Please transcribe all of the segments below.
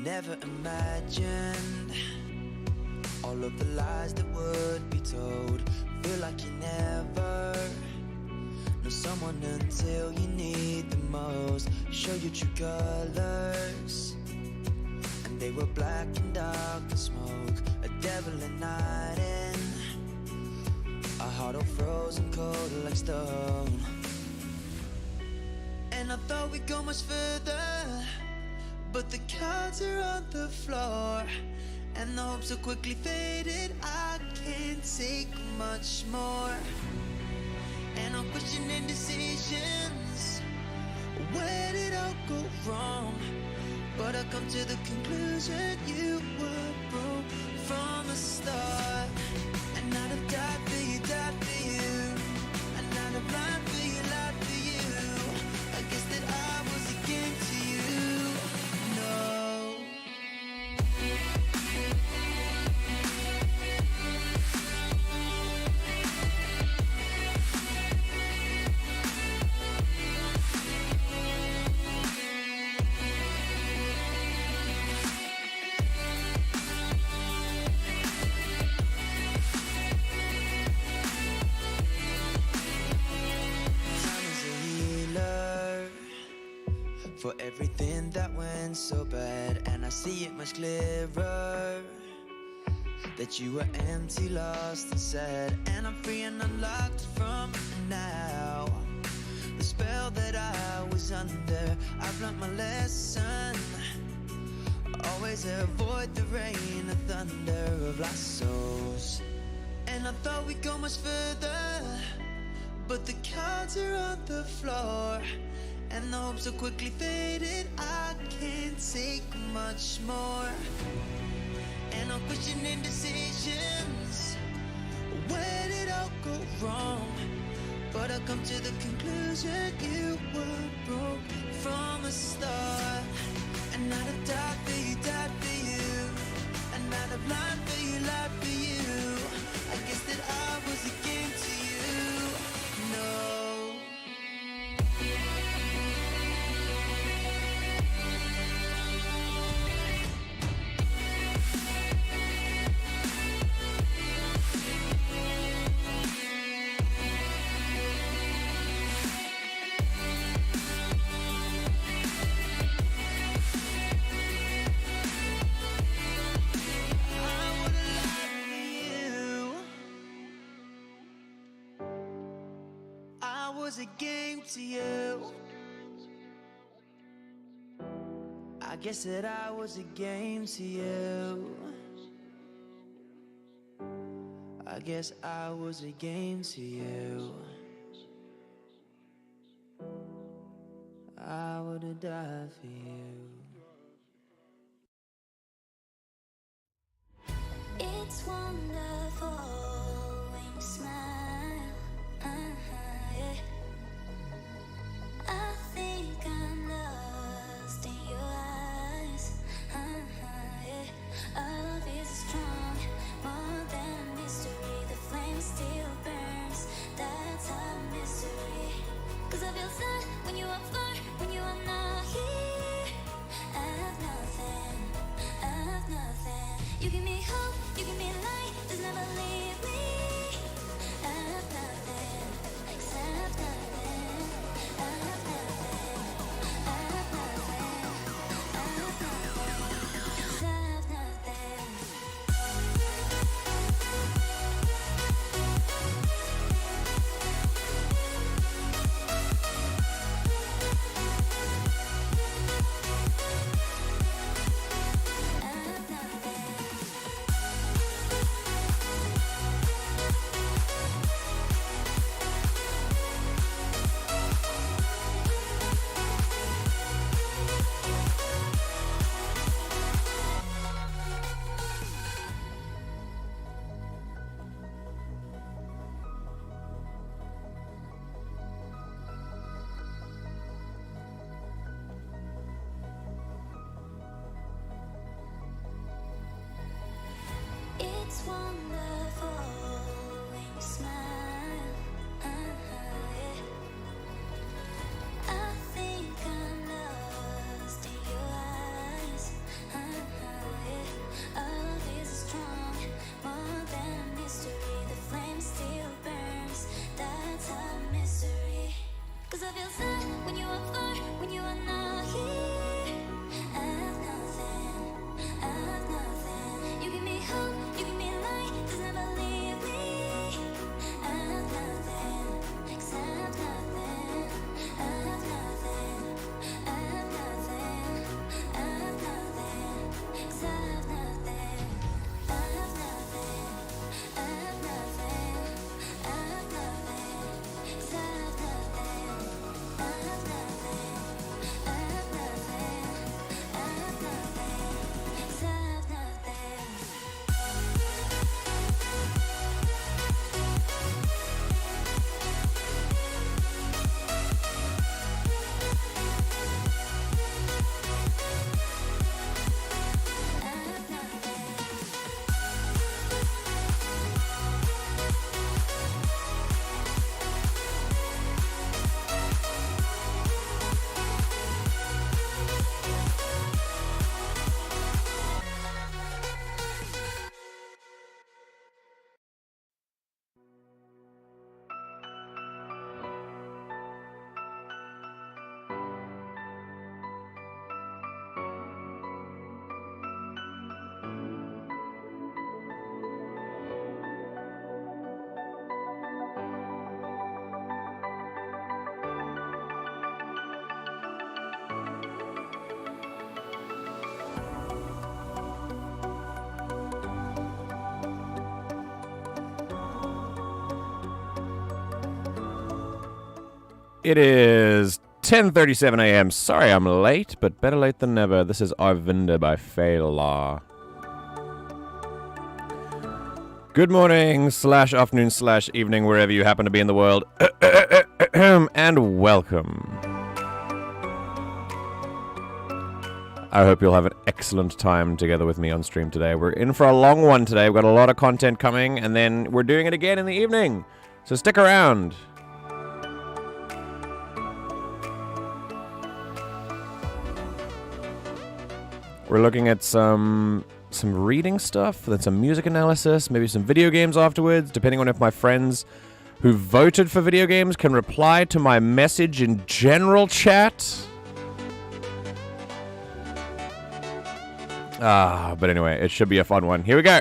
Never imagined all of the lies that would be told. Feel like you never know someone until you need the most. Show your true colors, and they were black and dark and smoke. A devil in hiding, a heart all frozen cold like stone. And I thought we'd go much further, but the cards are on the floor, and the hope so quickly faded. I can't take much more, and I'm questioning decisions. Where did I go wrong? But I come to the conclusion you were broke from the start. And I'd have died for you, died for you, and I'd have lied for you, lied for you. I guess that I was a game to you. No. For everything that went so bad, and I see it much clearer that you were empty, lost and sad. And I'm free and unlocked from now. The spell that I was under, I've learned my lesson. Always avoid the rain and thunder of lost souls. And I thought we'd go much further, but the cards are on the floor, and the hope so quickly faded. I can't take much more, and I'm questioning decisions. Where did I go wrong? But I come to the conclusion you were broke from the start. And I'd have died for you, died for you, and I'd have lied for you, lied for you. I guess that I was a game to you. No. Was a game to you. I guess that I was a game to you. I guess I was a game to you. I would have died for you. It's wonderful when you smile. Yeah. I think I'm lost in your eyes. Yeah. Our love is strong, more than a mystery. The flame still burns. That's our mystery. 'Cause I feel sad when you are far, when you are not here. I have nothing. I have nothing. You give me hope, you give me light. Just never leave me. I have nothing. I have nothing. I have nothing. I have nothing. I have nothing. I have nothing. It is 10:37 a.m. Sorry I'm late, but better late than never. This is Arvinda by Fela. Good morning, /afternoon /evening, wherever you happen to be in the world. And welcome. I hope you'll have an excellent time together with me on stream today. We're in for a long one today. We've got a lot of content coming, and then we're doing it again in the evening. So stick around. We're looking at some reading stuff, then some music analysis, maybe some video games afterwards, depending on if my friends who voted for video games can reply to my message in general chat. But anyway, it should be a fun one. Here we go.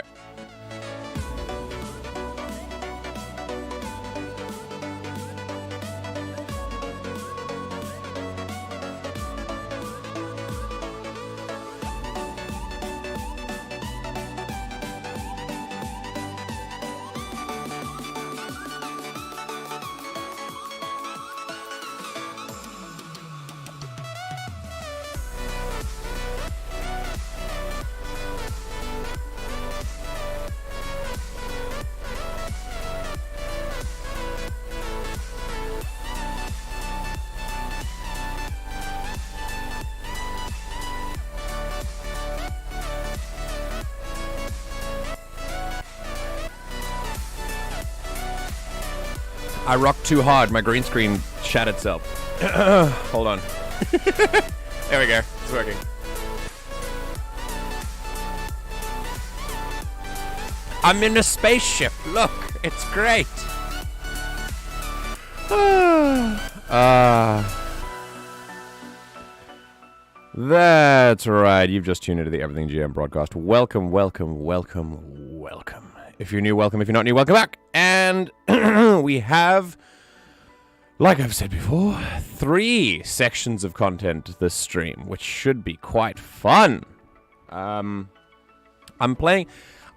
I rocked too hard. My green screen shat itself. Hold on. There we go. It's working. I'm in a spaceship. Look, it's great. That's right. You've just tuned into the Everything GM broadcast. Welcome, welcome, welcome, welcome. If you're new, welcome. If you're not new, welcome back. And we have, like I've said before, 3 sections of content this stream, which should be quite fun. I'm playing.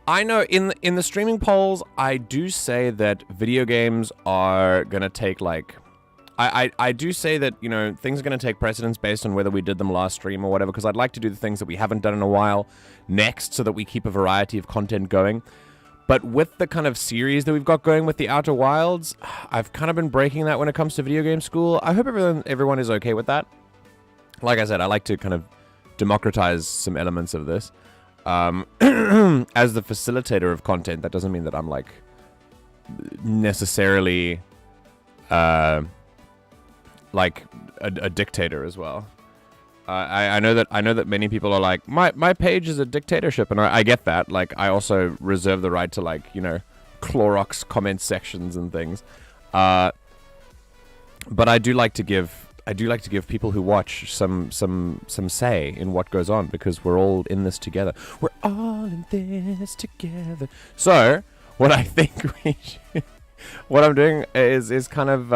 I know in the streaming polls, I do say that video games are gonna take like. I do say that, you know, things are going to take precedence based on whether we did them last stream or whatever, because I'd like to do the things that we haven't done in a while next so that we keep a variety of content going. But with the kind of series that we've got going with the Outer Wilds, I've kind of been breaking that when it comes to video game school. I hope everyone is okay with that. Like I said, I like to kind of democratize some elements of this. As the facilitator of content, that doesn't mean that I'm like necessarily like a dictator as well. I know that many people are like, my page is a dictatorship, and I get that. Like, I also reserve the right to, like, you know, Clorox comment sections and things. But I do like to give people who watch some say in what goes on, because we're all in this together. We're all in this together. So what I think what I'm doing is kind of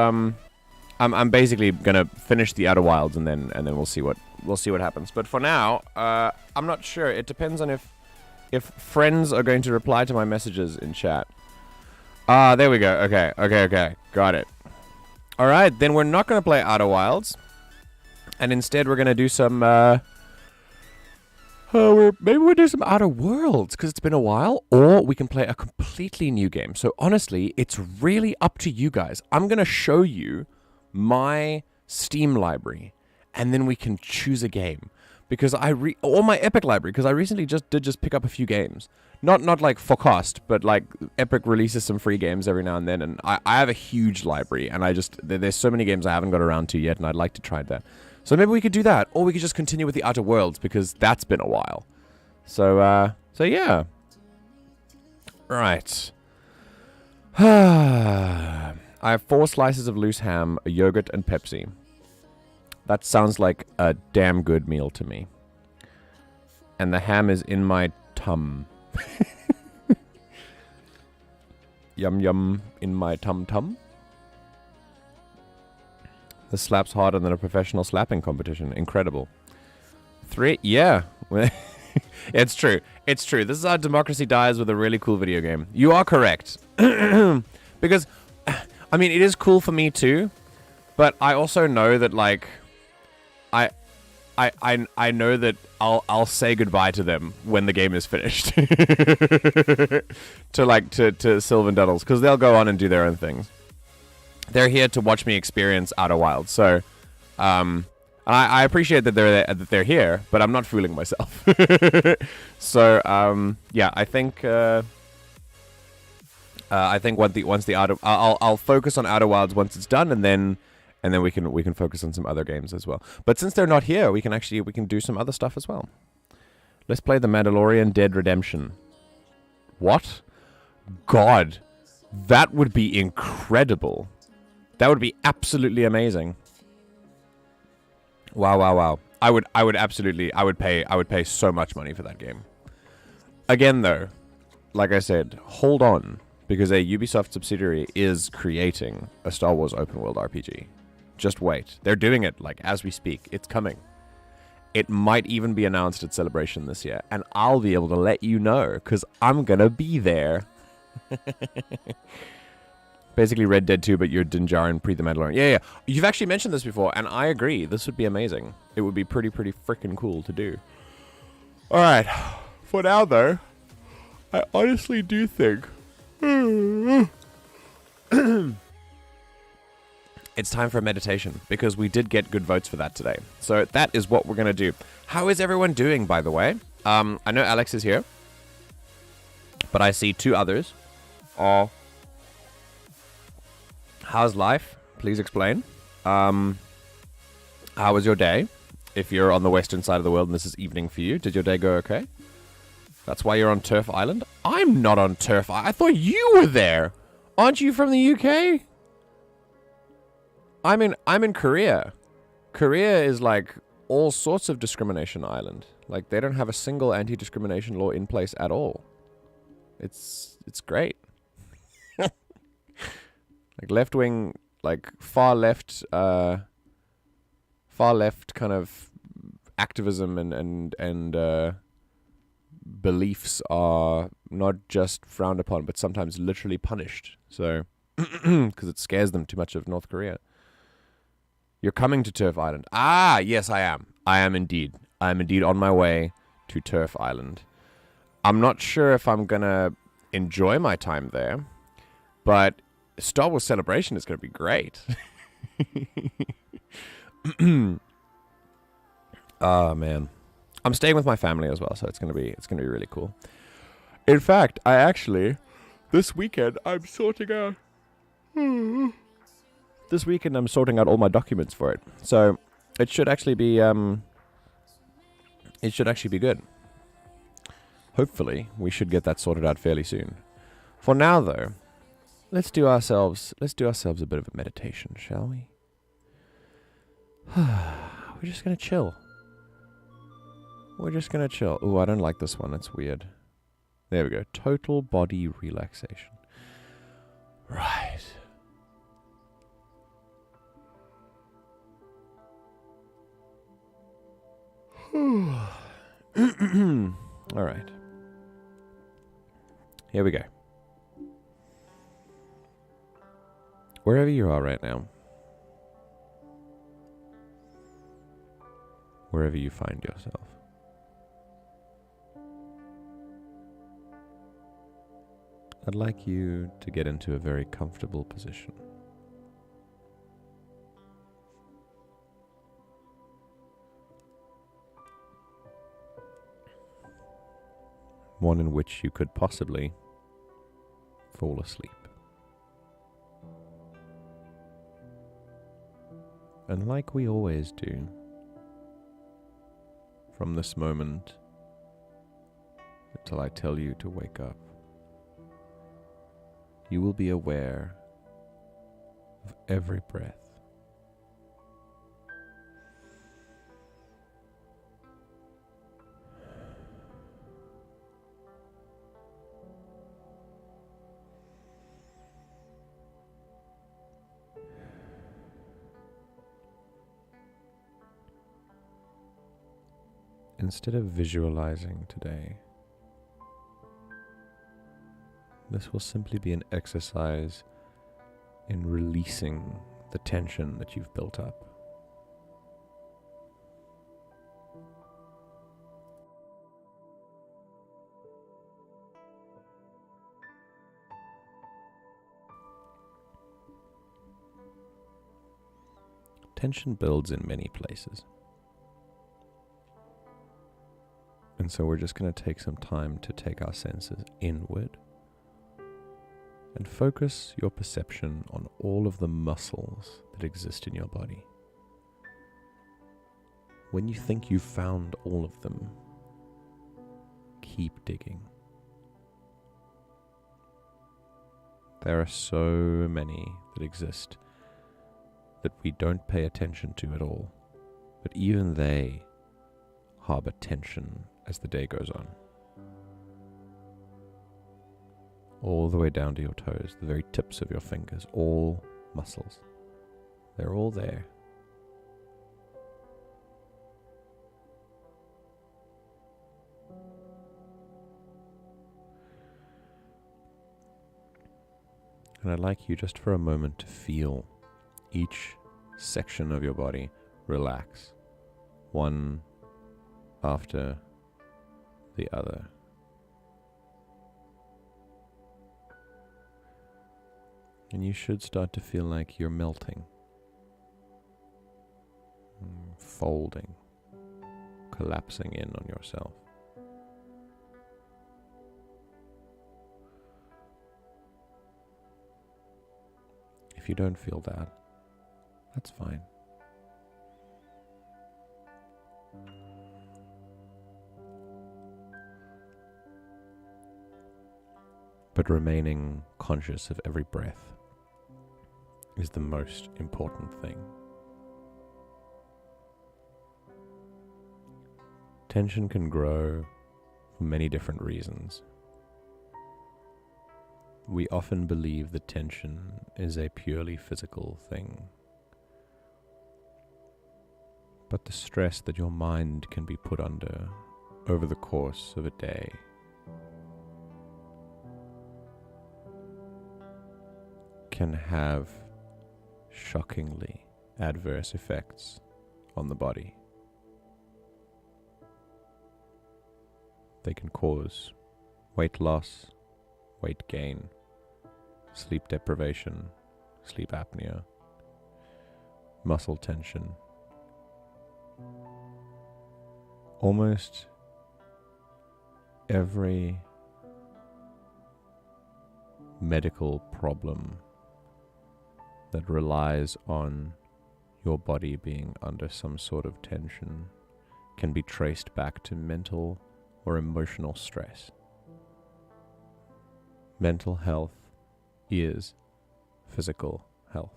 I'm basically gonna finish the Outer Wilds, and then we'll see what happens. But for now, I'm not sure. It depends on if friends are going to reply to my messages in chat. There we go. Okay. Got it. All right, then we're not gonna play Outer Wilds, and instead we're gonna do some. Maybe we'll do some Outer Worlds, because it's been a while, or we can play a completely new game. So honestly, it's really up to you guys. I'm gonna show you my Steam library, and then we can choose a game, because or my Epic library, because I recently did pick up a few games, not like for cost, but like Epic releases some free games every now and then, and I have a huge library, and there's so many games I haven't got around to yet, and I'd like to try that. So maybe we could do that, or we could just continue with the Outer Worlds, because that's been a while. So yeah, right. I have 4 slices of loose ham, a yogurt, and Pepsi. That sounds like a damn good meal to me. And the ham is in my tum. Yum yum in my tum-tum. This slaps harder than a professional slapping competition. Incredible. 3, yeah. It's true. It's true. This is how democracy dies with a really cool video game. You are correct. Because, I mean, it is cool for me too. But I also know that, like, I know that I'll say goodbye to them when the game is finished. to Sylvan Duddles, because they'll go on and do their own things. They're here to watch me experience Outer Wilds, so I appreciate that they're here, but I'm not fooling myself. So yeah, I think once the Outer, I'll focus on Outer Wilds once it's done, and then we can focus on some other games as well. But since they're not here, we can do some other stuff as well. Let's play The Mandalorian Dead Redemption. What? God, that would be incredible. That would be absolutely amazing. Wow. I would pay so much money for that game. Again though, like I said, hold on, because a Ubisoft subsidiary is creating a Star Wars open world RPG. Just wait. They're doing it, like, as we speak. It's coming. It might even be announced at Celebration this year, and I'll be able to let you know, because I'm gonna be there. Basically Red Dead 2, but you're Din Djarin pre The Mandalorian. Yeah. You've actually mentioned this before, and I agree. This would be amazing. It would be pretty freaking cool to do. Alright. For now, though, I honestly do think it's time for meditation, because we did get good votes for that today. So that is what we're going to do. How is everyone doing, by the way? I know Alex is here, but I see two others. How's life? Please explain. How was your day? If you're on the western side of the world and this is evening for you, did your day go okay? That's why you're on Turf Island? I'm not on Turf Island. I thought you were there. Aren't you from the UK? I'm in Korea. Korea is like all sorts of discrimination island. Like, they don't have a single anti-discrimination law in place at all. It's great. Like left-wing, like far left kind of activism and beliefs are not just frowned upon, but sometimes literally punished. So, because it scares them too much of North Korea. You're coming to Turf Island. Ah, yes, I am. I am indeed. I am indeed on my way to Turf Island. I'm not sure if I'm going to enjoy my time there, but Star Wars Celebration is going to be great. Oh, man. I'm staying with my family as well, so it's going to be really cool. In fact, this weekend I'm sorting out all my documents for it. So it should actually be good. Hopefully, we should get that sorted out fairly soon. For now, though, let's do ourselves a bit of a meditation, shall we? We're just gonna chill. Ooh, I don't like this one. It's weird. There we go. Total body relaxation. Right. All right. Here we go. Wherever you are right now, wherever you find yourself, I'd like you to get into a very comfortable position. One in which you could possibly fall asleep. And like we always do, from this moment until I tell you to wake up, you will be aware of every breath. Instead of visualizing today, this will simply be an exercise in releasing the tension that you've built up. Tension builds in many places. And so we're just going to take some time to take our senses inward and focus your perception on all of the muscles that exist in your body. When you think you've found all of them, keep digging. There are so many that exist that we don't pay attention to at all, but even they harbor tension as the day goes on. All the way down to your toes, the very tips of your fingers, all muscles. They're all there. And I'd like you just for a moment to feel each section of your body relax, one after the other. And you should start to feel like you're melting, folding, collapsing in on yourself. If you don't feel that, that's fine. But remaining conscious of every breath is the most important thing. Tension can grow for many different reasons. We often believe that tension is a purely physical thing. But the stress that your mind can be put under over the course of a day can have shockingly adverse effects on the body. They can cause weight loss, weight gain, sleep deprivation, sleep apnea, muscle tension. Almost every medical problem that relies on your body being under some sort of tension can be traced back to mental or emotional stress. Mental health is physical health.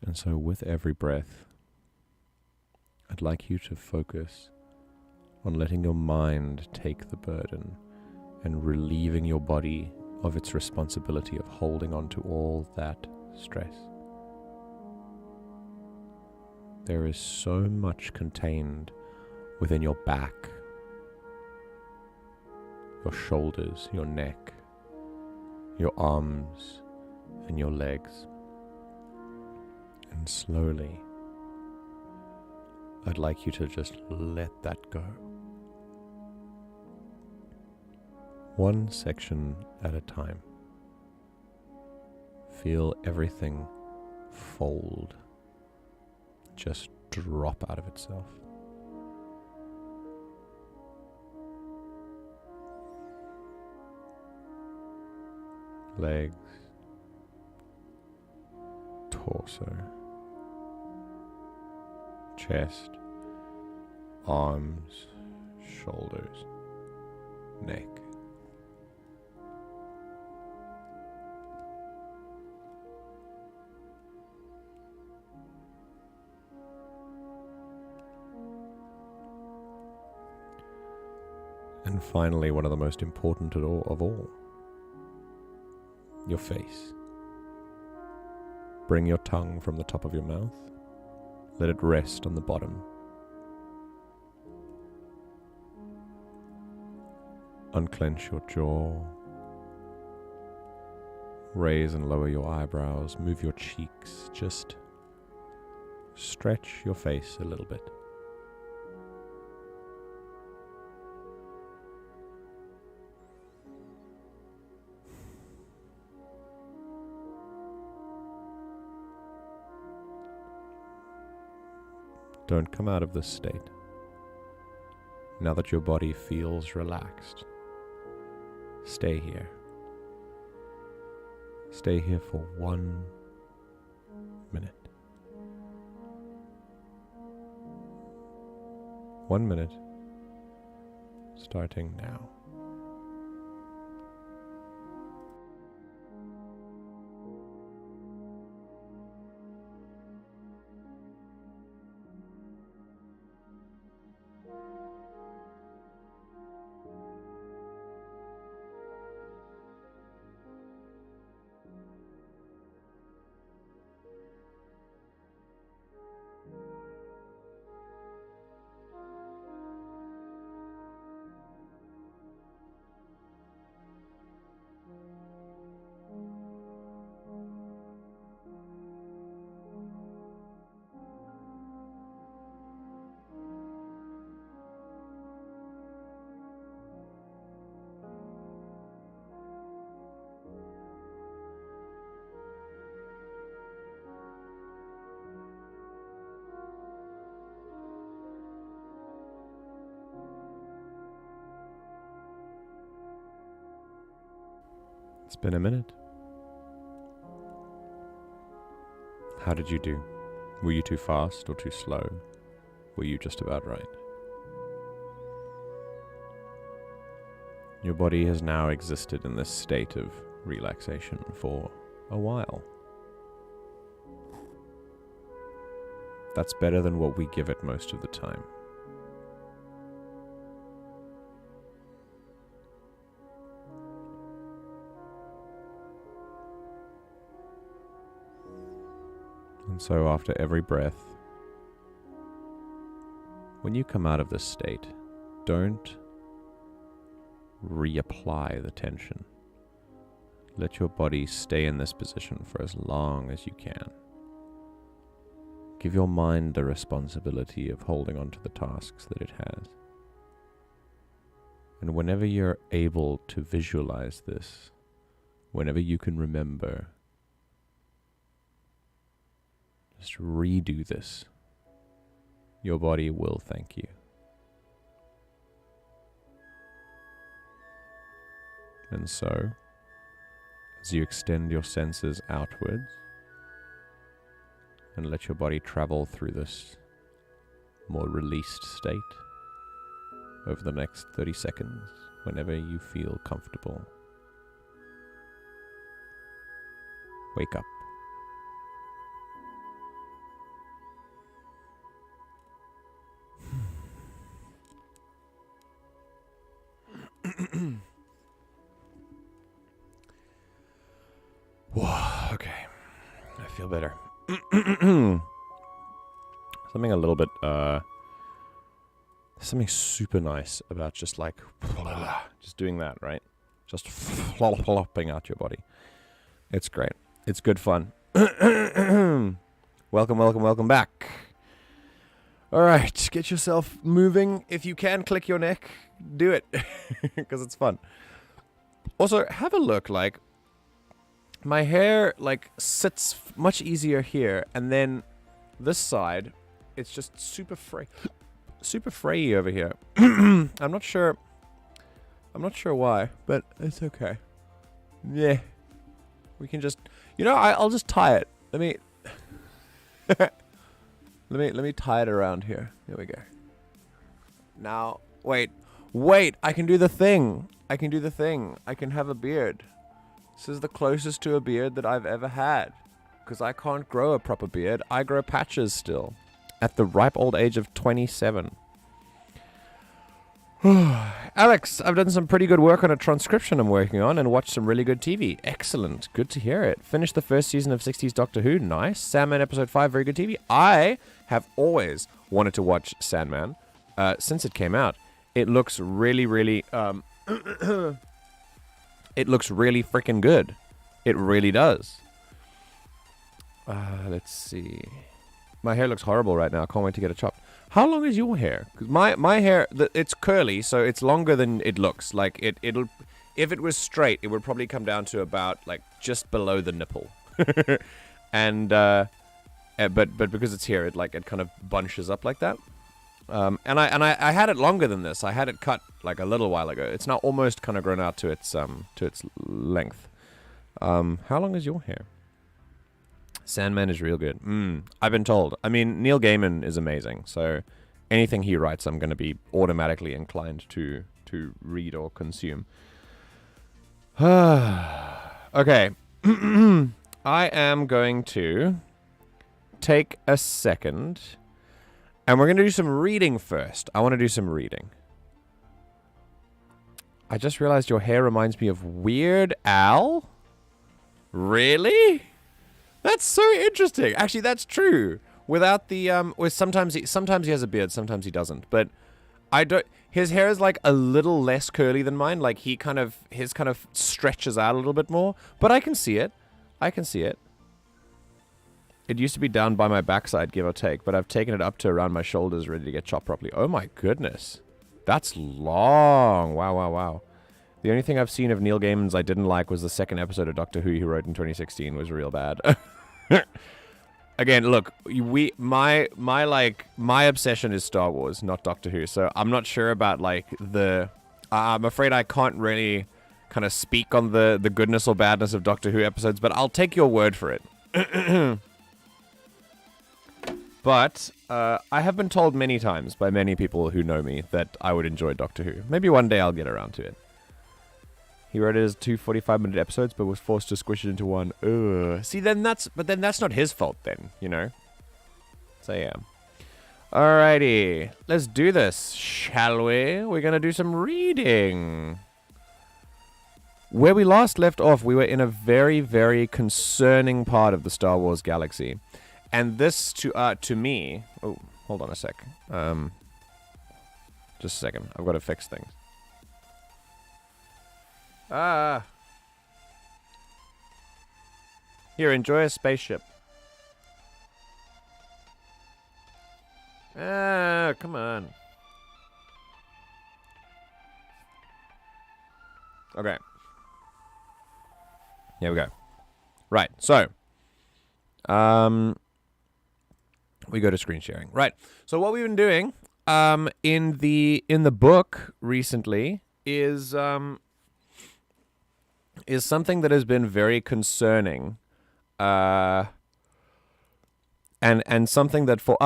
And so with every breath, I'd like you to focus on letting your mind take the burden and relieving your body of its responsibility of holding on to all that stress. There is so much contained within your back, your shoulders, your neck, your arms, and your legs. And slowly, I'd like you to just let that go. One section at a time. Feel everything fold, just drop out of itself. Legs, torso, chest, arms, shoulders, neck. And finally, one of the most important of all, your face. Bring your tongue from the top of your mouth. Let it rest on the bottom. Unclench your jaw. Raise and lower your eyebrows. Move your cheeks. Just stretch your face a little bit. Don't come out of this state. Now that your body feels relaxed, stay here. Stay here for 1 minute. 1 minute, starting now. It's been a minute. How did you do? Were you too fast or too slow? Were you just about right? Your body has now existed in this state of relaxation for a while. That's better than what we give it most of the time. And so after every breath, when you come out of this state, don't reapply the tension. Let your body stay in this position for as long as you can. Give your mind the responsibility of holding on to the tasks that it has. And whenever you're able to visualize this, whenever you can remember, just redo this. Your body will thank you. And so, as you extend your senses outwards and let your body travel through this more released state over the next 30 seconds, whenever you feel comfortable, wake up. Whoa, okay. I feel better. Something a little bit, something super nice about just like, just doing that, right? Just flopping out your body. It's great. It's good fun. Welcome back. All right, get yourself moving. If you can click your neck, do it, because it's fun. Also, have a look, like, my hair, like, sits much easier here, and then this side, it's just super frayy over here. I'm not sure why, but it's okay. Yeah. We can just, I'll just tie it. Let me tie it around here. There we go. Now, wait, I can do the thing. I can have a beard. This is the closest to a beard that I've ever had. Because I can't grow a proper beard. I grow patches still. At the ripe old age of 27. Alex, I've done some pretty good work on a transcription I'm working on and watched some really good TV. Excellent. Good to hear it. Finished the first season of 60s Doctor Who. Nice. Sandman episode 5. Very good TV. I have always wanted to watch Sandman since it came out. It looks really, really It looks really freaking good. It really does. Let's see. My hair looks horrible right now. I can't wait to get it chopped. How long is your hair? 'Cause my hair, it's curly, so it's longer than it looks. Like it'll, if it was straight, it would probably come down to about like just below the nipple. And but because it's here, it kind of bunches up like that. And I had it longer than this. I had it cut like a little while ago. It's now almost kind of grown out to its length. How long is your hair? Sandman is real good. I've been told. I mean, Neil Gaiman is amazing. So anything he writes, I'm going to be automatically inclined to read or consume. Okay. I am going to take a second, and we're going to do some reading first. I want to do some reading. I just realized your hair reminds me of Weird Al. Really? That's so interesting. Actually, that's true. Without the sometimes he has a beard, sometimes he doesn't. But I don't. His hair is like a little less curly than mine. Like his kind of stretches out a little bit more. But I can see it. I can see it. It used to be down by my backside, give or take, but I've taken it up to around my shoulders, ready to get chopped properly. Oh my goodness, that's long. Wow, wow, wow. The only thing I've seen of Neil Gaiman's I didn't like was the second episode of Doctor Who he wrote in 2016 was real bad. Again, look, my obsession is Star Wars, not Doctor Who. So I'm not sure about like I'm afraid I can't really kind of speak on the goodness or badness of Doctor Who episodes, but I'll take your word for it. But I have been told many times by many people who know me that I would enjoy Doctor Who. Maybe one day I'll get around to it. He wrote it as 2 45-minute episodes, but was forced to squish it into one. Ugh. See, then that's not his fault then, you know? So, yeah. Alrighty. Let's do this, shall we? We're going to do some reading. Where we last left off, we were in a very, very concerning part of the Star Wars galaxy. And this, to me... Oh, hold on a sec. Just a second. I've got to fix things. Here, enjoy a spaceship. Come on. Okay. Here we go. Right, so. We go to screen sharing. Right. So what we've been doing in the book recently is something that has been very concerning, and something that for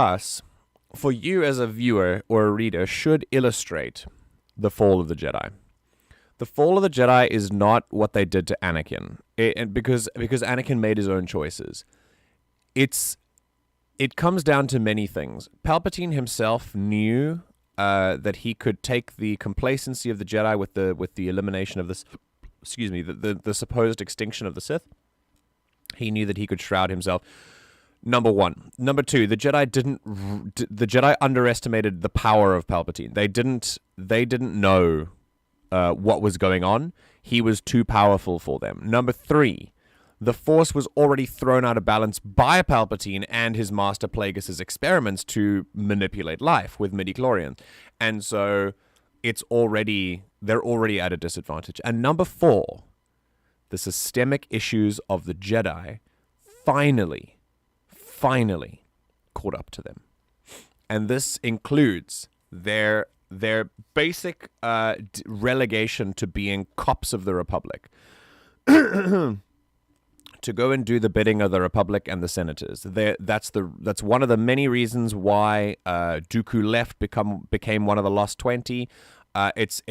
you as a viewer or a reader, should illustrate the fall of the Jedi. The fall of the Jedi is not what they did to Anakin, because Anakin made his own choices. It comes down to many things. Palpatine himself knew that he could take the complacency of the Jedi with the elimination of this. Excuse me, the supposed extinction of the Sith. He knew that he could shroud himself. Number one. Number two, the Jedi underestimated the power of Palpatine. They didn't know what was going on. He was too powerful for them. Number three, the Force was already thrown out of balance by Palpatine and his master Plagueis' experiments to manipulate life with midichlorians. And so they're already at a disadvantage. And number four, the systemic issues of the Jedi finally caught up to them. And this includes their basic relegation to being cops of the Republic. To go and do the bidding of the Republic and the Senators. That's one of the many reasons why Dooku left became one of the Lost 20. It's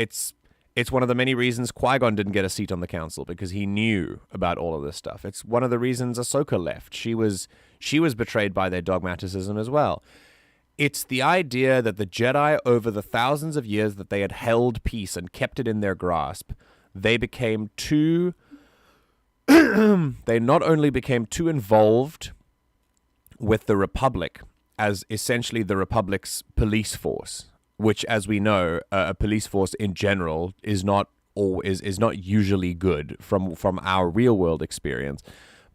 one of the many reasons Qui-Gon didn't get a seat on the council, because he knew about all of this stuff. It's one of the reasons Ahsoka left. She was betrayed by their dogmaticism as well. It's the idea that the Jedi, over the thousands of years that they had held peace and kept it in their grasp, they became too... they not only became too involved with the Republic as essentially the Republic's police force, which, as we know, a police force in general is not is not usually good from our real world experience.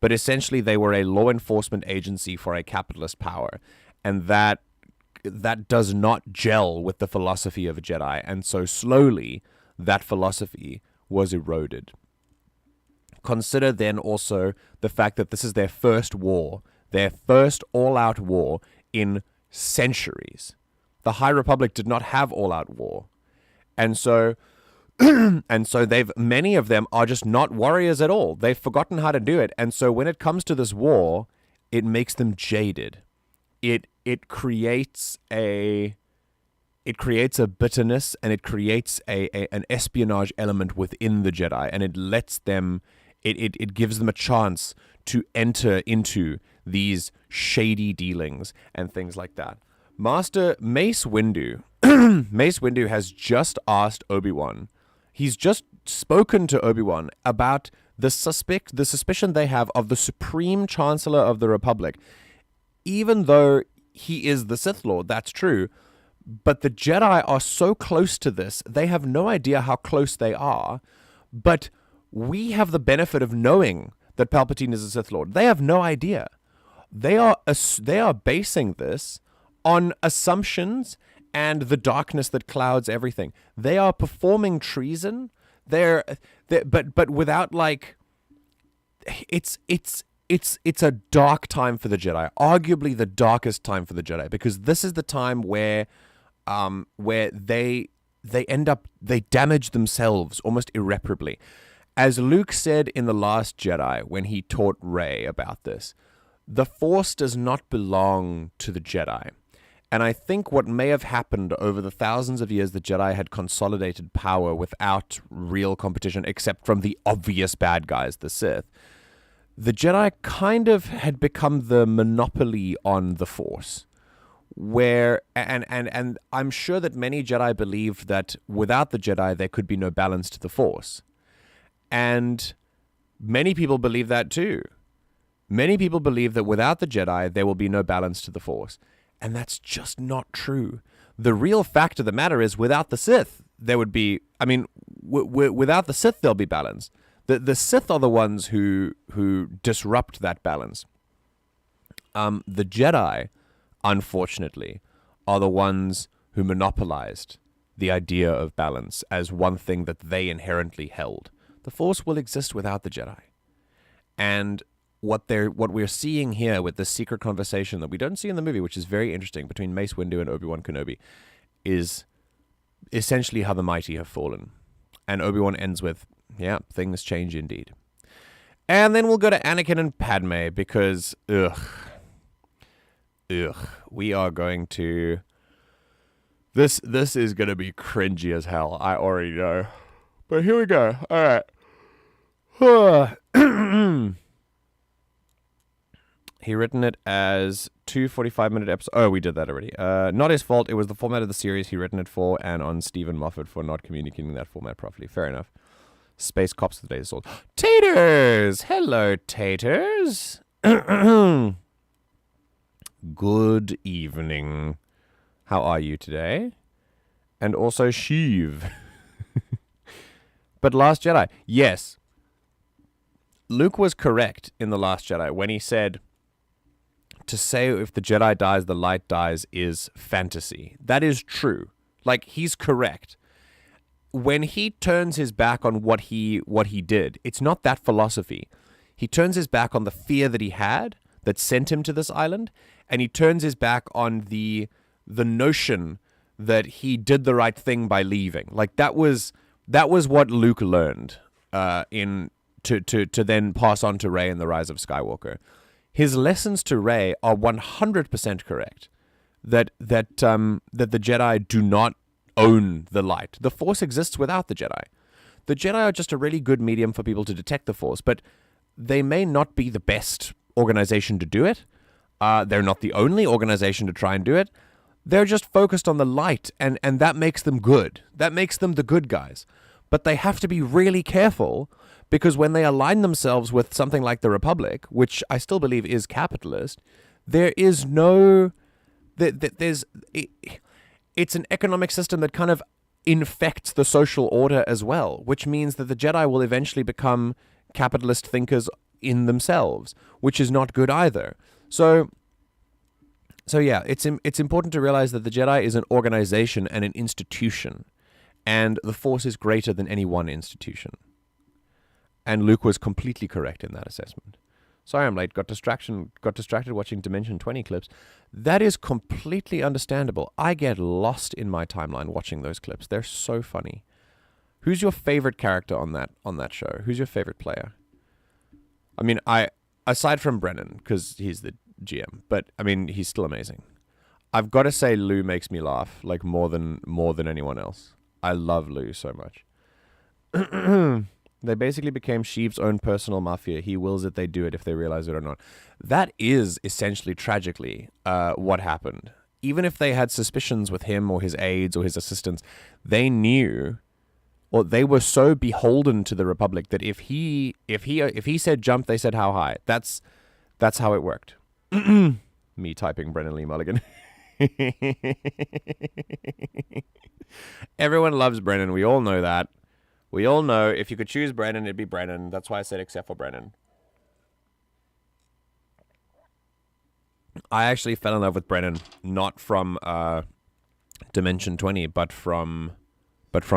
But essentially, they were a law enforcement agency for a capitalist power, and that does not gel with the philosophy of a Jedi, and so slowly that philosophy was eroded. Consider then also the fact that this is their first war, their first all-out war in centuries. The High Republic did not have all-out war, and so many of them are just not warriors at all. They've forgotten how to do it, and so when it comes to this war, it makes them jaded. It creates a bitterness, and it creates an espionage element within the Jedi, and it lets them, it gives them a chance to enter into these shady dealings and things like that. Master Mace Windu, Mace Windu has just asked Obi-Wan. He's just spoken to Obi-Wan about the suspicion they have of the Supreme Chancellor of the Republic. Even though he is the Sith Lord, that's true. But the Jedi are so close to this, they have no idea how close they are. But we have the benefit of knowing that Palpatine is a Sith Lord. They have no idea. They are basing this on assumptions and the darkness that clouds everything. They are performing treason. But without, like, it's a dark time for the Jedi, arguably the darkest time for the Jedi, because this is the time where they damage themselves almost irreparably. As Luke said in The Last Jedi when he taught Rey about this, the Force does not belong to the Jedi. And I think what may have happened over the thousands of years the Jedi had consolidated power without real competition, except from the obvious bad guys, the Sith, the Jedi kind of had become the monopoly on the Force. Where, and I'm sure that many Jedi believed that without the Jedi there could be no balance to the Force. And many people believe that too. Many people believe that without the Jedi there will be no balance to the Force. And that's just not true. The real fact of the matter is, without the Sith, there would be, without the Sith, there'll be balance. The Sith are the ones who disrupt that balance. The Jedi, unfortunately, are the ones who monopolized the idea of balance as one thing that they inherently held. The Force will exist without the Jedi. And what we're seeing here with this secret conversation that we don't see in the movie, which is very interesting, between Mace Windu and Obi-Wan Kenobi, is essentially how the mighty have fallen. And Obi-Wan ends with, yeah, things change indeed. And then we'll go to Anakin and Padme, because, we are going to... This is going to be cringy as hell, I already know. But here we go, alright. He written it as 2 45-minute episodes. Oh, we did that already. Not his fault. It was the format of the series he written it for, and on Stephen Moffat for not communicating that format properly. Fair enough. Space Cops of the Day Sword. Taters! Hello, Taters! Good evening. How are you today? And also Sheev. But Last Jedi. Yes. Luke was correct in The Last Jedi when he said, to say if the Jedi dies, the light dies is fantasy. That is true. Like, he's correct. When he turns his back on what he did, it's not that philosophy. He turns his back on the fear that he had that sent him to this island, and he turns his back on the notion that he did the right thing by leaving. Like, that was what Luke learned to then pass on to Rey in The Rise of Skywalker. His lessons to Rey are 100% correct. That the Jedi do not own the light. The Force exists without the Jedi. The Jedi are just a really good medium for people to detect the Force, but they may not be the best organization to do it. They're not the only organization to try and do it. They're just focused on the light, and that makes them good. That makes them the good guys. But they have to be really careful, because when they align themselves with something like the Republic, which I still believe is capitalist, there is no... It's an economic system that kind of infects the social order as well, which means that the Jedi will eventually become capitalist thinkers in themselves, which is not good either. So yeah, it's important to realize that the Jedi is an organization and an institution, and the Force is greater than any one institution. And Luke was completely correct in that assessment. Sorry I'm late, got distracted watching Dimension 20 clips. That is completely understandable. I get lost in my timeline watching those clips. They're so funny. Who's your favorite character on that show? Who's your favorite player? I mean, aside from Brennan, because he's the GM, but I mean, he's still amazing. I've got to say Lou makes me laugh like more than anyone else. I love Lou so much. They basically became Sheev's own personal mafia. He wills it, they do it if they realize it or not. That is essentially, tragically, what happened. Even if they had suspicions with him or his aides or his assistants, they knew, or they were so beholden to the Republic that if he said jump, they said how high. That's how it worked. Me typing Brennan Lee Mulligan. Everyone loves Brennan. We all know that. We all know if you could choose Brennan, it'd be Brennan. That's why I said except for Brennan. I actually fell in love with Brennan, not from Dimension 20, but from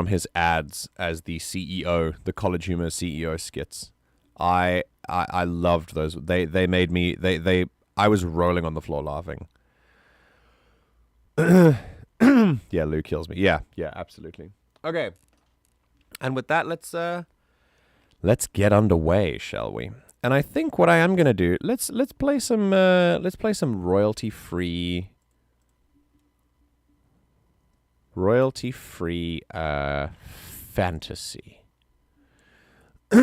his ads as the CEO, the College Humor CEO skits. I loved those. They made me I was rolling on the floor laughing. Yeah, Lou kills me. Yeah, absolutely. Okay. And with that, let's get underway, shall we? And I think what I am gonna do, let's play some royalty-free fantasy. We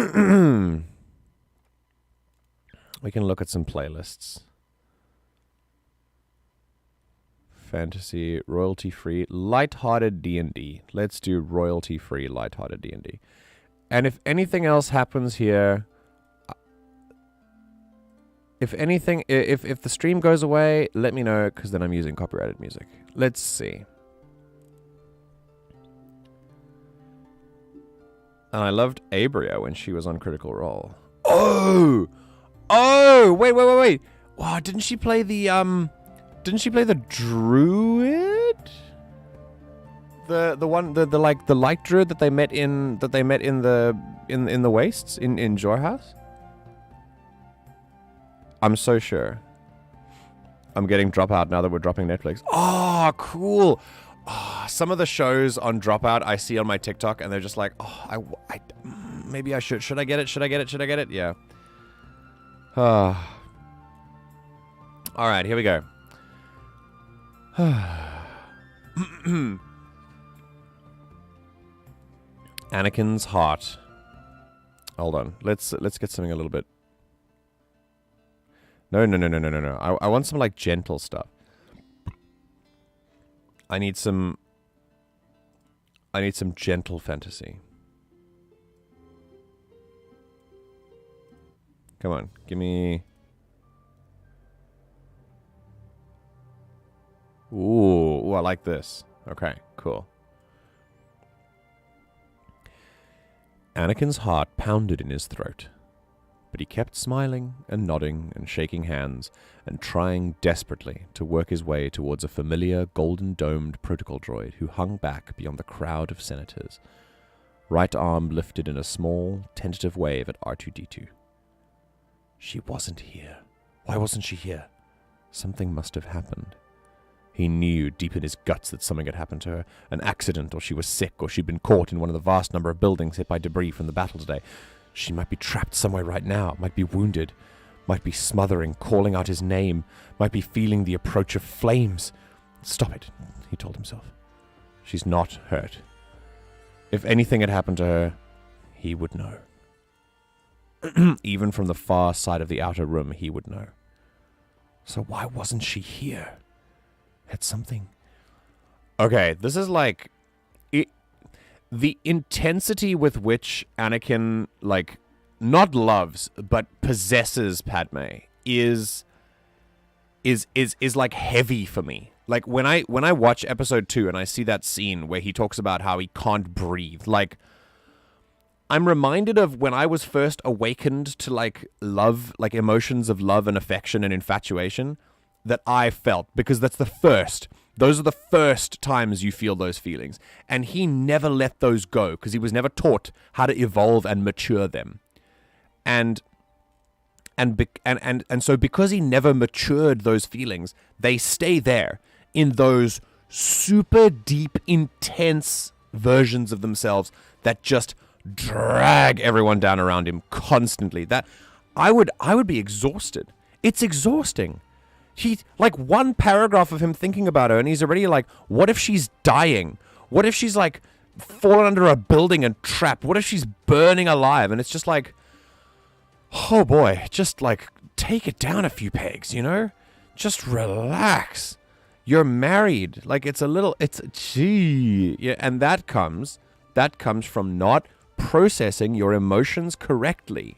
can look at some playlists. Fantasy, royalty-free, lighthearted D&D. Let's do royalty-free, lighthearted D&D. And if anything else happens here, if the stream goes away, let me know, because then I'm using copyrighted music. Let's see. And I loved Abria when she was on Critical Role. Oh, wait. Wow, didn't she play the druid? The light druid that they met in the wastes in Jorhaus? I'm so sure. I'm getting Dropout now that we're dropping Netflix. Oh, cool. Oh, some of the shows on Dropout I see on my TikTok and they're just like, maybe I should. Should I get it? Yeah. All right, here we go. Anakin's heart. Hold on. Let's get something a little bit. No. I want some like gentle stuff. I need some gentle fantasy. Come on, give me. Ooh, I like this. Okay, cool. Anakin's heart pounded in his throat, but he kept smiling and nodding and shaking hands and trying desperately to work his way towards a familiar golden-domed protocol droid who hung back beyond the crowd of senators, right arm lifted in a small, tentative wave at R2-D2. She wasn't here. Why wasn't she here? Something must have happened. He knew deep in his guts that something had happened to her. An accident, or she was sick, or she'd been caught in one of the vast number of buildings hit by debris from the battle today. She might be trapped somewhere right now, might be wounded, might be smothering, calling out his name, might be feeling the approach of flames. Stop it, he told himself. She's not hurt. If anything had happened to her, he would know. Even from the far side of the outer room, he would know. So why wasn't she here? Had something... Okay, this is like... The intensity with which Anakin, like, not loves, but possesses Padme is like heavy for me. Like when I watch episode 2 and I see that scene where he talks about how he can't breathe, like I'm reminded of when I was first awakened to like love, like emotions of love and affection and infatuation that I felt, because those are the first times you feel those feelings. And he never let those go because he was never taught how to evolve and mature them. And so because he never matured those feelings, they stay there in those super deep, intense versions of themselves that just drag everyone down around him constantly. That I would be exhausted. It's exhausting. He, like, one paragraph of him thinking about her and he's already like, what if she's dying? What if she's like fallen under a building and trapped? What if she's burning alive? And it's just like, oh boy, just like take it down a few pegs, you know? Just relax. You're married. Like yeah, and that comes from not processing your emotions correctly.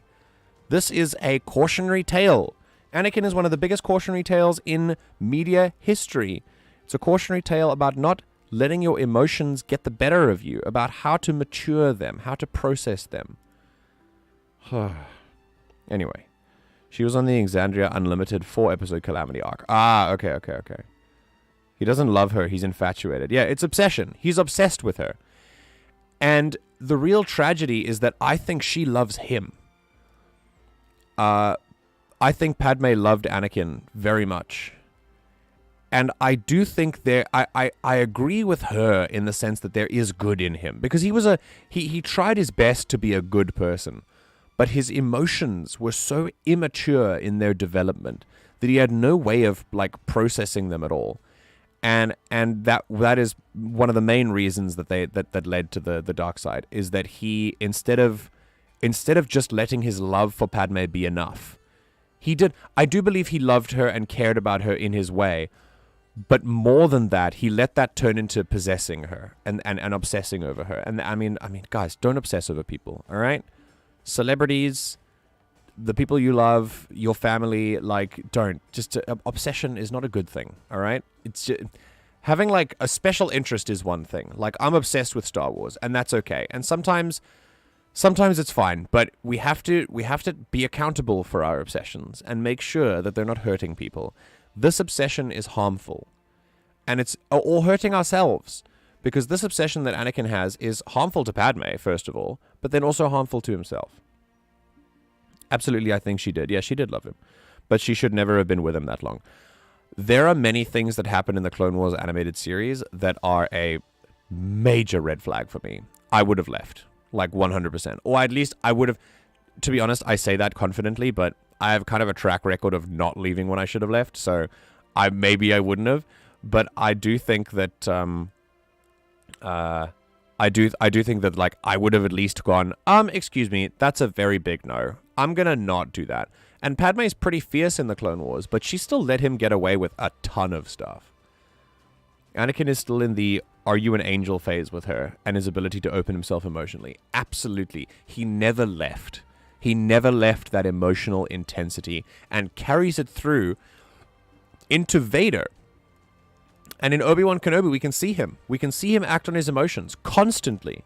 This is a cautionary tale. Anakin is one of the biggest cautionary tales in media history. It's a cautionary tale about not letting your emotions get the better of you, about how to mature them, how to process them. Anyway, she was on the Exandria Unlimited 4-episode Calamity arc. Okay. He doesn't love her, he's infatuated. Yeah, it's obsession. He's obsessed with her. And the real tragedy is that I think she loves him. I think Padme loved Anakin very much. And I do think I agree with her in the sense that there is good in him. Because he tried his best to be a good person. But his emotions were so immature in their development that he had no way of like processing them at all. And that is one of the main reasons that led to the dark side, is that he instead of just letting his love for Padme be enough, I do believe he loved her and cared about her in his way, but more than that, he let that turn into possessing her and obsessing over her. And I mean, guys, don't obsess over people, all right? Celebrities, the people you love, your family, like, don't. Obsession is not a good thing, all right? It's just, having, like, a special interest is one thing. Like, I'm obsessed with Star Wars, and that's okay. And sometimes it's fine, but we have to be accountable for our obsessions and make sure that they're not hurting people. This obsession is harmful, and it's or hurting ourselves, because this obsession that Anakin has is harmful to Padme, first of all, but then also harmful to himself. Absolutely, I think she did. Yeah, she did love him. But she should never have been with him that long. There are many things that happen in the Clone Wars animated series that are a major red flag for me. I would have left, like 100%. Or at least I would have, to be honest, I say that confidently, but I have kind of a track record of not leaving when I should have left, so maybe I wouldn't have. But I do think that I do think that, like, I would have at least gone, excuse me, that's a very big no. I'm gonna not do that. And Padme's pretty fierce in the Clone Wars, but she still let him get away with a ton of stuff. Anakin is still in the are you an angel phase with her and his ability to open himself emotionally. Absolutely. He never left. He never left that emotional intensity and carries it through into Vader. And in Obi-Wan Kenobi, we can see him. We can see him act on his emotions constantly.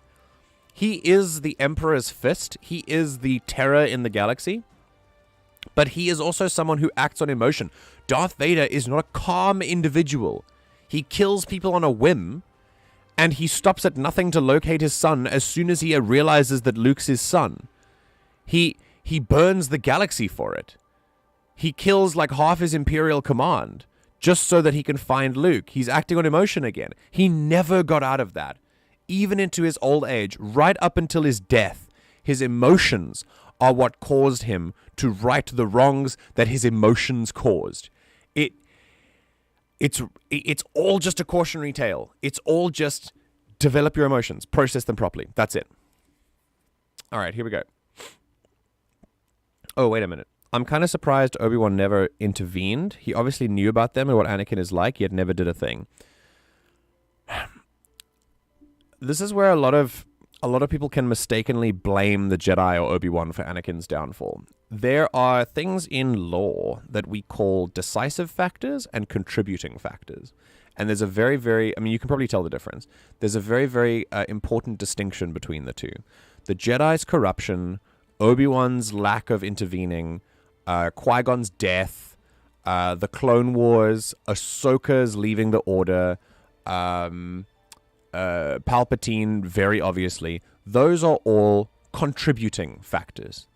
He is the Emperor's fist. He is the terror in the galaxy. But he is also someone who acts on emotion. Darth Vader is not a calm individual. He kills people on a whim, and he stops at nothing to locate his son as soon as he realizes that Luke's his son. He burns the galaxy for it. He kills like half his Imperial command just so that he can find Luke. He's acting on emotion again. He never got out of that. Even into his old age, right up until his death, his emotions are what caused him to right the wrongs that his emotions caused. It's all just a cautionary tale. It's all just develop your emotions, process them properly. That's it. All right, here we go. Oh, wait a minute. I'm kind of surprised Obi-Wan never intervened. He obviously knew about them and what Anakin is like, yet never did a thing. This is where a lot of people can mistakenly blame the Jedi or Obi-Wan for Anakin's downfall. There are things in lore that we call decisive factors and contributing factors. And there's a very, very, I mean, you can probably tell the difference. There's a very, very important distinction between the two. The Jedi's corruption, Obi-Wan's lack of intervening, Qui-Gon's death, the Clone Wars, Ahsoka's leaving the Order, Palpatine, very obviously. Those are all contributing factors.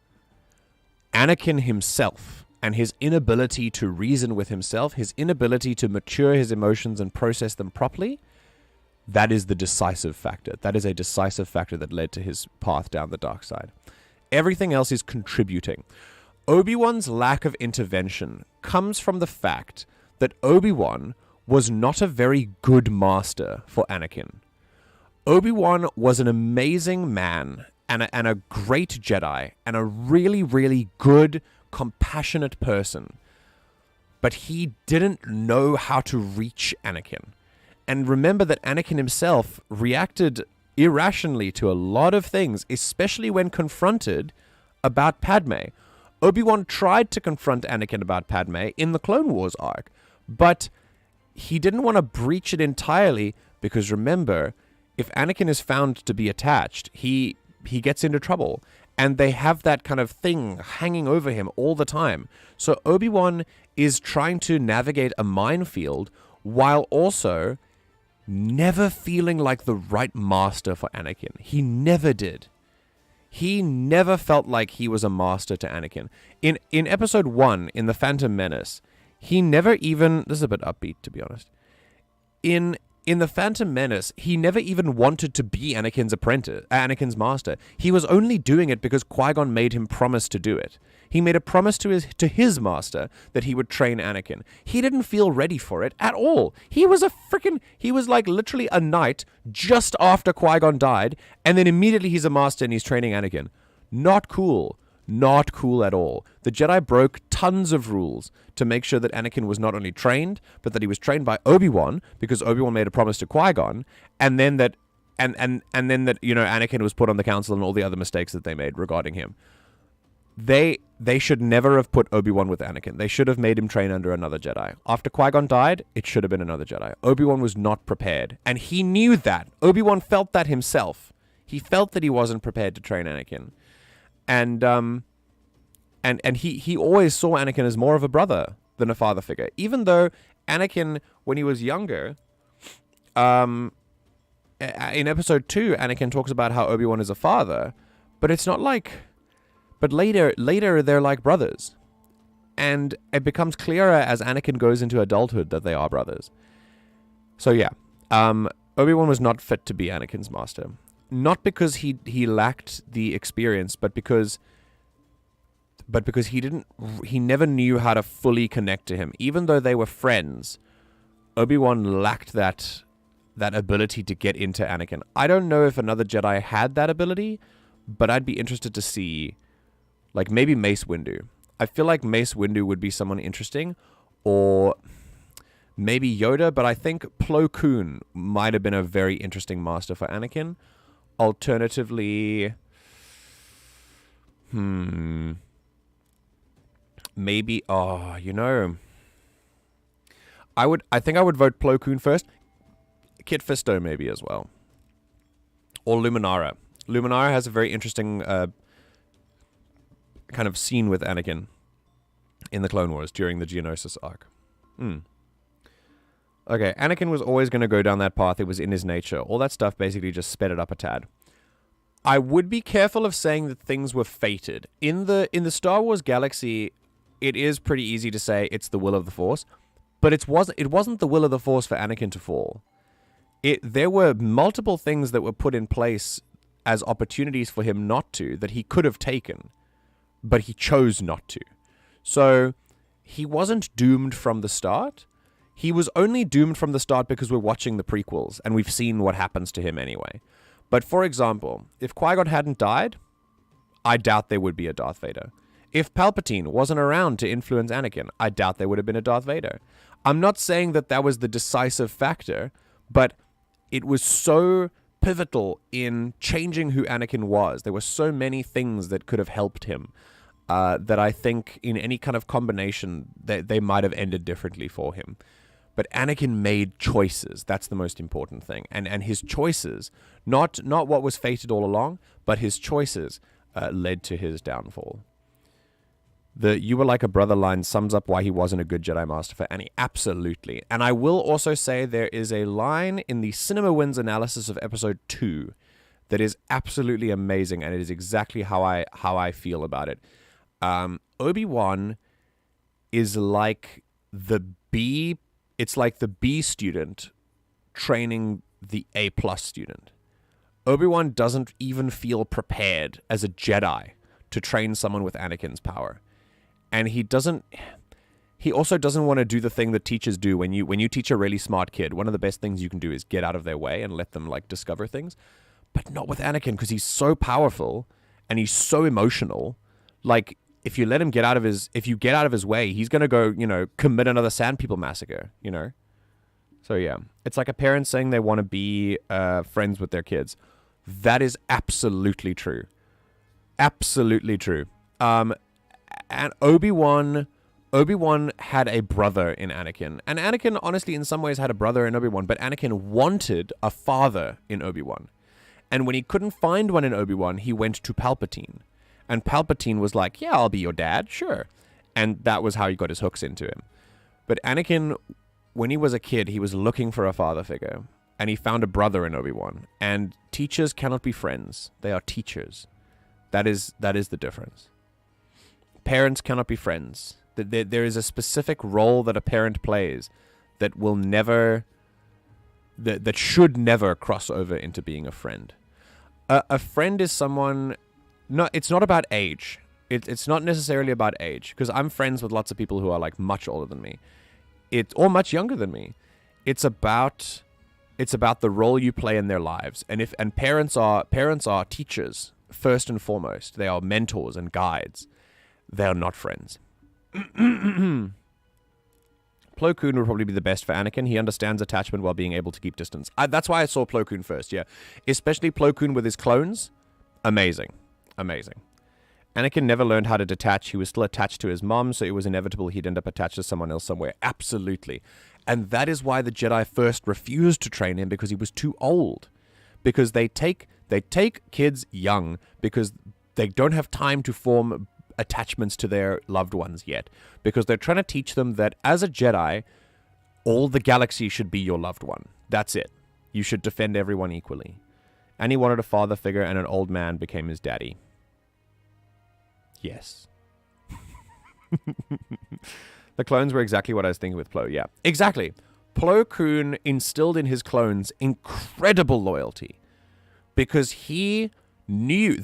Anakin himself and his inability to reason with himself, his inability to mature his emotions and process them properly, that is the decisive factor. That is a decisive factor that led to his path down the dark side. Everything else is contributing. Obi-Wan's lack of intervention comes from the fact that Obi-Wan was not a very good master for Anakin. Obi-Wan was an amazing man and a great Jedi and a really, really good, compassionate person. But he didn't know how to reach Anakin. And remember that Anakin himself reacted irrationally to a lot of things, especially when confronted about Padme. Obi-Wan tried to confront Anakin about Padme in the Clone Wars arc, but he didn't want to breach it entirely because remember, if Anakin is found to be attached, he gets into trouble. And they have that kind of thing hanging over him all the time. So Obi-Wan is trying to navigate a minefield while also never feeling like the right master for Anakin. He never did. He never felt like he was a master to Anakin. In episode 1, in The Phantom Menace, he never even... This is a bit upbeat, to be honest. In The Phantom Menace, he never even wanted to be Anakin's master. He was only doing it because Qui-Gon made him promise to do it. He made a promise to his master that he would train Anakin. He didn't feel ready for it at all. He was like literally a knight just after Qui-Gon died, and then immediately he's a master and he's training Anakin. Not cool. Not cool at all. The Jedi broke tons of rules to make sure that Anakin was not only trained, but that he was trained by Obi-Wan, because Obi-Wan made a promise to Qui-Gon, and then that Anakin was put on the council and all the other mistakes that they made regarding him. They should never have put Obi-Wan with Anakin. They should have made him train under another Jedi. After Qui-Gon died, it should have been another Jedi. Obi-Wan was not prepared, and he knew that. Obi-Wan felt that himself. He felt that he wasn't prepared to train Anakin. And he always saw Anakin as more of a brother than a father figure. Even though Anakin, when he was younger, in episode 2, Anakin talks about how Obi-Wan is a father, but it's not like... But later they're like brothers. And it becomes clearer as Anakin goes into adulthood that they are brothers. So yeah, Obi-Wan was not fit to be Anakin's master. Not because he lacked the experience, but because he never knew how to fully connect to him. Even though they were friends, Obi-Wan lacked that ability to get into Anakin. I don't know if another Jedi had that ability, but I'd be interested to see, like maybe Mace Windu. I feel like Mace Windu would be someone interesting, or maybe Yoda, but I think Plo Koon might have been a very interesting master for Anakin. Alternatively, maybe, I think I would vote Plo Koon first. Kit Fisto maybe as well. Or Luminara. Luminara has a very interesting kind of scene with Anakin in the Clone Wars during the Geonosis arc. Okay, Anakin was always going to go down that path. It was in his nature. All that stuff basically just sped it up a tad. I would be careful of saying that things were fated. In the Star Wars galaxy, it is pretty easy to say it's the will of the Force, but it wasn't the will of the Force for Anakin to fall. There were multiple things that were put in place as opportunities for him not to, that he could have taken, but he chose not to. So he wasn't doomed from the start. He was only doomed from the start because we're watching the prequels and we've seen what happens to him anyway. But for example, if Qui-Gon hadn't died, I doubt there would be a Darth Vader. If Palpatine wasn't around to influence Anakin, I doubt there would have been a Darth Vader. I'm not saying that was the decisive factor, but it was so pivotal in changing who Anakin was. There were so many things that could have helped him that I think in any kind of combination they might have ended differently for him. But Anakin made choices. That's the most important thing. And his choices, not what was fated all along, but his choices led to his downfall. The "you were like a brother" line sums up why he wasn't a good Jedi Master for Annie. Absolutely. And I will also say there is a line in the Cinema Wins analysis of Episode 2 that is absolutely amazing, and it is exactly how I feel about it. Obi-Wan is like the B... It's like the B student training the A+ student. Obi-Wan doesn't even feel prepared as a Jedi to train someone with Anakin's power. And he also doesn't want to do the thing that teachers do when you teach a really smart kid. One of the best things you can do is get out of their way and let them like discover things. But not with Anakin, because he's so powerful and he's so emotional. Like, if you get out of his way, he's going to go, commit another Sand People massacre, So yeah, it's like a parent saying they want to be friends with their kids. That is absolutely true. Absolutely true. And Obi-Wan had a brother in Anakin. And Anakin, honestly, in some ways had a brother in Obi-Wan, but Anakin wanted a father in Obi-Wan. And when he couldn't find one in Obi-Wan, he went to Palpatine. And Palpatine was like, yeah, I'll be your dad, sure. And that was how he got his hooks into him. But Anakin, when he was a kid, he was looking for a father figure. And he found a brother in Obi-Wan. And teachers cannot be friends. They are teachers. That is the difference. Parents cannot be friends. There is a specific role that a parent plays that will never... that should never cross over into being a friend. A friend is someone... No, it's not about age. It's not necessarily about age, because I'm friends with lots of people who are like much older than me, or much younger than me. It's about the role you play in their lives, and parents are teachers first and foremost. They are mentors and guides. They are not friends. Plo Koon would probably be the best for Anakin. He understands attachment while being able to keep distance. That's why I saw Plo Koon first. Yeah, especially Plo Koon with his clones. Amazing. Anakin never learned how to detach. He was still attached to his mom, so it was inevitable he'd end up attached to someone else somewhere. Absolutely. And that is why the Jedi first refused to train him, because he was too old. Because they take kids young because they don't have time to form attachments to their loved ones yet. Because they're trying to teach them that as a Jedi, all the galaxy should be your loved one. That's it. You should defend everyone equally. And he wanted a father figure, and an old man became his daddy. Yes. The clones were exactly what I was thinking with Plo. Yeah, exactly. Plo Koon instilled in his clones incredible loyalty, because they knew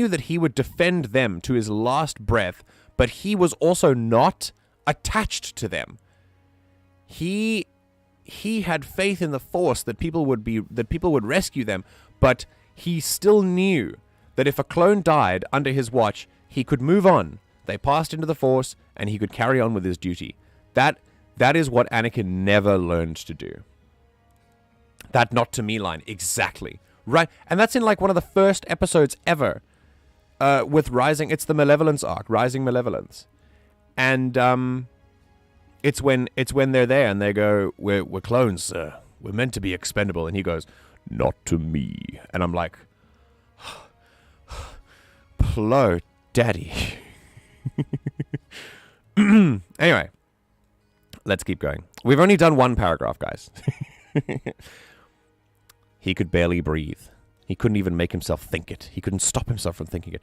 that he would defend them to his last breath, but he was also not attached to them. He had faith in the Force that people would rescue them, but he still knew that if a clone died under his watch, he could move on. They passed into the Force, and he could carry on with his duty. That is what Anakin never learned to do. That not to me line, exactly. Right, and that's in like one of the first episodes ever with Rising. It's the Malevolence arc, Rising Malevolence. And it's when they're there and they go, we're clones, sir. We're meant to be expendable. And he goes, not to me. And I'm like, Plo, daddy. Anyway, let's keep going. We've only done one paragraph, guys. He could barely breathe. He couldn't even make himself think it. He couldn't stop himself from thinking it.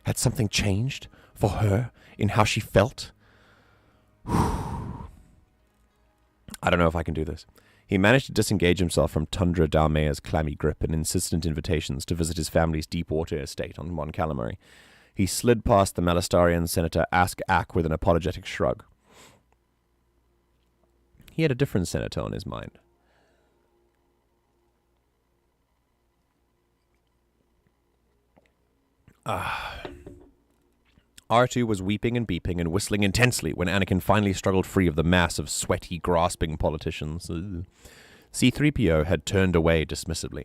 Had something changed for her in how she felt? I don't know if I can do this. He managed to disengage himself from Tundra Dalmea's clammy grip and insistent invitations to visit his family's deep water estate on Mon Calamari. He slid past the Malastarian Senator Ask Ak with an apologetic shrug. He had a different senator on his mind. R2 was weeping and beeping and whistling intensely when Anakin finally struggled free of the mass of sweaty, grasping politicians. C-3PO had turned away dismissively.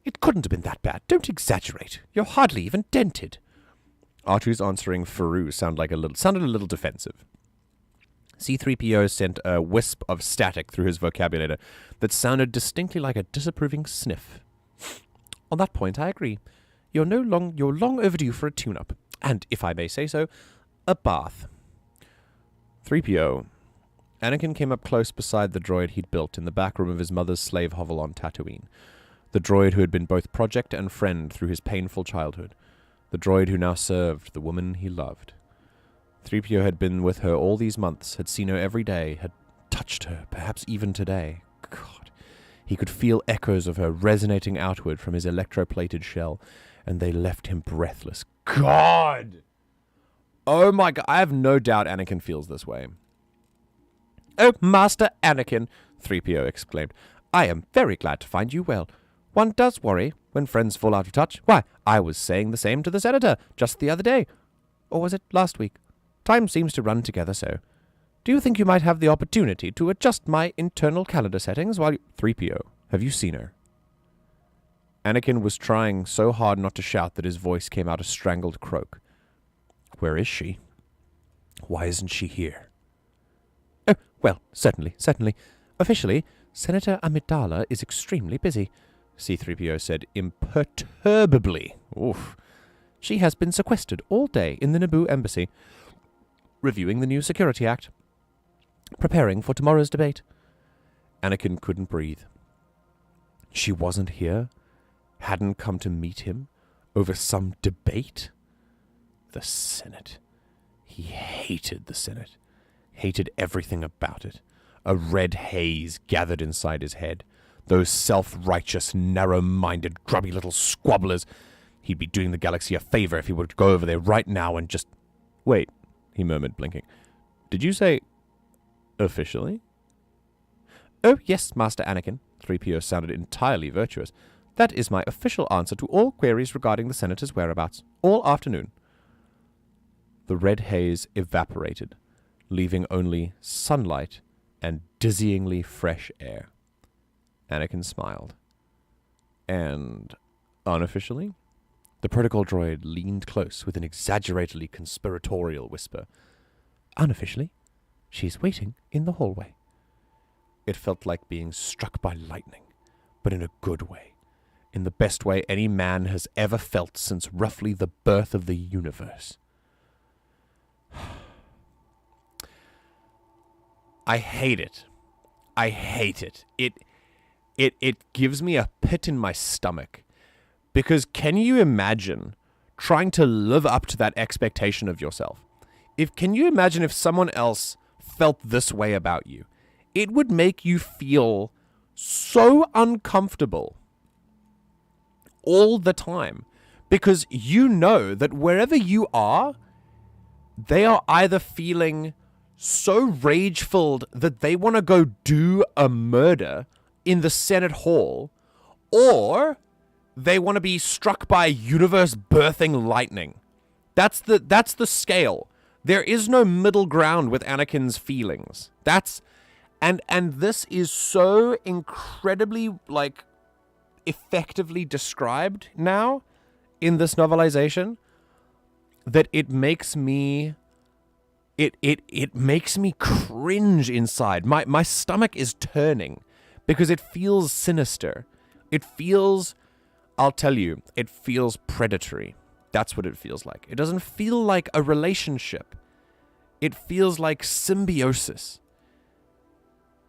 It couldn't have been that bad. Don't exaggerate. You're hardly even dented. R2's answering Faru sounded a little defensive. C-3PO sent a wisp of static through his vocabulator that sounded distinctly like a disapproving sniff. On that point, I agree. You're long overdue for a tune-up, and, if I may say so, a bath. 3PO. Anakin came up close beside the droid he'd built in the back room of his mother's slave hovel on Tatooine. The droid who had been both project and friend through his painful childhood. The droid who now served the woman he loved. 3PO had been with her all these months, had seen her every day, had touched her, perhaps even today. God, he could feel echoes of her resonating outward from his electroplated shell, and they left him breathless. God! Oh my God, I have no doubt Anakin feels this way. Oh, Master Anakin, 3PO exclaimed. I am very glad to find you well. One does worry when friends fall out of touch. Why, I was saying the same to the Senator just the other day. Or was it last week? Time seems to run together so. Do you think you might have the opportunity to adjust my internal calendar settings while you... 3PO, have you seen her? Anakin was trying so hard not to shout that his voice came out a strangled croak. Where is she? Why isn't she here? Oh, well, certainly. Officially, Senator Amidala is extremely busy, C-3PO said imperturbably. Oof. She has been sequestered all day in the Naboo embassy, reviewing the new Security Act, preparing for tomorrow's debate. Anakin couldn't breathe. She wasn't here? Hadn't come to meet him over some debate? The Senate. He hated the Senate. Hated everything about it. A red haze gathered inside his head. Those self-righteous, narrow-minded, grubby little squabblers. He'd be doing the galaxy a favor if he would go over there right now and just... Wait, he murmured, blinking. Did you say... officially? Oh, yes, Master Anakin. 3PO sounded entirely virtuous. That is my official answer to all queries regarding the Senator's whereabouts, all afternoon. The red haze evaporated, leaving only sunlight and dizzyingly fresh air. Anakin smiled. And unofficially? The protocol droid leaned close with an exaggeratedly conspiratorial whisper. Unofficially, she's waiting in the hallway. It felt like being struck by lightning, but in a good way. In the best way any man has ever felt since roughly the birth of the universe. I hate it. I hate it. It gives me a pit in my stomach. Because can you imagine trying to live up to that expectation of yourself? Can you imagine if someone else felt this way about you? It would make you feel so uncomfortable all the time. Because you know that wherever you are, they are either feeling so rage-filled that they want to go do a murder in the Senate Hall, or they want to be struck by universe-birthing lightning. That's the scale. There is no middle ground with Anakin's feelings. And this is so incredibly, effectively described now in this novelization that it makes me... It makes me cringe inside. My stomach is turning because it feels sinister. It feels, I'll tell you, it feels predatory. That's what it feels like. It doesn't feel like a relationship. It feels like symbiosis.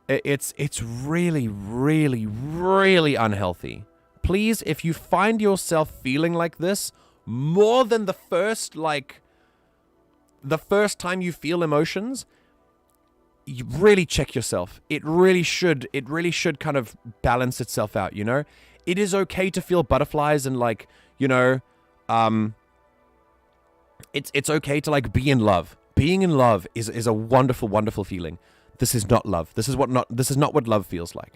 It's really, really, really unhealthy. Please, if you find yourself feeling like this more than the first time you feel emotions, you really check yourself. It really should kind of balance itself out, you know? It is okay to feel butterflies and it's okay to be in love. Being in love is a wonderful, wonderful feeling. This is not love. This is not what love feels like.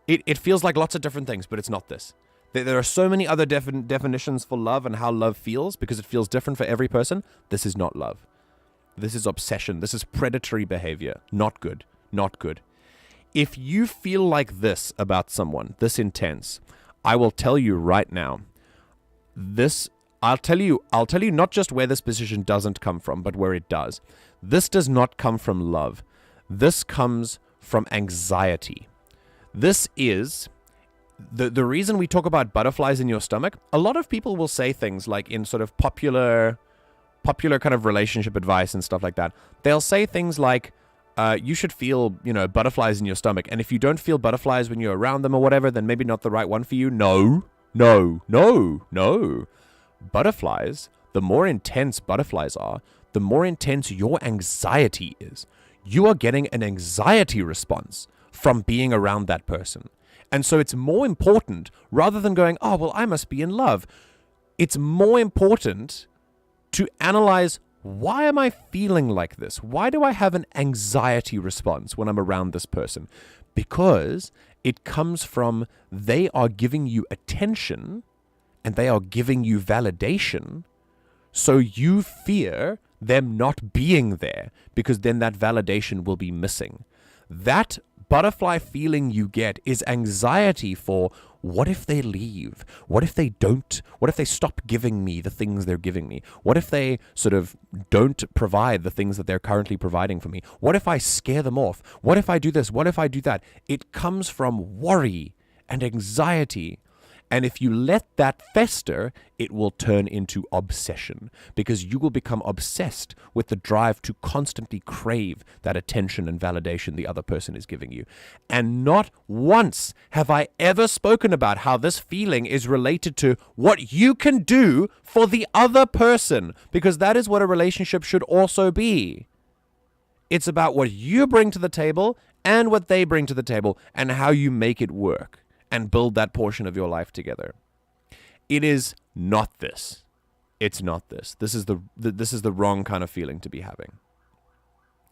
It feels like lots of different things, but it's not this. There are so many other definitions for love and how love feels because it feels different for every person. This is not love. This is obsession. This is predatory behavior. Not good. Not good. If you feel like this about someone, this intense, I will tell you right now, I'll tell you not just where this position doesn't come from, but where it does. This does not come from love. This comes from anxiety. This is the reason we talk about butterflies in your stomach. A lot of people will say things like in sort of popular kind of relationship advice and stuff like that. They'll say things like, you should feel, butterflies in your stomach. And if you don't feel butterflies when you're around them or whatever, then maybe not the right one for you. No. Butterflies, the more intense butterflies are, the more intense your anxiety is. You are getting an anxiety response from being around that person. And so it's more important, rather than going, oh, well, I must be in love. It's more important to analyze, why am I feeling like this? Why do I have an anxiety response when I'm around this person? Because it comes from they are giving you attention and they are giving you validation. So you fear them not being there, because then that validation will be missing. That butterfly feeling you get is anxiety for, what if they leave? What if they don't? What if they stop giving me the things they're giving me? What if they sort of don't provide the things that they're currently providing for me? What if I scare them off? What if I do this? What if I do that? It comes from worry and anxiety. And if you let that fester, it will turn into obsession, because you will become obsessed with the drive to constantly crave that attention and validation the other person is giving you. And not once have I ever spoken about how this feeling is related to what you can do for the other person, because that is what a relationship should also be. It's about what you bring to the table and what they bring to the table and how you make it work and build that portion of your life together. It is not this. It's not this. This is the wrong kind of feeling to be having.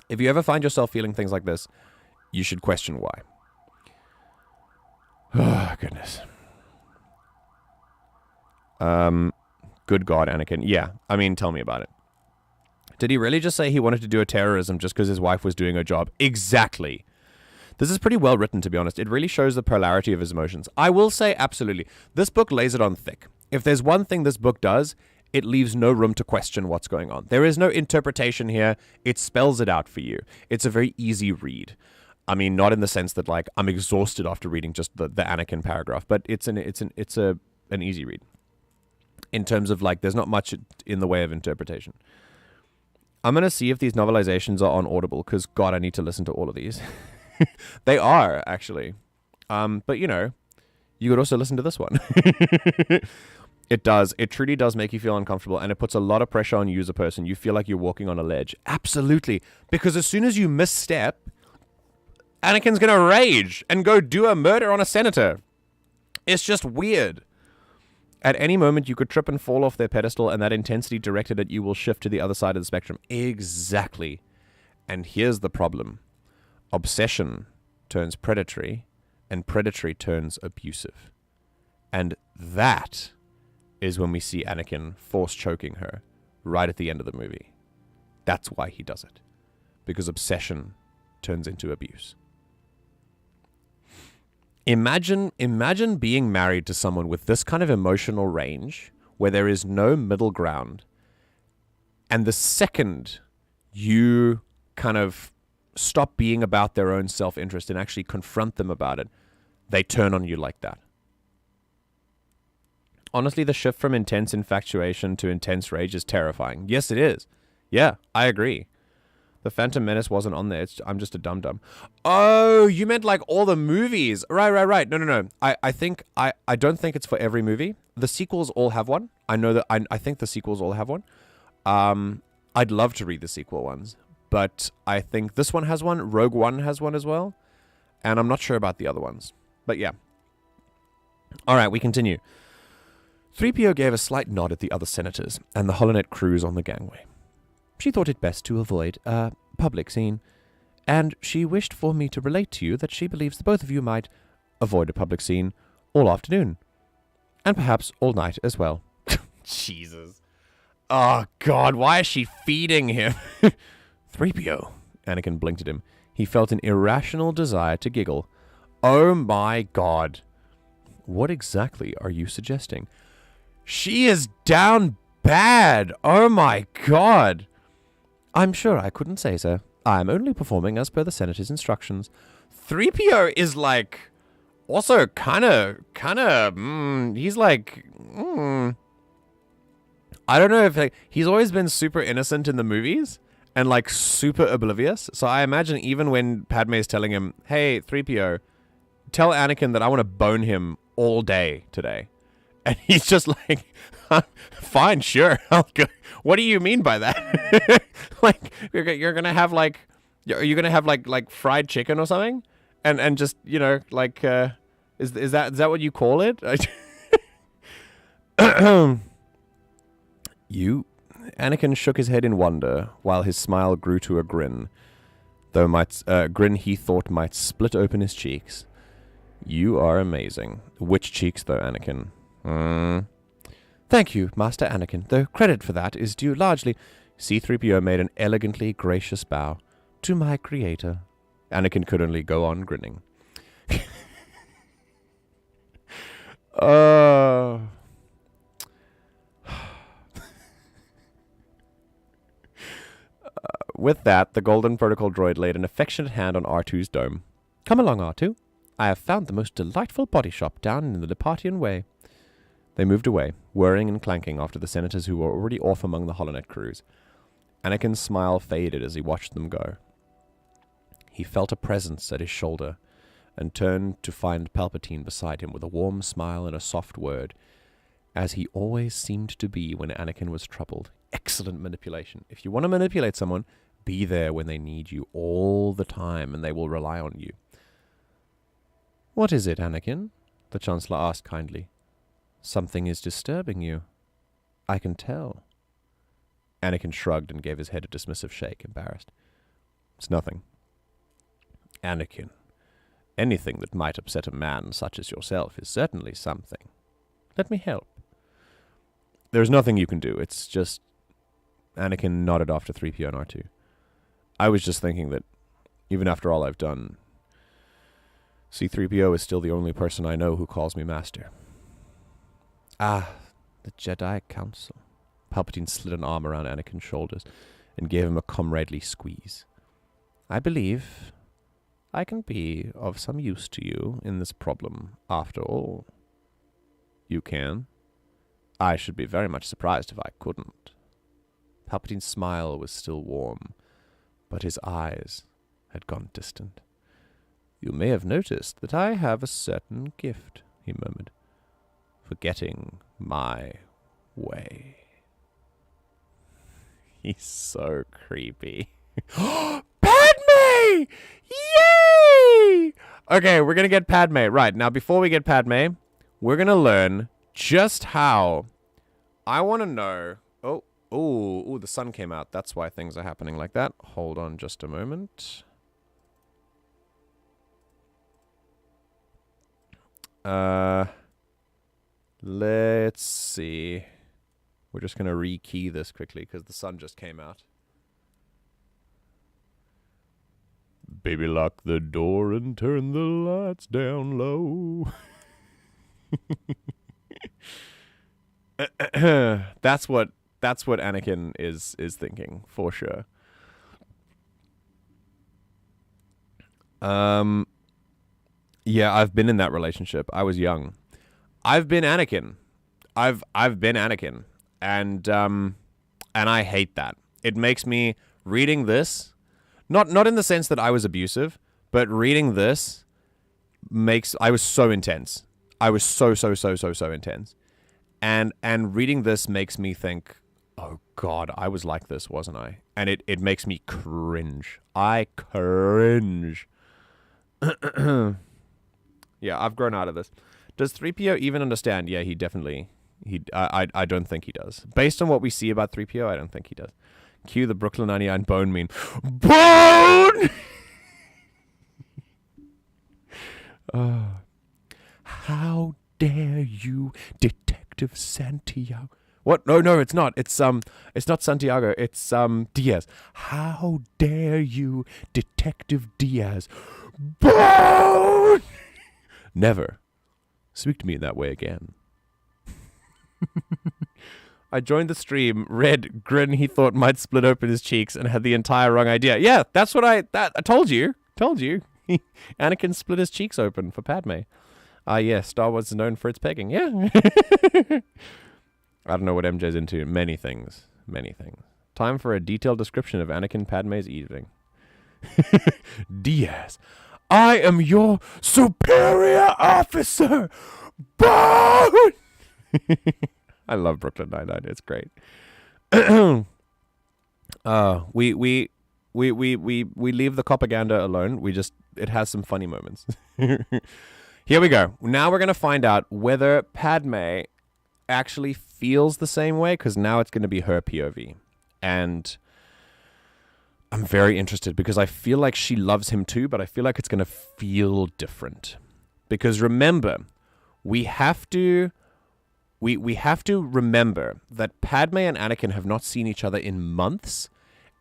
If you ever find yourself feeling things like this, you should question why. Oh, goodness. Good God, Anakin. Yeah, I mean, tell me about it. Did he really just say he wanted to do a terrorism just because his wife was doing her job? Exactly. This is pretty well written, to be honest. It really shows the polarity of his emotions. I will say, absolutely, this book lays it on thick. If there's one thing this book does, it leaves no room to question what's going on. There is no interpretation here. It spells it out for you. It's a very easy read. I mean, not in the sense that, like, I'm exhausted after reading just the Anakin paragraph, but it's an easy read. In terms of, like, there's not much in the way of interpretation. I'm going to see if these novelizations are on Audible, because, God, I need to listen to all of these. They are, actually. But, you could also listen to this one. It does. It truly does make you feel uncomfortable, and it puts a lot of pressure on you as a person. You feel like you're walking on a ledge. Absolutely. Because as soon as you misstep, Anakin's going to rage and go do a murder on a senator. It's just weird. At any moment, you could trip and fall off their pedestal, and that intensity directed at you will shift to the other side of the spectrum. Exactly. And here's the problem. Obsession turns predatory, and predatory turns abusive. And that is when we see Anakin force choking her right at the end of the movie. That's why he does it. Because obsession turns into abuse. Imagine being married to someone with this kind of emotional range, where there is no middle ground, and the second you kind of stop being about their own self-interest and actually confront them about it, they turn on you like that. Honestly, the shift from intense infatuation to intense rage is terrifying. Yes, it is. Yeah, I agree. The Phantom Menace wasn't on there. I'm just a dum-dum. Oh, you meant like all the movies. Right. No. I don't think it's for every movie. The sequels all have one. I think the sequels all have one. I'd love to read the sequel ones. But I think this one has one. Rogue One has one as well. And I'm not sure about the other ones. But yeah. All right, we continue. 3PO gave a slight nod at the other senators and the holonet crews on the gangway. She thought it best to avoid a public scene, and she wished for me to relate to you that she believes the both of you might avoid a public scene all afternoon, and perhaps all night as well. Jesus. Oh, God, why is she feeding him? 3PO, Anakin blinked at him. He felt an irrational desire to giggle. Oh, my God. What exactly are you suggesting? She is down bad. Oh, my God. I'm sure I couldn't say so. I'm only performing as per the Senator's instructions. 3PO is like, also kind of, he's like, I don't know if he's always been super innocent in the movies and like super oblivious. So I imagine even when Padme is telling him, hey, 3PO, tell Anakin that I want to bone him all day today. And he's just like, fine, sure, I'll go. What do you mean by that? Like, you're going to have like, are you going to have like fried chicken or something? And just, you know, like, is that what you call it? Anakin shook his head in wonder, while his smile grew to a grin, grin he thought might split open his cheeks. You are amazing. Which cheeks, though, Anakin? Thank you, Master Anakin, though credit for that is due largely... C-3PO made an elegantly gracious bow. To my creator. Anakin could only go on grinning. With that, the Golden Protocol droid laid an affectionate hand on R2's dome. Come along, R2. I have found the most delightful body shop down in the Departian Way. They moved away, whirring and clanking after the senators who were already off among the holonet crews. Anakin's smile faded as he watched them go. He felt a presence at his shoulder, and turned to find Palpatine beside him with a warm smile and a soft word, as he always seemed to be when Anakin was troubled. Excellent manipulation. If you want to manipulate someone, be there when they need you all the time, and they will rely on you. What is it, Anakin? The Chancellor asked kindly. Something is disturbing you. I can tell. Anakin shrugged and gave his head a dismissive shake, embarrassed. It's nothing. Anakin, anything that might upset a man such as yourself is certainly something. Let me help. There's nothing you can do. It's just... Anakin nodded off to 3PO and R2. I was just thinking that, even after all I've done, C-3PO is still the only person I know who calls me Master. Ah, the Jedi Council. Palpatine slid an arm around Anakin's shoulders and gave him a comradely squeeze. I believe I can be of some use to you in this problem, after all. You can? I should be very much surprised if I couldn't. Palpatine's smile was still warm, but his eyes had gone distant. You may have noticed that I have a certain gift, he murmured, for getting my way. He's so creepy. Padme! Yay! Okay, we're gonna get Padme. Right, now before we get Padme, we're gonna learn just how... I want to know... Oh, the sun came out. That's why things are happening like that. Hold on just a moment. Let's see. We're just going to rekey this quickly because the sun just came out. Baby, lock the door and turn the lights down low. That's what Anakin is thinking, for sure. Yeah, I've been in that relationship. I was young. I've been Anakin. I've been Anakin. And I hate that. It makes me reading this, not in the sense that I was abusive, but reading this I was so intense. I was so intense. And reading this makes me think, oh God, I was like this, wasn't I? And it makes me cringe. I cringe. Yeah, I've grown out of this. Does 3PO even understand? Yeah, he definitely... I don't think he does. Based on what we see about 3PO, I don't think he does. Cue the Brooklyn 99 bone meme. Bone! How dare you, Detective Santiago? What? No, it's not. It's not Santiago. It's Diaz. How dare you, Detective Diaz? Bone! Never speak to me in that way again. I joined the stream, read grin he thought might split open his cheeks, and had the entire wrong idea. Yeah, that's what I told you. Told you. Anakin split his cheeks open for Padme. Yeah, Star Wars is known for its pegging. Yeah. I don't know what MJ's into. Many things. Many things. Time for a detailed description of Anakin Padme's eating. Diaz, I am your superior officer. Bone! I love Brooklyn Nine-Nine. It's great. We leave the propaganda alone. It has some funny moments. Here we go. Now we're going to find out whether Padme actually feels the same way, because now it's going to be her POV. And I'm very interested because I feel like she loves him too, but I feel like it's going to feel different. Because remember, we have to remember that Padme and Anakin have not seen each other in months,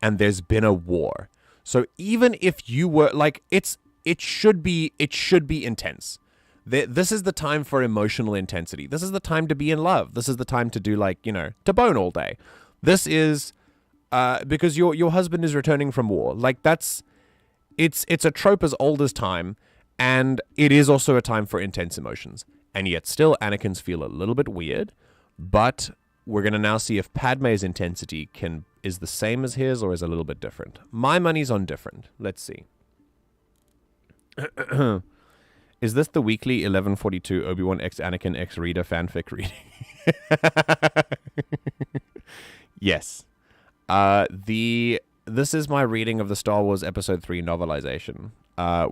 and there's been a war. So even if you were like, it should be intense. This is the time for emotional intensity. This is the time to be in love. This is the time to do to bone all day. This is because your husband is returning from war. Like it's a trope as old as time, and it is also a time for intense emotions. And yet still Anakin's feel a little bit weird, but we're going to now see if Padme's intensity is the same as his or is a little bit different. My money's on different. Let's see. Is this the weekly 1142 Obi-Wan X Anakin X Reader fanfic reading? Yes. This is my reading of the Star Wars Episode 3 novelization.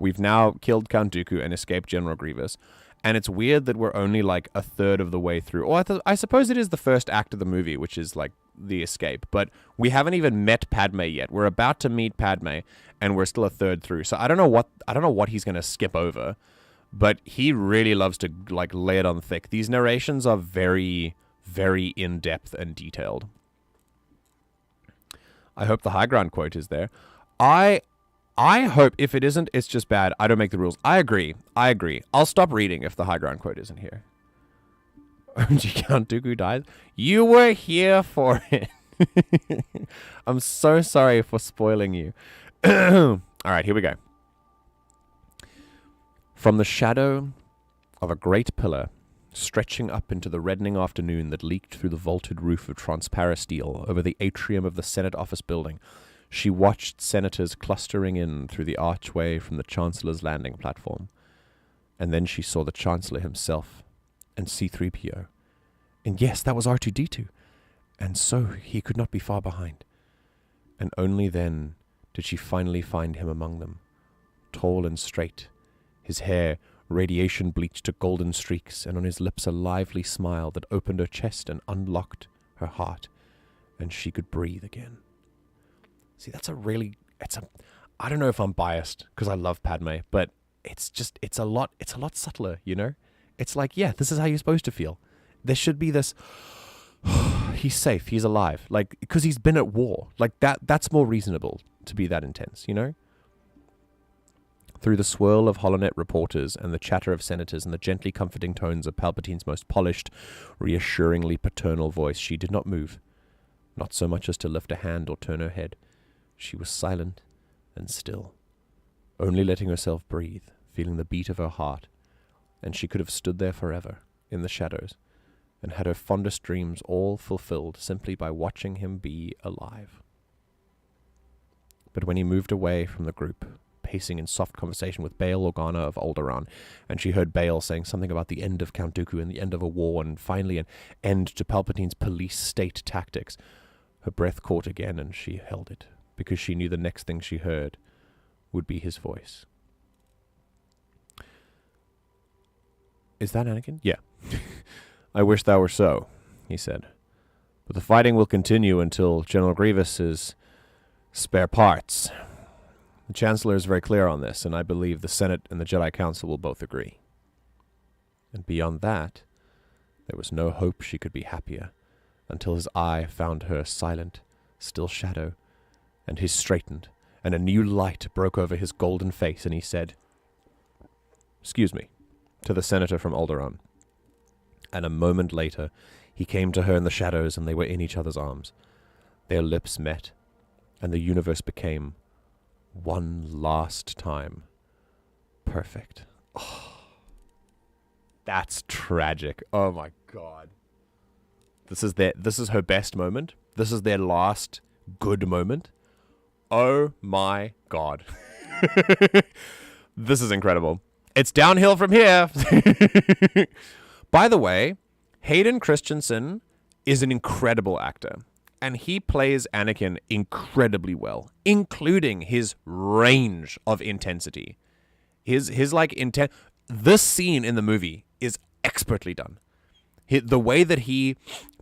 We've now killed Count Dooku and escaped General Grievous. And it's weird that we're only like a third of the way through. Or I suppose it is the first act of the movie, which is like the escape. But we haven't even met Padme yet. We're about to meet Padme, and we're still a third through. So I don't know what he's going to skip over. But he really loves to like lay it on thick. These narrations are very, very in-depth and detailed. I hope the high ground quote is there. I hope if it isn't, it's just bad. I don't make the rules. I agree. I'll stop reading if the high ground quote isn't here. Count Dooku dies. You were here for it. I'm so sorry for spoiling you. All right, here we go. From the shadow of a great pillar, stretching up into the reddening afternoon that leaked through the vaulted roof of transparent steel over the atrium of the Senate office building, she watched senators clustering in through the archway from the Chancellor's landing platform. And then she saw the Chancellor himself and C-3PO. And yes, that was R2-D2. And so he could not be far behind. And only then did she finally find him among them, tall and straight, his hair radiation bleached to golden streaks, and on his lips a lively smile that opened her chest and unlocked her heart, and she could breathe again. See, I don't know if I'm biased because I love Padme, but it's a lot subtler, you know? It's like, yeah, this is how you're supposed to feel. There should be this, he's safe, he's alive, like, because he's been at war. Like, that's more reasonable to be that intense, you know? Through the swirl of holonet reporters and the chatter of senators and the gently comforting tones of Palpatine's most polished, reassuringly paternal voice, she did not move, not so much as to lift a hand or turn her head. She was silent and still, only letting herself breathe, feeling the beat of her heart, and she could have stood there forever, in the shadows, and had her fondest dreams all fulfilled simply by watching him be alive. But when he moved away from the group, pacing in soft conversation with Bail Organa of Alderaan, and she heard Bail saying something about the end of Count Dooku and the end of a war, and finally an end to Palpatine's police state tactics, her breath caught again, and she held it, because she knew the next thing she heard would be his voice. Is that Anakin? Yeah. I wish that were so, he said. But the fighting will continue until General Grievous's spare parts. The Chancellor is very clear on this, and I believe the Senate and the Jedi Council will both agree. And beyond that, there was no hope she could be happier, until his eye found her silent, still shadow, and his straightened, and a new light broke over his golden face, and he said, "Excuse me," to the senator from Alderaan. And a moment later, He came to her in the shadows, and they were in each other's arms. Their lips met, and the universe became, one last time, perfect. Oh, that's tragic. Oh my God. This is her best moment. This is their last good moment. Oh my God. This is incredible. It's downhill from here. By the way, Hayden Christensen is an incredible actor, and he plays Anakin incredibly well, including his range of intensity. His like intent. This scene in the movie is expertly done. The way that he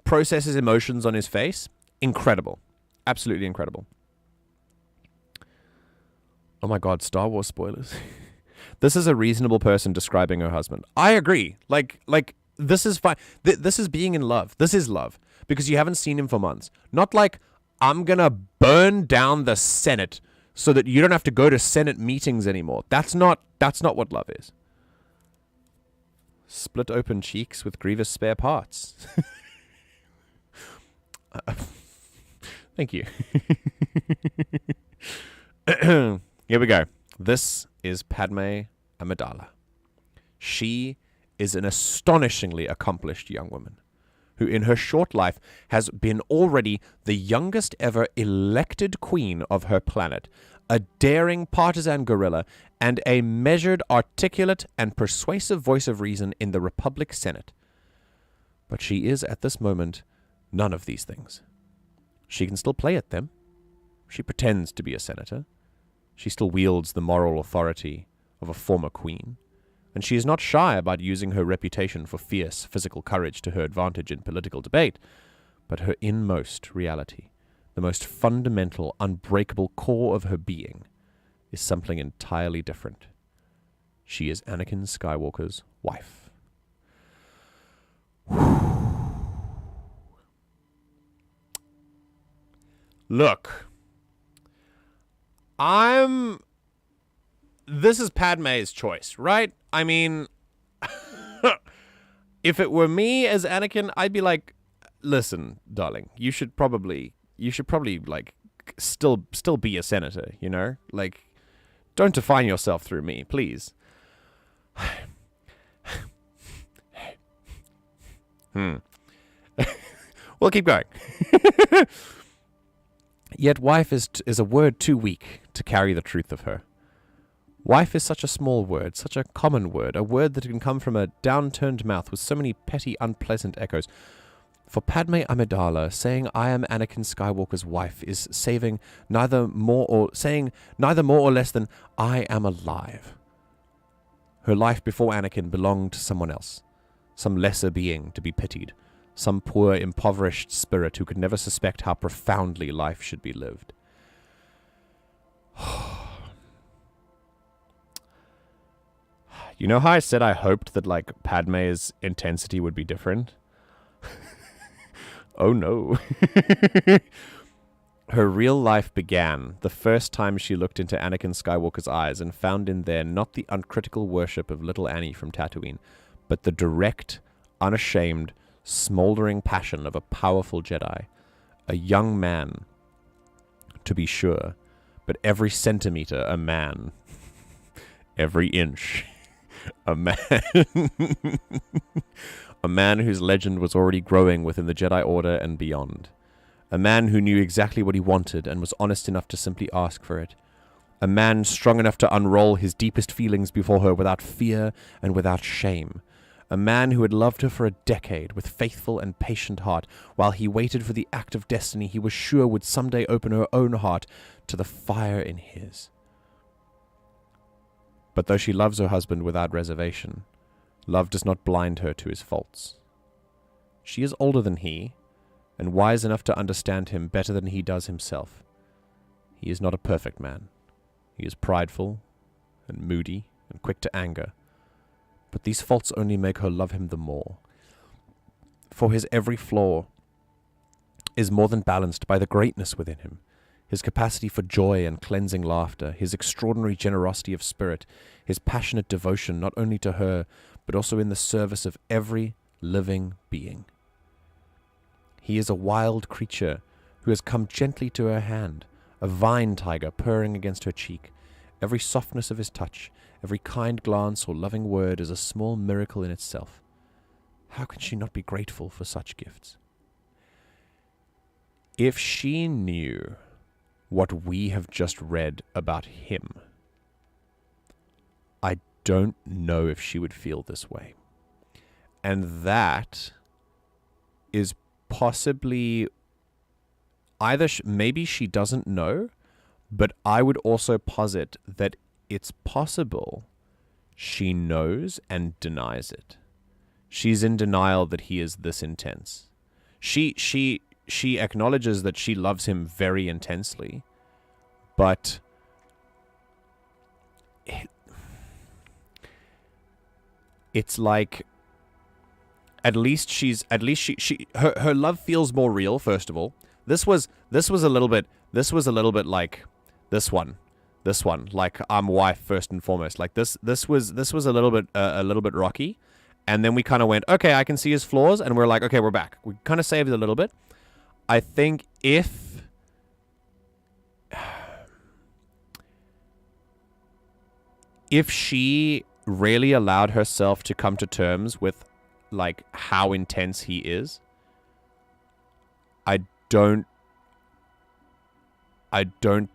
processes emotions on his face, incredible, absolutely incredible. Oh my God, Star Wars spoilers. This is a reasonable person describing her husband. I agree. Like this is fine. This is being in love. This is love because you haven't seen him for months. Not like I'm gonna burn down the Senate so that you don't have to go to Senate meetings anymore. That's not what love is. Split open cheeks with grievous spare parts. Thank you. Here we go. This is Padme Amidala. She is an astonishingly accomplished young woman who in her short life has been already the youngest ever elected queen of her planet, a daring partisan guerrilla, and a measured, articulate, and persuasive voice of reason in the Republic Senate. But she is, at this moment, none of these things. She can still play at them. She pretends to be a senator. She still wields the moral authority of a former queen, and she is not shy about using her reputation for fierce physical courage to her advantage in political debate, but her inmost reality, the most fundamental, unbreakable core of her being, is something entirely different. She is Anakin Skywalker's wife. Look, this is Padme's choice, right? I mean, if it were me as Anakin, I'd be like, listen, darling, you should probably like still be a senator, you know? Like, don't define yourself through me, please. We'll keep going. Yet wife is a word too weak to carry the truth of her. Wife is such a small word, such a common word, a word that can come from a downturned mouth with so many petty, unpleasant echoes. For Padme Amidala, saying I am Anakin Skywalker's wife is saying neither more or less than I am alive. Her life before Anakin belonged to someone else, some lesser being to be pitied, some poor, impoverished spirit who could never suspect how profoundly life should be lived. You know how I said I hoped that, like, Padme's intensity would be different? Oh no. Her real life began the first time she looked into Anakin Skywalker's eyes and found in there not the uncritical worship of little Annie from Tatooine, but the direct, unashamed, smoldering passion of a powerful Jedi. A young man, to be sure, but every centimeter a man. Every inch a man. A man whose legend was already growing within the Jedi Order and beyond. A man who knew exactly what he wanted and was honest enough to simply ask for it. A man strong enough to unroll his deepest feelings before her without fear and without shame. A man who had loved her for a decade with faithful and patient heart, while he waited for the act of destiny he was sure would someday open her own heart to the fire in his. But though she loves her husband without reservation, love does not blind her to his faults. She is older than he, and wise enough to understand him better than he does himself. He is not a perfect man. He is prideful, and moody, and quick to anger. But these faults only make her love him the more. For his every flaw is more than balanced by the greatness within him. His capacity for joy and cleansing laughter, his extraordinary generosity of spirit, his passionate devotion not only to her, but also in the service of every living being. He is a wild creature who has come gently to her hand, a vine tiger purring against her cheek. Every softness of his touch, every kind glance or loving word is a small miracle in itself. How can she not be grateful for such gifts? If she knew what we have just read about him, I don't know if she would feel this way. And that is possibly either maybe she doesn't know, but I would also posit that it's possible she knows and denies it. She's in denial that he is this intense. She acknowledges that she loves him very intensely, but it's like at least her love feels more real. First of all, this was a little bit like this one, like I'm wife first and foremost. Like this was a little bit rocky, and then we kind of went, okay, I can see his flaws, and we're like, okay, we're back. We kind of saved it a little bit. I think if she really allowed herself to come to terms with like how intense he is, I don't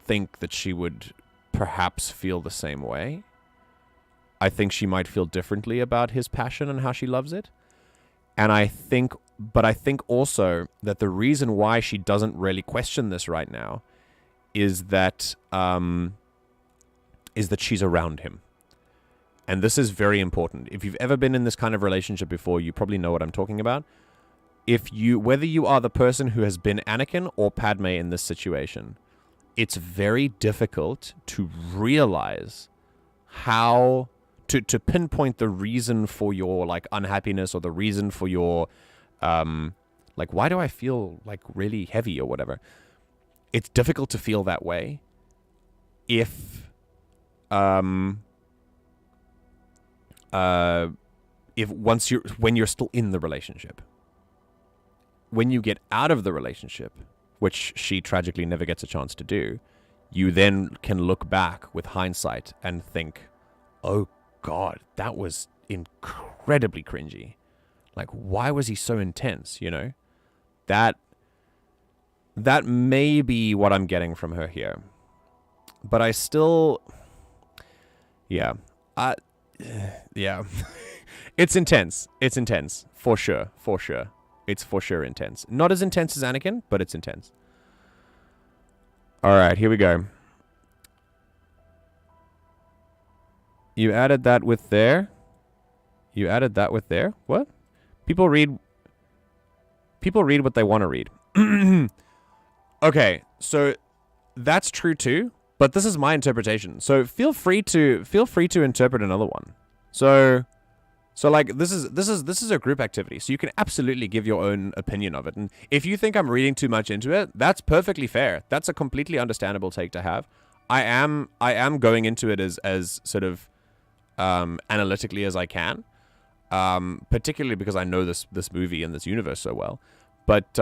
think that she would perhaps feel the same way. I think she might feel differently about his passion and how she loves it. And I think also that the reason why she doesn't really question this right now is that she's around him. And this is very important. If you've ever been in this kind of relationship before, you probably know what I'm talking about. Whether you are the person who has been Anakin or Padme in this situation, it's very difficult to realize how to pinpoint the reason for your like unhappiness or the reason for your like why do I feel like really heavy or whatever. It's difficult to feel that way when you're still in the relationship. When you get out of the relationship, which she tragically never gets a chance to do, you then can look back with hindsight and think, oh God, that was incredibly cringy. Like, why was he so intense, you know? That may be what I'm getting from her here. But I still... Yeah. Yeah. It's intense. It's intense. For sure. For sure. It's for sure intense. Not as intense as Anakin, but it's intense. Alright, here we go. You added that with there? You added that with there? What? People read what they want to read. Okay, so that's true too, but this is my interpretation. So feel free to interpret another one. So like this is a group activity, so you can absolutely give your own opinion of it. And if you think I'm reading too much into it, that's perfectly fair. That's a completely understandable take to have. I am going into it as sort of analytically as I can, particularly because I know this movie and this universe so well. But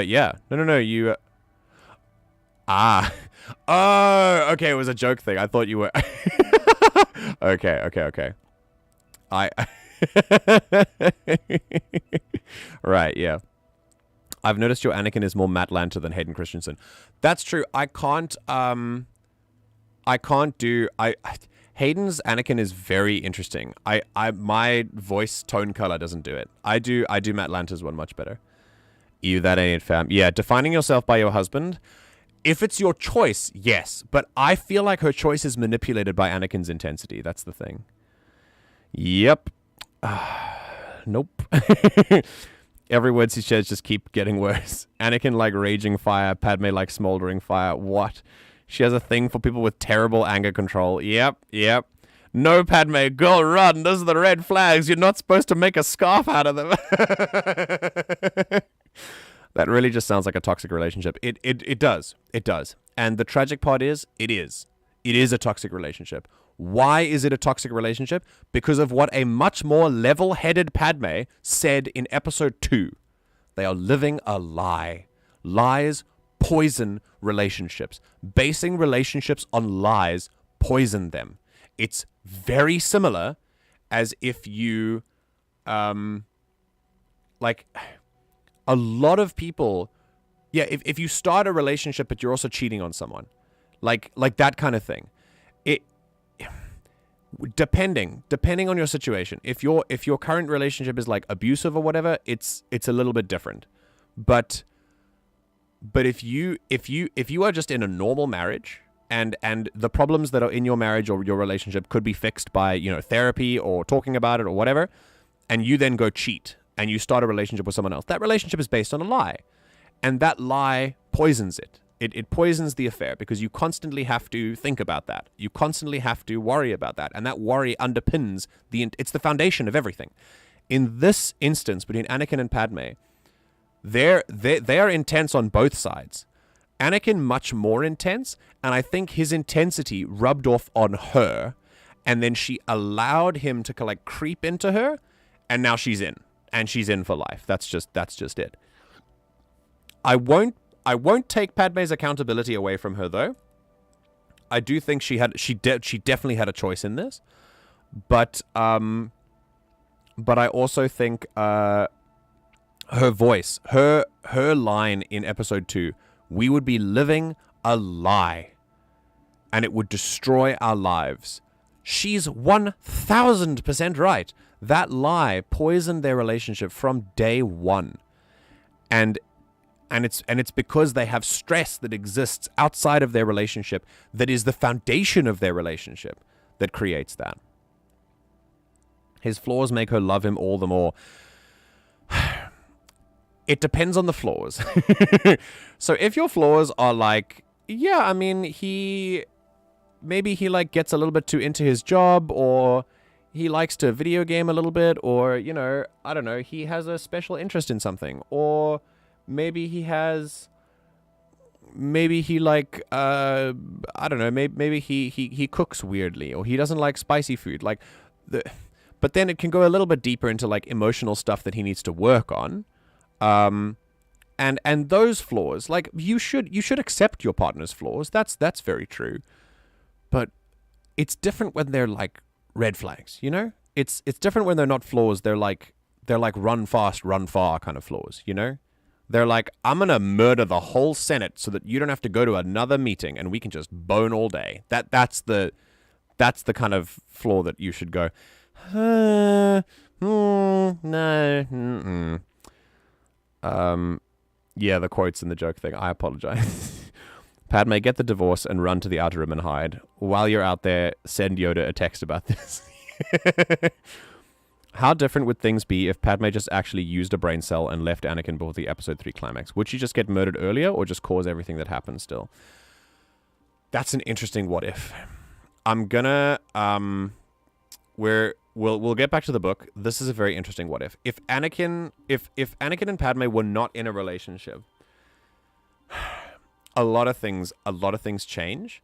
yeah, no, you. Oh, okay, it was a joke thing. I thought you were. Okay. Right, yeah. I've noticed your Anakin is more Matt Lanter than Hayden Christensen. That's true. Hayden's Anakin is very interesting. My voice tone color doesn't do it. I do Matt Lanter's one much better. You, that ain't it, fam. Yeah, defining yourself by your husband. If it's your choice, yes. But I feel like her choice is manipulated by Anakin's intensity. That's the thing. Yep. Nope. Every word she says just keep getting worse. Anakin like raging fire. Padme like smoldering fire. What? She has a thing for people with terrible anger control. Yep. No, Padme, girl, run. Those are the red flags. You're not supposed to make a scarf out of them. That really just sounds like a toxic relationship. It does. It does. And the tragic part is, it is. It is a toxic relationship. Why is it a toxic relationship? Because of what a much more level-headed Padme said in episode 2. They are living a lie. Lies poison relationships. Basing relationships on lies poison them. It's very similar as if you, like, a lot of people, yeah, if you start a relationship but you're also cheating on someone, like that kind of thing. It depending on your situation. If your current relationship is like abusive or whatever, it's a little bit different. But if you are just in a normal marriage and the problems that are in your marriage or your relationship could be fixed by, you know, therapy or talking about it or whatever, and you then go cheat and you start a relationship with someone else, that relationship is based on a lie. And that lie poisons it. It poisons the affair because you constantly have to think about that. You constantly have to worry about that. And that worry underpins it's the foundation of everything. In this instance between Anakin and Padme, they are intense on both sides. Anakin much more intense, and I think his intensity rubbed off on her, and then she allowed him to like creep into her, and now she's in. And she's in for life. That's just it. I won't take Padme's accountability away from her, though. I do think she definitely had a choice in this, but I also think her voice, her line in episode 2, we would be living a lie, and it would destroy our lives. She's 1000% right. That lie poisoned their relationship from day one, and it's because they have stress that exists outside of their relationship that is the foundation of their relationship that creates that. His flaws make her love him all the more. It depends on the flaws. So if your flaws are like, yeah, I mean, maybe he like gets a little bit too into his job, or he likes to video game a little bit, or, you know, I don't know, he has a special interest in something, or maybe he like, I don't know, maybe he cooks weirdly, or he doesn't like spicy food. But then it can go a little bit deeper into like emotional stuff that he needs to work on. And those flaws, like you should accept your partner's flaws. That's very true. But it's different when they're like red flags, you know? It's different when they're not flaws. They're like run fast, run far kind of flaws, you know? They're like, I'm going to murder the whole Senate so that you don't have to go to another meeting and we can just bone all day. That's the kind of flaw that you should go, no. Yeah, the quotes and the joke thing. I apologize. Padme, get the divorce and run to the outer rim and hide. While you're out there, send Yoda a text about this. How different would things be if Padme just actually used a brain cell and left Anakin before the episode 3 climax? Would she just get murdered earlier or just cause everything that happened still? That's an interesting what if. I'm gonna we'll get back to the book. This is a very interesting what if. If Anakin and Padme were not in a relationship, a lot of things change,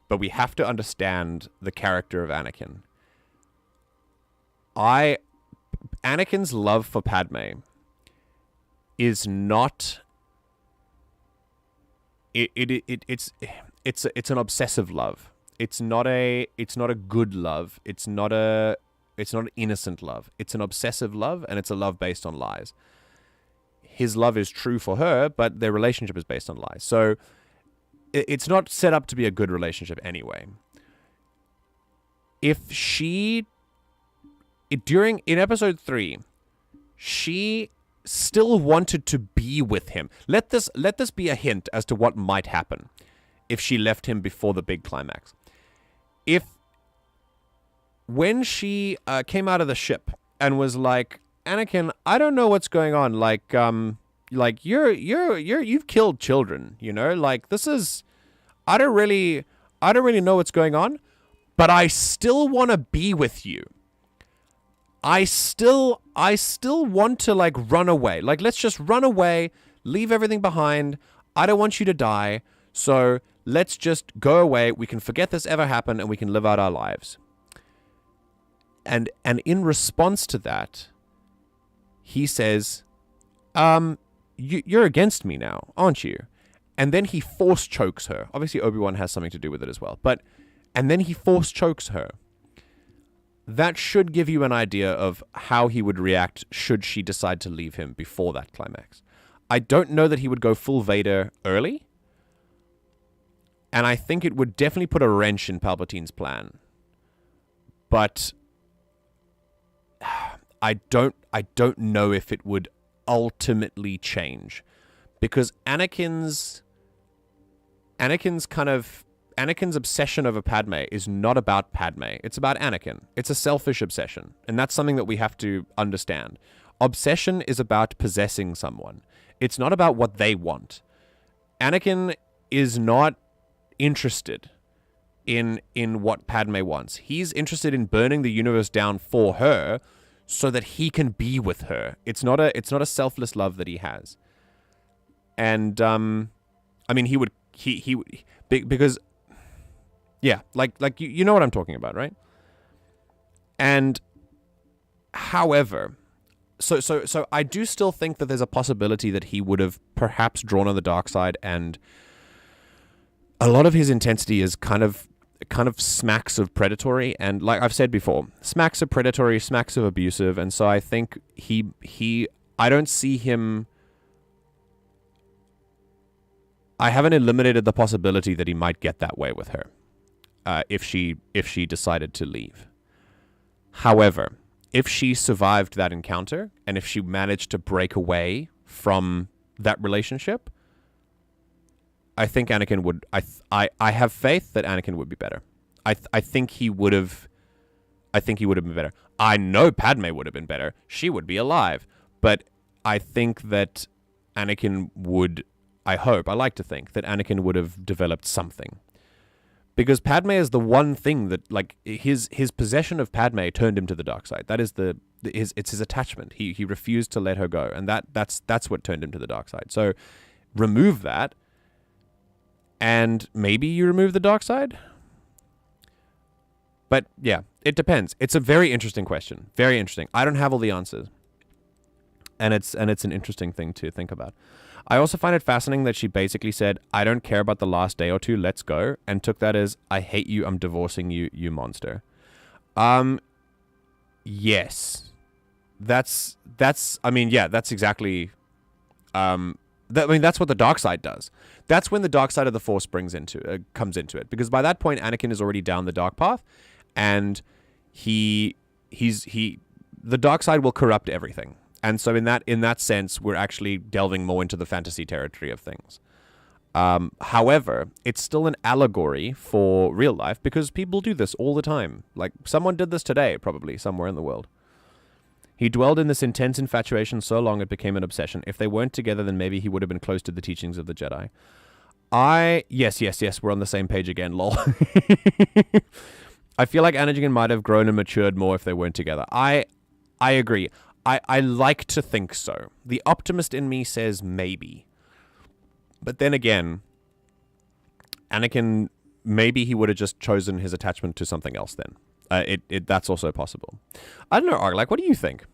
but we have to understand the character of Anakin. Anakin's love for Padme is not it's an obsessive love. It's not a good love. It's not an innocent love. It's an obsessive love, and it's a love based on lies. His love is true for her, but their relationship is based on lies. So it's not set up to be a good relationship anyway. If in episode 3, she still wanted to be with him. Let this be a hint as to what might happen if she left him before the big climax. When she came out of the ship and was like, Anakin, I don't know what's going on. Like you've killed children, you know, like this is, I don't really know what's going on, but I still want to be with you. I still want to like run away. Like, let's just run away, leave everything behind. I don't want you to die. So let's just go away. We can forget this ever happened and we can live out our lives. And in response to that, he says, you're against me now, aren't you? And then he force chokes her. Obviously, Obi-Wan has something to do with it as well. And then he force chokes her. That should give you an idea of how he would react should she decide to leave him before that climax. I don't know that he would go full Vader early. And I think it would definitely put a wrench in Palpatine's plan. But I don't know if it would ultimately change. Because Anakin's obsession over Padme is not about Padme. It's about Anakin. It's a selfish obsession. And that's something that we have to understand. Obsession is about possessing someone. It's not about what they want. Anakin is not interested in what Padme wants. He's interested in burning the universe down for her so that he can be with her. It's not a selfless love that he has. And I mean, he would because yeah, like you know what I'm talking about, right? And however, so I do still think that there's a possibility that he would have perhaps drawn on the dark side, and a lot of his intensity is kind of smacks of predatory, and like I've said before, smacks of predatory, smacks of abusive, and so I think I don't see him. I haven't eliminated the possibility that he might get that way with her, if she decided to leave. However, if she survived that encounter, and if she managed to break away from that relationship, I think Anakin would. I have faith that Anakin would be better. I think he would have. I think he would have been better. I know Padme would have been better. She would be alive, but I think that Anakin would. I like to think that Anakin would have developed something. Because Padme is the one thing that, like, his possession of Padme turned him to the dark side. That is it's his attachment. He refused to let her go, and that's what turned him to the dark side. So remove that, and maybe you remove the dark side? But yeah, it depends. It's a very interesting question. Very interesting. I don't have all the answers. And it's an interesting thing to think about. I also find it fascinating that she basically said, I don't care about the last day or two, let's go, and took that as, I hate you, I'm divorcing you, you monster. Yes. That's exactly, that's what the dark side does. That's when the dark side of the Force comes into it, because by that point, Anakin is already down the dark path, and the dark side will corrupt everything. And so in that sense, we're actually delving more into the fantasy territory of things. However, it's still an allegory for real life, because people do this all the time. Like, someone did this today, probably, somewhere in the world. He dwelled in this intense infatuation so long it became an obsession. If they weren't together, then maybe he would have been close to the teachings of the Jedi. Yes, we're on the same page again, lol. I feel like Anakin might have grown and matured more if they weren't together. I agree. I like to think so. The optimist in me says maybe. But then again, Anakin, maybe he would have just chosen his attachment to something else then. That's also possible. I don't know, Arg, what do you think?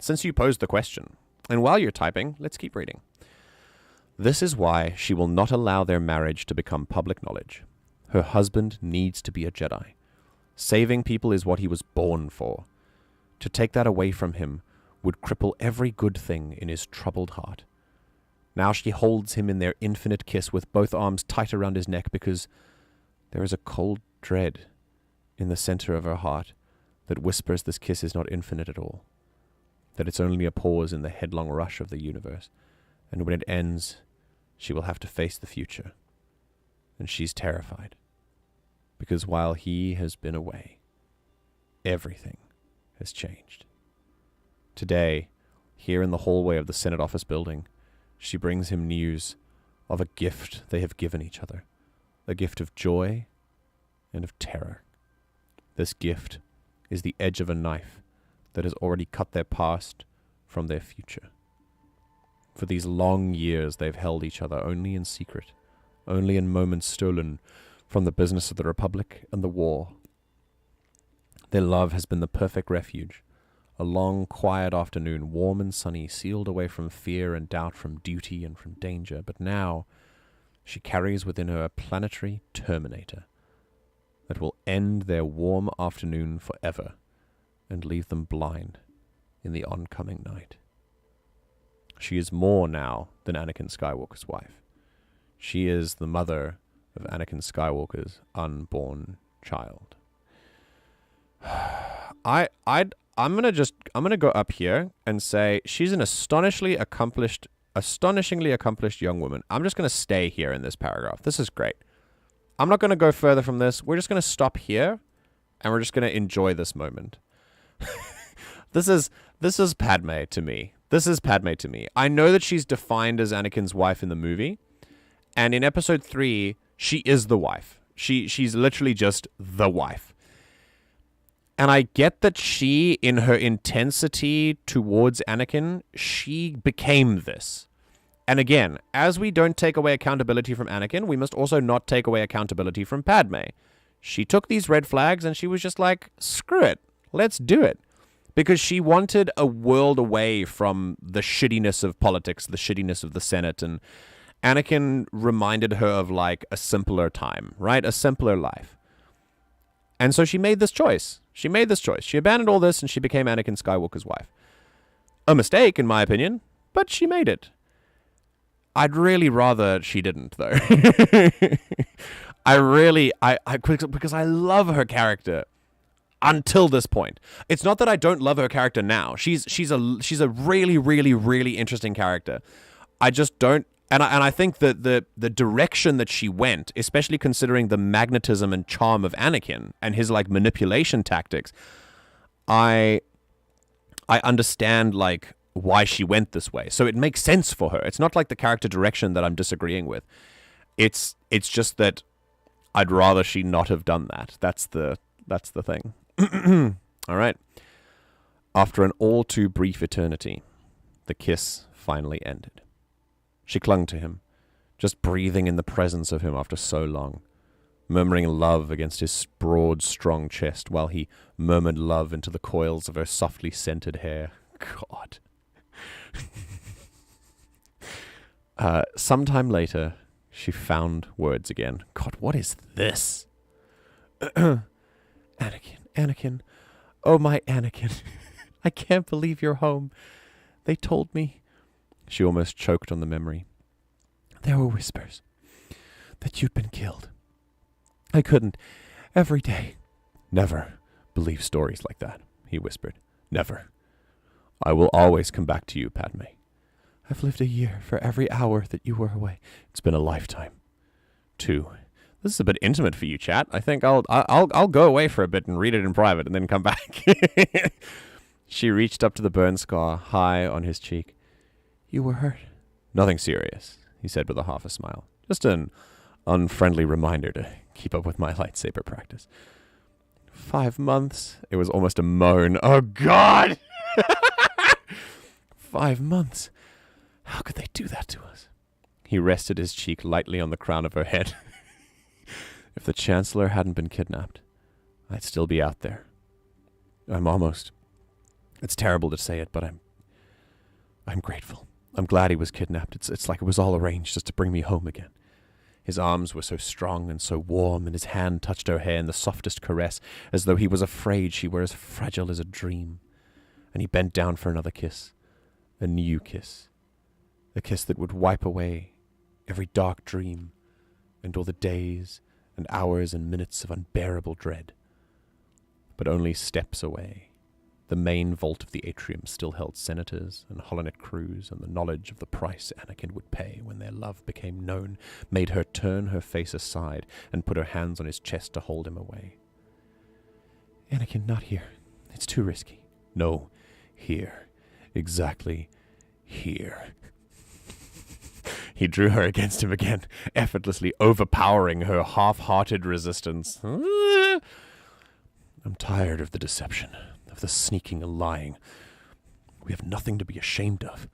Since you posed the question. And while you're typing, let's keep reading. This is why she will not allow their marriage to become public knowledge. Her husband needs to be a Jedi. Saving people is what he was born for. To take that away from him would cripple every good thing in his troubled heart. Now she holds him in their infinite kiss with both arms tight around his neck, because there is a cold dread in the center of her heart that whispers this kiss is not infinite at all, that it's only a pause in the headlong rush of the universe, and when it ends, she will have to face the future. And she's terrified, because while he has been away, everything has changed. Today, here in the hallway of the Senate office building, she brings him news of a gift they have given each other, a gift of joy and of terror. This gift is the edge of a knife that has already cut their past from their future. For these long years, they've held each other only in secret, only in moments stolen from the business of the Republic and the war. Their love has been the perfect refuge, A long, quiet afternoon, warm and sunny, sealed away from fear and doubt, from duty and from danger. But now she carries within her a planetary terminator that will end their warm afternoon forever and leave them blind in the oncoming night. She is more now than Anakin Skywalker's wife. She is the mother of Anakin Skywalker's unborn child. I'm gonna go up here and say she's an astonishingly accomplished young woman. I'm just gonna stay here in this paragraph. This is great. I'm not gonna go further from this. We're just gonna stop here, and we're just gonna enjoy this moment. This is Padme to me. This is Padme to me. I know that she's defined as Anakin's wife in the movie, and in episode 3, she is the wife. She's literally just the wife. And I get that she, in her intensity towards Anakin, she became this. And again, as we don't take away accountability from Anakin, we must also not take away accountability from Padme. She took these red flags and she was just like, screw it, let's do it. Because she wanted a world away from the shittiness of politics, the shittiness of the Senate. And Anakin reminded her of like a simpler time, right? A simpler life. And so she made this choice. She abandoned all this and she became Anakin Skywalker's wife. A mistake, in my opinion, but she made it. I'd really rather she didn't, though. Because I love her character until this point. It's not that I don't love her character now. She's a really, really, really interesting character. I just don't. And I think that the direction that she went, especially considering the magnetism and charm of Anakin and his like manipulation tactics, I understand like why she went this way. So it makes sense for her. It's not like the character direction that I'm disagreeing with. It's just that I'd rather she not have done that. That's the thing. All right. After an all too brief eternity, the kiss finally ended. She clung to him, just breathing in the presence of him after so long, murmuring love against his broad, strong chest while he murmured love into the coils of her softly scented hair. God. Sometime later, she found words again. God, what is this? Anakin. Oh, my Anakin. I can't believe you're home. They told me. She almost choked on the memory. There were whispers that you'd been killed. I couldn't. Every day. Never believe stories like that, he whispered. Never. I will always come back to you, Padme. I've lived a year for every hour that you were away. It's been a lifetime. 2. This is a bit intimate for you, chat. I think I'll go away for a bit and read it in private and then come back. She reached up to the burn scar high on his cheek. You were hurt. Nothing serious, he said with a half a smile. Just an unfriendly reminder to keep up with my lightsaber practice. 5 months. It was almost a moan. Oh, God! 5 months. How could they do that to us? He rested his cheek lightly on the crown of her head. If the Chancellor hadn't been kidnapped, I'd still be out there. I'm almost. It's terrible to say it, but I'm grateful. I'm glad he was kidnapped. It's like it was all arranged just to bring me home again. His arms were so strong and so warm, and his hand touched her hair in the softest caress, as though he was afraid she were as fragile as a dream. And he bent down for another kiss. A new kiss. A kiss that would wipe away every dark dream and all the days and hours and minutes of unbearable dread. But only steps away. The main vault of the atrium still held senators and holonet crews, and the knowledge of the price Anakin would pay when their love became known made her turn her face aside and put her hands on his chest to hold him away. Anakin, not here. It's too risky. No, here. Exactly here. He drew her against him again, effortlessly overpowering her half-hearted resistance. I'm tired of the deception, of the sneaking and lying. We have nothing to be ashamed of.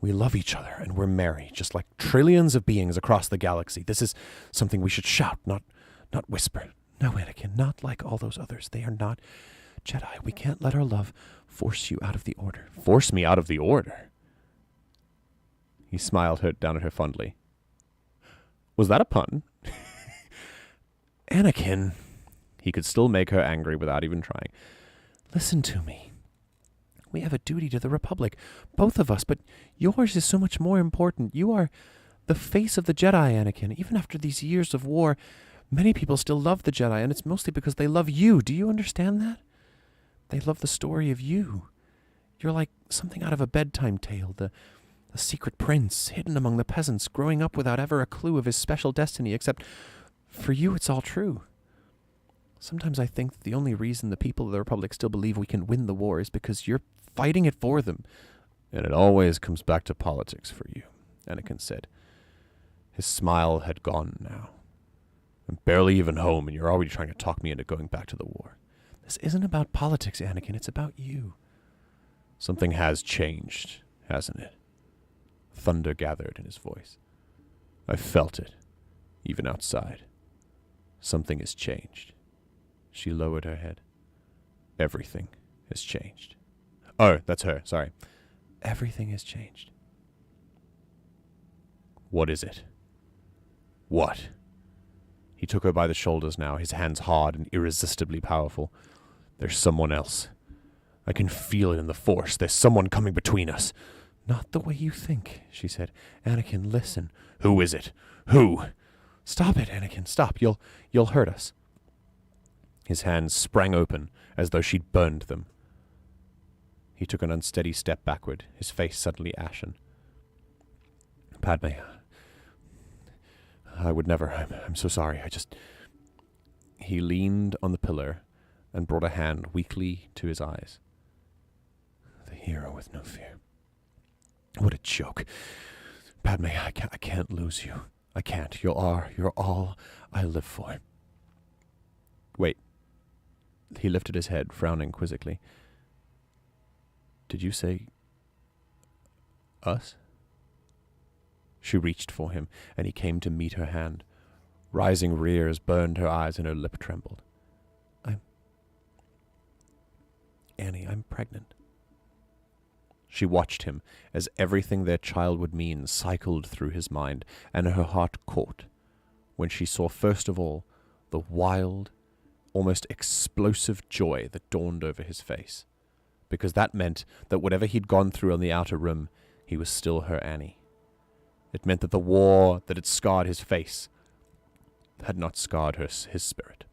We love each other, and we're merry, just like trillions of beings across the galaxy. This is something we should shout, not whisper. No, Anakin, not like all those others. They are not Jedi, we can't let our love force you out of the Order. Force me out of the Order? He smiled down at her fondly. Was that a pun? Anakin. He could still make her angry without even trying. Listen to me. We have a duty to the Republic, both of us, but yours is so much more important. You are the face of the Jedi, Anakin. Even after these years of war, many people still love the Jedi, and it's mostly because they love you. Do you understand that? They love the story of you. You're like something out of a bedtime tale, the secret prince, hidden among the peasants, growing up without ever a clue of his special destiny, except for you it's all true. Sometimes I think that the only reason the people of the Republic still believe we can win the war is because you're fighting it for them. And it always comes back to politics for you, Anakin said. His smile had gone now. I'm barely even home, and you're already trying to talk me into going back to the war. This isn't about politics, Anakin. It's about you. Something has changed, hasn't it? Thunder gathered in his voice. I felt it, even outside. Something has changed. She lowered her head. Everything has changed. Oh, that's her, sorry. Everything has changed. What is it? What? He took her by the shoulders now, his hands hard and irresistibly powerful. There's someone else. I can feel it in the Force. There's someone coming between us. Not the way you think, she said. Anakin, listen. Who is it? Who? Stop it, Anakin, stop. You'll hurt us. His hands sprang open, as though she'd burned them. He took an unsteady step backward, his face suddenly ashen. Padme, I would never. I'm so sorry. He leaned on the pillar and brought a hand weakly to his eyes. The hero with no fear. What a joke. Padme, I can't lose you. I can't. You're all I live for. Wait. He lifted his head, frowning quizzically. Did you say us? She reached for him, and he came to meet her hand. Rising rears burned her eyes, and her lip trembled. Annie, I'm pregnant. She watched him as everything their child would mean cycled through his mind, and her heart caught when she saw first of all the wild, almost explosive joy that dawned over his face, because that meant that whatever he'd gone through on the outer rim, he was still her Annie. It meant that the war that had scarred his face had not scarred his spirit.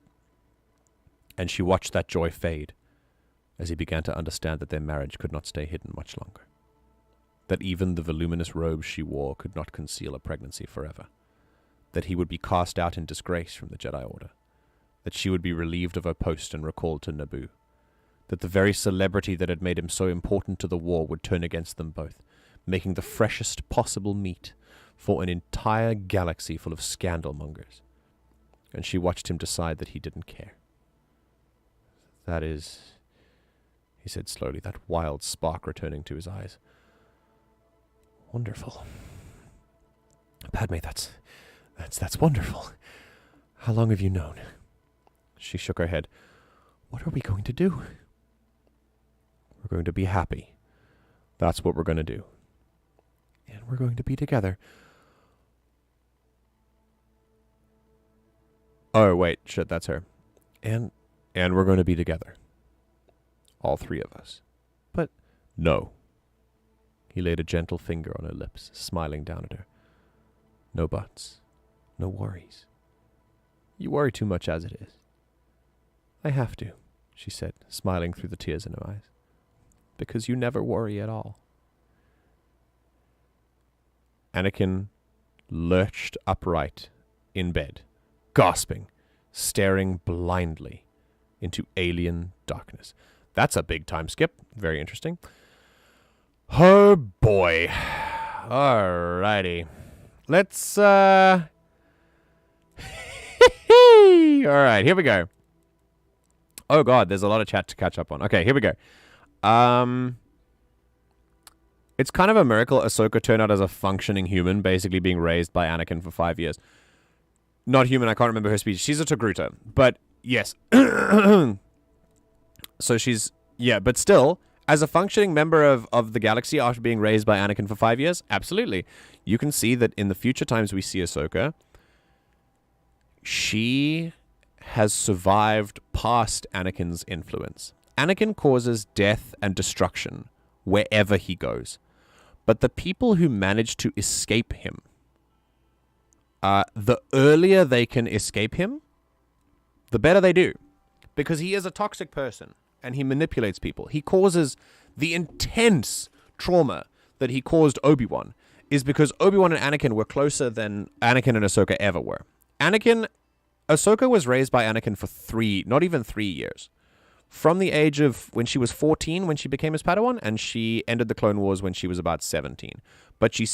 And she watched that joy fade as he began to understand that their marriage could not stay hidden much longer, that even the voluminous robes she wore could not conceal a pregnancy forever, that he would be cast out in disgrace from the Jedi Order, that she would be relieved of her post and recalled to Naboo, that the very celebrity that had made him so important to the war would turn against them both, making the freshest possible meat for an entire galaxy full of scandal-mongers. And she watched him decide that he didn't care. That is, he said slowly, that wild spark returning to his eyes. Wonderful. Padme, that's wonderful. How long have you known? She shook her head. What are we going to do? We're going to be happy. That's what we're going to do. And we're going to be together. Oh, wait, shit, that's her. And we're going to be together. All three of us. But no. He laid a gentle finger on her lips, smiling down at her. No buts. No worries. You worry too much as it is. I have to, she said, smiling through the tears in her eyes. Because you never worry at all. Anakin lurched upright in bed, gasping, staring blindly into alien darkness. That's a big time skip. Very interesting. Oh boy. Alrighty. Let's, Alright, here we go. Oh god, there's a lot of chat to catch up on. Okay, here we go. It's kind of a miracle Ahsoka turned out as a functioning human, basically being raised by Anakin for 5 years. Not human, I can't remember her speech. She's a Togruta. But, yes. So she's, yeah, but still, as a functioning member of the galaxy after being raised by Anakin for 5 years, absolutely. You can see that in the future times we see Ahsoka, she has survived past Anakin's influence. Anakin causes death and destruction wherever he goes. But the people who manage to escape him, the earlier they can escape him, the better they do. Because he is a toxic person and he manipulates people. He causes the intense trauma that he caused Obi-Wan is because Obi-Wan and Anakin were closer than Anakin and Ahsoka ever were. Ahsoka was raised by Anakin for not even 3 years. From the age of when she was 14 when she became his Padawan, and she ended the Clone Wars when she was about 17. But she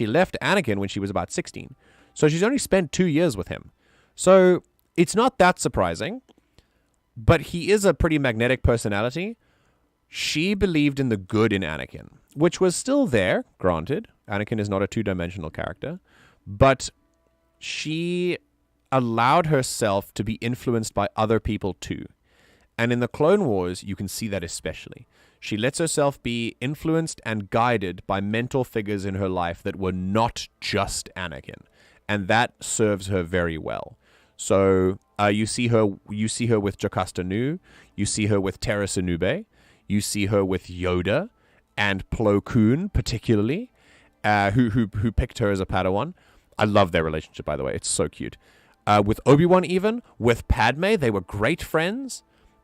left Anakin when she was about 16. So she's only spent 2 years with him. So it's not that surprising, but he is a pretty magnetic personality. She believed in the good in Anakin, which was still there, granted. Anakin is not a two-dimensional character, but she allowed herself to be influenced by other people too. And in the Clone Wars, you can see that especially. She lets herself be influenced and guided by mental figures in her life that were not just Anakin. And that serves her very well. So you see her with Jocasta Nu, you see her with Terra Nube, you see her with Yoda and Plo Koon particularly, who picked her as a Padawan. I love their relationship, by the way. It's so cute. With Obi-Wan even, with Padme, they were great friends.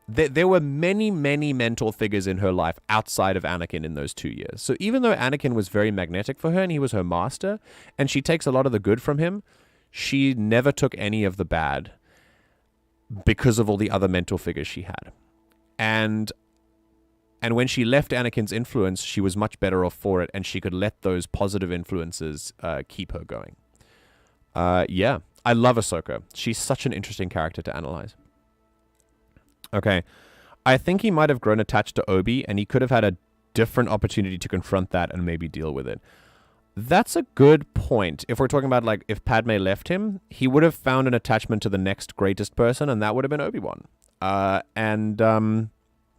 There were many, many mentor figures in her life outside of Anakin in those 2 years. So even though Anakin was very magnetic for her and he was her master, and she takes a lot of the good from him, she never took any of the bad because of all the other mentor figures she had. And when she left Anakin's influence, she was much better off for it, and she could let those positive influences keep her going. Yeah, I love Ahsoka. She's such an interesting character to analyze. Okay, I think he might have grown attached to Obi, and he could have had a different opportunity to confront that and maybe deal with it. That's a good point. If we're talking about, like, if Padme left him, he would have found an attachment to the next greatest person, and that would have been Obi-Wan.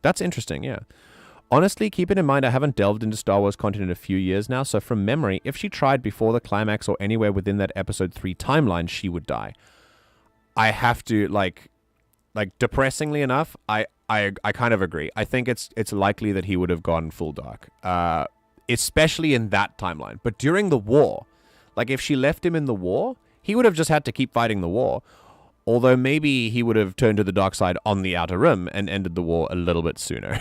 That's interesting, yeah. Honestly, keeping in mind I haven't delved into Star Wars content in a few years now, so from memory, if she tried before the climax or anywhere within that Episode 3 timeline, she would die. I have to, like depressingly enough, I kind of agree. I think it's likely that he would have gone full dark, especially in that timeline. But during the war, like if she left him in the war, he would have just had to keep fighting the war. Although maybe he would have turned to the dark side on the Outer Rim and ended the war a little bit sooner.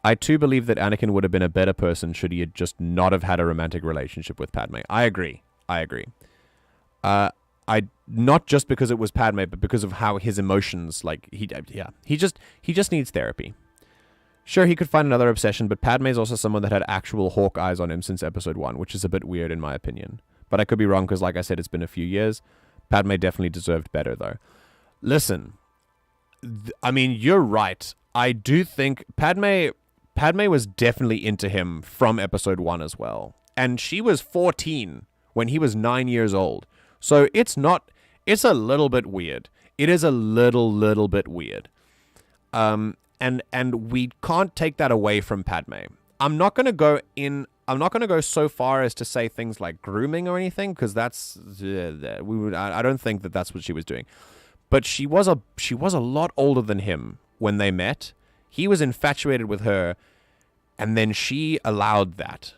I too believe that Anakin would have been a better person should he had just not have had a romantic relationship with Padme. I agree. Not just because it was Padme, but because of how his emotions, like, he just needs therapy. Sure, he could find another obsession, but Padme is also someone that had actual hawk eyes on him since Episode 1, which is a bit weird in my opinion. But I could be wrong because, like I said, it's been a few years. Padme definitely deserved better, though. Listen, I mean, you're right. I do think Padme was definitely into him from Episode 1 as well. And she was 14 when he was 9 years old. So it's a little bit weird. It is a little bit weird. And we can't take that away from Padme. I'm not going to go so far as to say things like grooming or anything, because I don't think that that's what she was doing. But she was a lot older than him when they met. He was infatuated with her, and then she allowed that.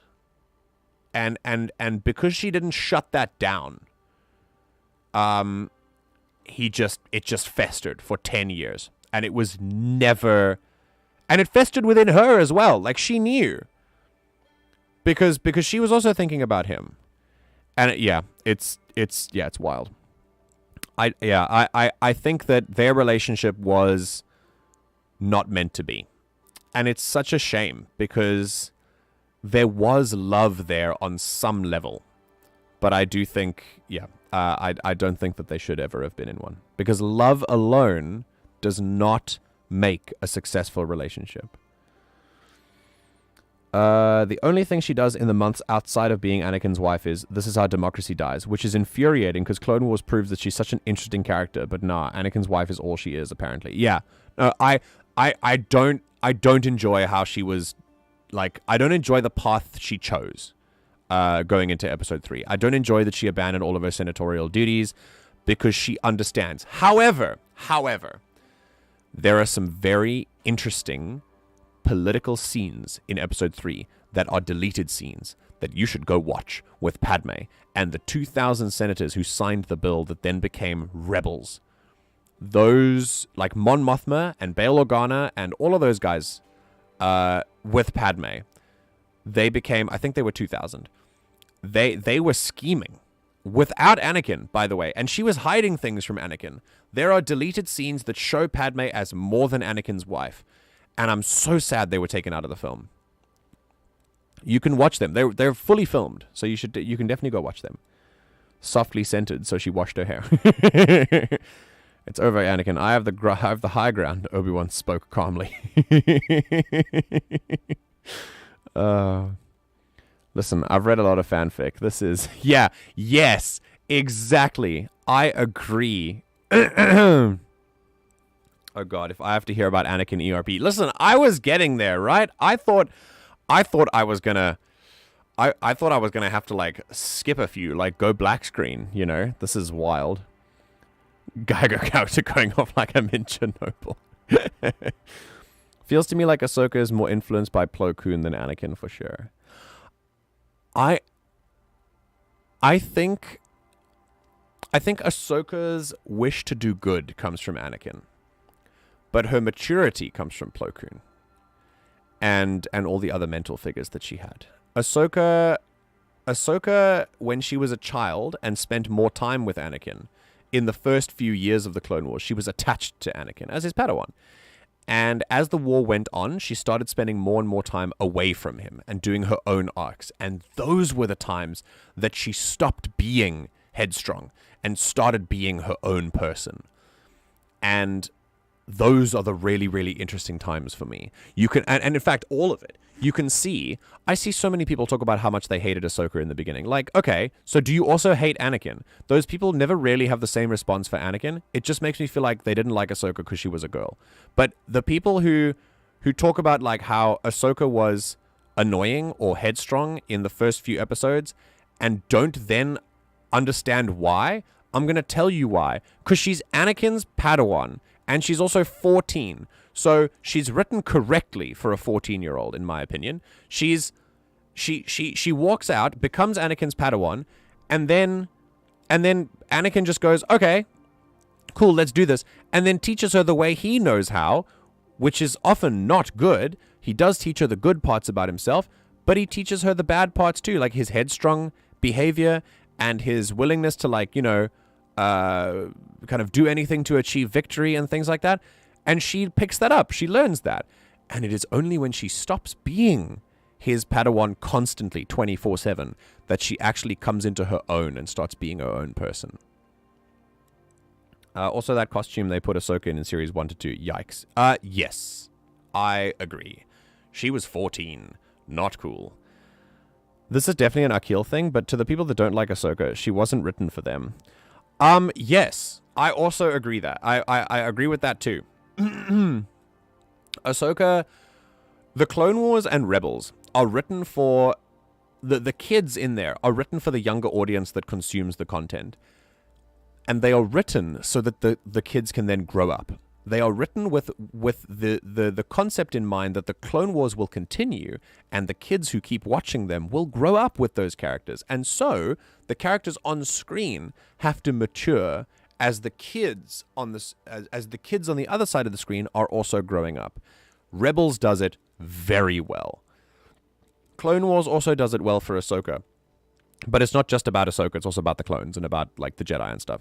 And because she didn't shut that down, it just festered for 10 years. And it was never, and it festered within her as well. Like, she knew. Because she was also thinking about him. And it's wild. I think that their relationship was not meant to be. And it's such a shame because there was love there on some level. But I do think, I don't think that they should ever have been in one. Because love alone does not make a successful relationship. The only thing she does in the months outside of being Anakin's wife is, this is how democracy dies, which is infuriating because Clone Wars proves that she's such an interesting character, but nah, Anakin's wife is all she is, apparently. Yeah, no, I don't enjoy how she was, like, I don't enjoy the path she chose going into episode 3. I don't enjoy that she abandoned all of her senatorial duties because she understands. However, there are some very interesting political scenes in episode 3 that are deleted scenes that you should go watch with Padme and the 2,000 senators who signed the bill that then became rebels. Those, like Mon Mothma and Bail Organa and all of those guys with Padme, they became, I think they were 2,000. They were scheming without Anakin, by the way, and she was hiding things from Anakin. There are deleted scenes that show Padme as more than Anakin's wife, and I'm so sad they were taken out of the film. You can watch them. They're fully filmed, so you can definitely go watch them. Softly scented, so she washed her hair. It's over, Anakin. I have the high ground, Obi-Wan spoke calmly. Listen, I've read a lot of fanfic. This is... Yeah, yes, exactly. I agree. Oh, God, if I have to hear about Anakin ERP. Listen, I was getting there, right? I thought I was gonna... I thought I was gonna have to, like, skip a few, like, go black screen, you know? This is wild. Geiger character going off like a Min Chernobyl. Feels to me like Ahsoka is more influenced by Plo Koon than Anakin, for sure. I think Ahsoka's wish to do good comes from Anakin, but her maturity comes from Plo Koon and all the other mental figures that she had. Ahsoka, when she was a child and spent more time with Anakin, in the first few years of the Clone Wars, she was attached to Anakin as his Padawan. And as the war went on, she started spending more and more time away from him and doing her own arcs. And those were the times that she stopped being headstrong and started being her own person. And those are the really, really interesting times for me. You can, and in fact, all of it. You can see, I see so many people talk about how much they hated Ahsoka in the beginning. Like, okay, so do you also hate Anakin? Those people never really have the same response for Anakin. It just makes me feel like they didn't like Ahsoka because she was a girl. But the people who talk about like how Ahsoka was annoying or headstrong in the first few episodes and don't then understand why, I'm going to tell you why. Because she's Anakin's Padawan and she's also 14. So she's written correctly for a 14-year-old, in my opinion. She walks out, becomes Anakin's Padawan, and then Anakin just goes, okay, cool, let's do this, and then teaches her the way he knows how, which is often not good. He does teach her the good parts about himself, but he teaches her the bad parts too, like his headstrong behavior and his willingness to, like, you know, kind of do anything to achieve victory and things like that. And she picks that up. She learns that. And it is only when she stops being his Padawan constantly, 24/7, that she actually comes into her own and starts being her own person. Also, that costume they put Ahsoka in Series 1 to 2. Yikes. Yes. I agree. She was 14. Not cool. This is definitely an Akil thing, but to the people that don't like Ahsoka, she wasn't written for them. Yes. I also agree that. I agree with that too. Ahsoka, the Clone Wars and Rebels are written for the kids in there are written for the younger audience that consumes the content, and they are written so that the kids can then grow up. They are written with the concept in mind that the Clone Wars will continue, and the kids who keep watching them will grow up with those characters, and so the characters on screen have to mature as the kids on this, as the kids on the other side of the screen are also growing up. Rebels does it very well. Clone Wars also does it well for Ahsoka. But it's not just about Ahsoka, it's also about the clones and about like the Jedi and stuff.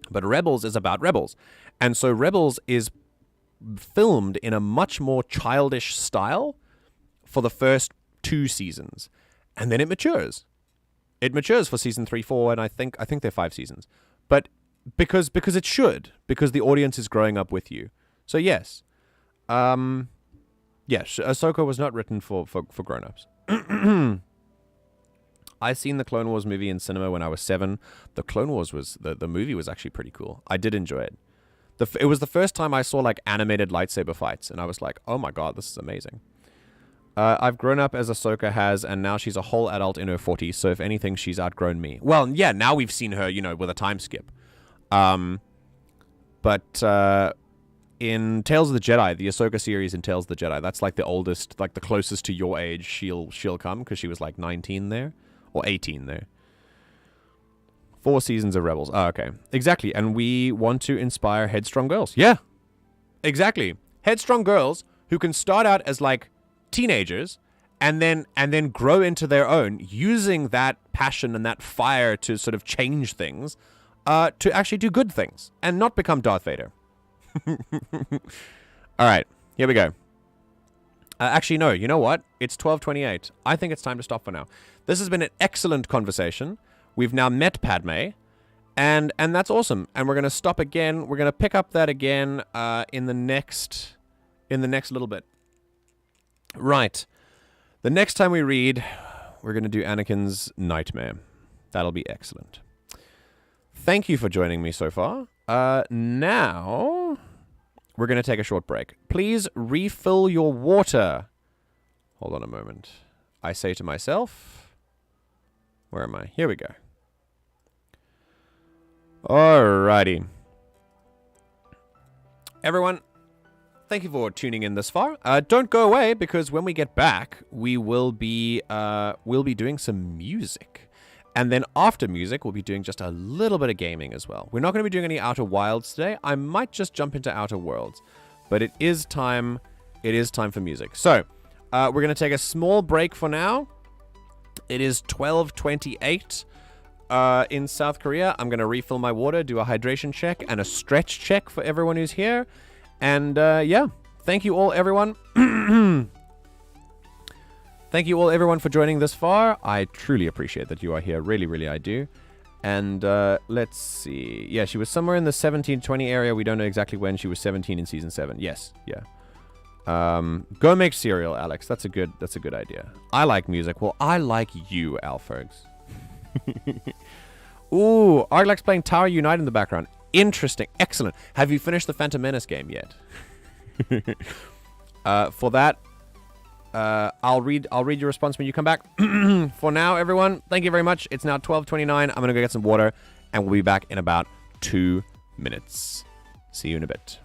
But Rebels is about Rebels. And so Rebels is filmed in a much more childish style for the first 2 seasons. And then it matures. It matures for season 3, 4, and I think they're 5 seasons. But because it should, because the audience is growing up with you. So yes, Ahsoka was not written for grown-ups. I seen the Clone Wars movie in cinema when I was 7. The Clone Wars the movie was actually pretty cool. I did enjoy it. It was the first time I saw like animated lightsaber fights, and I was like, oh my god, this is amazing. I've grown up as Ahsoka has, and now she's a whole adult in her 40s, so if anything, she's outgrown me. Well, yeah, now we've seen her, with a time skip. But in Tales of the Jedi, the Ahsoka series in Tales of the Jedi, that's like the oldest, like the closest to your age she'll come, because she was like 19 there, or 18 there. 4 seasons of Rebels. Oh, okay. Exactly, and we want to inspire headstrong girls. Yeah, exactly. Headstrong girls who can start out as like teenagers and then grow into their own, using that passion and that fire to sort of change things, to actually do good things and not become Darth Vader. All right, here we go. Actually, no, you know what? It's 12:28. I think it's time to stop for now. This has been an excellent conversation. We've now met Padme, and that's awesome. And we're going to stop again. We're going to pick up that again in the next little bit. Right. The next time we read, we're going to do Anakin's Nightmare. That'll be excellent. Thank you for joining me so far. Now, we're going to take a short break. Please refill your water. Hold on a moment. I say to myself, where am I? Here we go. Alrighty. Everyone, thank you for tuning in this far. Don't go away, because when we get back, we'll be doing some music. And then after music, we'll be doing just a little bit of gaming as well. We're not going to be doing any Outer Wilds today. I might just jump into Outer Worlds. But it is time for music. So, we're going to take a small break for now. It is 12:28 in South Korea. I'm going to refill my water, do a hydration check, and a stretch check for everyone who's here. And, yeah, thank you all, everyone. Thank you all, everyone, for joining this far. I truly appreciate that you are here. Really, really, I do. And let's see. Yeah, she was somewhere in the 17-20 area. We don't know exactly when. She was 17 in Season 7. Yes, yeah. Go make cereal, Alex. That's a good idea. I like music. Well, I like you, Alfergs. Ooh, Arglax playing Tower Unite in the background. Interesting. Excellent. Have you finished the Phantom Menace game yet? For that, I'll read your response when you come back. For now, everyone, thank you very much. It's now 12:29. I'm going to go get some water, and we'll be back in about 2 minutes. See you in a bit.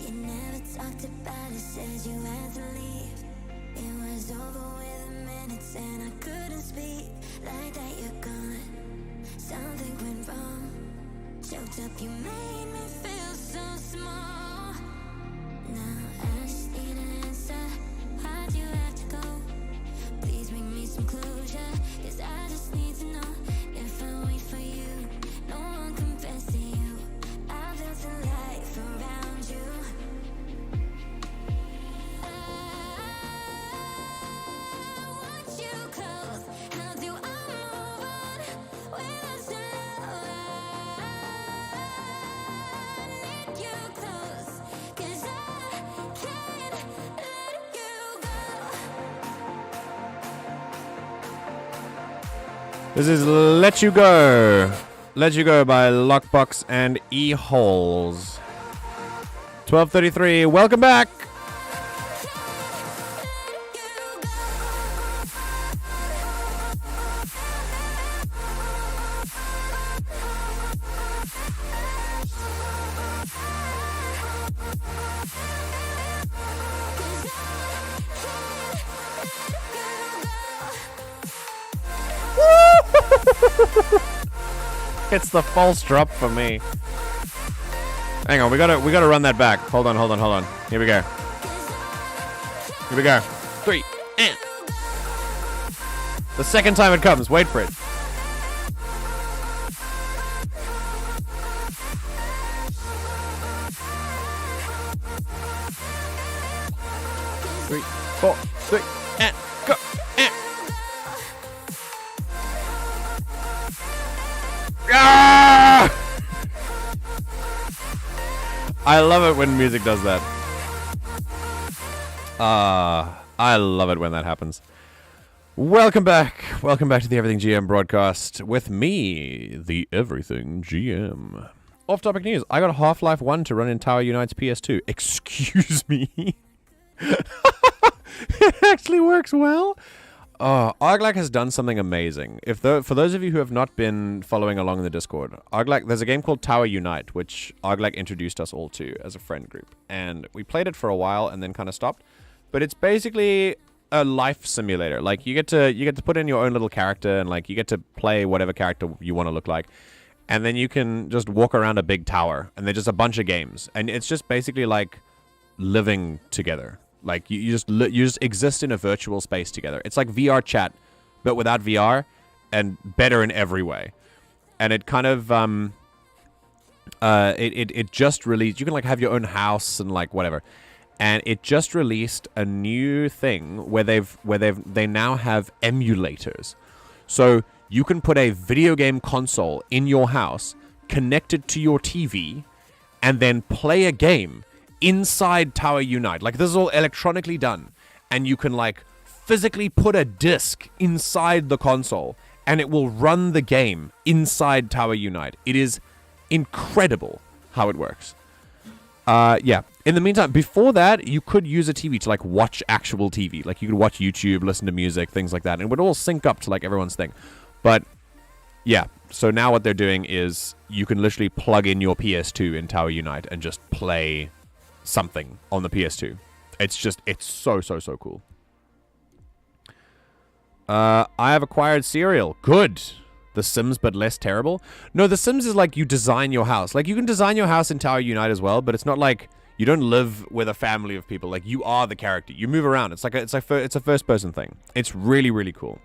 You never talked about it, said you had to leave. It was over within minutes and I couldn't speak. Like that you're gone, something went wrong. Choked up, you made me feel so small. Now I just need an answer. Why'd you have to go? Please bring me some closure, cause I just need to know. If I wait for you, no one compares to you. I built a life around you. I want you close. How do I move on without your love? I need you close, cause I can't let you go. This is Let You Go. Let You Go by Lockbox and E-Holes. 12:33. Welcome back. It's the false drop for me. Hang on, we gotta run that back. Hold on. Here we go. Here we go. 3 and the second time it comes. Wait for it. Three, 4, 3, and go. And. Ah! I love it when music does that. I love it when that happens. Welcome back. Welcome back to the Everything GM broadcast with me, the Everything GM. Off-topic news. I got Half-Life 1 to run in Tower Unite's PS2. Excuse me. It actually works well. Arglac has done something amazing. For those of you who have not been following along in the Discord, there's a game called Tower Unite, which Arglac introduced us all to as a friend group. And we played it for a while and then kind of stopped. But it's basically a life simulator. Like, you get to put in your own little character and, like, you get to play whatever character you want to look like. And then you can just walk around a big tower. And there's just a bunch of games. And it's just basically like living together. Like, you just exist in a virtual space together. It's like VR chat, but without VR, and better in every way. And it kind of, it just released, you can, like, have your own house and, like, whatever. And it just released a new thing where they now have emulators. So you can put a video game console in your house, connect it to your TV, and then play a game inside Tower Unite. Like, this is all electronically done. And you can, like, physically put a disc inside the console and it will run the game inside Tower Unite. It is incredible how it works. Yeah. In the meantime, before that, you could use a TV to, like, watch actual TV. Like, you could watch YouTube, listen to music, things like that. And it would all sync up to, like, everyone's thing. But, yeah. So now what they're doing is you can literally plug in your PS2 in Tower Unite and just play something on the PS2. It's so cool. I have acquired Serial. Good. The Sims, but less terrible. No, The Sims is like you design your house. Like, you can design your house in Tower Unite as well, but it's not like you don't live with a family of people. Like, you are the character. You move around. It's a first person thing. It's really, really cool.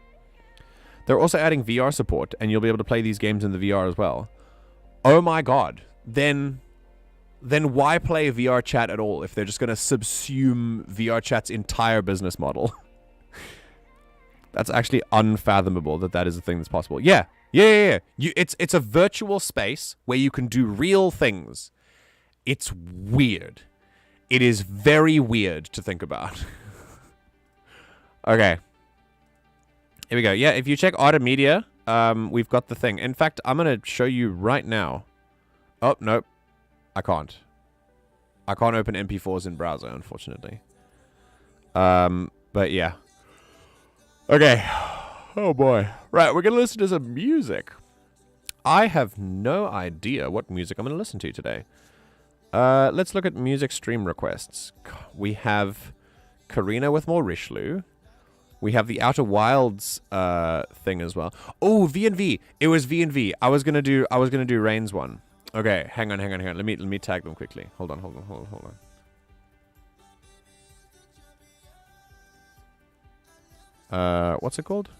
They're also adding VR support, and you'll be able to play these games in the VR as well. Oh my god. Then why play VR chat at all if they're just going to subsume VR chat's entire business model? That's actually unfathomable that is a thing that's possible. Yeah. It's a virtual space where you can do real things. It's weird. It is very weird to think about. Okay. Here we go. Yeah, if you check Art Media, we've got the thing. In fact, I'm going to show you right now. Oh, nope. I can't open MP4s in browser, unfortunately. But yeah. Okay. Oh boy. Right, we're going to listen to some music. I have no idea what music I'm going to listen to today. Let's look at music stream requests. We have Karina with more Rishlu. We have the Outer Wilds thing as well. Oh, V&V. It was V&V. I was gonna do Rain's one. Okay, hang on. Let me tag them quickly. Hold on. What's it called?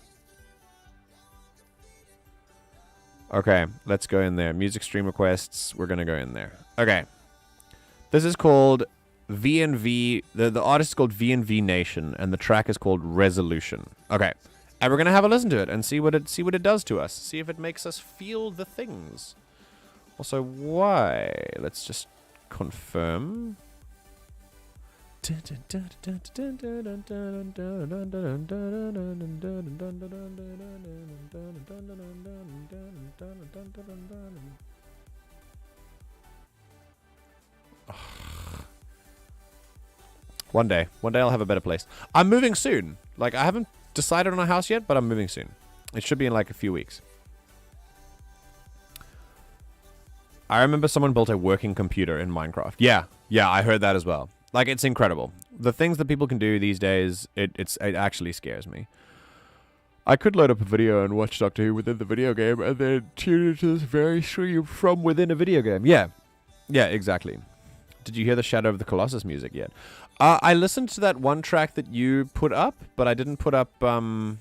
Okay, let's go in there. Music stream requests. We're gonna go in there. Okay. This is called V&V. The artist is called V&V Nation, and the track is called Resolution. Okay, and we're gonna have a listen to it and see what it does to us. See if it makes us feel the things. Also, why? Let's just confirm. One day I'll have a better place. I'm moving soon. Like, I haven't decided on a house yet, but I'm moving soon. It should be in like a few weeks. I remember someone built a working computer in Minecraft. Yeah, I heard that as well. Like, it's incredible. The things that people can do these days, it actually scares me. I could load up a video and watch Doctor Who within the video game and then tune into this very stream from within a video game. Yeah, exactly. Did you hear the Shadow of the Colossus music yet? I listened to that one track that you put up, but I didn't put up I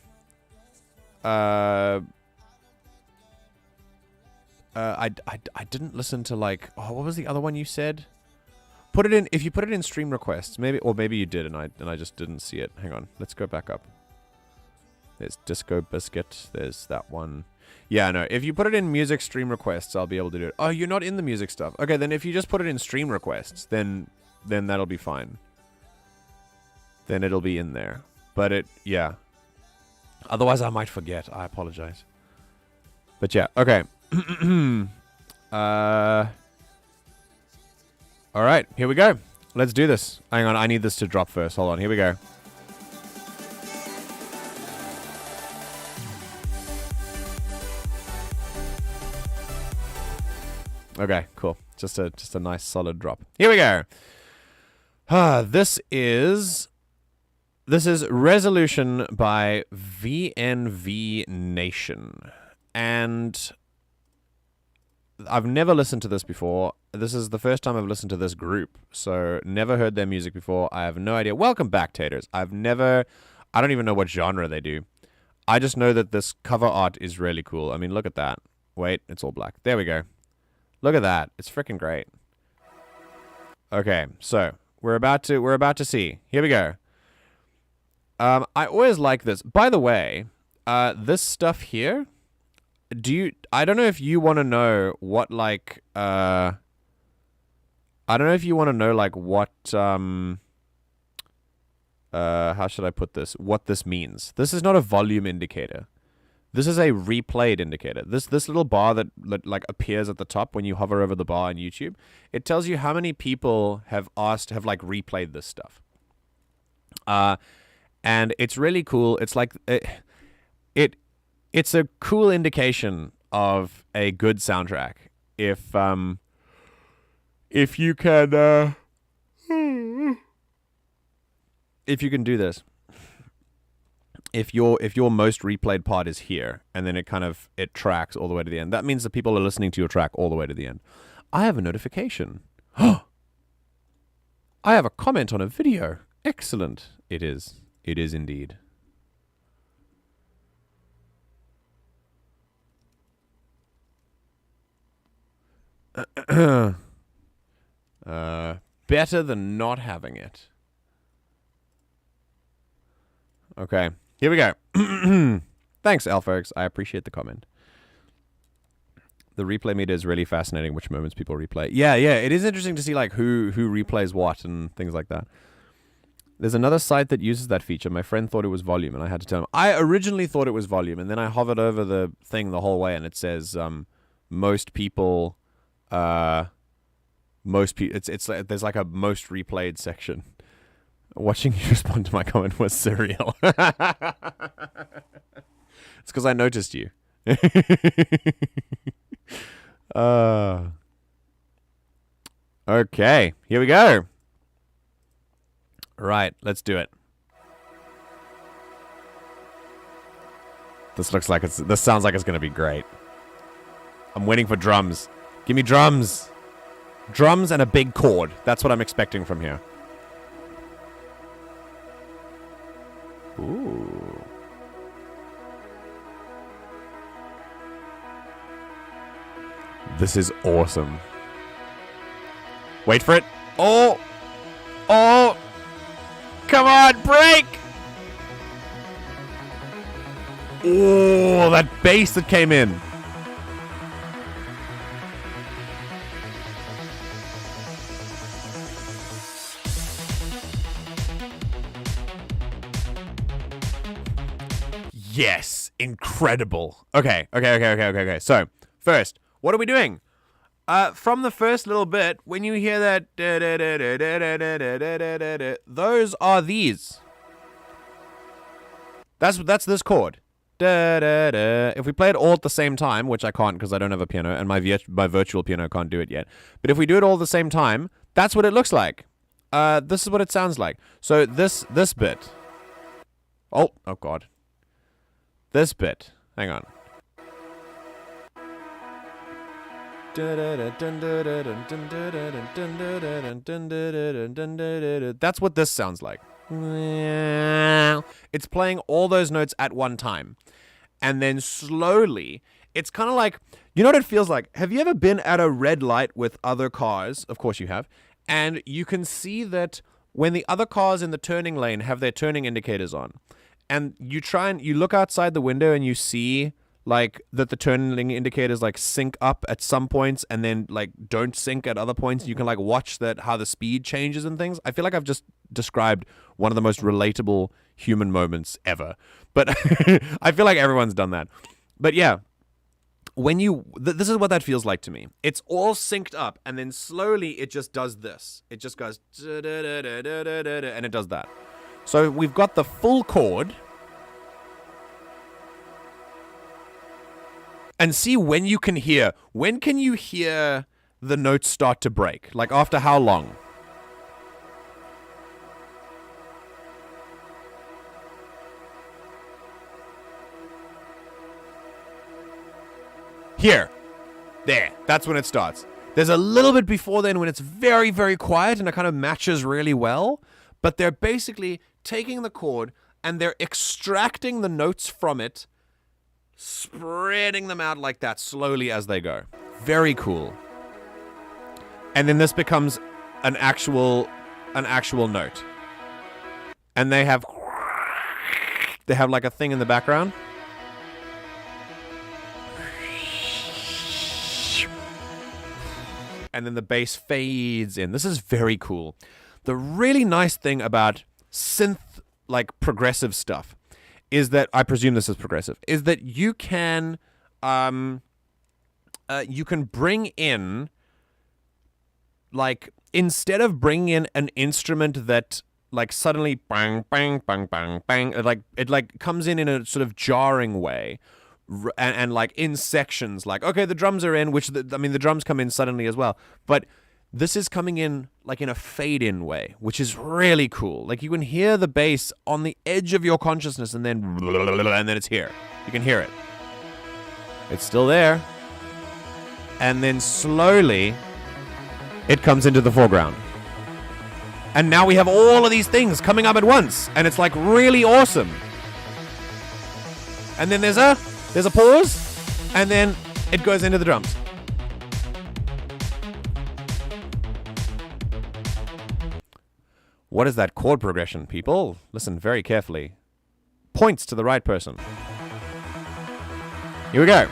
didn't listen to, like, what was the other one you said? Put it in, if you put it in stream requests, maybe you did and I just didn't see it. Hang on, let's go back up. There's Disco Biscuit, there's that one. Yeah, no, if you put it in music stream requests, I'll be able to do it. Oh, you're not in the music stuff. Okay, then if you just put it in stream requests, then that'll be fine. Then it'll be in there. But yeah. Otherwise I might forget. I apologize. But yeah, okay. Alright, here we go. Let's do this. Hang on, I need this to drop first. Hold on, here we go. Okay, cool. Just a nice solid drop. Here we go. This is Resolution by VNV Nation. And I've never listened to this before. This is the first time I've listened to this group. So never heard their music before. I have no idea. Welcome back, Taters. I don't even know what genre they do. I just know that this cover art is really cool. I mean, look at that. Wait, it's all black. There we go. Look at that. It's freaking great. Okay, so we're about to see. Here we go. I always like this. By the way, this stuff here, I don't know if you want to know what, like, I don't know if you want to know, like, what, how should I put this? What this means. This is not a volume indicator. This is a replayed indicator. This little bar that like appears at the top when you hover over the bar on YouTube, it tells you how many people have like replayed this stuff. And it's really cool. It's like it's a cool indication of a good soundtrack if you can do this. If your most replayed part is here, and then it tracks all the way to the end, that means that people are listening to your track all the way to the end. I have a notification. I have a comment on a video. Excellent. It is. It is indeed. Better than not having it. Okay. Here we go. Thanks, Alphax. I appreciate the comment. The replay meter is really fascinating, which moments people replay. Yeah, it is interesting to see like who replays what and things like that. There's another site that uses that feature. My friend thought it was volume, and I had to tell him. I originally thought it was volume, and then I hovered over the thing the whole way, and it says most people. It's like, there's like a most replayed section. Watching you respond to my comment was surreal. It's because I noticed you. Okay, here we go. Right, let's do it. This sounds like it's gonna be great. I'm waiting for drums. Give me drums. Drums and a big chord. That's what I'm expecting from here. Ooh. This is awesome. Wait for it. Oh! Oh! Come on, break! Oh, that bass that came in. Yes, incredible. Okay. So, first, what are we doing? From the first little bit, when you hear that, those are these. That's this chord. If we play it all at the same time, which I can't because I don't have a piano, and my virtual piano can't do it yet. But if we do it all at the same time, that's what it looks like. This is what it sounds like. So this bit. Oh God. This bit. Hang on. That's what this sounds like. It's playing all those notes at one time. And then slowly, it's kind of like, you know what it feels like? Have you ever been at a red light with other cars? Of course you have. And you can see that when the other cars in the turning lane have their turning indicators on, and you look outside the window and you see like that the turning indicators like sync up at some points and then like don't sync at other points. You can like watch that how the speed changes and things. I feel like I've just described one of the most relatable human moments ever. But I feel like everyone's done that. But yeah, when this is what that feels like to me. It's all synced up and then slowly it just does this. It just goes and it does that. So we've got the full chord. And see when you can hear. When can you hear the notes start to break? Like after how long? Here. There. That's when it starts. There's a little bit before then when it's very, very quiet and it kind of matches really well. But they're basically taking the chord and they're extracting the notes from it, spreading them out like that slowly as they go. Very cool. And then this becomes an actual note. And they have like a thing in the background. And then the bass fades in. This is very cool. The really nice thing about synth like progressive stuff is that, I presume this is progressive, is that you can bring in, like, instead of bringing in an instrument that like suddenly bang bang bang bang bang, it like comes in a sort of jarring way, and like in sections, like, okay, the drums are in, which the drums come in suddenly as well, but this is coming in like in a fade-in way, which is really cool. Like you can hear the bass on the edge of your consciousness and then it's here. You can hear it. It's still there. And then slowly it comes into the foreground. And now we have all of these things coming up at once. And it's like really awesome. And then there's a pause. And then it goes into the drums. What is that chord progression, people? Listen very carefully. Points to the right person. Here we go.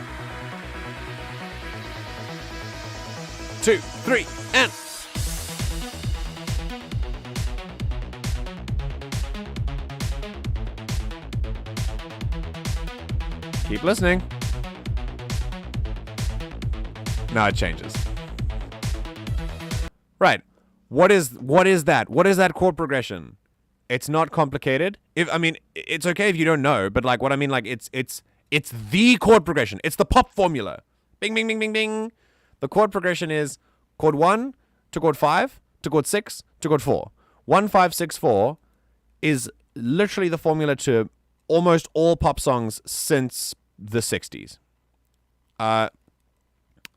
2, 3, and... Keep listening. Now it changes. Right. What is that? What is that chord progression? It's not complicated. It's okay if you don't know, but like what I mean, like it's the chord progression. It's the pop formula. Bing, bing, bing, bing, bing. The chord progression is chord 1, to chord 5 to chord 6 to chord 4. 1, 5, 6, 4 is literally the formula to almost all pop songs since the 60s.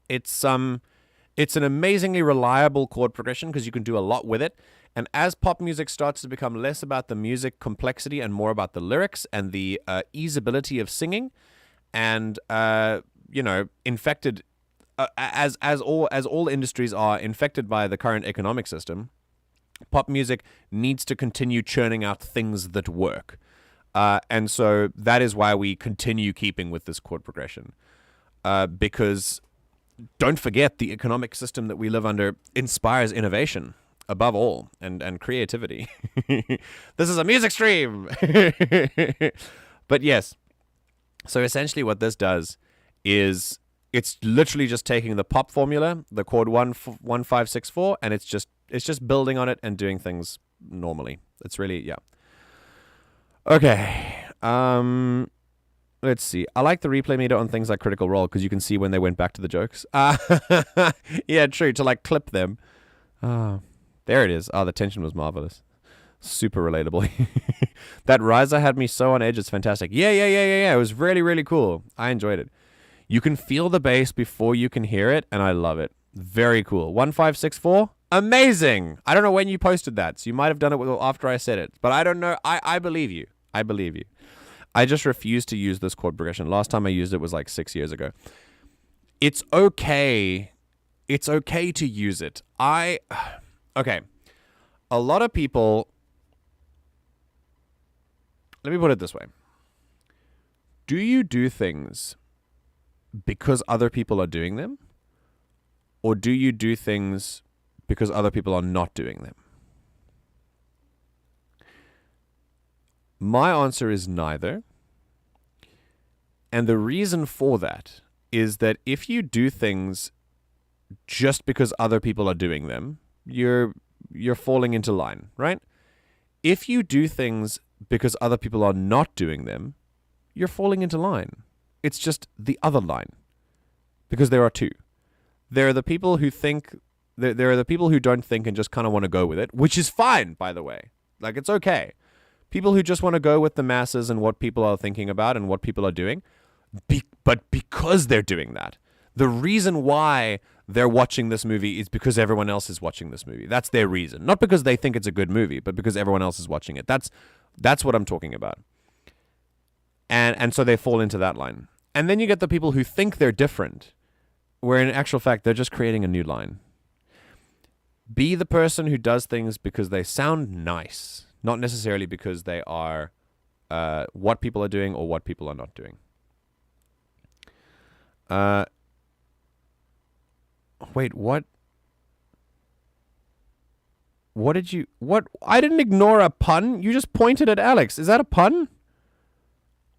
It's an amazingly reliable chord progression because you can do a lot with it. And as pop music starts to become less about the music complexity and more about the lyrics and the easeability of singing, and infected as all industries are infected by the current economic system, pop music needs to continue churning out things that work. And so that is why we continue keeping with this chord progression. Because don't forget, the economic system that we live under inspires innovation above all, and creativity. This is a music stream! But yes, so essentially what this does is it's literally just taking the pop formula, the chord 1, 5, 6, 4, and it's just building on it and doing things normally. It's really, yeah. Okay. Let's see. I like the replay meter on things like Critical Role because you can see when they went back to the jokes. Yeah, true. To like clip them. There it is. Oh, the tension was marvelous. Super relatable. That riser had me so on edge. It's fantastic. Yeah. It was really, really cool. I enjoyed it. You can feel the bass before you can hear it, and I love it. Very cool. 1, 5, 6, 4. Amazing. I don't know when you posted that, so you might have done it after I said it, but I don't know. I believe you. I believe you. I just refuse to use this chord progression. Last time I used it was like 6 years ago. It's okay. It's okay to use it. Okay. A lot of people... Let me put it this way. Do you do things because other people are doing them? Or do you do things because other people are not doing them? My answer is neither. And the reason for that is that if you do things just because other people are doing them, you're falling into line, right? If you do things because other people are not doing them, you're falling into line. It's just the other line. Because there are two. There are the people who think, there are the people who don't think and just kind of want to go with it, which is fine, by the way. Like, it's okay. People who just want to go with the masses and what people are thinking about and what people are doing. But because they're doing that, the reason why they're watching this movie is because everyone else is watching this movie. That's their reason. Not because they think it's a good movie, but because everyone else is watching it. That's what I'm talking about. And so they fall into that line. And then you get the people who think they're different, where in actual fact, they're just creating a new line. Be the person who does things because they sound nice, not necessarily because they are what people are doing or what people are not doing. Wait, what? What did you... What? I didn't ignore a pun. You just pointed at Alex. Is that a pun?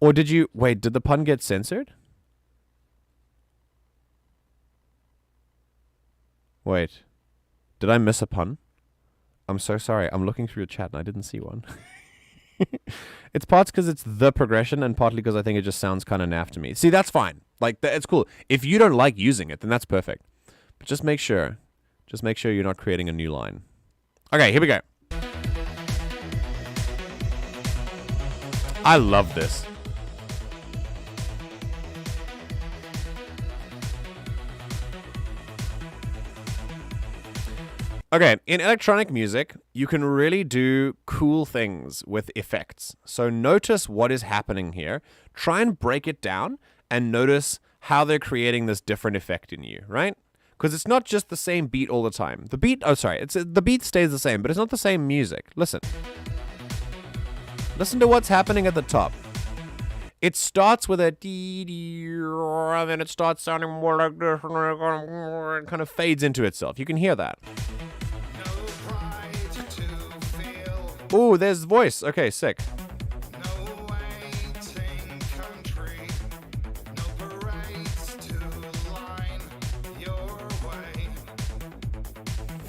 Or did you... Wait, did the pun get censored? Wait. Did I miss a pun? I'm so sorry. I'm looking through your chat and I didn't see one. It's parts because it's the progression and partly because I think it just sounds kind of naff to me. See, that's fine. Like, it's cool. If you don't like using it, then that's perfect. But just make sure. Just make sure you're not creating a new line. Okay, here we go. I love this. Okay, in electronic music, you can really do cool things with effects. So notice what is happening here. Try and break it down and notice how they're creating this different effect in you, right? Because it's not just the same beat all the time. The beat stays the same, but it's not the same music. Listen. Listen to what's happening at the top. It starts with a dee-dee, and then it starts sounding more like this, and kind of fades into itself. You can hear that. Ooh, there's voice. Okay, sick.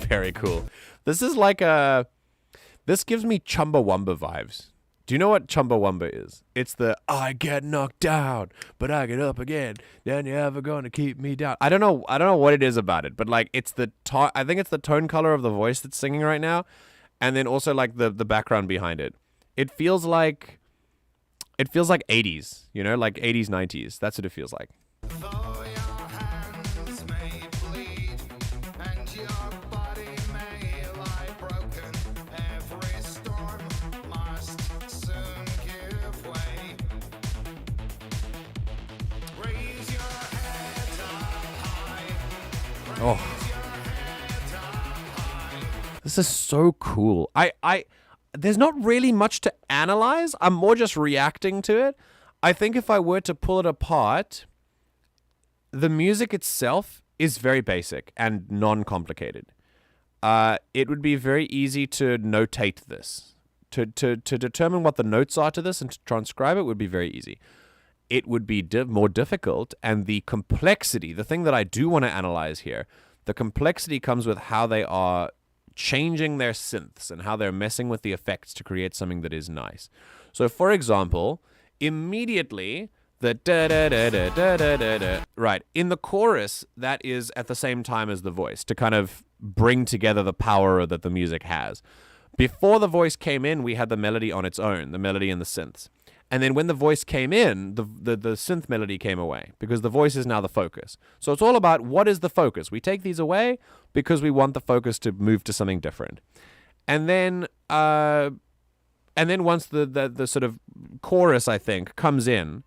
Very cool. This is like this gives me Chumbawamba vibes. Do you know what Chumbawamba is? It's the I get knocked down, but I get up again. Then you're ever going to keep me down. I don't know what it is about it, but like it's I think it's the tone color of the voice that's singing right now, and then also like the background behind it. It feels like 80s, you know, like 80s 90s. That's what it feels like. Oh, this is so cool. There's not really much to analyze. I'm more just reacting to it. I think if I were to pull it apart, the music itself is very basic and non-complicated. It would be very easy to notate this. To determine what the notes are to this and to transcribe it would be very easy. It would be more difficult, and the complexity, the thing that I do want to analyze here, the complexity comes with how they are changing their synths and how they're messing with the effects to create something that is nice. So, for example, immediately the da-da-da-da-da-da-da, right, in the chorus, that is at the same time as the voice to kind of bring together the power that the music has. Before the voice came in, we had the melody on its own, the melody and the synths. And then when the voice came in, the synth melody came away because the voice is now the focus. So it's all about what is the focus. We take these away because we want the focus to move to something different. And then once the sort of chorus, I think, comes in,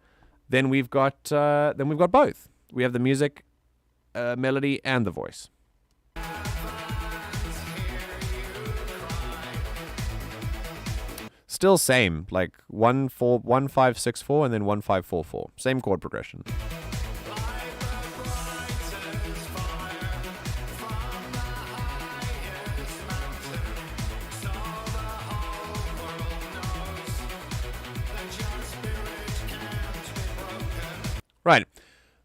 then we've got both. We have the music, melody, and the voice. Still same, like 1 4 1 5 6 4 and then 1 5 4 4. Same chord progression. Right.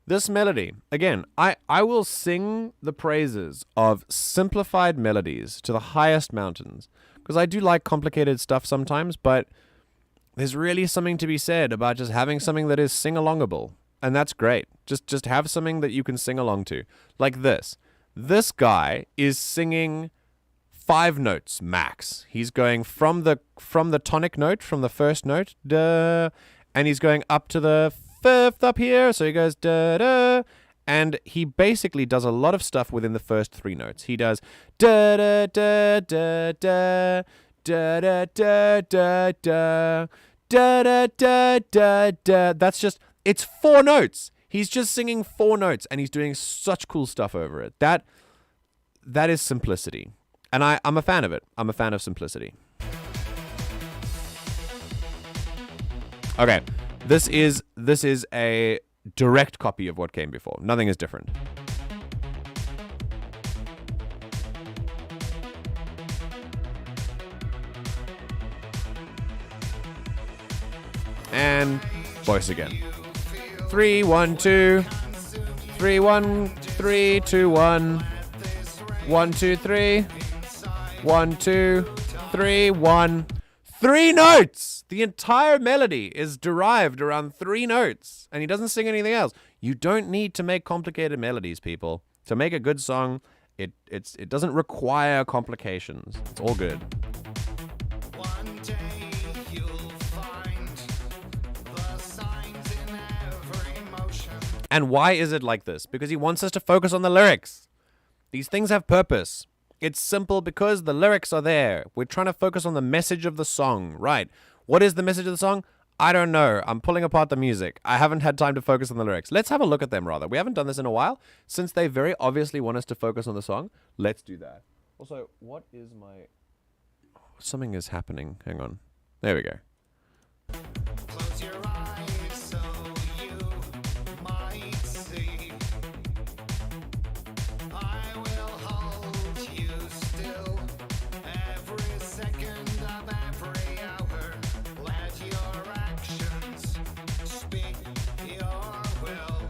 This melody, again, I will sing the praises of simplified melodies to the highest mountains. Because I do like complicated stuff sometimes, but there's really something to be said about just having something that is sing-alongable. And that's great. Just have something that you can sing along to. Like this. This guy is singing 5 notes max. He's going from the tonic note, from the first note, da, and he's going up to the 5th up here. So he goes da da. And he basically does a lot of stuff within the first 3 notes. He does da da da da da da da da da da da da da da da. That's just, it's 4 notes. He's just singing 4 notes, and he's doing such cool stuff over it. That is simplicity, and I'm a fan of it. I'm a fan of simplicity. Okay, this is a direct copy of what came before. Nothing is different. And voice again. 3 1 2 3 1 3 2 1 1 2 3 1 2 3 1 3 notes. The entire melody is derived around 3 notes, and he doesn't sing anything else. You don't need to make complicated melodies, people. To make a good song, it doesn't require complications. It's all good. One day you'll find the signs in every motion. And why is it like this? Because he wants us to focus on the lyrics. These things have purpose. It's simple because the lyrics are there. We're trying to focus on the message of the song, right? What is the message of the song? I don't know. I'm pulling apart the music. I haven't had time to focus on the lyrics. Let's have a look at them, rather. We haven't done this in a while. Since they very obviously want us to focus on the song, let's do that. Also, what is my... Something is happening. Hang on. There we go. Close your eyes so you might see. I will hold you still every second of every hour. Let your actions speak your will.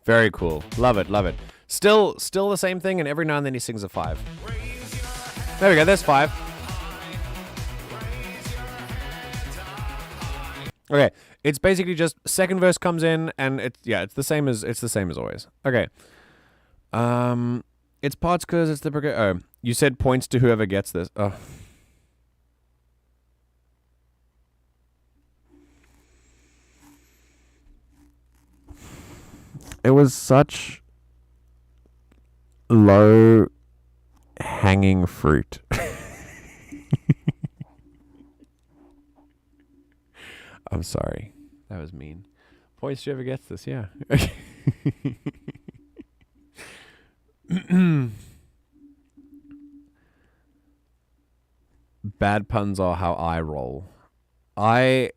Very cool. Love it, love it. Still the same thing, and every now and then he sings a 5. There we go, there's 5. Okay, it's basically just second verse comes in and it's the same as always. Okay. It's parts because it's the oh, you said points to whoever gets this. Oh. It was such low hanging fruit. I'm sorry. That was mean. Points to whoever gets this, yeah. Bad puns are how I roll. I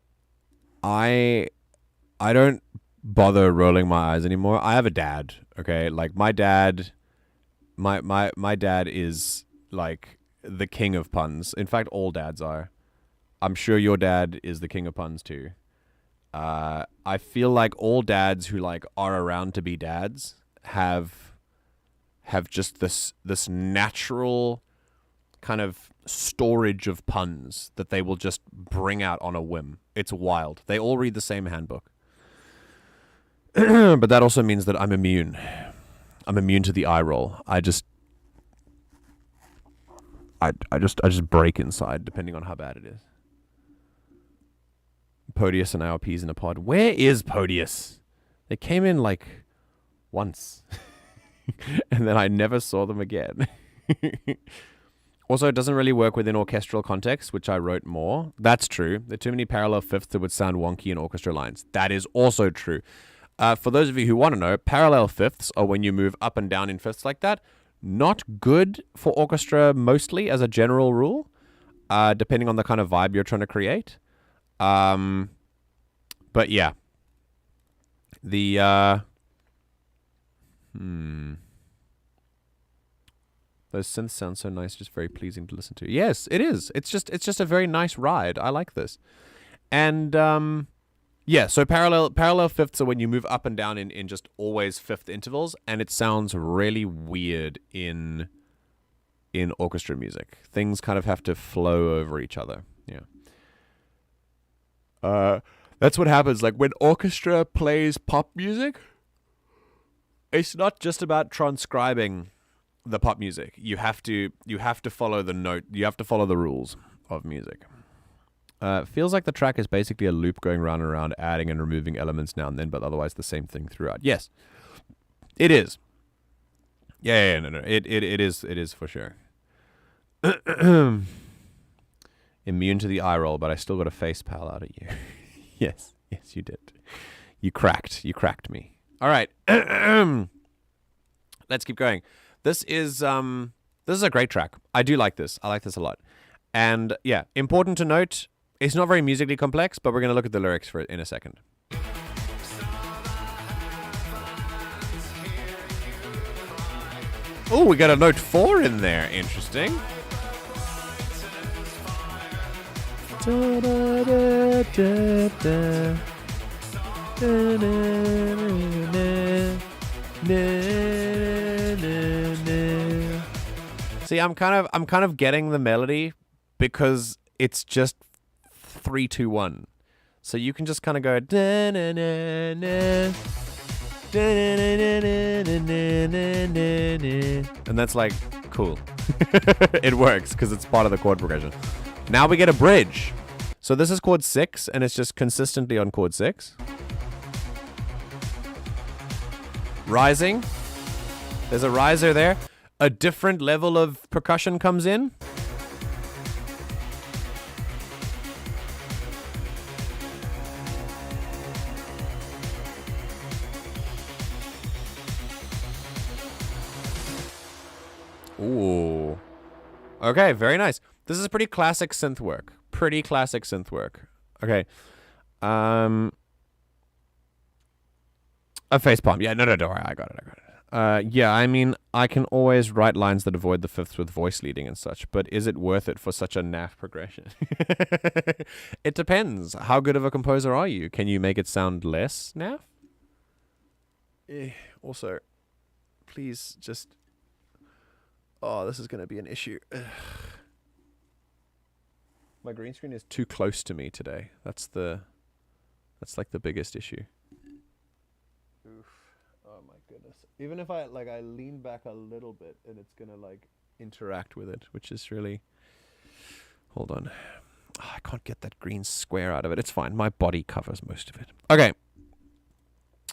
don't bother rolling my eyes anymore. I have a dad, okay? Like my dad my dad is like the king of puns. In fact, all dads are. I'm sure your dad is the king of puns too. I feel like all dads who like are around to be dads have just this natural kind of storage of puns that they will just bring out on a whim. It's wild. They all read the same handbook. But that also means that I'm immune. I'm immune to the eye roll. I just break inside depending on how bad it is. Podius and IRPs in a pod. Where is Podius? They came in like once. And then I never saw them again. Also, it doesn't really work within orchestral context, which I wrote more. That's true. There are too many parallel fifths that would sound wonky in orchestra lines. That is also true. For those of you who want to know, parallel fifths are when you move up and down in fifths like that. Not good for orchestra mostly as a general rule, depending on the kind of vibe you're trying to create. But yeah. Those synths sound so nice, just very pleasing to listen to. Yes, it is. It's just a very nice ride. I like this. And yeah, so parallel fifths are when you move up and down in just always fifth intervals, and it sounds really weird in orchestra music. Things kind of have to flow over each other. Yeah. That's what happens. Like when orchestra plays pop music, it's not just about transcribing the pop music. You have to follow the note. You have to follow the rules of music. Feels like the track is basically a loop going round and around, adding and removing elements now and then, but otherwise the same thing throughout. Yes, it is. Yeah, no. It is for sure. Immune to the eye roll, but I still got a face pal out at you. Yes, you did. You cracked me. All right. Let's keep going. This is a great track. I do like this. I like this a lot. And yeah, important to note, it's not very musically complex, but we're going to look at the lyrics for it in a second. Oh, we got a note 4 in there. Interesting. See, I'm kind of getting the melody because it's just 3, 2, 1. So you can just kind of go and that's like cool. It works because it's part of the chord progression. Now we get a bridge. So this is chord 6 and it's just consistently on chord 6. Rising. There's a riser there. A different level of percussion comes in. Ooh. Okay, very nice. This is pretty classic synth work. Okay. A facepalm. Yeah, no, don't worry. I got it. Yeah, I mean, I can always write lines that avoid the fifths with voice leading and such, but is it worth it for such a naff progression? It depends. How good of a composer are you? Can you make it sound less naff? Also, please just... Oh, this is going to be an issue. Ugh. My green screen is too close to me today. That's the That's like the biggest issue. Oof. Oh my goodness. Even if I lean back a little bit and it's gonna like interact with it, which is really... Hold on. Oh, I can't get that green square out of it. It's fine. My body covers most of it. Okay.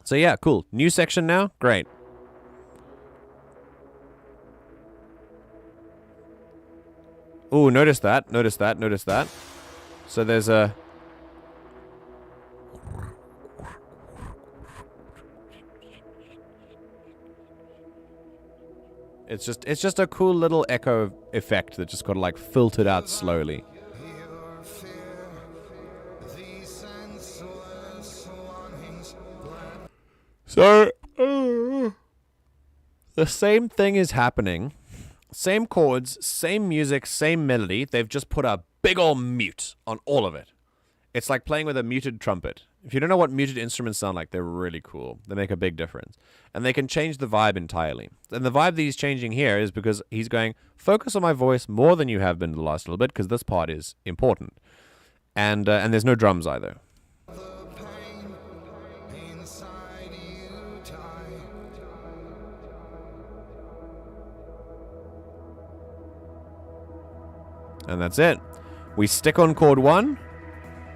So yeah, cool. New section now. Great. Ooh, notice that. Notice that. Notice that. So there's a... It's just a cool little echo effect that just got like filtered out slowly. So the same thing is happening. Same chords, same music, same melody. They've just put a big ol' mute on all of it. It's like playing with a muted trumpet. If you don't know what muted instruments sound like, they're really cool. They make a big difference. And they can change the vibe entirely. And the vibe that he's changing here is because he's going, focus on my voice more than you have been the last little bit, because this part is important. And there's no drums either. And that's it. We stick on chord 1.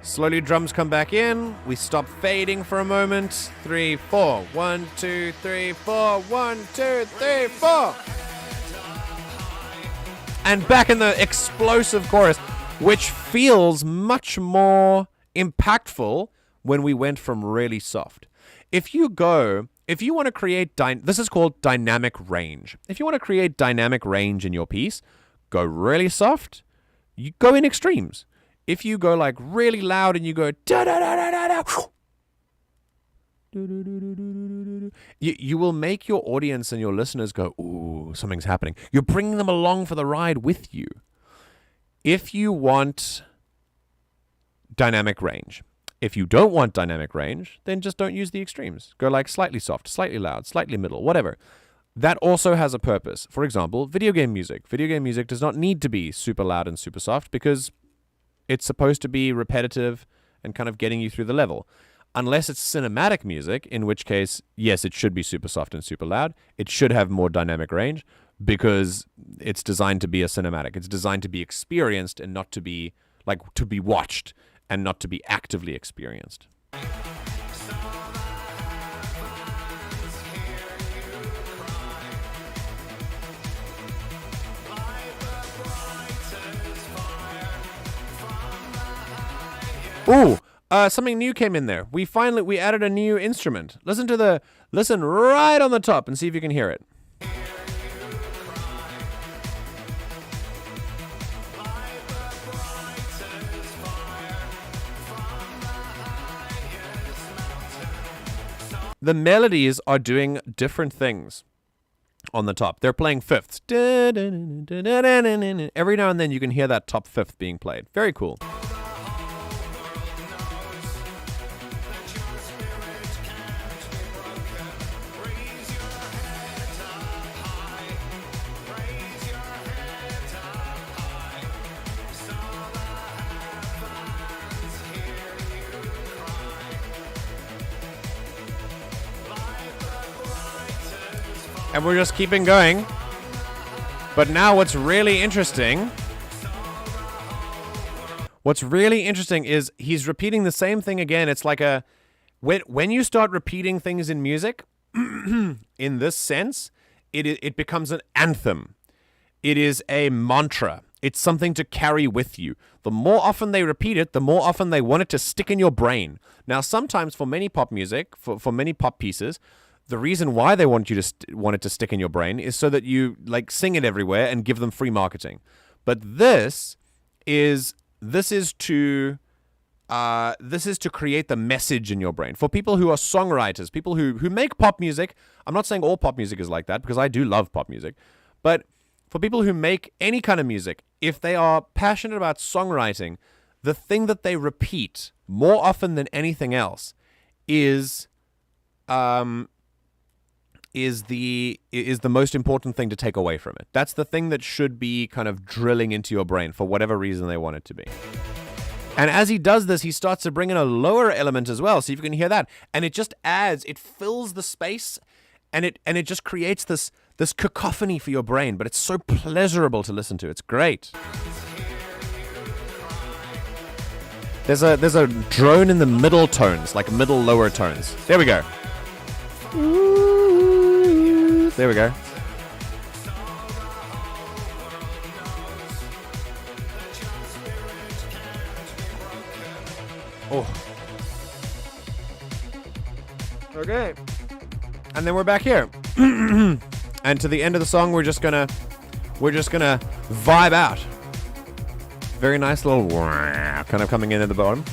Slowly drums come back in. We stop fading for a moment. 3, 4. 1, 2, 3, 4. 1, 2, 3, 4. And back in the explosive chorus, which feels much more impactful when we went from really soft. If you want to create, this is called dynamic range. If you want to create dynamic range in your piece, go really soft. You go in extremes. If you go like really loud and you go da da da da da da, you will make your audience and your listeners go, ooh, something's happening. You're bringing them along for the ride with you. If you want dynamic range, if you don't want dynamic range, then just don't use the extremes. Go like slightly soft, slightly loud, slightly middle, whatever. That also has a purpose. For example, video game music. Video game music does not need to be super loud and super soft because it's supposed to be repetitive and kind of getting you through the level. Unless it's cinematic music, in which case, yes, it should be super soft and super loud. It should have more dynamic range because it's designed to be a cinematic. It's designed to be experienced and not to be, like, to be watched and not to be actively experienced. Ooh, something new came in there. We added a new instrument. Listen right on the top and see if you can hear it. The melodies are doing different things on the top. They're playing fifths. Every now and then you can hear that top fifth being played. Very cool. And we're just keeping going. But now what's really interesting is he's repeating the same thing again. It's like when you start repeating things in music, in this sense, it becomes an anthem. It is a mantra. It's something to carry with you. The more often they repeat it, the more often they want it to stick in your brain. Now, sometimes for many pop music, for many pop pieces, the reason why they want it to stick in your brain is so that you like sing it everywhere and give them free marketing. But this is to create the message in your brain. For people who are songwriters, people who make pop music, I'm not saying all pop music is like that because I do love pop music, but for people who make any kind of music, if they are passionate about songwriting, the thing that they repeat more often than anything else is the most important thing to take away from it. That's the thing that should be kind of drilling into your brain for whatever reason they want it to be. And as he does this, he starts to bring in a lower element as well. So you can hear that. And it just adds, it fills the space, and it just creates this cacophony for your brain, but it's so pleasurable to listen to. It's great. There's a drone in the middle tones, like middle lower tones. There we go. There we go. Oh. Okay. And then we're back here. And to the end of the song, we're just gonna vibe out. Very nice little kind of coming in at the bottom.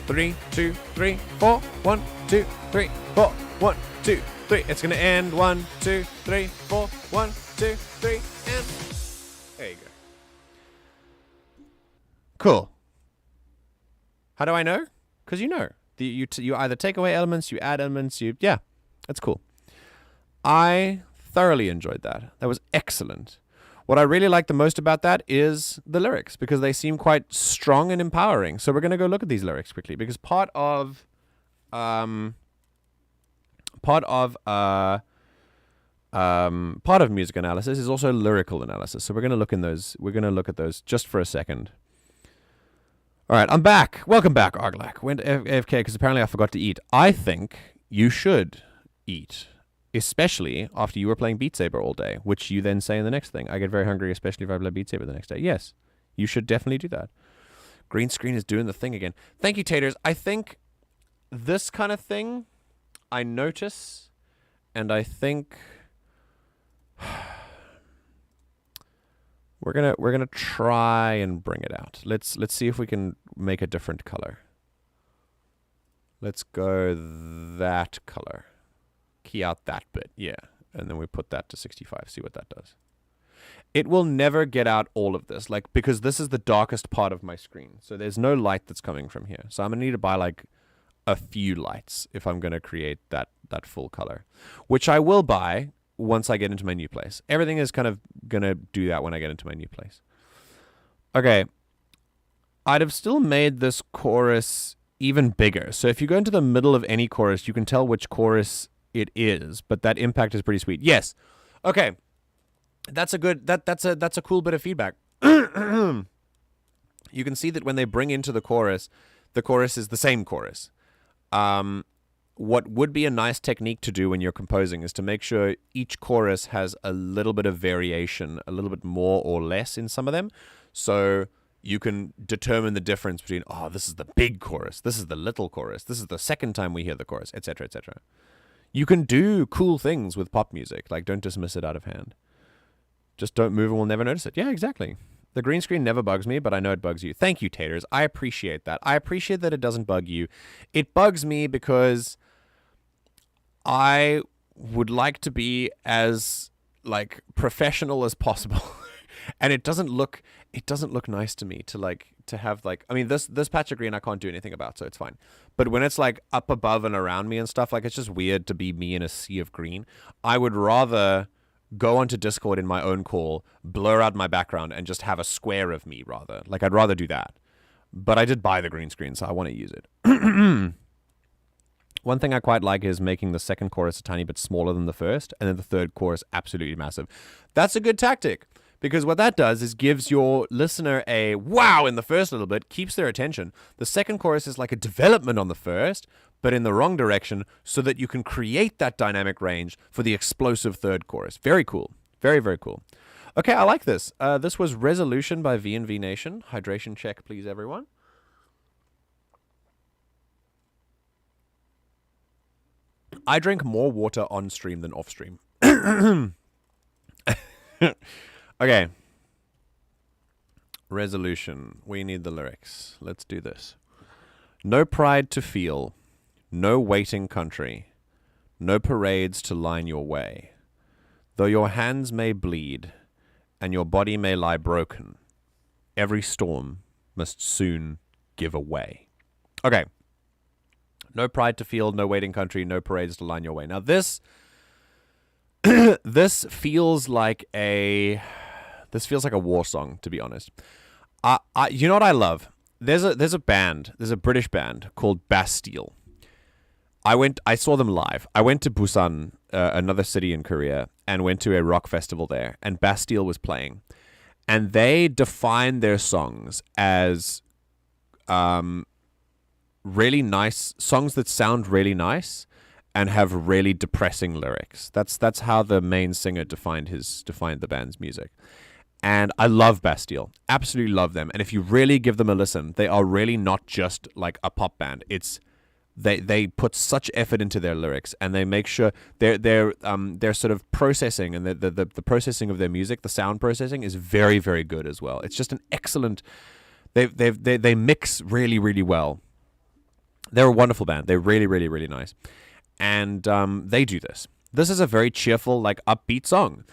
Three, 2, 3, 4. 1, 2, 3, 4. 1, 2, 3. It's gonna end 1, 2, 3, 4. 1, 2, 3, and there you go. Cool. How do I know? Because you know. You either take away elements, you add elements, yeah, that's cool. I thoroughly enjoyed that. That was excellent. What I really like the most about that is the lyrics, because they seem quite strong and empowering. So we're going to go look at these lyrics quickly, because part of music analysis is also lyrical analysis. So we're going to look at those just for a second. All right, I'm back. Welcome back, Arglak. Went AFK because apparently I forgot to eat. I think you should eat, especially after you were playing Beat Saber all day, which you then say in the next thing. I get very hungry, especially if I play Beat Saber the next day. Yes, you should definitely do that. Green screen is doing the thing again. Thank you, Taters. I think this kind of thing I notice, and I think we're gonna try and bring it out. Let's see if we can make a different color. Let's go that color. Key out that bit, yeah. And then we put that to 65, see what that does. It will never get out all of this, like, because this is the darkest part of my screen. So there's no light that's coming from here. So I'm gonna need to buy like a few lights if I'm gonna create that full color, which I will buy once I get into my new place. Everything is kind of gonna do that when I get into my new place. Okay. I'd have still made this chorus even bigger. So if you go into the middle of any chorus, you can tell which chorus it is, but that impact is pretty sweet. Yes. Okay. That's a good, that's a cool bit of feedback. You can see that when they bring into the chorus is the same chorus. What would be a nice technique to do when you're composing is to make sure each chorus has a little bit of variation, a little bit more or less in some of them. So you can determine the difference between, oh, this is the big chorus, this is the little chorus, this is the second time we hear the chorus, etc., etc. You can do cool things with pop music. Like, don't dismiss it out of hand. Just don't move and we'll never notice it. Yeah, exactly. The green screen never bugs me, but I know it bugs you. Thank you, Taters. I appreciate that. I appreciate that it doesn't bug you. It bugs me because I would like to be as, like, professional as possible. And it doesn't look nice to me to have, like, I mean, this patch of green I can't do anything about, so it's fine. But when it's like up above and around me and stuff, like, it's just weird to be me in a sea of green. I would rather go onto Discord in my own call, blur out my background, and just have a square of me rather. Like, I'd rather do that. But I did buy the green screen, so I want to use it. One thing I quite like is making the second chorus a tiny bit smaller than the first, and then the third chorus absolutely massive. That's a good tactic, because what that does is gives your listener a wow in the first little bit, keeps their attention. The second chorus is like a development on the first, but in the wrong direction, so that you can create that dynamic range for the explosive third chorus. Very cool. Very, very cool. Okay, I like this. This was Resolution by V&V Nation. Hydration check, please, everyone. I drink more water on stream than off stream. Okay. Resolution. We need the lyrics. Let's do this. No pride to feel. No waiting country, no parades to line your way. Though your hands may bleed, and your body may lie broken, every storm must soon give away. Okay. No pride to feel, no waiting country, no parades to line your way. Now this, this feels like a This feels like a war song, to be honest. You know what I love? There's a British band called Bastille. I saw them live. I went to Busan, another city in Korea, and went to a rock festival there, and Bastille was playing. And they define their songs as really nice songs that sound really nice and have really depressing lyrics. That's how the main singer defined the band's music. And I love Bastille. Absolutely love them. And if you really give them a listen, they are really not just like a pop band. It's they put such effort into their lyrics, and they make sure their sort of processing and the processing of their music, the sound processing is very, very good as well. It's just an excellent. They mix really, really well. They're a wonderful band. They're really, really, really nice, and they do this. This is a very cheerful, like upbeat song.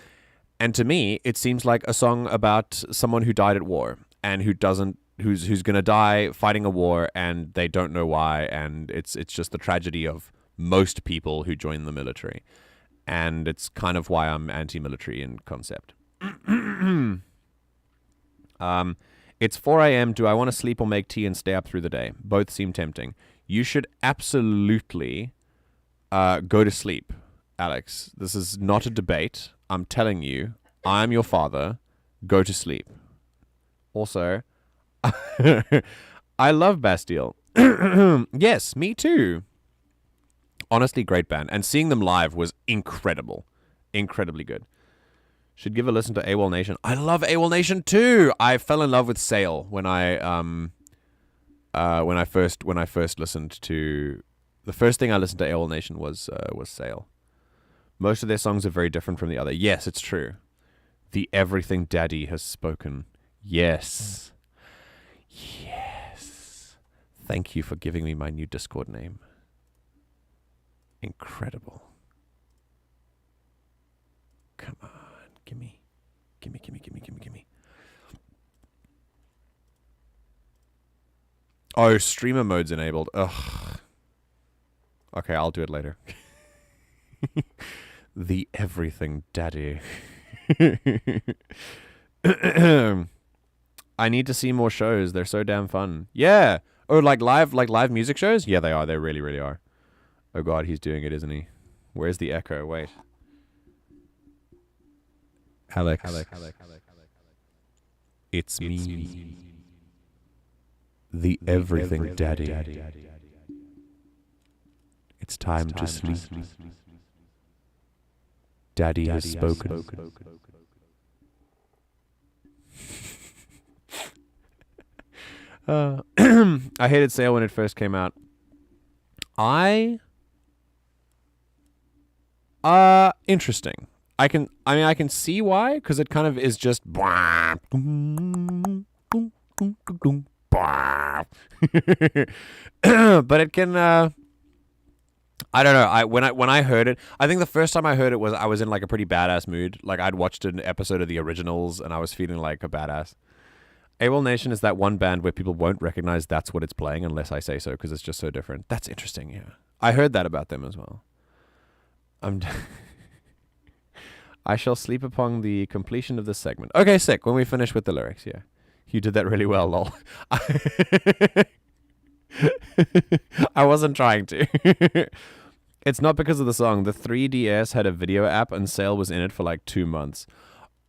And to me, it seems like a song about someone who died at war and who's going to die fighting a war, and they don't know why, and it's just the tragedy of most people who join the military. And it's kind of why I'm anti-military in concept. It's 4 a.m. Do I want to sleep or make tea and stay up through the day? Both seem tempting. You should absolutely go to sleep, Alex. This is not a debate. I'm telling you, I'm your father. Go to sleep. Also, I love Bastille. Yes, me too. Honestly, great band. And seeing them live was incredible. Incredibly good. Should give a listen to AWOL Nation. I love AWOL Nation too. I fell in love with Sail when I first listened to the first thing I listened to AWOL Nation was Sail. Most of their songs are very different from the other. Yes, it's true. The Everything Daddy has spoken. Yes. Yes. Thank you for giving me my new Discord name. Incredible. Come on. Gimme. Oh, streamer mode's enabled. Ugh. Okay, I'll do it later. The Everything Daddy. I need to see more shows. They're so damn fun. Yeah. Oh, like live music shows? Yeah, they are. They really, really are. Oh god, he's doing it, isn't he? Where's the echo? Wait. Alex. It's me. The Everything Daddy. It's time to sleep. Daddy has spoken. I hated Sail when it first came out. Interesting. I can see why, because it kind of is just but it can I don't know. When I heard it, I think the first time I heard it was I was in like a pretty badass mood. Like I'd watched an episode of the originals and I was feeling like a badass. AWOL Nation is that one band where people won't recognize that's what it's playing unless I say so, because it's just so different. That's interesting, yeah. I heard that about them as well. I shall sleep upon the completion of this segment. Okay, sick. When we finish with the lyrics, yeah. You did that really well, lol. I wasn't trying to. It's not because of the song. The 3DS had a video app and Sail was in it for like 2 months.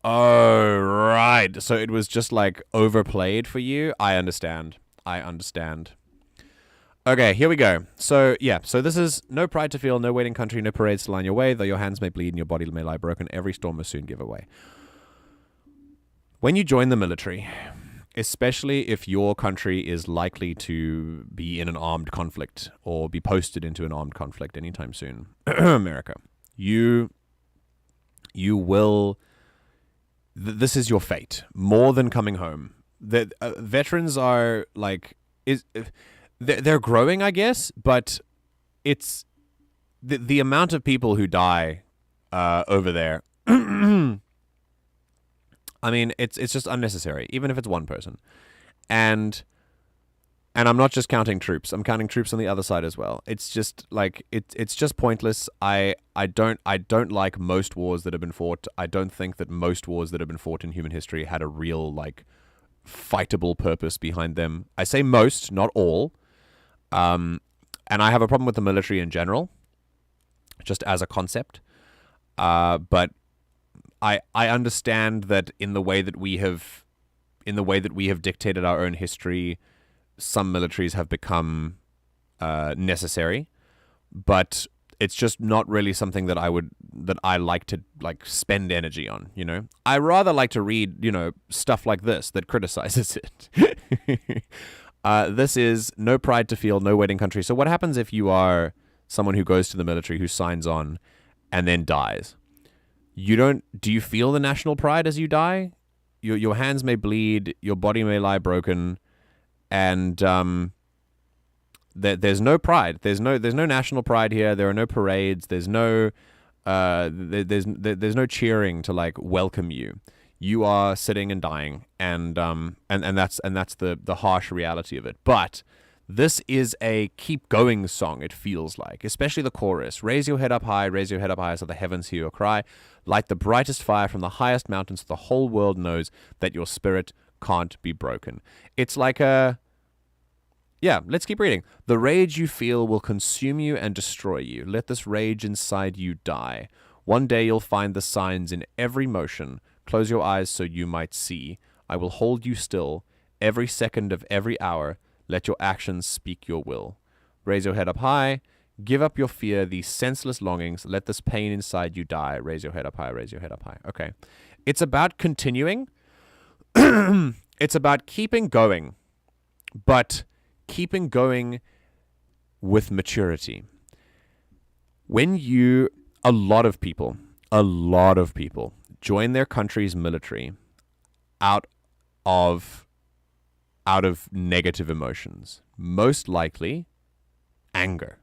Oh, right. So it was just like overplayed for you? I understand. Okay, here we go. So, yeah. So this is no pride to feel, no waiting country, no parades to line your way, though your hands may bleed and your body may lie broken, every storm must soon give away. When you join the military, especially if your country is likely to be in an armed conflict or be posted into an armed conflict anytime soon, America, you will... This is your fate, more than coming home. The veterans are like... They're growing, I guess, but it's... The amount of people who die over there... I mean, it's just unnecessary, even if it's one person. And And I'm not just counting troops. I'm counting troops on the other side as well. It's just like it's just pointless. I don't like most wars that have been fought. I don't think that most wars that have been fought in human history had a real like fightable purpose behind them. I say most, not all. And I have a problem with the military in general, just as a concept. But I understand that in the way that we have dictated our own history, some militaries have become necessary, but it's just not really something that I like to like spend energy on, you know? I rather like to read, you know, stuff like this that criticizes it. This is no pride to feel, no wedding country. So what happens if you are someone who goes to the military, who signs on and then dies? Do you feel the national pride as you die? Your hands may bleed, your body may lie broken, and there's no pride. There's no national pride here. There are no parades. There's no there's no cheering to like welcome you. You are sitting and dying, and that's the harsh reality of it. But this is a keep going song, it feels like, especially the chorus. Raise your head up high, so the heavens hear your cry. Light the brightest fire from the highest mountains so the whole world knows that your spirit can't be broken. It's like let's keep reading. The rage you feel will consume you and destroy you. Let this rage inside you die. One day you'll find the signs in every motion. Close your eyes so you might see. I will hold you still every second of every hour. Let your actions speak your will. Raise your head up high. Give up your fear, these senseless longings. Let this pain inside you die. Raise your head up high, raise your head up high. Okay. It's about continuing. It's about keeping going, but keeping going with maturity. A lot of people join their country's military out of negative emotions, most likely anger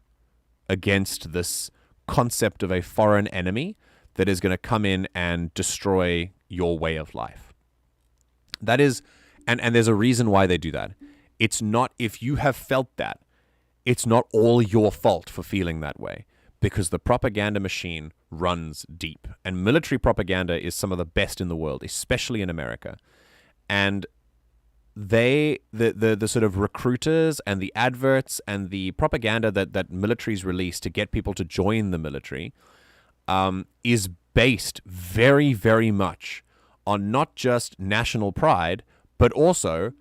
against this concept of a foreign enemy that is going to come in and destroy your way of life. That is, and there's a reason why they do that. It's not, if you have felt that, it's not all your fault for feeling that way, because the propaganda machine runs deep, and military propaganda is some of the best in the world, especially in America. And the sort of recruiters and the adverts and the propaganda that militaries release to get people to join the military is based very, very much on not just national pride, but also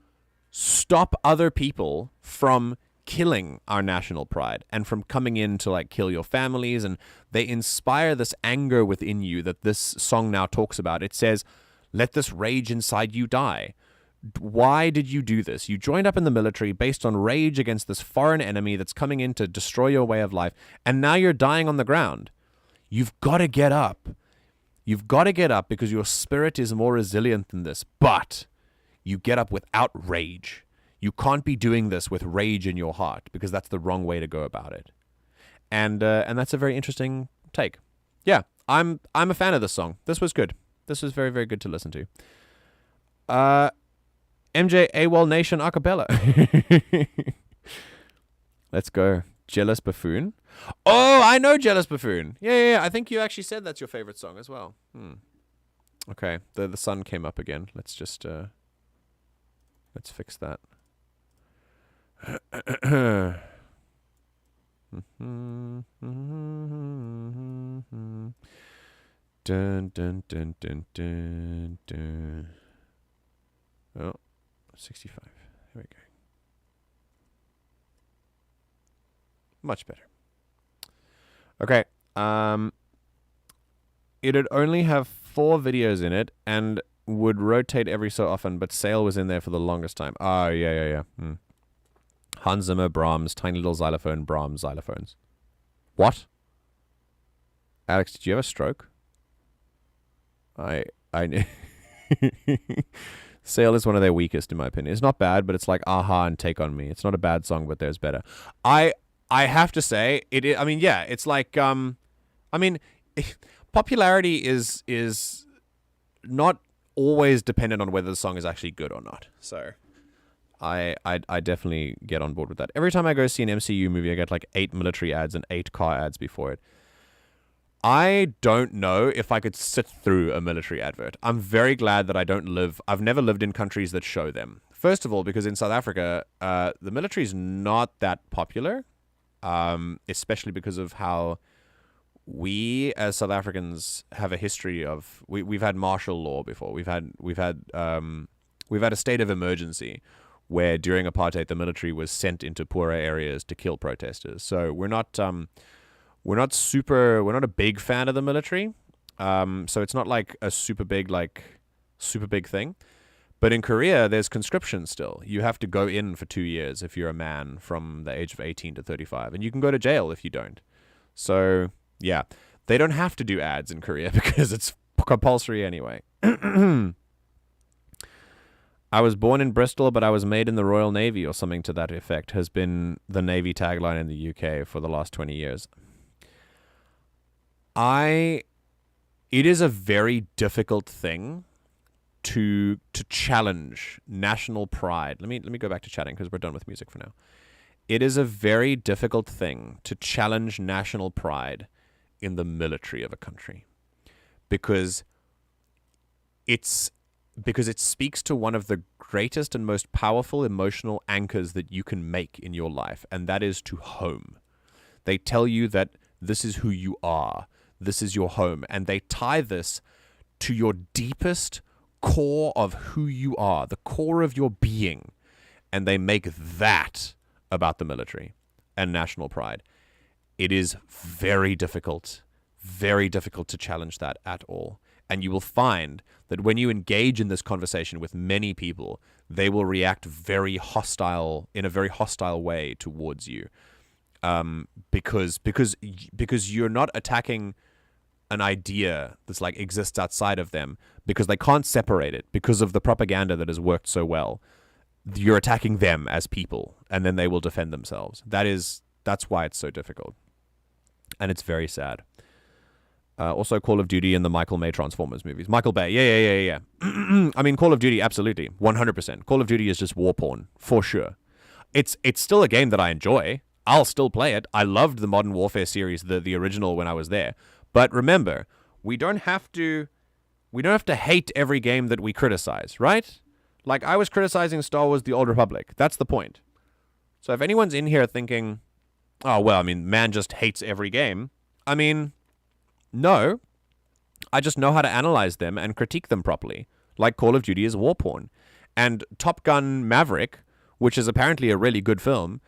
stop other people from killing our national pride and from coming in to like kill your families. And they inspire this anger within you that this song now talks about. It says, let this rage inside you die. Why did you do this? You joined up in the military based on rage against this foreign enemy that's coming in to destroy your way of life, and now you're dying on the ground. You've got to get up. You've got to get up because your spirit is more resilient than this, but you get up without rage. You can't be doing this with rage in your heart because that's the wrong way to go about it. And that's a very interesting take. Yeah, I'm a fan of this song. This was good. This was very, very good to listen to. MJ AWOL Nation acapella. Let's go. Jealous Buffoon. Oh, I know Jealous Buffoon. Yeah. I think you actually said that's your favorite song as well. Okay, the sun came up again. Let's just let's fix that. Dun dun dun dun dun dun. Oh, 65. Here we go. Much better. Okay. It'd only have 4 videos in it and would rotate every so often, but Sale was in there for the longest time. Oh, yeah. Hans Zimmer, Brahms, Tiny Little Xylophone, Brahms, xylophones. What? Alex, did you have a stroke? I Sale is one of their weakest, in my opinion. It's not bad, but it's like Aha and Take On Me. It's not a bad song, but there's better. I have to say, it's like, popularity is not always dependent on whether the song is actually good or not. So, I definitely get on board with that. Every time I go see an MCU movie, I get like 8 military ads and 8 car ads before it. I don't know if I could sit through a military advert. I'm very glad that I've never lived in countries that show them. First of all, because in South Africa, the military is not that popular, especially because of how we as South Africans have a history of we've had martial law before. We've had a state of emergency where during apartheid the military was sent into poorer areas to kill protesters. So we're not a big fan of the military. So it's not like a super big thing. But in Korea, there's conscription still. You have to go in for 2 years if you're a man from the age of 18 to 35, and you can go to jail if you don't. So yeah, they don't have to do ads in Korea because it's compulsory anyway. I was born in Bristol, but I was made in the Royal Navy, or something to that effect, has been the Navy tagline in the UK for the last 20 years. It is a very difficult thing to challenge national pride. Let me go back to chatting because we're done with music for now. It is a very difficult thing to challenge national pride in the military of a country, because it speaks to one of the greatest and most powerful emotional anchors that you can make in your life, and that is to home. They tell you that this is who you are. This is your home. And they tie this to your deepest core of who you are, the core of your being. And they make that about the military and national pride. It is very difficult to challenge that at all. And you will find that when you engage in this conversation with many people, they will react in a very hostile way towards you. Because you're not attacking an idea that's like exists outside of them, because they can't separate it because of the propaganda that has worked so well. You're attacking them as people, and then they will defend themselves. That's why it's so difficult, and it's very sad. Also, Call of Duty and the Michael Bay Transformers movies. Michael Bay, yeah. I mean, Call of Duty, absolutely, 100%. Call of Duty is just war porn for sure. It's still a game that I enjoy. I'll still play it. I loved the Modern Warfare series, the original, when I was there. But remember, we don't have to hate every game that we criticize, right? Like, I was criticizing Star Wars: The Old Republic. That's the point. So if anyone's in here thinking, oh, well, I mean, man just hates every game. I mean, no. I just know how to analyze them and critique them properly. Like Call of Duty is war porn. And Top Gun Maverick, which is apparently a really good film,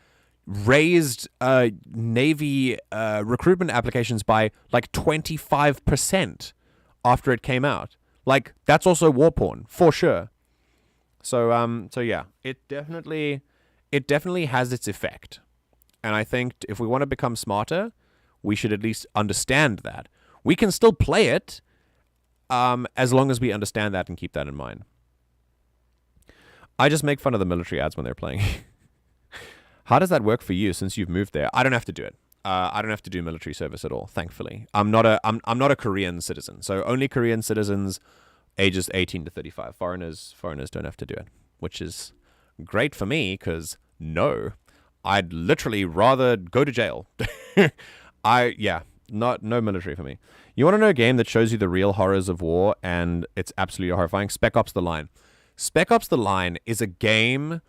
raised Navy recruitment applications by like 25% after it came out. Like, that's also war porn for sure. So yeah, it definitely has its effect. And I think if we want to become smarter, we should at least understand that. We can still play it as long as we understand that and keep that in mind. I just make fun of the military ads when they're playing. How does that work for you since you've moved there? I don't have to do it. I don't have to do military service at all, thankfully. I'm not a Korean citizen, so only Korean citizens ages 18 to 35. Foreigners don't have to do it, which is great for me because no, I'd literally rather go to jail. No military for me. You want to know a game that shows you the real horrors of war and it's absolutely horrifying? Spec Ops: The Line. Spec Ops: The Line is a game.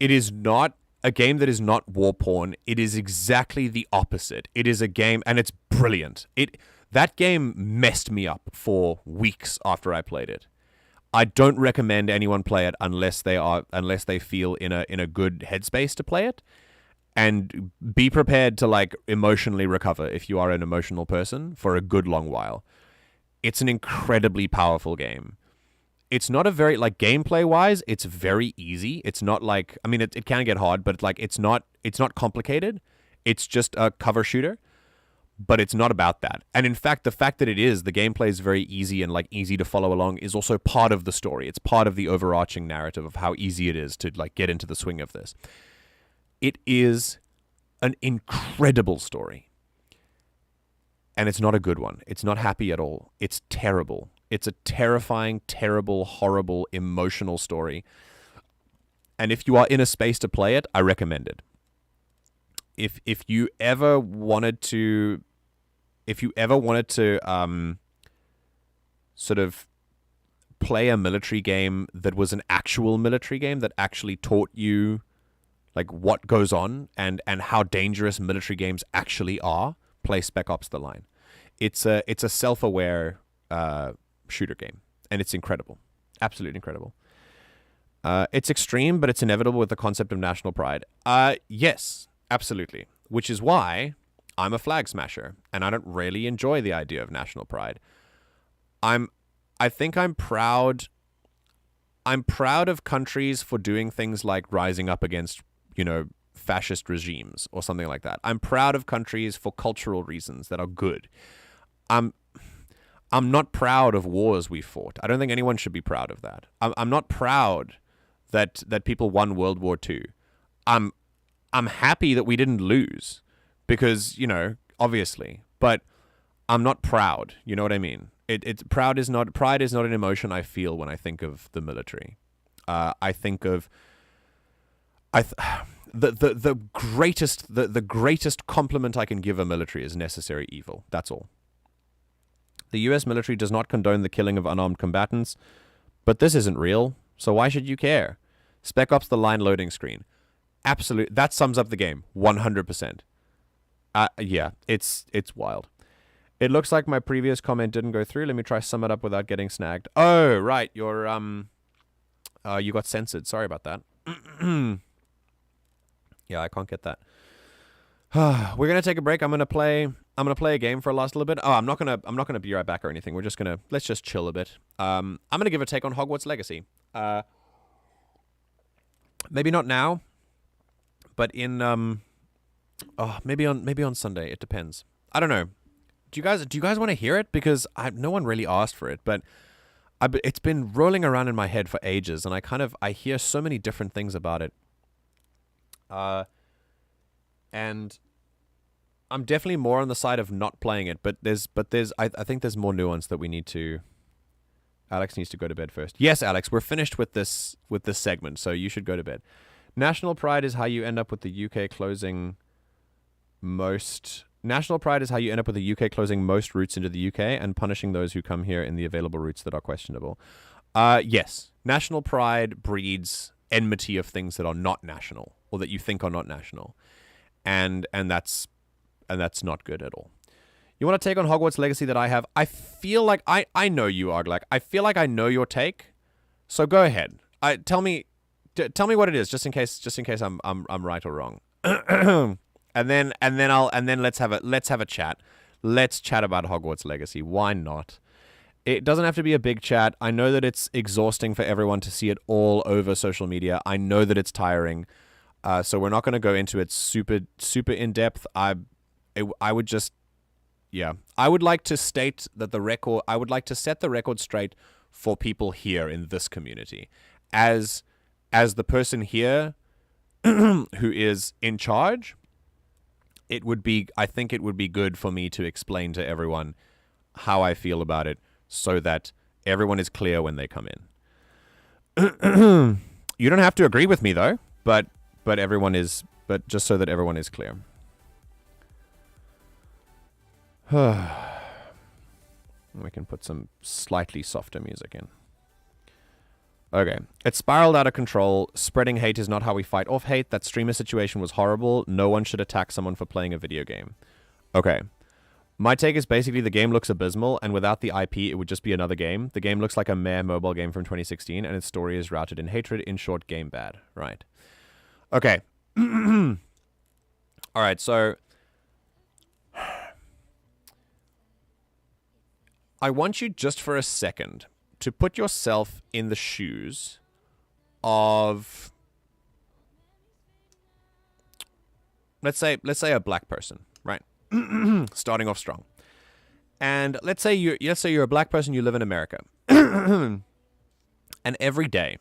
It is not a game that is not war porn. It is exactly the opposite. It is a game, and it's brilliant. That game messed me up for weeks after I played it. I don't recommend anyone play it unless they feel in a good headspace to play it, and be prepared to like emotionally recover if you are an emotional person for a good long while. It's an incredibly powerful game. It's not a very, like, gameplay-wise, it's very easy. It's not like, I mean, it can get hard, but like it's not complicated. It's just a cover shooter, but it's not about that. And in fact, the fact that the gameplay is very easy and like easy to follow along is also part of the story. It's part of the overarching narrative of how easy it is to like get into the swing of this. It is an incredible story. And it's not a good one. It's not happy at all. It's terrible. It's a terrifying, terrible, horrible, emotional story. And if you are in a space to play it, I recommend it. If you ever wanted to sort of play a military game that was an actual military game that actually taught you like what goes on and how dangerous military games actually are, play Spec Ops: The Line. It's a self-aware shooter game, and it's incredible. Absolutely incredible. It's extreme, but it's inevitable with the concept of national pride. Yes, absolutely. Which is why I'm a flag smasher, and I don't really enjoy the idea of national pride. I think I'm proud of countries for doing things like rising up against, fascist regimes or something like that. I'm proud of countries for cultural reasons that are good. I'm not proud of wars we fought. I don't think anyone should be proud of that. I'm not proud that people won World War II. I'm happy that we didn't lose because, obviously, but I'm not proud. You know what I mean? Pride is not an emotion I feel when I think of the military. I think of the greatest compliment I can give a military is necessary evil. That's all. The U.S. military does not condone the killing of unarmed combatants, but this isn't real, so why should you care? Spec Ops: The Line loading screen. Absolute. That sums up the game. 100%. Yeah, it's wild. It looks like my previous comment didn't go through. Let me try sum it up without getting snagged. Oh, right. You got censored. Sorry about that. Yeah, I can't get that. We're gonna take a break. I'm gonna play a game for a last little bit. Oh, I'm not gonna be right back or anything. Let's just chill a bit. I'm gonna give a take on Hogwarts Legacy. Maybe not now, but in maybe on Sunday. It depends. I don't know. Do you guys want to hear it? Because no one really asked for it, but it's been rolling around in my head for ages, and I hear so many different things about it. And I'm definitely more on the side of not playing it, but I think there's more nuance that we need to. Alex needs to go to bed first. Yes, Alex, we're finished with this segment, so you should go to bed. National pride is how you end up with the UK closing most. National pride is how you end up with the UK closing most routes into the UK and punishing those who come here in the available routes that are questionable. Yes, national pride breeds enmity of things that are not national or that you think are not national, and that's not good at all. You want to take on Hogwarts Legacy that I have? I feel like I know you, Arglak. I feel like I know your take, so go ahead. Tell me what it is, just in case I'm right or wrong. And then let's have a chat. Let's chat about Hogwarts Legacy. Why not? It doesn't have to be a big chat. I know that it's exhausting for everyone to see it all over social media. I know that it's tiring. So we're not going to go into it super in depth. I would like to state that I would like to set the record straight for people here in this community. As the person here who is in charge, I think it would be good for me to explain to everyone how I feel about it so that everyone is clear when they come in. You don't have to agree with me though, but just so that everyone is clear. We can put some slightly softer music in. Okay. It spiraled out of control. Spreading hate is not how we fight off hate. That streamer situation was horrible. No one should attack someone for playing a video game. Okay. My take is basically the game looks abysmal, and without the IP, it would just be another game. The game looks like a mere mobile game from 2016, and its story is routed in hatred. In short, game bad. Right. Okay. All right, so I want you just for a second to put yourself in the shoes of, let's say a black person, right? Starting off strong. And let's say you're a black person, you live in America. And every day,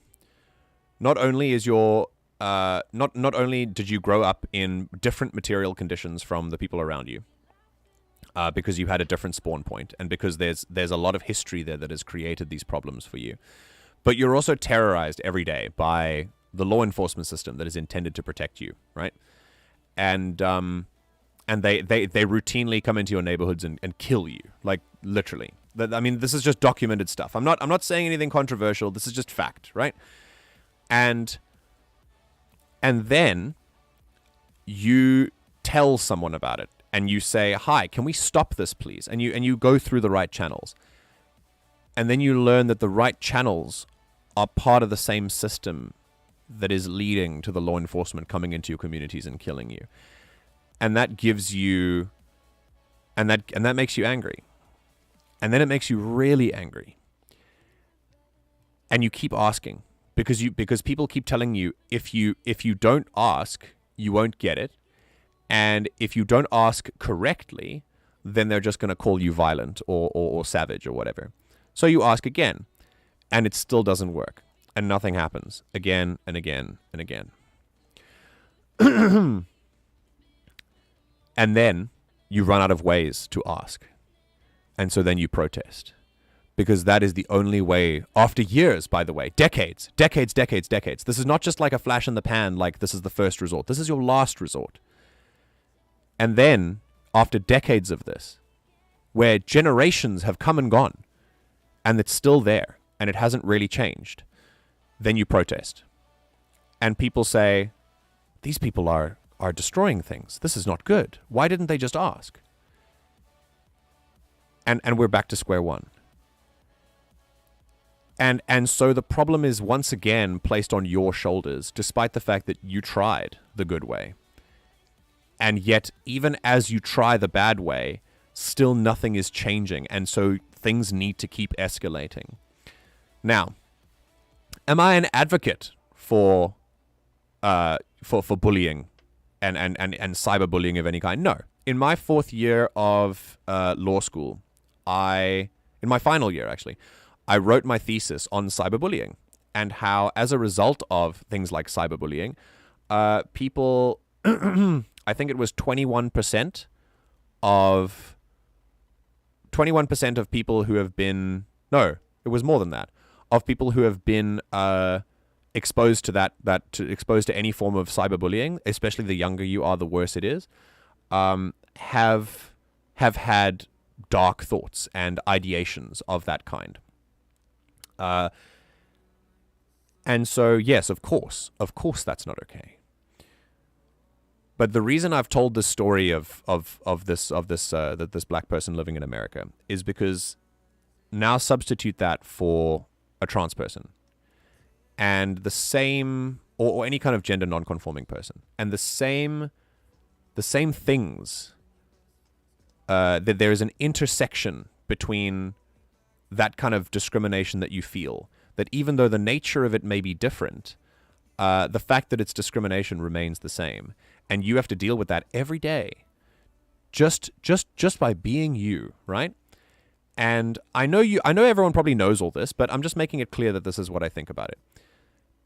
not only is your not only did you grow up in different material conditions from the people around you, because you had a different spawn point, and because there's a lot of history there that has created these problems for you, but you're also terrorized every day by the law enforcement system that is intended to protect you, right? And they routinely come into your neighborhoods and kill you, like literally. I mean, this is just documented stuff. I'm not saying anything controversial. This is just fact, right? And then you tell someone about it and you say, "Hi, can we stop this, please?" And you go through the right channels. And then you learn that the right channels are part of the same system that is leading to the law enforcement coming into your communities and killing you. And that gives you, and that makes you angry. And then it makes you really angry. And you keep asking because people keep telling you if you don't ask, you won't get it. And if you don't ask correctly, then they're just going to call you violent or savage or whatever. So you ask again, and it still doesn't work, and nothing happens again and again and again. And then you run out of ways to ask. And so then you protest. Because that is the only way, after years, by the way, decades. This is not just like a flash in the pan, like this is the first resort. This is your last resort. And then, after decades of this, where generations have come and gone, and it's still there, and it hasn't really changed, then you protest. And people say, these people are destroying things. This is not good. Why didn't they just ask? And we're back to square one. And so the problem is once again placed on your shoulders, despite the fact that you tried the good way. And yet, even as you try the bad way, still nothing is changing. And so things need to keep escalating. Now, am I an advocate for bullying and cyberbullying of any kind? No. In my fourth year of law school, in my final year actually, I wrote my thesis on cyberbullying and how, as a result of things like cyberbullying, people, I think it was 21% of people who have been, no, it was more than that, of people who have been exposed to exposed to any form of cyberbullying, especially the younger you are, the worse it is, have had dark thoughts and ideations of that kind. And so, yes, of course, that's not okay. But the reason I've told this story of this black person living in America is because now substitute that for a trans person, and the same, or any kind of gender non-conforming person, and the same things. That there is an intersection between that kind of discrimination that you feel, that even though the nature of it may be different, the fact that it's discrimination remains the same. And you have to deal with that every day, just by being you, right? And I know everyone probably knows all this, but I'm just making it clear that this is what I think about it.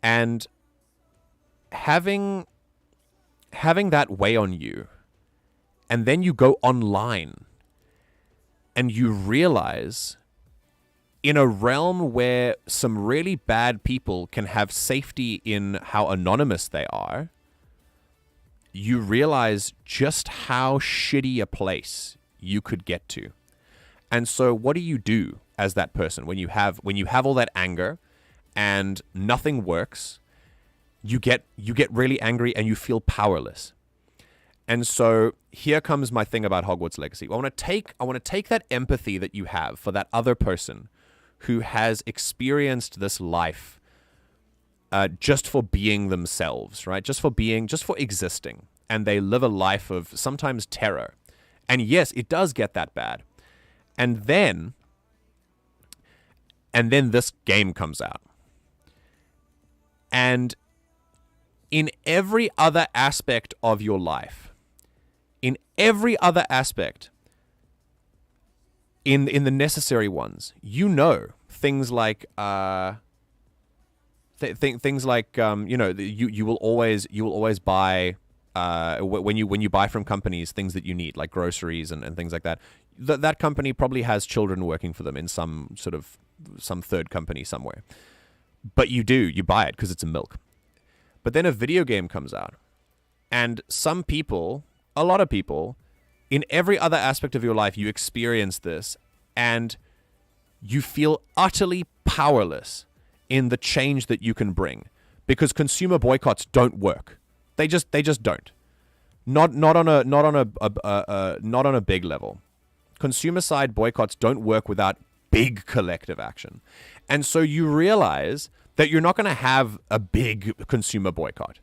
And having that weigh on you, and then you go online and you realize, in a realm where some really bad people can have safety in how anonymous they are, you realize just how shitty a place you could get to. And so what do you do as that person when you have all that anger and nothing works? You get really angry and you feel powerless. And so here comes my thing about Hogwarts Legacy. I want to take that empathy that you have for that other person who has experienced this life just for being themselves, right? Just for existing. And they live a life of sometimes terror. And yes, it does get that bad. And then this game comes out. And in every other aspect of your life, in the necessary ones, things like you will always buy when you buy from companies things that you need, like groceries and things like that. That company probably has children working for them in some third company somewhere, but you buy it because it's a milk. But then a video game comes out, and some people, a lot of people, in every other aspect of your life, you experience this, and you feel utterly powerless in the change that you can bring, because consumer boycotts don't work. They just don't. Not on a big level. Consumer side boycotts don't work without big collective action. And so you realize that you're not going to have a big consumer boycott,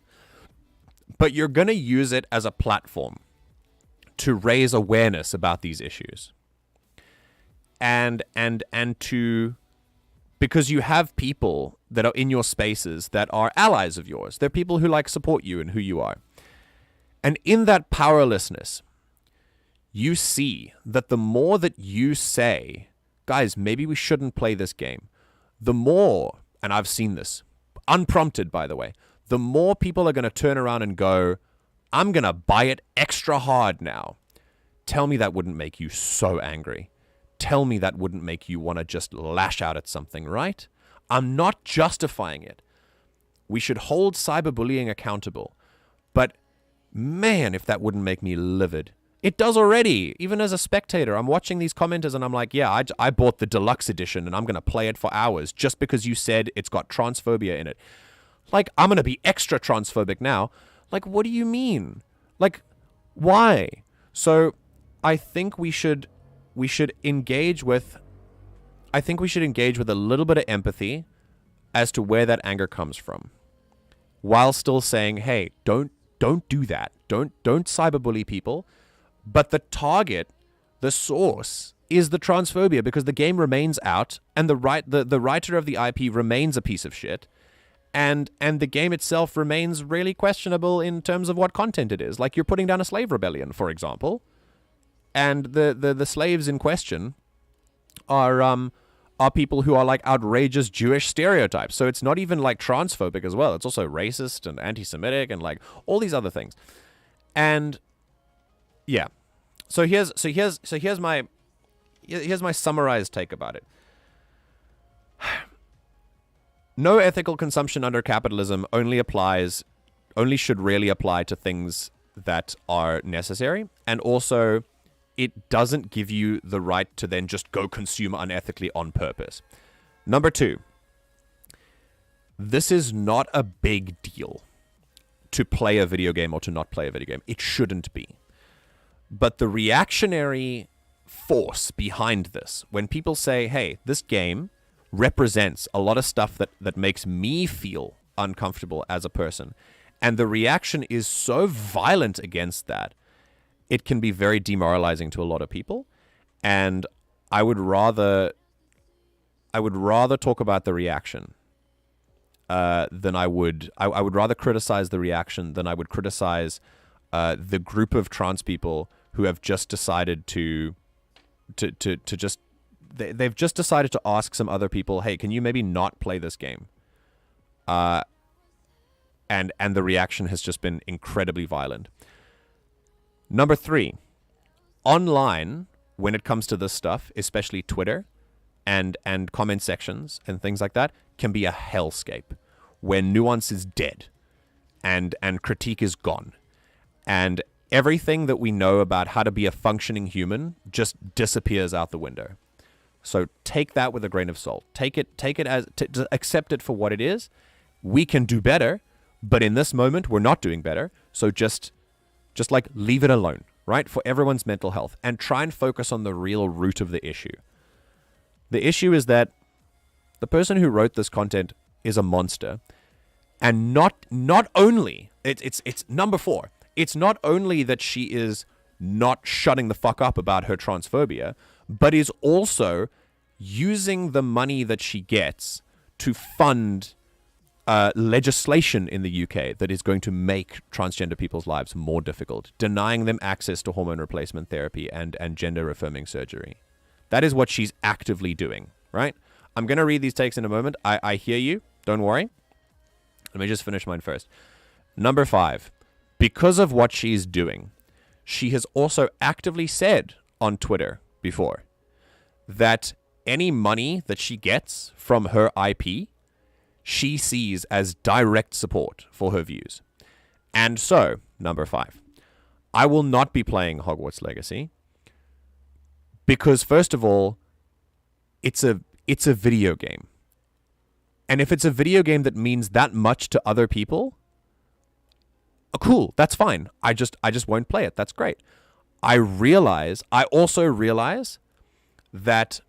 but you're going to use it as a platform to raise awareness about these issues. And to, because you have people that are in your spaces that are allies of yours. They're people who like support you and who you are. And in that powerlessness, you see that the more that you say, guys, maybe we shouldn't play this game, the more, and I've seen this, unprompted, by the way, the more people are going to turn around and go, I'm going to buy it extra hard now. Tell me that wouldn't make you so angry. Tell me that wouldn't make you want to just lash out at something, right? I'm not justifying it. We should hold cyberbullying accountable. But man, if that wouldn't make me livid. It does already. Even as a spectator, I'm watching these commenters and I'm like, yeah, I bought the deluxe edition and I'm going to play it for hours just because you said it's got transphobia in it. Like, I'm going to be extra transphobic now. Like, what do you mean? Like, why? So I think we should engage with, a little bit of empathy as to where that anger comes from, while still saying, hey, don't do that. Don't cyberbully people. But the target, the source, is the transphobia, because the game remains out and the writer of the IP remains a piece of shit. And the game itself remains really questionable in terms of what content it is. Like, you're putting down a slave rebellion, for example, and the slaves in question are people who are like outrageous Jewish stereotypes. So it's not even like transphobic as well. It's also racist and anti-Semitic and like all these other things. And yeah, so here's my summarized take about it. No ethical consumption under capitalism only should really apply to things that are necessary. And also, it doesn't give you the right to then just go consume unethically on purpose. Number 2, this is not a big deal to play a video game or to not play a video game. It shouldn't be. But the reactionary force behind this, when people say, hey, this game represents a lot of stuff that makes me feel uncomfortable as a person, and the reaction is so violent against that, it can be very demoralizing to a lot of people. And I would rather talk about the reaction than I would rather criticize the reaction than I would criticize the group of trans people who have just decided they've just decided to ask some other people, hey, can you maybe not play this game? And the reaction has just been incredibly violent. Number 3, online, when it comes to this stuff, especially Twitter and comment sections and things like that, can be a hellscape where nuance is dead and critique is gone. And everything that we know about how to be a functioning human just disappears out the window. So take that with a grain of salt. Take it as accept it for what it is. We can do better, but in this moment we're not doing better. So just like leave it alone, right? For everyone's mental health, and try and focus on the real root of the issue. The issue is that the person who wrote this content is a monster, and not only it's number 4. It's not only that she is not shutting the fuck up about her transphobia, but is also using the money that she gets to fund legislation in the UK that is going to make transgender people's lives more difficult, denying them access to hormone replacement therapy and gender-affirming surgery. That is what she's actively doing, right? I'm going to read these takes in a moment. I hear you. Don't worry. Let me just finish mine first. Number 5. Because of what she's doing, she has also actively said on Twitter before that any money that she gets from her IP, she sees as direct support for her views. And so, number 5, I will not be playing Hogwarts Legacy because, first of all, it's a video game. And if it's a video game that means that much to other people, cool, that's fine. I just won't play it. That's great. I also realize that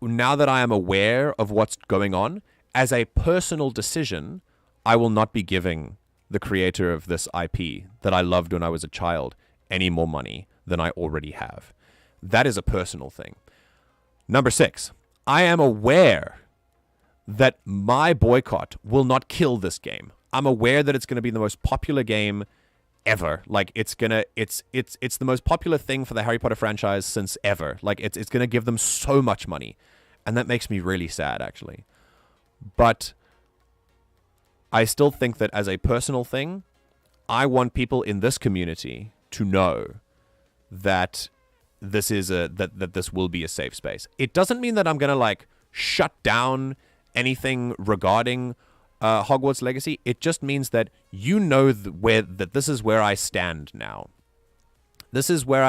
now that I am aware of what's going on, as a personal decision, I will not be giving the creator of this IP that I loved when I was a child any more money than I already have. That is a personal thing. Number 6, I am aware that my boycott will not kill this game. I'm aware that it's going to be the most popular game ever. Like, it's the most popular thing for the Harry Potter franchise since ever. Like, it's going to give them so much money. And that makes me really sad, actually. But I still think that as a personal thing, I want people in this community to know that this is that this will be a safe space. It doesn't mean that I'm going to like shut down anything regarding Hogwarts Legacy. It just means that you know that this is where I stand now. This is where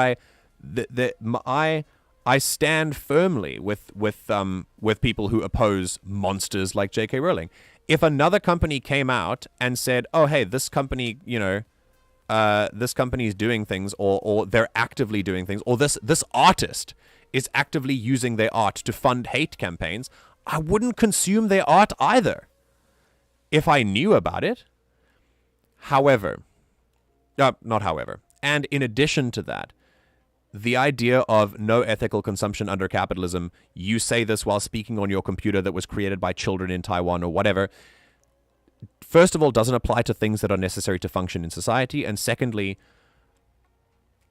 I stand firmly with people who oppose monsters like J.K. Rowling. If another company came out and said, "Oh, hey, this company, this company is doing things, or they're actively doing things, or this artist is actively using their art to fund hate campaigns," I wouldn't consume their art either if I knew about it. And in addition to that, the idea of no ethical consumption under capitalism, you say this while speaking on your computer that was created by children in Taiwan or whatever, first of all, doesn't apply to things that are necessary to function in society. And secondly,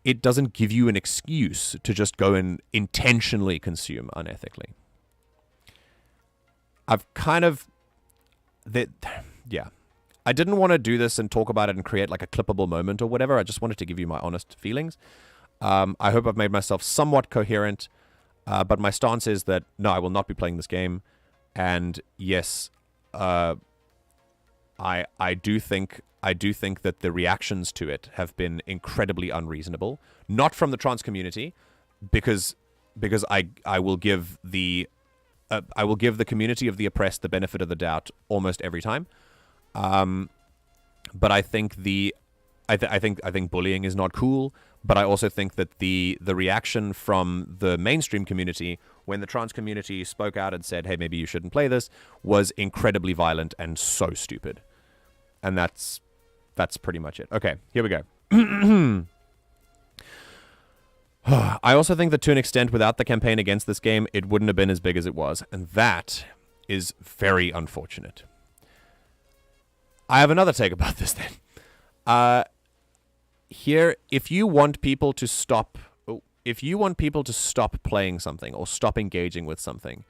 it doesn't give you an excuse to just go and intentionally consume unethically. I didn't want to do this and talk about it and create like a clippable moment or whatever. I just wanted to give you my honest feelings. I hope I've made myself somewhat coherent, but my stance is that no, I will not be playing this game. And yes, I do think that the reactions to it have been incredibly unreasonable. Not from the trans community, because I will give the community of the oppressed the benefit of the doubt almost every time. But I think I think bullying is not cool. But I also think that the reaction from the mainstream community when the trans community spoke out and said, "Hey, maybe you shouldn't play this," was incredibly violent and so stupid. And that's pretty much it. Okay, here we go. I also think that to an extent, without the campaign against this game, it wouldn't have been as big as it was. And that is very unfortunate. I have another take about this then. Here, if you want people to stop playing something or stop engaging with something,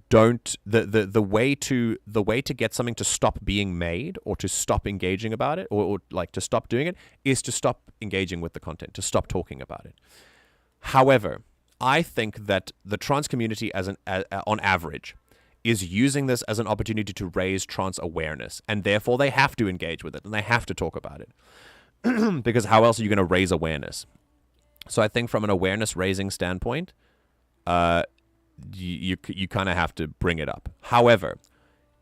the way to get something to stop being made or to stop engaging about it or like to stop doing it is to stop engaging with the content, to stop talking about it. However, I think that the trans community on average is using this as an opportunity to raise trans awareness, and therefore they have to engage with it and they have to talk about it because how else are you going to raise awareness? So I think from an awareness raising standpoint, you kind of have to bring it up. However,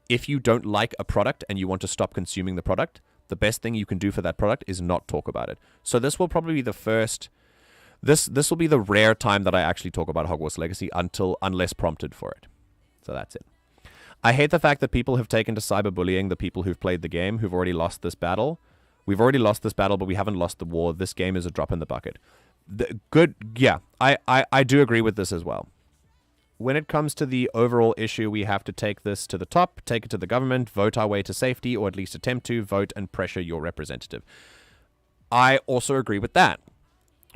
if you don't like a product and you want to stop consuming the product, the best thing you can do for that product is not talk about it. So this will probably be the first. This will be the rare time that I actually talk about Hogwarts Legacy unless prompted for it. So that's it. I hate the fact that people have taken to cyberbullying the people who've played the game, who've already lost this battle. We've already lost this battle, but we haven't lost the war. This game is a drop in the bucket. I do agree with this as well. When it comes to the overall issue, we have to take this to the top, take it to the government, vote our way to safety, or at least attempt to vote and pressure your representative. I also agree with that.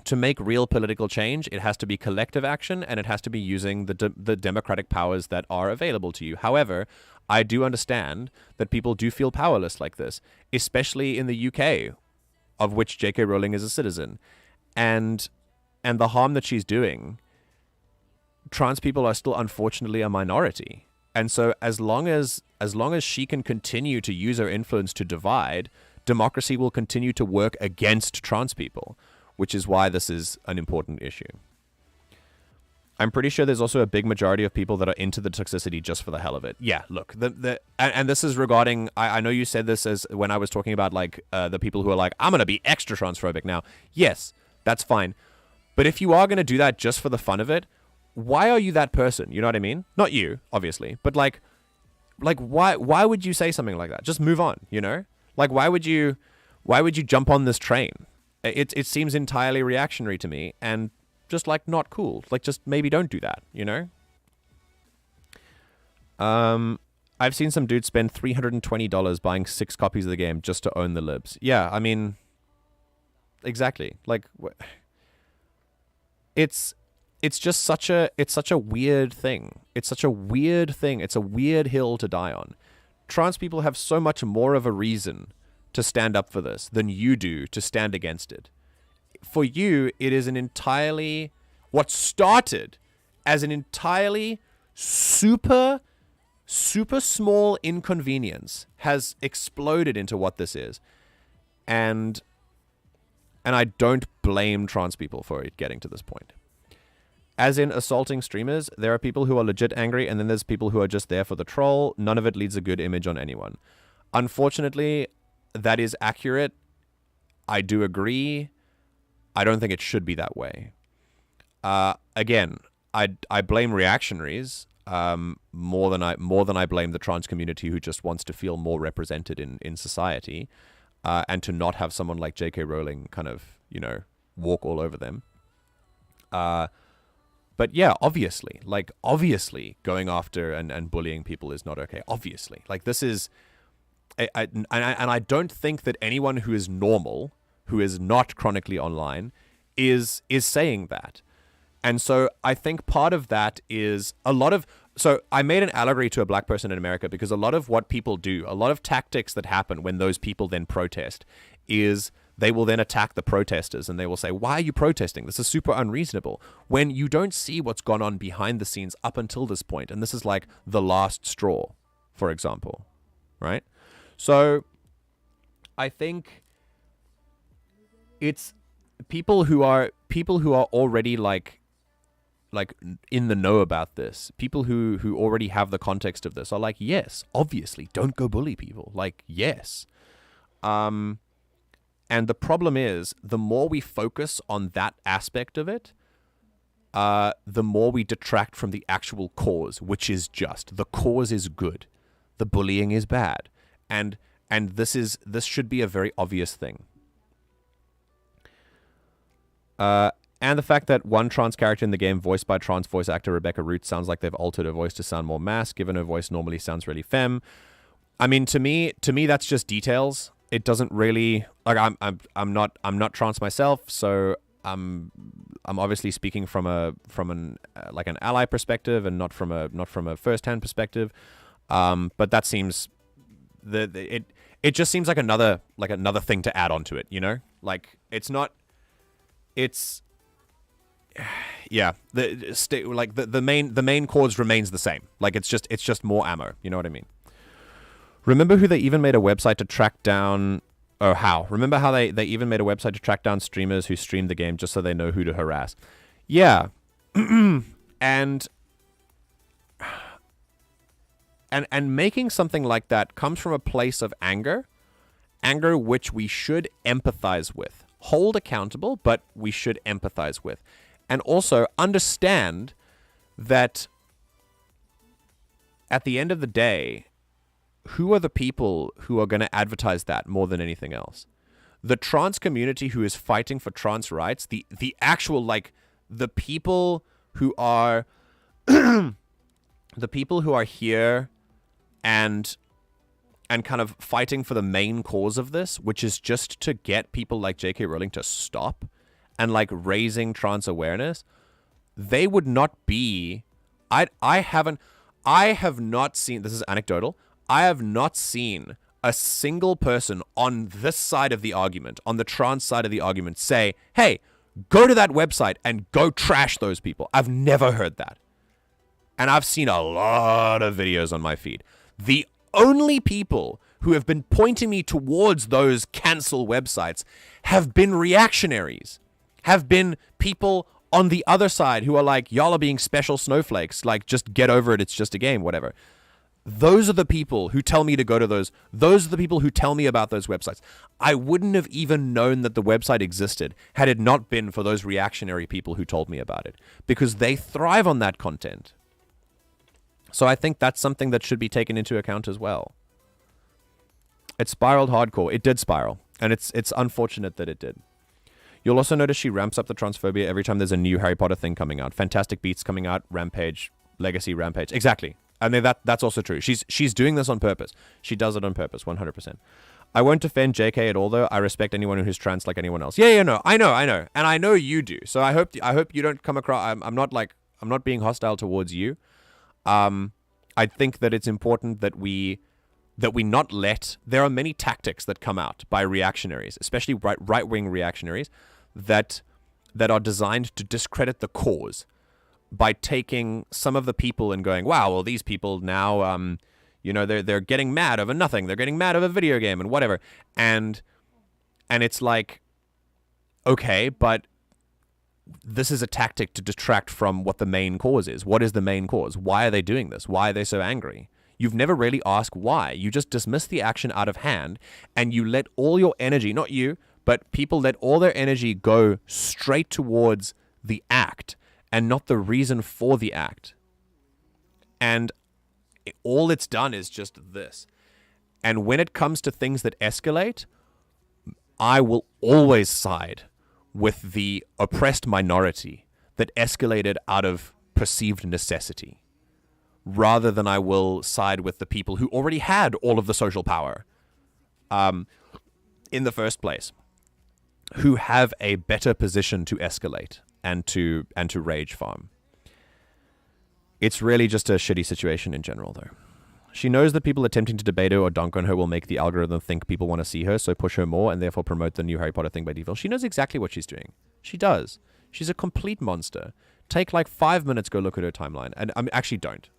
To make real political change, it has to be collective action, and it has to be using the democratic powers that are available to you. However, I do understand that people do feel powerless like this, especially in the UK, of which J.K. Rowling is a citizen. And the harm that she's doing, trans people are still unfortunately a minority. And so as long as she can continue to use her influence to divide, democracy will continue to work against trans people, which is why this is an important issue. I'm pretty sure there's also a big majority of people that are into the toxicity just for the hell of it. Yeah, look, and this is regarding, I know you said this as when I was talking about like the people who are like, I'm going to be extra transphobic now. Yes, that's fine. But if you are going to do that just for the fun of it, why are you that person? You know what I mean? Not you, obviously, but like why would you say something like that? Just move on, you know? Like why would you jump on this train? It seems entirely reactionary to me, and just like not cool. Like just maybe don't do that, you know? I've seen some dudes spend $320 buying 6 copies of the game just to own the libs. Yeah, I mean, exactly. Like, it's just such a weird thing. It's such a weird thing. It's a weird hill to die on. Trans people have so much more of a reason to stand up for this than you do to stand against it. For you, it is what started as an entirely super small inconvenience has exploded into what this is. And I don't blame trans people for it getting to this point. As in assaulting streamers, there are people who are legit angry, and then there's people who are just there for the troll. None of it leaves a good image on anyone. Unfortunately, that is accurate. I do agree. I don't think it should be that way. Again, I blame reactionaries more than I blame the trans community who just wants to feel more represented in society, and to not have someone like J.K. Rowling kind of, you know, walk all over them. But yeah, obviously going after and bullying people is not okay. Obviously, like this is, and I don't think that anyone who is normal, who is not chronically online, is saying that. And so I think part of that is so I made an allegory to a black person in America because a lot of what people do, a lot of tactics that happen when those people then protest is they will then attack the protesters and they will say, why are you protesting? This is super unreasonable. When you don't see what's gone on behind the scenes up until this point. And this is like the last straw, for example, right? So I think it's people who are already like in the know about this, people who already have the context of this are like, yes, obviously, don't go bully people. Like, yes. And the problem is, the more we focus on that aspect of it, the more we detract from the actual cause, which is just. The cause is good. The bullying is bad. And this should be a very obvious thing. And the fact that one trans character in the game voiced by trans voice actor Rebecca Root sounds like they've altered her voice to sound more mass, given her voice normally sounds really femme. I mean, to me that's just details. It doesn't really, like, I'm not trans myself, so I'm obviously speaking from an ally perspective and not from a first-hand perspective. But that seems it just seems like another thing to add on to it, you know? Like the main cause remains the same. Like it's just more ammo, you know what I mean? Remember who they even made a website to track down... Oh, how? Remember how they even made a website to track down streamers who streamed the game just so they know who to harass? Yeah. And making something like that comes from a place of anger which we should empathize with. Hold accountable, but we should empathize with. And also understand that at the end of the day, who are the people who are going to advertise that more than anything else? The trans community who is fighting for trans rights, the actual, like, the people who are the people who are here and kind of fighting for the main cause of this, which is just to get people like J.K. Rowling to stop and like raising trans awareness. They would not be... I have not seen... This is anecdotal. I have not seen a single person on this side of the argument, on the trans side of the argument, say, hey, go to that website and go trash those people. I've never heard that. And I've seen a lot of videos on my feed. The only people who have been pointing me towards those cancel websites have been reactionaries, have been people on the other side who are like, y'all are being special snowflakes, like, just get over it, it's just a game, whatever. Those are the people who tell me to go to those. Those are the people who tell me about those websites. I wouldn't have even known that the website existed had it not been for those reactionary people who told me about it, because they thrive on that content. So I think that's something that should be taken into account as well. It spiraled hardcore. It did spiral, and it's unfortunate that it did. You'll also notice she ramps up the transphobia every time there's a new Harry Potter thing coming out. Fantastic Beasts coming out, Rampage, Legacy Rampage. Exactly. I mean, that's also true. She's doing this on purpose. She does it on purpose, 100%. I won't defend JK at all, though. I respect anyone who's trans like anyone else. Yeah, no, I know, and I know you do. So I hope you don't come across. I'm not being hostile towards you. I think that it's important that we not let. There are many tactics that come out by reactionaries, especially right-wing reactionaries, that are designed to discredit the cause by taking some of the people and going, wow, well, these people now, they're getting mad over nothing. They're getting mad over a video game and whatever. And it's like, okay, but this is a tactic to detract from what the main cause is. What is the main cause? Why are they doing this? Why are they so angry? You've never really asked why. You just dismiss the action out of hand, and you let all your energy, not you, but people let all their energy go straight towards the act and not the reason for the act. And all it's done is just this. And when it comes to things that escalate, I will always side with the oppressed minority that escalated out of perceived necessity, rather than I will side with the people who already had all of the social power in the first place, who have a better position to escalate and to rage farm. It's really just a shitty situation in general, though. She knows that people attempting to debate her or dunk on her will make the algorithm think people want to see her, so push her more and therefore promote the new Harry Potter thing by default. She knows exactly what she's doing. She does. She's a complete monster. Take like 5 minutes, go look at her timeline. And actually don't.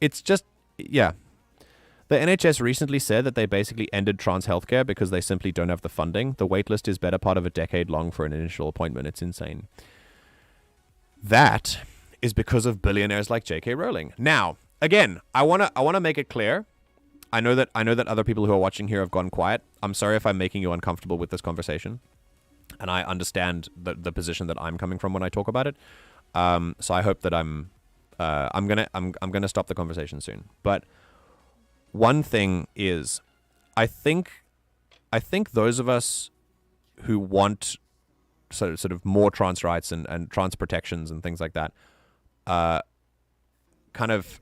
It's just, yeah. The NHS recently said that they basically ended trans healthcare because they simply don't have the funding. The waitlist is better part of a decade long for an initial appointment. It's insane. That is because of billionaires like J.K. Rowling. Now, again, I wanna make it clear. I know that other people who are watching here have gone quiet. I'm sorry if I'm making you uncomfortable with this conversation, and I understand the position that I'm coming from when I talk about it. So I hope that I'm gonna stop the conversation soon. But one thing is, I think those of us who want sort of more trans rights and trans protections and things like that, kind of,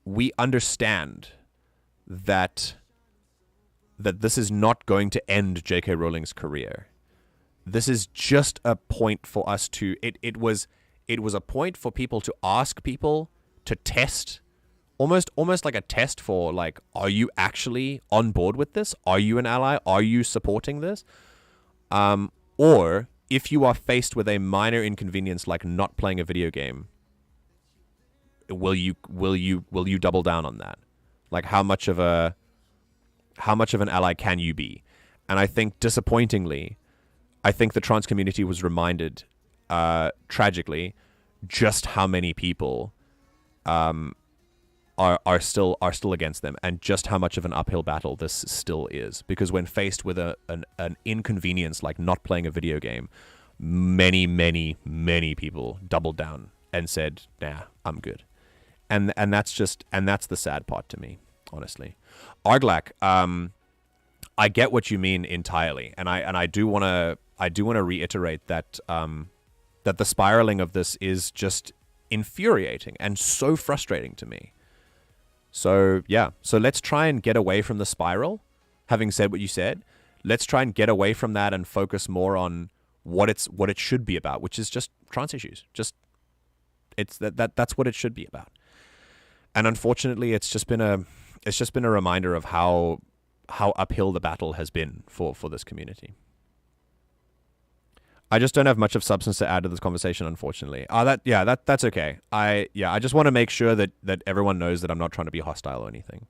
we understand that this is not going to end J.K. Rowling's career. This is just a point for us to. It was a point for people to ask people to test, almost like a test for, like, are you actually on board with this? Are you an ally? Are you supporting this? Or if you are faced with a minor inconvenience like not playing a video game, will you double down on that? Like, how much of an ally can you be? And I think, disappointingly, the trans community was reminded, tragically, just how many people are still against them, and just how much of an uphill battle this still is. Because when faced with an inconvenience like not playing a video game, many people doubled down and said, "Nah, I'm good." And that's the sad part to me, honestly. Arglak, I get what you mean entirely, and I do want to reiterate that that the spiraling of this is just infuriating and so frustrating to me. So yeah, so let's try and get away from the spiral. Having said what you said, let's try and get away from that and focus more on what it should be about, which is just trans issues. That's what it should be about. And unfortunately, it's just been a reminder of how uphill the battle has been for this community. I just don't have much of substance to add to this conversation, unfortunately. That's okay. I just want to make sure that everyone knows that I'm not trying to be hostile or anything.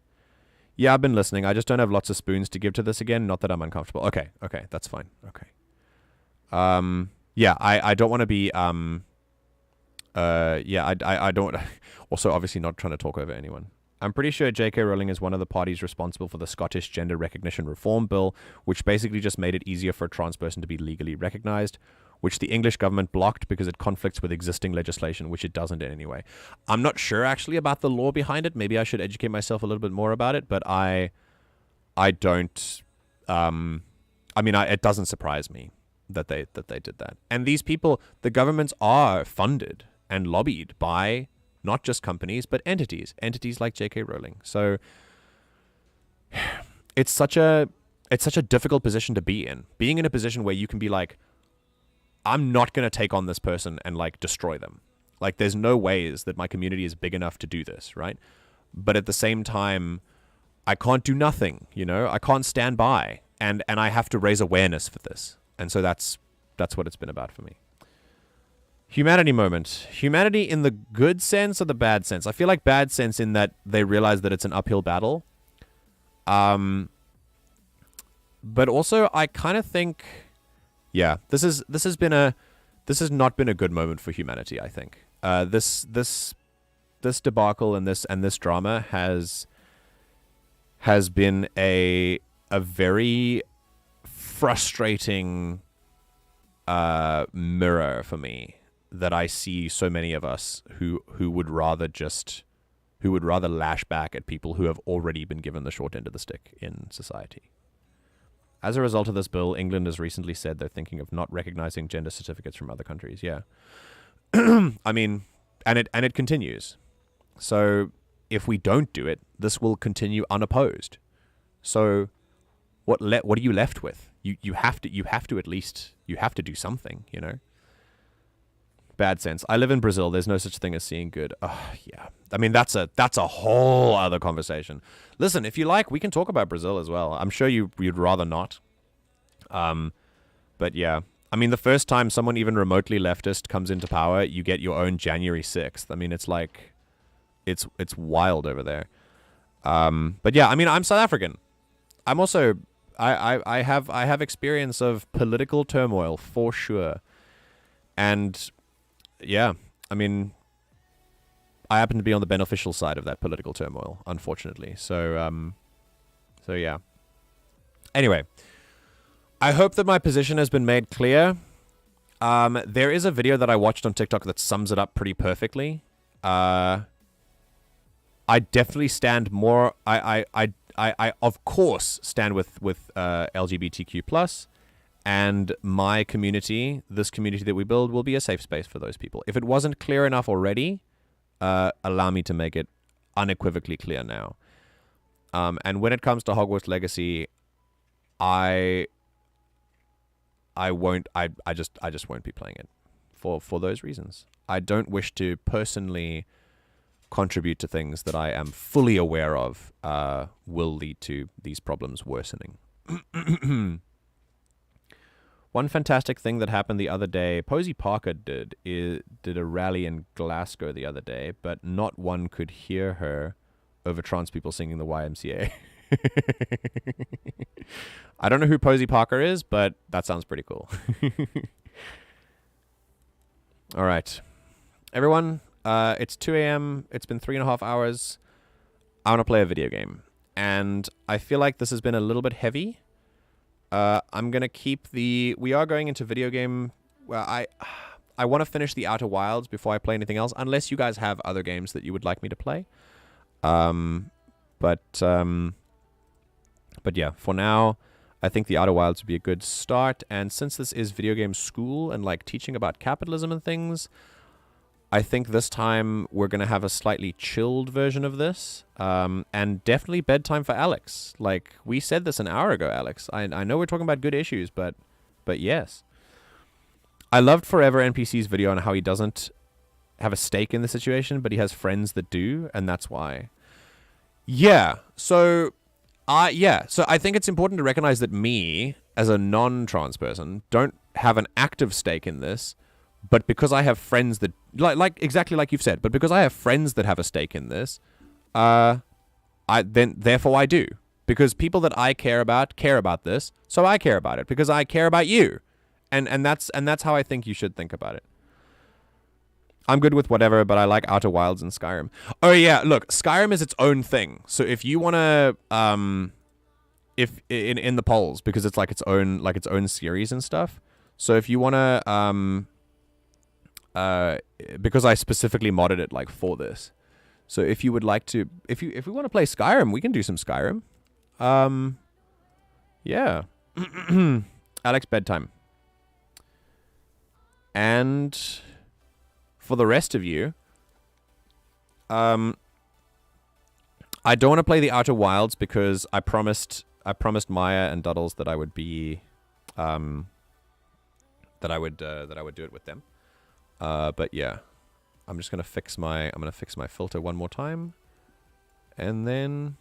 Yeah, I've been listening. I just don't have lots of spoons to give to this again. Not that I'm uncomfortable. Okay, that's fine. Okay. I don't want to be I don't also obviously not trying to talk over anyone. I'm pretty sure J.K. Rowling is one of the parties responsible for the Scottish Gender Recognition Reform Bill, which basically just made it easier for a trans person to be legally recognized, which the English government blocked because it conflicts with existing legislation, which it doesn't in any way. I'm not sure actually about the law behind it. Maybe I should educate myself a little bit more about it, but I don't. It doesn't surprise me that they did that. And these people, the governments are funded and lobbied by not just companies, but entities like J.K. Rowling. So it's such a difficult position to be in. Being in a position where you can be like, I'm not going to take on this person and like destroy them. Like there's no ways that my community is big enough to do this, right? But at the same time, I can't do nothing, I can't stand by and I have to raise awareness for this. And so that's what it's been about for me. Humanity moment. Humanity in the good sense or the bad sense? I feel like bad sense in that they realize that it's an uphill battle. But also I kind of think, this has not been a good moment for humanity, I think. This debacle and this drama has been a very frustrating mirror for me, that I see so many of us who would rather lash back at people who have already been given the short end of the stick in society. As a result of this bill, England has recently said they're thinking of not recognizing gender certificates from other countries. Yeah. I mean, and it continues. So if we don't do it, this will continue unopposed. So what are you left with? You have to at least do something, Bad sense. I live in Brazil. There's no such thing as seeing good. Oh, yeah. I mean, that's a whole other conversation. Listen, if you like, we can talk about Brazil as well. I'm sure you'd rather not. But yeah. I mean, the first time someone even remotely leftist comes into power, you get your own January 6th. I mean, it's like, it's wild over there. But yeah, I mean, I'm South African. I'm also, I have experience of political turmoil for sure. And yeah, I mean, I happen to be on the beneficial side of that political turmoil, unfortunately. So yeah. Anyway, I hope that my position has been made clear. There is a video that I watched on TikTok that sums it up pretty perfectly. I definitely stand more. I of course stand with LGBTQ+. And my community, this community that we build, will be a safe space for those people. If it wasn't clear enough already, allow me to make it unequivocally clear now. And when it comes to Hogwarts Legacy, I just won't be playing it for those reasons. I don't wish to personally contribute to things that I am fully aware of will lead to these problems worsening. One fantastic thing that happened the other day, Posey Parker did a rally in Glasgow the other day, but not one could hear her over trans people singing the YMCA. I don't know who Posey Parker is, but that sounds pretty cool. All right. Everyone, it's 2 a.m. It's been 3.5 hours. I want to play a video game. And I feel like this has been a little bit heavy. I'm going to keep we are going into video game. Well, I want to finish the Outer Wilds before I play anything else, unless you guys have other games that you would like me to play. But yeah, for now, I think the Outer Wilds would be a good start. And since this is video game school and like teaching about capitalism and things, I think this time we're going to have a slightly chilled version of this. And definitely bedtime for Alex. Like, we said this an hour ago, Alex. I know we're talking about good issues, but yes. I loved Forever NPC's video on how he doesn't have a stake in the situation, but he has friends that do, and that's why. Yeah, so I think it's important to recognize that me, as a non-trans person, don't have an active stake in this, but because I have friends that like exactly like you've said, but because I have friends that have a stake in this, therefore I do. Because people that I care about this, so I care about it because I care about you. And that's how I think you should think about it. I'm good with whatever, but I like Outer Wilds and Skyrim. Oh yeah, look, Skyrim is its own thing. So if you want to if in the polls, because it's its own series and stuff. So if you want to because I specifically modded it for this. So if you would like to if we want to play Skyrim, we can do some Skyrim. Yeah. Alex, bedtime. And for the rest of you, I don't want to play the Outer Wilds because I promised Maya and Duddles that I would be that I would do it with them. But yeah, I'm just gonna fix my filter one more time, and then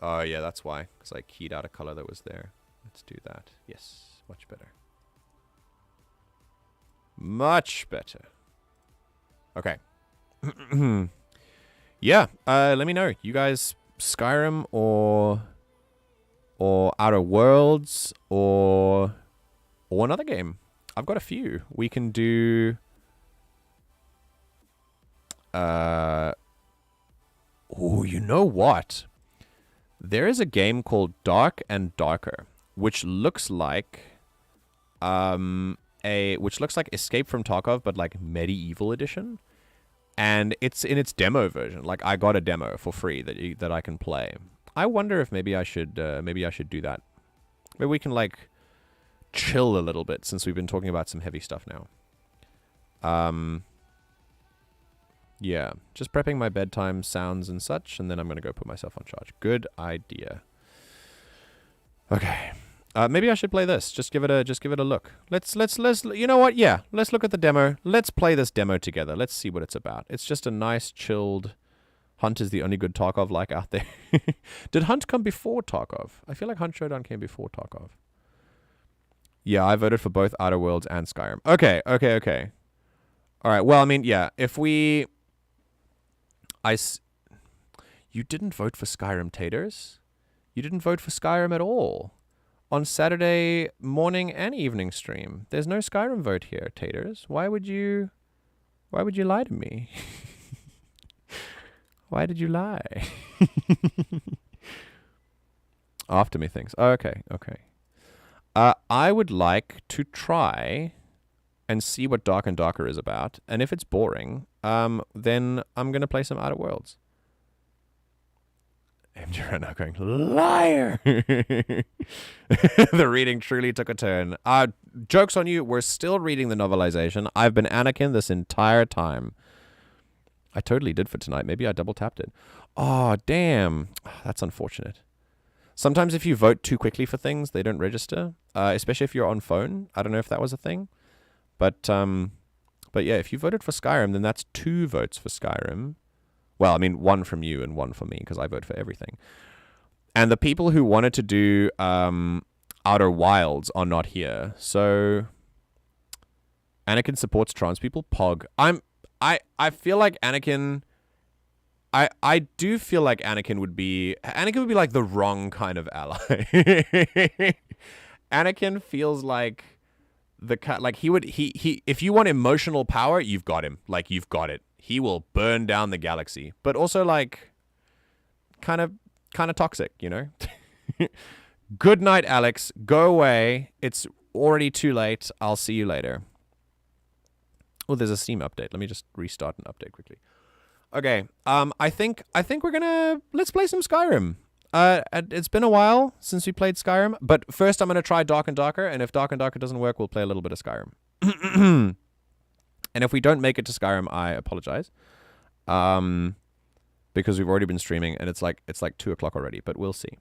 oh yeah, that's why, because I keyed out a color that was there. Let's do that. Yes, much better. Much better. Okay. Yeah, let me know. You guys, Skyrim or Outer Worlds or another game. I've got a few. We can do oh, you know what? There is a game called Dark and Darker, which looks like Escape from Tarkov, but medieval edition, and it's in its demo version. I got a demo for free that I can play. I wonder if maybe I should do that. Maybe we can chill a little bit since we've been talking about some heavy stuff now. Yeah, just prepping my bedtime sounds and such, and then I'm gonna go put myself on charge. Good idea. Okay. Maybe I should play this. Just give it a look. Let's you know what? Yeah, let's look at the demo. Let's play this demo together. Let's see what it's about. It's just a nice chilled Hunt is the only good Tarkov out there. Did Hunt come before Tarkov? I feel like Hunt Showdown came before Tarkov. Yeah, I voted for both Outer Worlds and Skyrim. Okay. All right. Well, I mean, yeah, you didn't vote for Skyrim, Taters. You didn't vote for Skyrim at all. On Saturday morning and evening stream. There's no Skyrim vote here, Taters. Why would you lie to me? Why did you lie? After me things. Okay. I would like to try and see what Dark and Darker is about. And if it's boring, then I'm going to play some Outer Worlds. MJ right now going, liar! The reading truly took a turn. Joke's on you, we're still reading the novelization. I've been Anakin this entire time. I totally did for tonight. Maybe I double tapped it. Oh, damn. That's unfortunate. Sometimes if you vote too quickly for things, they don't register. Especially if you're on phone. I don't know if that was a thing. But yeah, if you voted for Skyrim, then that's 2 votes for Skyrim. Well, I mean, 1 from you and 1 for me, because I vote for everything. And the people who wanted to do Outer Wilds are not here. So Anakin supports trans people. Pog. I feel like Anakin. I do feel like Anakin would be like the wrong kind of ally. Anakin feels like he if you want emotional power, you've got him. You've got it. He will burn down the galaxy. But also kind of toxic, you know? Good night, Alex. Go away. It's already too late. I'll see you later. Oh, there's a Steam update. Let me just restart and update quickly. Okay. I think let's play some Skyrim. It's been a while since we played Skyrim, but first I'm gonna try Dark and Darker, and if Dark and Darker doesn't work, we'll play a little bit of Skyrim. And if we don't make it to Skyrim, I apologize. Because we've already been streaming and it's like 2 o'clock already, but we'll see.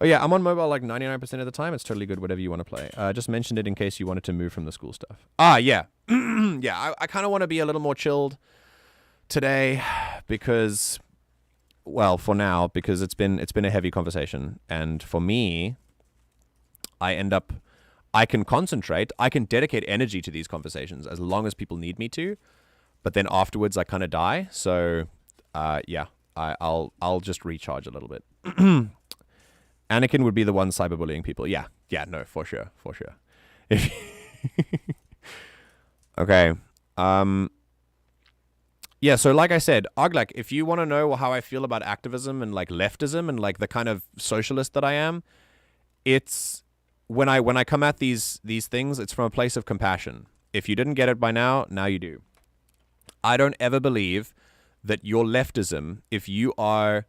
Oh yeah, I'm on mobile 99% of the time. It's totally good, whatever you want to play. Just mentioned it in case you wanted to move from the school stuff. Yeah. Yeah, I kind of want to be a little more chilled today because, well, for now, because it's been a heavy conversation. And for me, I I can concentrate. I can dedicate energy to these conversations as long as people need me to. But then afterwards, I kind of die. So, yeah, I'll just recharge a little bit. Anakin would be the one cyberbullying people. Yeah, no, for sure. If okay. Yeah, so like I said, Oglak, if you want to know how I feel about activism and like leftism and like the kind of socialist that I am, it's when I come at these things, it's from a place of compassion. If you didn't get it by now you do. I don't ever believe that your leftism, if you are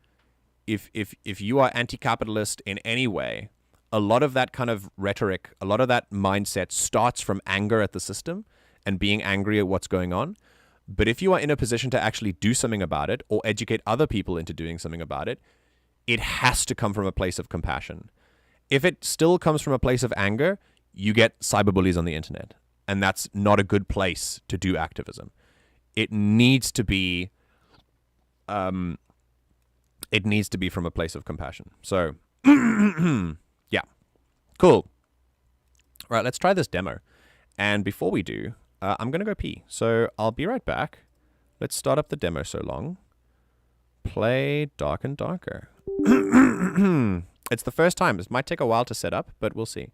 anti-capitalist in any way, a lot of that kind of rhetoric, a lot of that mindset starts from anger at the system and being angry at what's going on. But if you are in a position to actually do something about it or educate other people into doing something about it, it has to come from a place of compassion. If it still comes from a place of anger, you get cyberbullies on the internet. And that's not a good place to do activism. It needs to be from a place of compassion. So, yeah. Cool. All right, let's try this demo. And before we do, I'm going to go pee. So I'll be right back. Let's start up the demo so long. Play Dark and Darker. It's the first time. This might take a while to set up, but we'll see.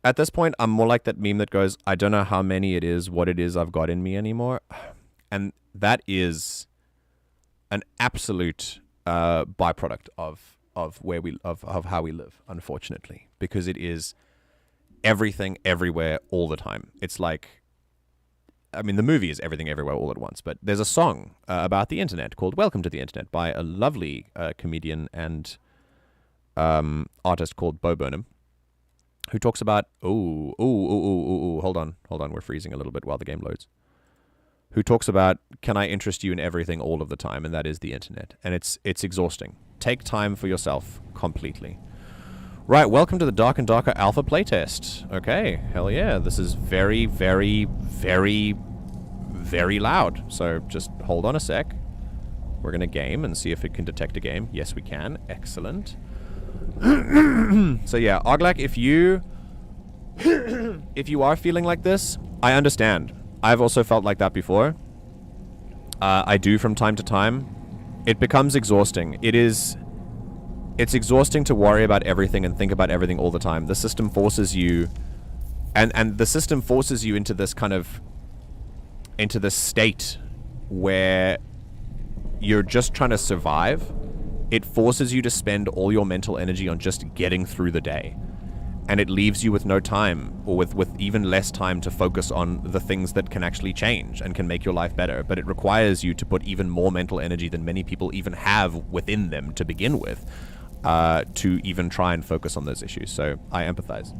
At this point, I'm more like that meme that goes, I don't know how many it is, what it is I've got in me anymore. And that is an absolute byproduct of how we live, unfortunately, because it is everything, everywhere, all the time. It's like, I mean, the movie is everything, everywhere, all at once, but there's a song about the internet called "Welcome to the Internet" by a lovely comedian and artist called Bo Burnham, who talks about hold on, we're freezing a little bit while the game loads. Who talks about, can I interest you in everything all of the time? And that is the internet. And it's exhausting. Take time for yourself completely. Right, welcome to the Dark and Darker Alpha playtest. Okay, hell yeah. This is very, very, very, very loud. So just hold on a sec. We're going to game and see if it can detect a game. Yes, we can. Excellent. So yeah, Oglak, if you are feeling like this, I understand. I've also felt like that before. I do from time to time. It becomes exhausting. It's exhausting to worry about everything and think about everything all the time. The system forces you, and the system forces you into this kind of, into this state where you're just trying to survive. It forces you to spend all your mental energy on just getting through the day. And it leaves you with no time, or with even less time to focus on the things that can actually change and can make your life better. But it requires you to put even more mental energy than many people even have within them to begin with, to even try and focus on those issues. So I empathize.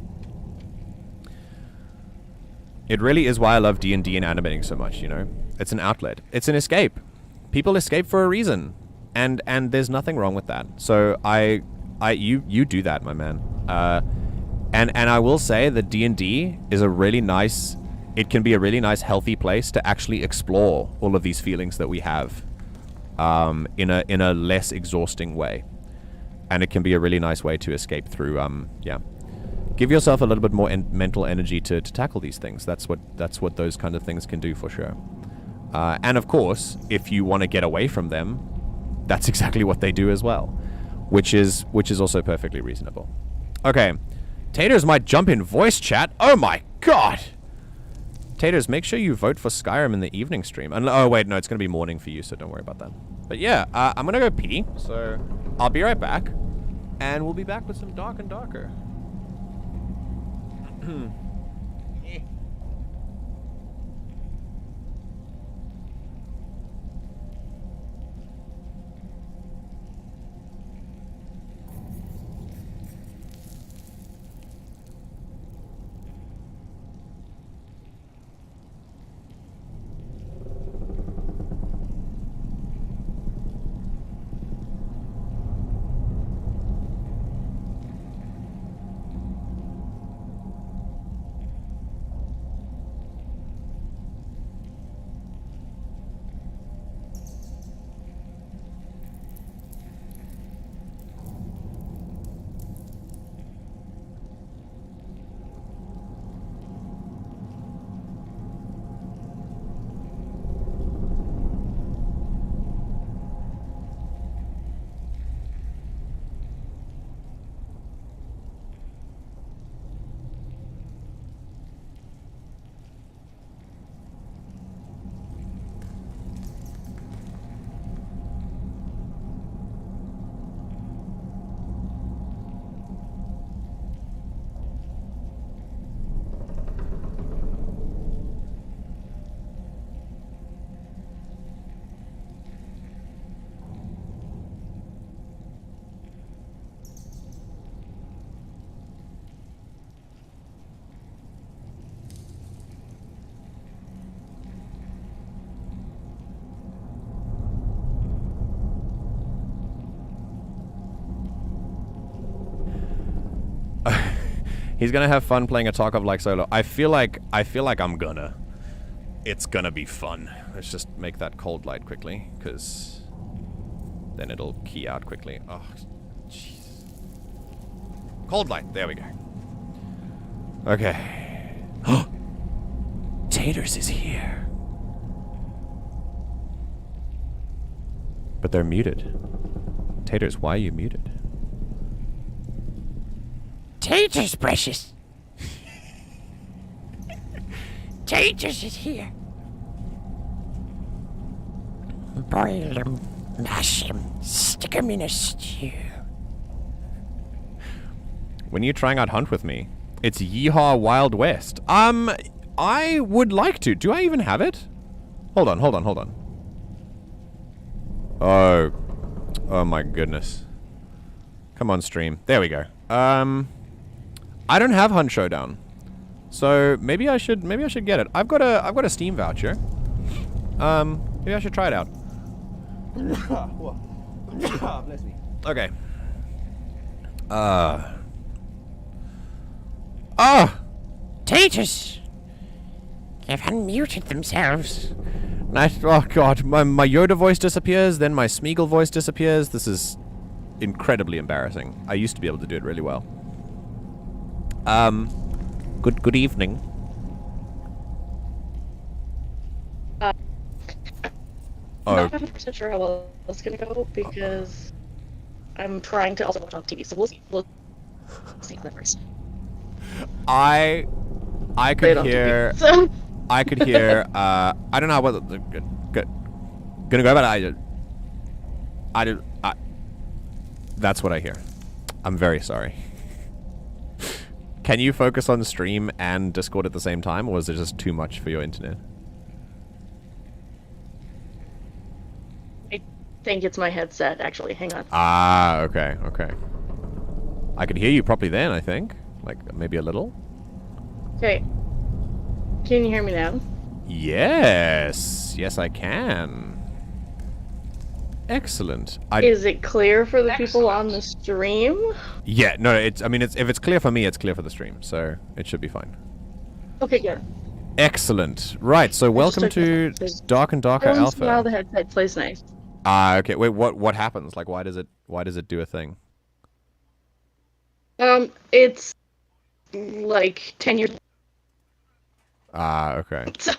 It really is why I love D&D and animating so much, you know? It's an outlet. It's an escape. People escape for a reason. And there's nothing wrong with that. So you do that, my man. And I will say that D&D is a really nice, it can be a really nice, healthy place to actually explore all of these feelings that we have in a less exhausting way. And it can be a really nice way to escape through, yeah. Give yourself a little bit more mental energy to tackle these things. That's what those kind of things can do for sure. And of course, if you want to get away from them, that's exactly what they do as well, which is also perfectly reasonable. Okay. Taters might jump in voice chat. Oh my god! Taters, make sure you vote for Skyrim in the evening stream. Oh wait, no, it's going to be morning for you, so don't worry about that. But yeah, I'm going to go pee, so I'll be right back. And we'll be back with some Dark and Darker. He's gonna have fun playing a Tarkov-like solo. I feel like I'm gonna. It's gonna be fun. Let's just make that cold light quickly, because then it'll key out quickly. Oh, jeez. Cold light. There we go. Okay. Taters is here. But they're muted. Taters, why are you muted? Taters, precious. Taters is here. Boil him, mash him, stick him in a stew. When are you trying out Hunt with me? It's Yeehaw Wild West. I would like to. Do I even have it? Hold on. Oh my goodness. Come on, stream. There we go. I don't have Hunt Showdown. So maybe I should get it. I've got a Steam voucher. Maybe I should try it out. Bless me. Okay. Taters! They've unmuted themselves. Nice. Oh god, my Yoda voice disappears, then my Smeagol voice disappears. This is incredibly embarrassing. I used to be able to do it really well. Good evening. I'm not 100% sure how well it's gonna go because I'm trying to also watch on TV, so we'll see. We'll see that first. I could hear. So. I could hear. I don't know what. Gonna go, but that's what I hear. I'm very sorry. Can you focus on stream and Discord at the same time, or is it just too much for your internet? I think it's my headset, actually. Hang on. Ah, okay. I could hear you properly then, I think. Like, maybe a little. Okay. Can you hear me now? Yes, I can. Excellent. Is it clear for the people on the stream? Yeah, no, if it's clear for me, it's clear for the stream, so it should be fine. Okay, good. Excellent. Right, so welcome to Dark and Darker Alpha. Now the headset plays nice. Ah, okay. Wait, what happens? Like, why does it do a thing? It's like 10 years. Ah, okay. So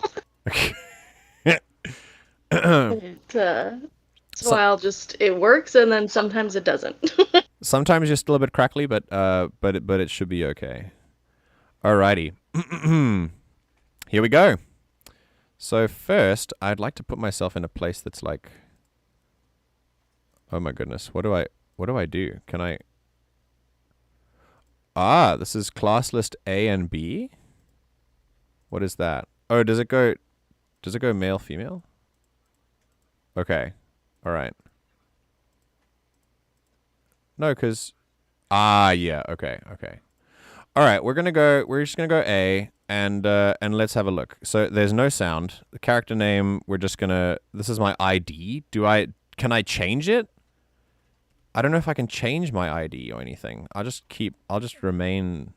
it's a while. Just it works, and then sometimes it doesn't. Sometimes you're still a bit crackly, but it should be okay. Alrighty. Here we go. So first, I'd like to put myself in a place that's like. Oh my goodness! What do I do? Can I? Ah, this is class list A and B. What is that? Oh, does it go male, female? Okay. All right. No, cuz yeah, okay. All right, we're just going to go A and let's have a look. So there's no sound. The character name, this is my ID. Can I change it? I don't know if I can change my ID or anything. I'll just remain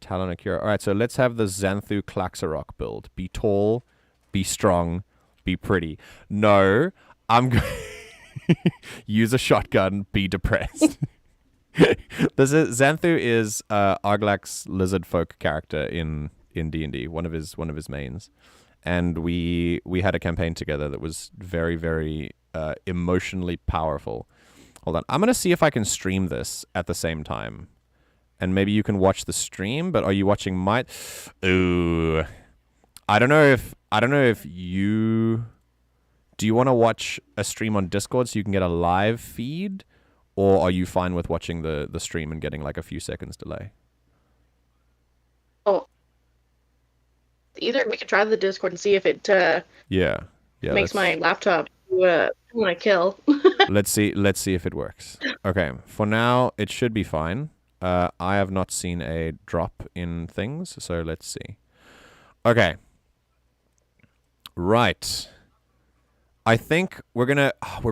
Talon Akira. Alright, so let's have the Xanthu Klaxarok build. Be tall, be strong, be pretty. No, I'm going use a shotgun, be depressed. Xanthu is Arglak's lizard folk character in D&D, one of his mains. And we had a campaign together that was very, very emotionally powerful. Hold on. I'm going to see if I can stream this at the same time. And maybe you can watch the stream, but are you watching my... Ooh. I don't know if you... Do you want to watch a stream on Discord so you can get a live feed? Or are you fine with watching the stream and getting like a few seconds delay? Oh. Either we could try the Discord and see if it yeah, makes my laptop want to kill. let's see if it works. Okay, for now it should be fine. I have not seen a drop in things, so let's see. Okay. Right. I think we're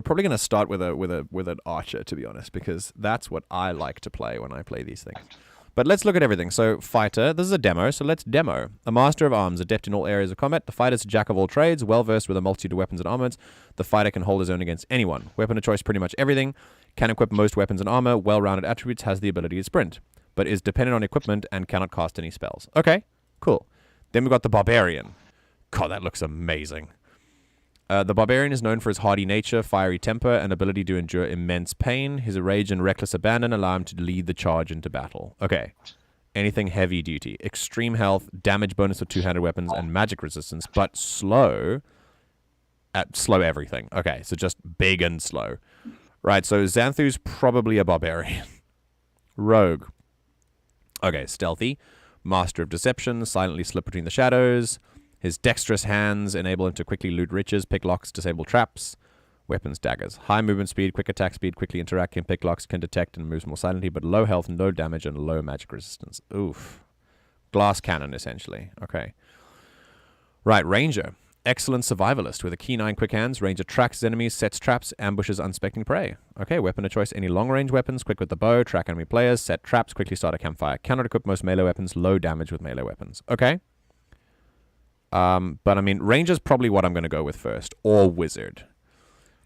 probably gonna start with an archer, to be honest, because that's what I like to play when I play these things. But let's look at everything. So, fighter. This is a demo, so let's demo. A master of arms, adept in all areas of combat. The fighter's a jack of all trades, well-versed with a multitude of weapons and armaments. The fighter can hold his own against anyone. Weapon of choice, pretty much everything. Can equip most weapons and armor. Well-rounded attributes, has the ability to sprint. But is dependent on equipment and cannot cast any spells. Okay, cool. Then we've got the barbarian. God, that looks amazing. The barbarian is known for his hardy nature, fiery temper, and ability to endure immense pain. His rage and reckless abandon allow him to lead the charge into battle. Okay. Anything heavy duty. Extreme health, damage bonus with two-handed weapons, and magic resistance, but slow. Slow everything. Okay, so just big and slow. Right, so Xanthu's probably a barbarian. Rogue. Okay, stealthy. Master of deception, silently slip between the shadows. His dexterous hands enable him to quickly loot riches, pick locks, disable traps. Weapons, daggers. High movement speed, quick attack speed, quickly interact, can pick locks, can detect, and moves more silently, but low health, no damage, and low magic resistance. Oof. Glass cannon, essentially. Okay. Right, Ranger. Excellent survivalist. With a keen eye and quick hands, Ranger tracks his enemies, sets traps, ambushes unsuspecting prey. Okay, weapon of choice, any long-range weapons, quick with the bow, track enemy players, set traps, quickly start a campfire. Cannot equip most melee weapons, low damage with melee weapons. Okay. But I mean, Ranger's probably what I'm going to go with first. Or Wizard.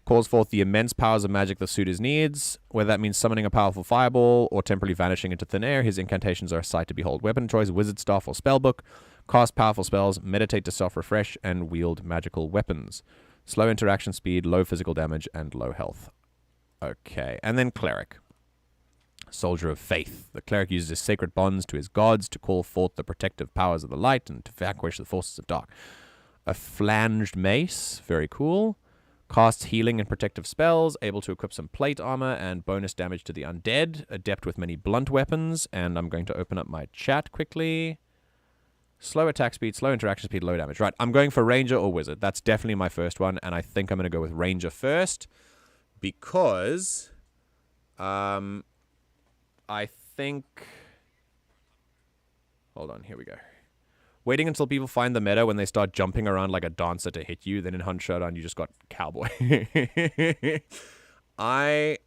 Calls forth the immense powers of magic that suit his needs. Whether that means summoning a powerful fireball or temporarily vanishing into thin air, his incantations are a sight to behold. Weapon of choice, Wizard Staff or Spellbook. Cast powerful spells, meditate to self-refresh, and wield magical weapons. Slow interaction speed, low physical damage, and low health. Okay, and then Cleric. Soldier of Faith. The cleric uses his sacred bonds to his gods to call forth the protective powers of the light and to vanquish the forces of dark. A flanged mace. Very cool. Casts healing and protective spells. Able to equip some plate armor and bonus damage to the undead. Adept with many blunt weapons. And I'm going to open up my chat quickly. Slow attack speed, slow interaction speed, low damage. Right, I'm going for Ranger or Wizard. That's definitely my first one. And I think I'm going to go with Ranger first. Because... I think... Hold on, here we go. Waiting until people find the meta when they start jumping around like a dancer to hit you, then in Hunt Showdown you just got cowboy. I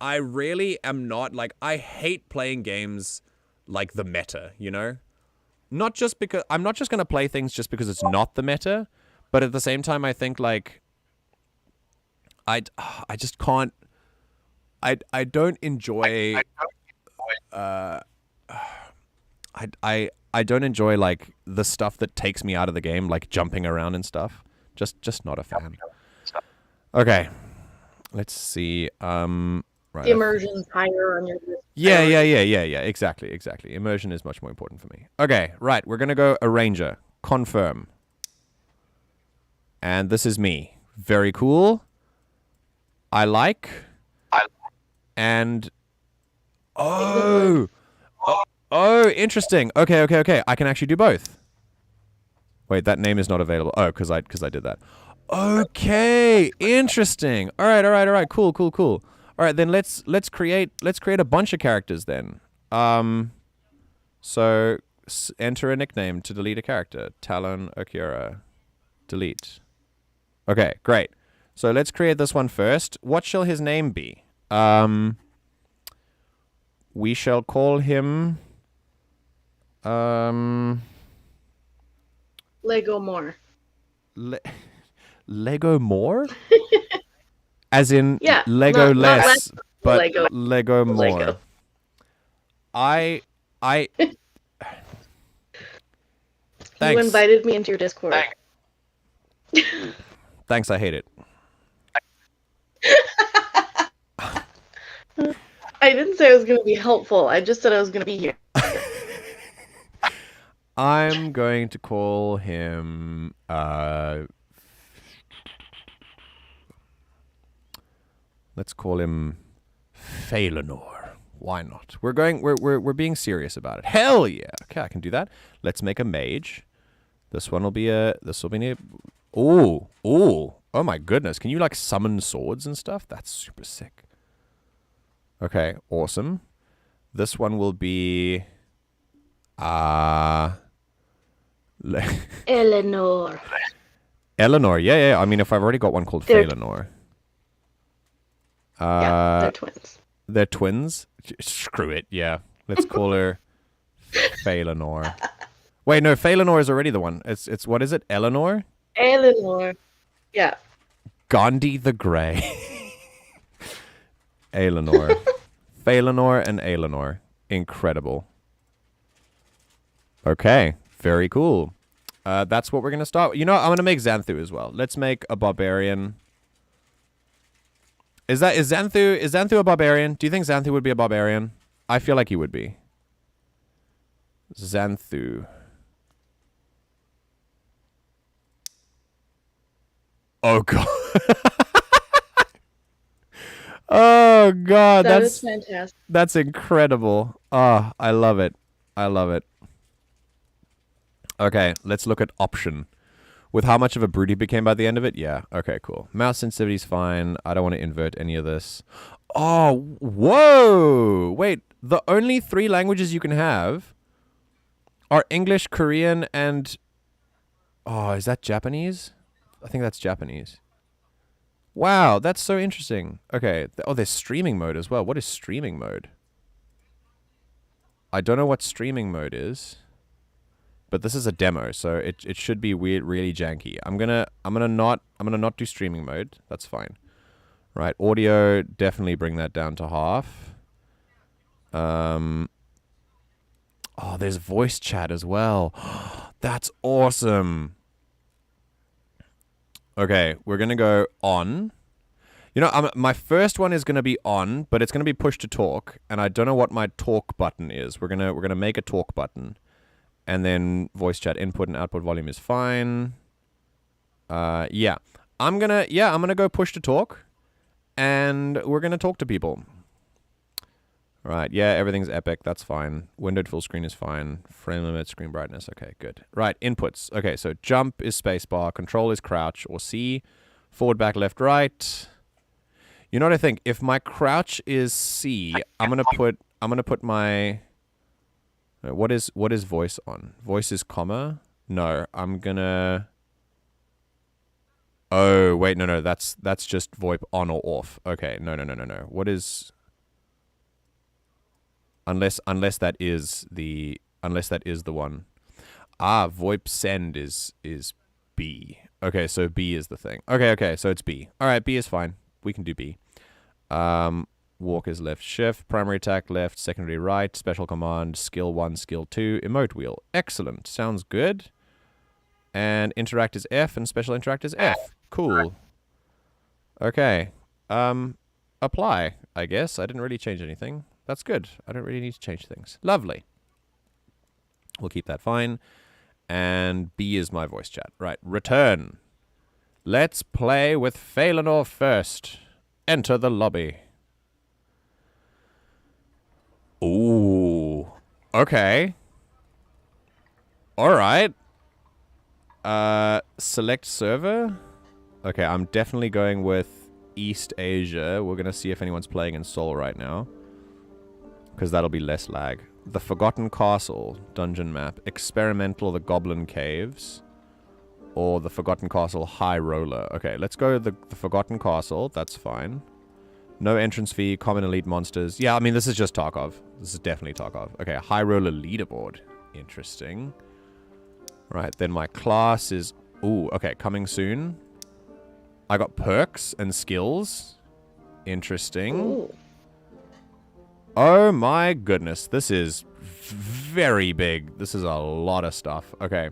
really am not, like, I hate playing games like the meta, you know? Not just because... I'm not just going to play things just because it's not the meta, but at the same time I think, like... I just can't... I don't enjoy I don't enjoy like the stuff that takes me out of the game, like jumping around and stuff. Just not a fan. Okay. Let's see. Right. The immersion's higher on your list. Yeah. Exactly. Immersion is much more important for me. Okay, right. We're gonna go a Ranger. Confirm. And this is me. Very cool. And oh, interesting. Okay. I can actually do both. Wait, that name is not available. Oh, because I did that. Okay, interesting. All right. Cool. All right, then let's create a bunch of characters then. So enter a nickname to delete a character. Talon Akira. Delete. Okay, great. So let's create this one first. What shall his name be? We shall call him Lego More. Lego More? As in Lego less, but Lego more. Lego. I You invited me into your Discord. Thanks, I hate it. I didn't say I was going to be helpful. I just said I was going to be here. I'm going to call him let's call him Phalanor. Why not? We're being serious about it. Hell yeah. Okay, I can do that. Let's make a mage. This will be oh my goodness. Can you like summon swords and stuff? That's super sick. Okay, awesome. This one will be Eleanor. Eleanor, yeah. I mean, if I've already got one called Phalanor. Yeah, they're twins. They're twins? Screw it, yeah. Let's call her Phalanor. Wait, no, Phalanor is already the one. It's what is it? Eleanor? Eleanor. Yeah. Gandhi the Grey. Eleanor. Phalanor and Eleanor. Incredible. Okay, very cool. That's what we're going to start. You know, I'm going to make Xanthu as well. Let's make a barbarian. Is Xanthu a barbarian? Do you think Xanthu would be a barbarian? I feel like he would be. Xanthu. Oh god. Oh god, That is fantastic. That's incredible. Oh, I love it. I love it. Okay, let's look at option. With how much of a brute he became by the end of it? Yeah, okay, cool. Mouse sensitivity's fine. I don't want to invert any of this. Oh, whoa! Wait, the only 3 languages you can have are English, Korean, and... Oh, is that Japanese? I think that's Japanese. Wow, that's so interesting. Okay. Oh, there's streaming mode as well. What is streaming mode? I don't know what streaming mode is, but this is a demo, so it should be weird, really janky. I'm gonna not do streaming mode. That's fine. Right, audio, definitely bring that down to half. Oh, there's voice chat as well. That's awesome. Okay, we're going to go on. You know, my first one is going to be on, but it's going to be push to talk, and I don't know what my talk button is. We're going to make a talk button. And then voice chat input and output volume is fine. Yeah. I'm going to go push to talk, and we're going to talk to people. Right, yeah, everything's epic. That's fine. Windowed full screen is fine. Frame limit, screen brightness. Okay, good. Right, inputs. Okay, so jump is spacebar. Control is crouch or C. Forward, back, left, right. You know what I think? If my crouch is C, I'm gonna put my... What is voice on? Voice is comma? No, I'm gonna... Oh, wait, no. That's just VoIP on or off. Okay, no. What is... Unless that is the one. Ah, VoIP send is B. Okay, so B is the thing. Okay, so it's B. All right, B is fine. We can do B. Walk is left shift, primary attack left, secondary right, special command, skill 1, skill 2, emote wheel. Excellent. Sounds good. And interact is F and special interact is F. Cool. Okay. Apply, I guess. I didn't really change anything. That's good. I don't really need to change things. Lovely. We'll keep that fine. And B is my voice chat. Right. Return. Let's play with Phalanor first. Enter the lobby. Ooh. Okay. Alright. Select server. Okay, I'm definitely going with East Asia. We're going to see if anyone's playing in Seoul right now, because that'll be less lag. The Forgotten Castle dungeon map. Experimental, the Goblin Caves. Or the Forgotten Castle High Roller. Okay, let's go the Forgotten Castle. That's fine. No entrance fee, common elite monsters. Yeah, I mean, this is just Tarkov. This is definitely Tarkov. Okay, High Roller leaderboard. Interesting. Right, then my class is... Ooh, okay, coming soon. I got perks and skills. Interesting. Ooh. Oh my goodness, this is very big. This is a lot of stuff. Okay.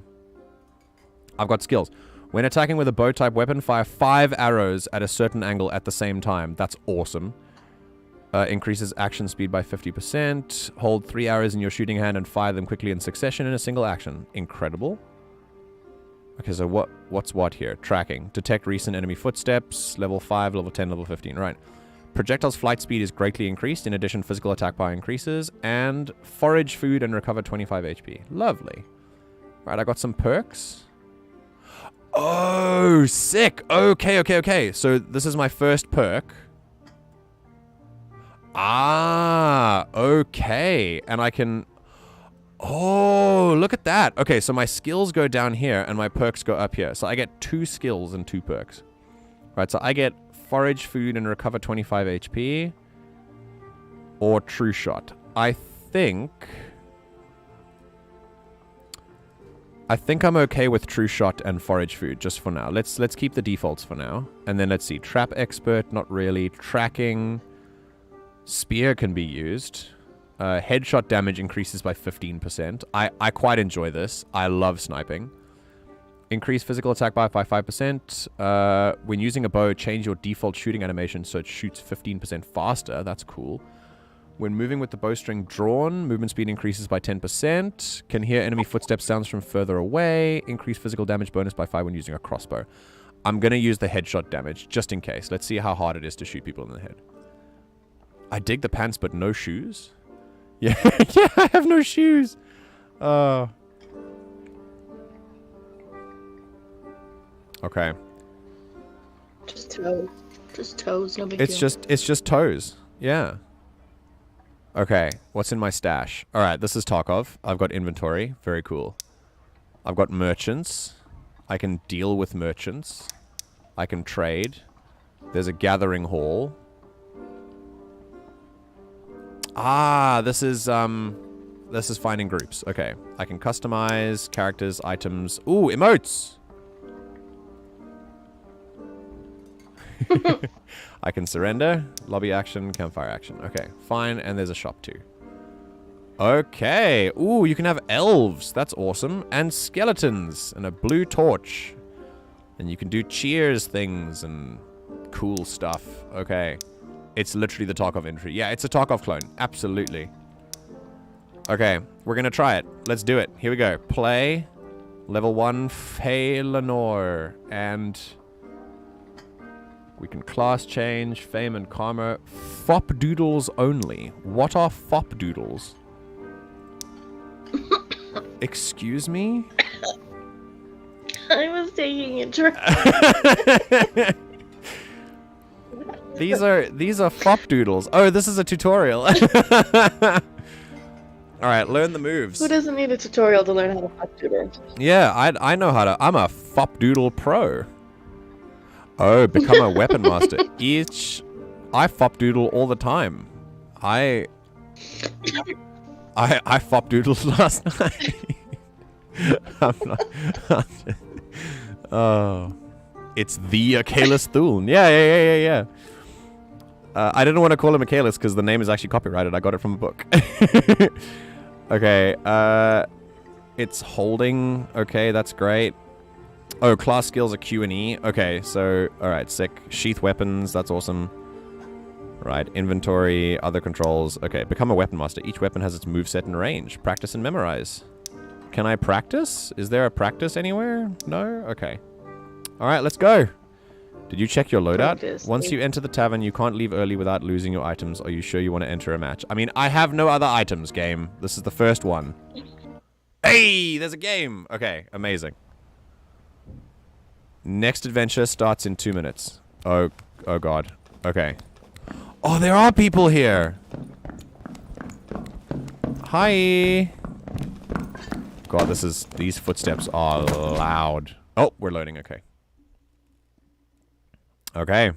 I've got skills. When attacking with a bow-type weapon, fire 5 arrows at a certain angle at the same time. That's awesome. Increases action speed by 50%. Hold 3 arrows in your shooting hand and fire them quickly in succession in a single action. Incredible. Okay, so what's what here? Tracking. Detect recent enemy footsteps. Level 5, level 10, level 15. Right. Projectile's flight speed is greatly increased. In addition, physical attack power increases. And forage food and recover 25 HP. Lovely. Right, I got some perks. Oh, sick. Okay. So this is my first perk. Ah, okay. And I can... Oh, look at that. Okay, so my skills go down here and my perks go up here. So I get 2 skills and 2 perks. Right, so I get forage food and recover 25 HP. Or true shot. I think I'm okay with true shot and forage food just for now. Let's keep the defaults for now. And then let's see. Trap expert, not really. Tracking. Spear can be used. Headshot damage increases by 15%. I quite enjoy this. I love sniping. Increase physical attack by 5%. When using a bow, change your default shooting animation so it shoots 15% faster. That's cool. When moving with the bowstring drawn, movement speed increases by 10%. Can hear enemy footsteps sounds from further away. Increase physical damage bonus by 5 when using a crossbow. I'm going to use the headshot damage, just in case. Let's see how hard it is to shoot people in the head. I dig the pants, but no shoes? Yeah, yeah, I have no shoes. Okay. Just toes. Just toes, no big It's deal. just toes. Yeah. Okay, what's in my stash? Alright, this is Tarkov. I've got inventory. Very cool. I've got merchants. I can deal with merchants. I can trade. There's a gathering hall. Ah, this is finding groups. Okay. I can customize characters, items. Ooh, emotes! I can surrender, lobby action, campfire action. Okay, fine, and there's a shop too. Okay, ooh, you can have elves. That's awesome. And skeletons, and a blue torch. And you can do cheers things and cool stuff. Okay. It's literally the Tarkov entry. Yeah, it's a Tarkov clone. Absolutely. Okay, we're gonna try it. Let's do it. Here we go. Play. Level 1, Felanor. And we can class change, fame and karma. Fop doodles only. What are fop doodles? Excuse me? I was taking a drink. These are fop doodles. Oh, this is a tutorial. Alright, learn the moves. Who doesn't need a tutorial to learn how to fuck doodle? Yeah, I know how to. I'm a fop doodle pro. Oh, become a weapon master. I fop doodle all the time. I fop doodled last night. I'm not. Oh, it's the Achilles Thuln. Yeah. I didn't want to call him Achilles because the name is actually copyrighted. I got it from a book. Okay. It's holding. Okay, that's great. Oh, class skills are Q and E. Okay, so, alright, sick. Sheath weapons, that's awesome. Right, inventory, other controls. Okay, become a weapon master. Each weapon has its moveset and range. Practice and memorize. Can I practice? Is there a practice anywhere? No? Okay. Alright, let's go. Did you check your loadout? Practice. Once you enter the tavern, you can't leave early without losing your items. Are you sure you want to enter a match? I mean, I have no other items, game. This is the first one. Hey, there's a game. Okay, amazing. Next adventure starts in 2 minutes. Oh god. Okay. Oh, there are people here. Hi. God, these footsteps are loud. Oh, we're loading. Okay. Okay.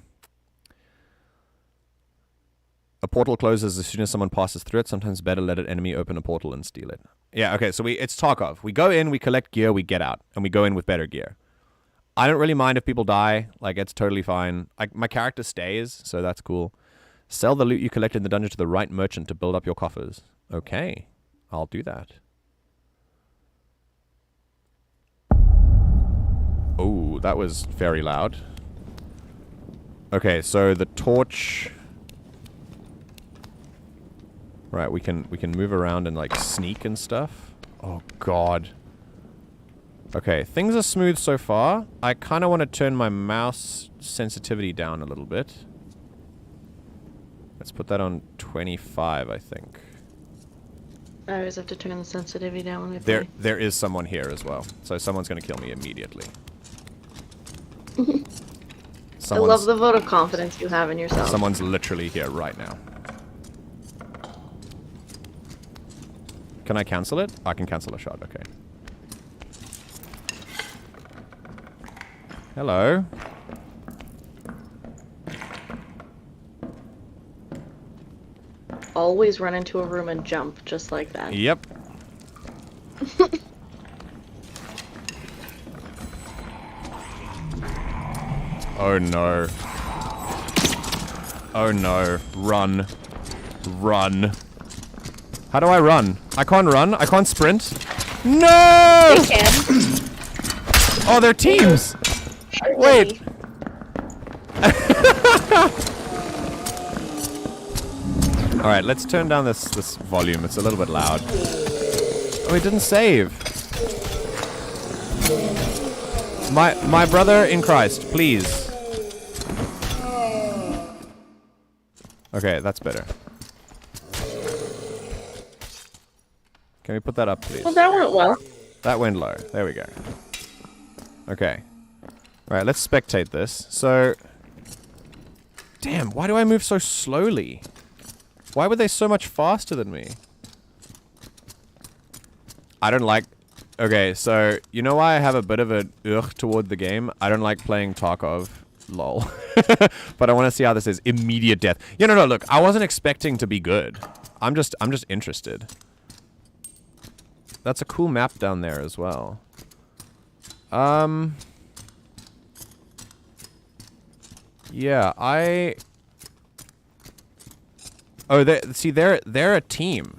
A portal closes as soon as someone passes through it. Sometimes better let an enemy open a portal and steal it. Yeah, okay, so it's Tarkov. We go in, we collect gear, we get out. And we go in with better gear. I don't really mind if people die. Like, it's totally fine. My character stays, so that's cool. Sell the loot you collect in the dungeon to the right merchant to build up your coffers. Okay. I'll do that. Oh, that was very loud. Okay, so the torch... Right, we can move around and, like, sneak and stuff. Oh, God. Okay, things are smooth so far. I kind of want to turn my mouse sensitivity down a little bit. Let's put that on 25, I think. I always have to turn the sensitivity down when I play. There is someone here as well. So someone's going to kill me immediately. I love the vote of confidence you have in yourself. Someone's literally here right now. Can I cancel it? I can cancel a shot, okay. Hello. always run into a room and jump just like that. Yep. Oh no. Oh no. Run. Run. How do I run? I can't run. I can't sprint. No! They can. Oh, they're teams. Wait. All right, let's turn down this volume. It's a little bit loud. Oh, it didn't save. My brother in Christ, please. Okay, that's better. Can we put that up, please? Well, that went well. That went low. There we go. Okay. Alright, let's spectate this. So... Damn, why do I move so slowly? Why were they so much faster than me? I don't like... Okay, so... You know why I have a bit of a ugh toward the game? I don't like playing Tarkov. Lol. But I want to see how this is. Immediate death. Yeah, no, look. I wasn't expecting to be good. I'm just interested. That's a cool map down there as well. Yeah, Oh, they're a team.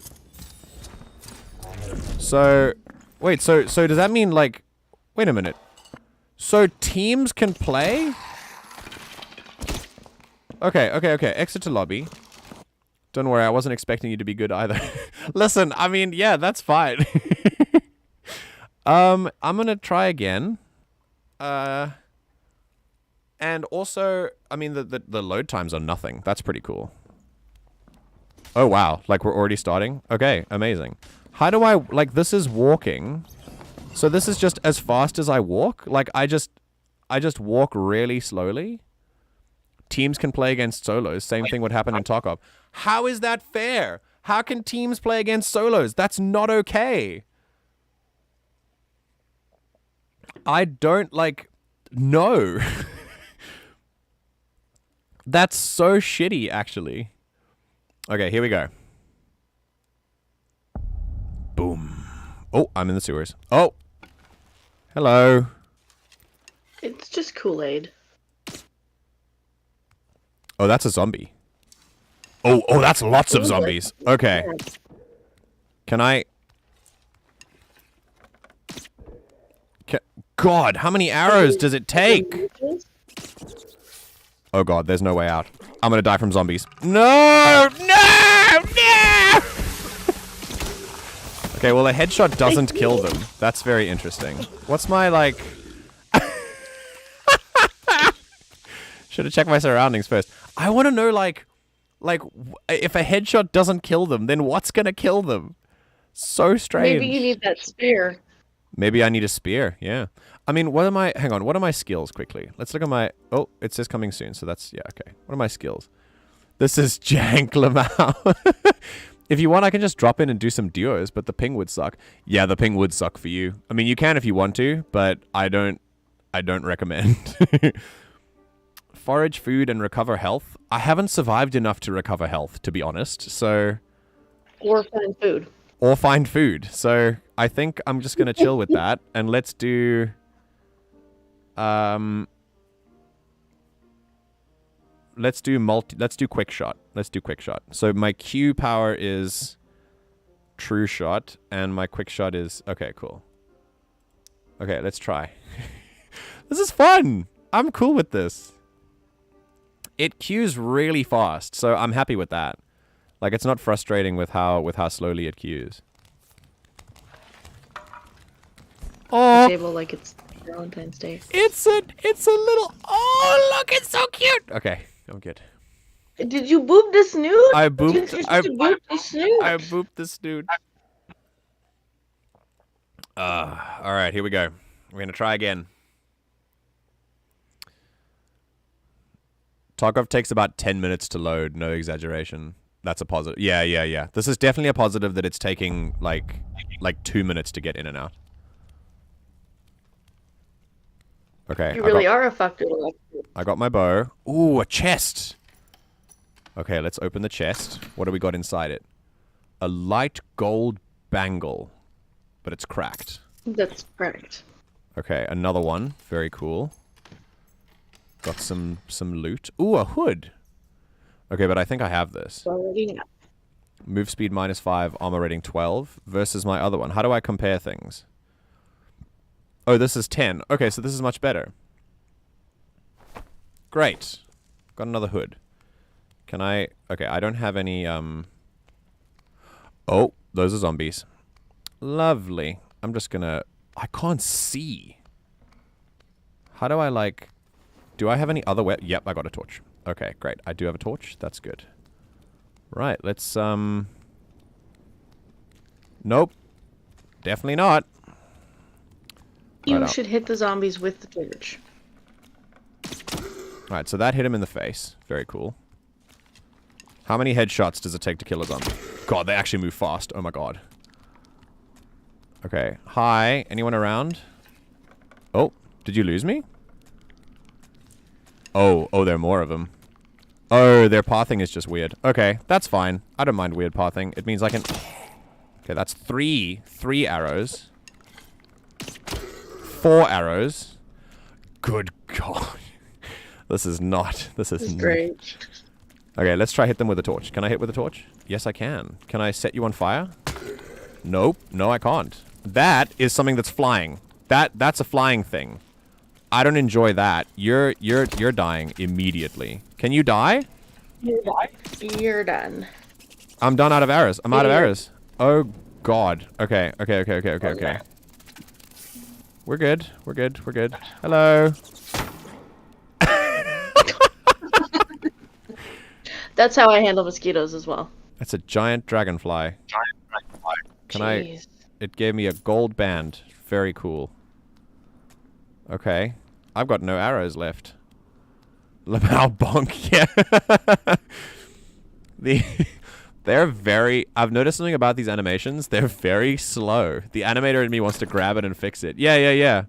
So, wait, so does that mean, like... Wait a minute. So teams can play? Okay. Exit to lobby. Don't worry, I wasn't expecting you to be good either. Listen, I mean, yeah, that's fine. I'm gonna try again. And also, I mean, the load times are nothing. That's pretty cool. Oh, wow. Like, we're already starting? Okay, amazing. How do I... Like, this is walking. So this is just as fast as I walk? Like, I just walk really slowly? Teams can play against solos. Same thing would happen in Tarkov. How is that fair? How can teams play against solos? That's not okay. I don't, like... No. That's so shitty, actually. Okay, here we go. Boom. Oh, I'm in the sewers. Oh! Hello. It's just Kool-Aid. Oh, that's a zombie. Oh, that's lots of zombies. Okay. Can I... God, how many arrows does it take? Oh god, there's no way out. I'm gonna die from zombies. No! No! No! Okay, well, a headshot doesn't kill them. That's very interesting. What's my, like... Should have checked my surroundings first. I want to know, like, if a headshot doesn't kill them, then what's gonna kill them? So strange. Maybe you need that spear. Maybe I need a spear, yeah. I mean, what are my... Hang on, what are my skills, quickly? Let's look at my... Oh, it says coming soon, so that's... Yeah, okay. What are my skills? This is Jank Lamau. If you want, I can just drop in and do some duos, but the ping would suck. Yeah, the ping would suck for you. I mean, you can if you want to, but I don't recommend. Forage food and recover health. I haven't survived enough to recover health, to be honest, so... Or find food. Or find food. So I think I'm just going to chill with that. And let's do... Let's do quick shot. Let's do quick shot. So my Q power is true shot. And my quick shot is... Okay, cool. Okay, let's try. This is fun. I'm cool with this. It queues really fast. So I'm happy with that. Like, it's not frustrating with how slowly it queues. Oh, Table like it's Valentine's Day. it's a little... Oh, look, it's so cute. Okay, I'm good. Did you boop the snoot? I booped... I booped the snoot. booped the snoot. All right, here we go. We're gonna try again. Tarkov takes about 10 minutes to load, no exaggeration. That's a positive. Yeah. This is definitely a positive that it's taking, like 2 minutes to get in and out. Okay. You really are a fucker. I got my bow. Ooh, a chest. Okay, let's open the chest. What do we got inside it? A light gold bangle, but it's cracked. That's correct. Okay, another one. Very cool. Got some loot. Ooh, a hood. Okay, but I think I have this. Already now. Move speed -5, armor rating 12 versus my other one. How do I compare things? Oh, this is 10. Okay, so this is much better. Great. Got another hood. Can I... Okay, I don't have any, Oh, those are zombies. Lovely. I'm just gonna... I can't see. How do I, like... Do I have any other way? Yep, I got a torch. Okay, great. I do have a torch. That's good. Right, let's, Nope. Definitely not. You Right, should hit the zombies with the torch. Alright, so that hit him in the face. Very cool. How many headshots does it take to kill a zombie? God, they actually move fast. Oh my god. Okay. Hi. Anyone around? Oh, did you lose me? Oh, there are more of them. Oh, their pathing is just weird. Okay, that's fine. I don't mind weird pathing. It means I can... Okay, that's three arrows. 4 arrows. Good god. This is Great. Okay, let's try hit them with a torch. Can I hit with a torch? Yes, I can. Can I set you on fire? Nope. No, I can't. That is something that's flying. That's a flying thing. I don't enjoy that. You're dying immediately. Can you die? You're done. I'm done out of arrows. I'm out of arrows. Oh god. Okay. We're good. Hello. That's how I handle mosquitoes as well. That's a giant dragonfly. Jeez. It gave me a gold band. Very cool. Okay. I've got no arrows left. Lamau bonk, yeah. They're very... I've noticed something about these animations. They're very slow. The animator in me wants to grab it and fix it. Yeah.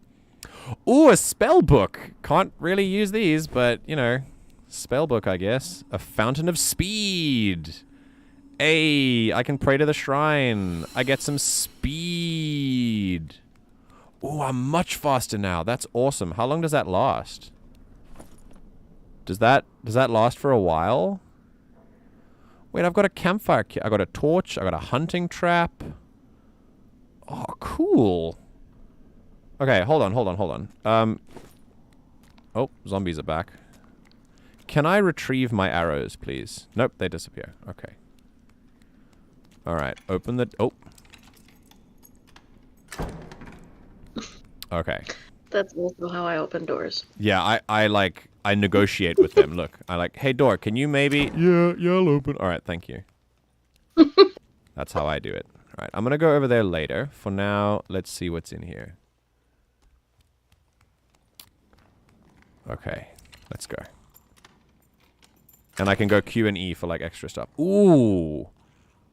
Ooh, a spell book. Can't really use these, but, you know... Spell book, I guess. A fountain of speed. Hey, I can pray to the shrine. I get some speed. Ooh, I'm much faster now. That's awesome. How long does that last? Does that last for a while? Wait, I've got a campfire kit. I got a torch. I got a hunting trap. Oh, cool. Okay, hold on. Oh, zombies are back. Can I retrieve my arrows, please? Nope, they disappear. Okay. Alright, open the... Oh. Okay. That's also how I open doors. Yeah, I negotiate with them. Look, hey, door, can you maybe... Yeah, I'll open. Alright, thank you. That's how I do it. Alright, I'm gonna go over there later. For now, let's see what's in here. Okay, let's go. And I can go Q and E for, like, extra stuff. Ooh!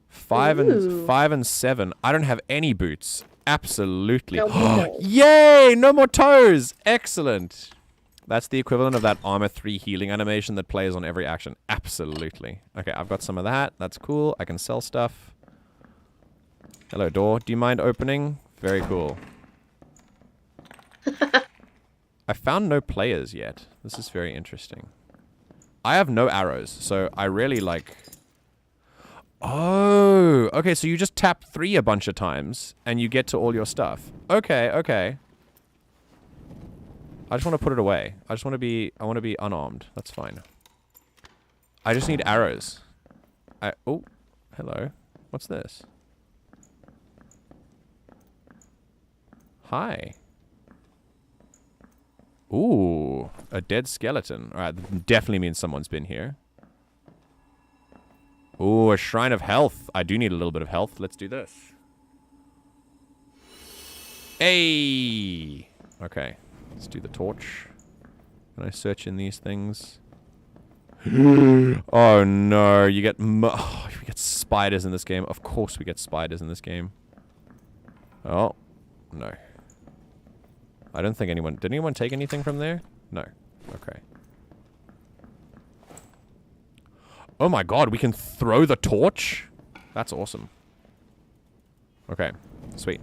5 and 7. I don't have any boots. Absolutely. No. Yay! No more toes! Excellent. That's the equivalent of that armor 3 healing animation that plays on every action. Absolutely. Okay, I've got some of that. That's cool. I can sell stuff. Hello, door. Do you mind opening? Very cool. I found no players yet. This is very interesting. I have no arrows, so I really, like... Oh, okay, so you just tap 3 a bunch of times, and you get to all your stuff. Okay. I just want to put it away. I want to be unarmed. That's fine. I just need arrows. Oh, hello. What's this? Hi. Ooh, a dead skeleton. Alright, that definitely means someone's been here. Ooh, a shrine of health. I do need a little bit of health. Let's do this. Hey! Okay, let's do the torch. Can I search in these things? Oh no, you get spiders in this game. Of course we get spiders in this game. Oh, no. I don't think anyone... Did anyone take anything from there? No. Okay. Oh my god, we can throw the torch? That's awesome. Okay, sweet.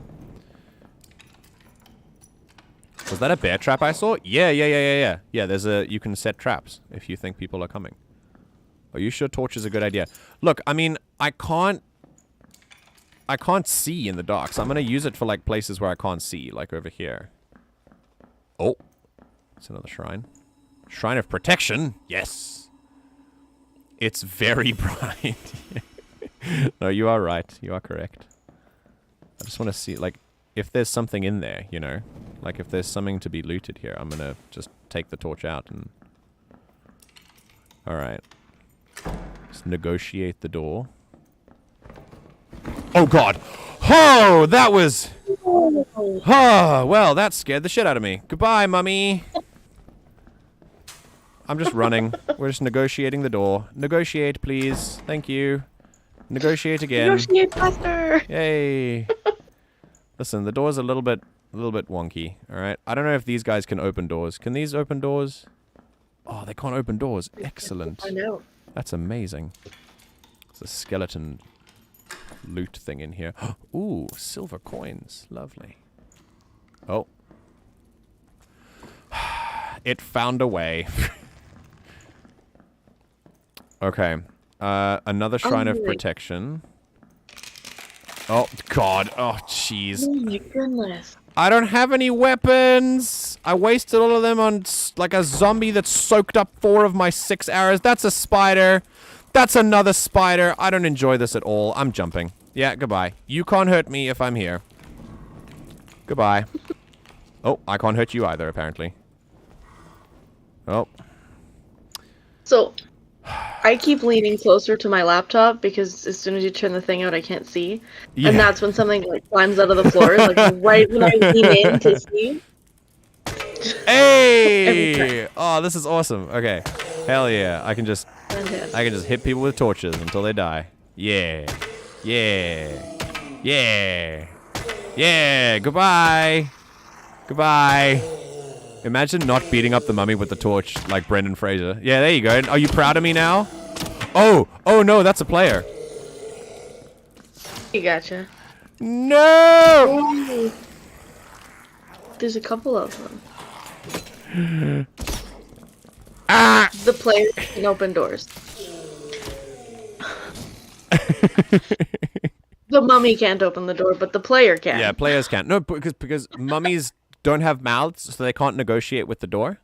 Was that a bear trap I saw? Yeah. Yeah, there's a... You can set traps if you think people are coming. Are you sure torch is a good idea? Look, I mean, I can't see in the dark, so I'm gonna use it for, like, places where I can't see, like over here. Oh. It's another shrine. Shrine of protection. Yes. It's very bright. No, you are right. You are correct. I just want to see, like, if there's something in there, you know? Like, if there's something to be looted here, I'm gonna just take the torch out and... Alright. Just negotiate the door. Oh, God! Oh, that was... Oh, well, that scared the shit out of me. Goodbye, mummy! I'm just running. We're just negotiating the door. Negotiate, please. Thank you. Negotiate again. Negotiate faster! Yay! Listen, the door's a little bit wonky. All right. I don't know if these guys can open doors. Can these open doors? Oh, they can't open doors. Excellent. I know. That's amazing. There's a skeleton loot thing in here. Ooh, silver coins. Lovely. Oh. It found a way. Okay. Another shrine of protection. Oh, God. Oh, jeez. Oh my goodness. I don't have any weapons. I wasted all of them on, like, a zombie that soaked up 4 of my 6 arrows. That's a spider. That's another spider. I don't enjoy this at all. I'm jumping. Yeah, goodbye. You can't hurt me if I'm here. Goodbye. Oh, I can't hurt you either, apparently. Oh. So, I keep leaning closer to my laptop because as soon as you turn the thing out, I can't see. Yeah. And that's when something like climbs out of the floor, like right when I lean in to see. Hey! Oh, this is awesome. Okay. Hell yeah. I can just Fantastic. hit people with torches until they die. Yeah. Yeah. Yeah. Yeah. Goodbye. Goodbye. Imagine not beating up the mummy with the torch like Brendan Fraser. Yeah, there you go. Are you proud of me now? Oh! Oh no, that's a player. You gotcha. No! There's a couple of them. Ah! The players can open doors. The mummy can't open the door, but the player can. Yeah, players can't. No, because mummies don't have mouths, so they can't negotiate with the door.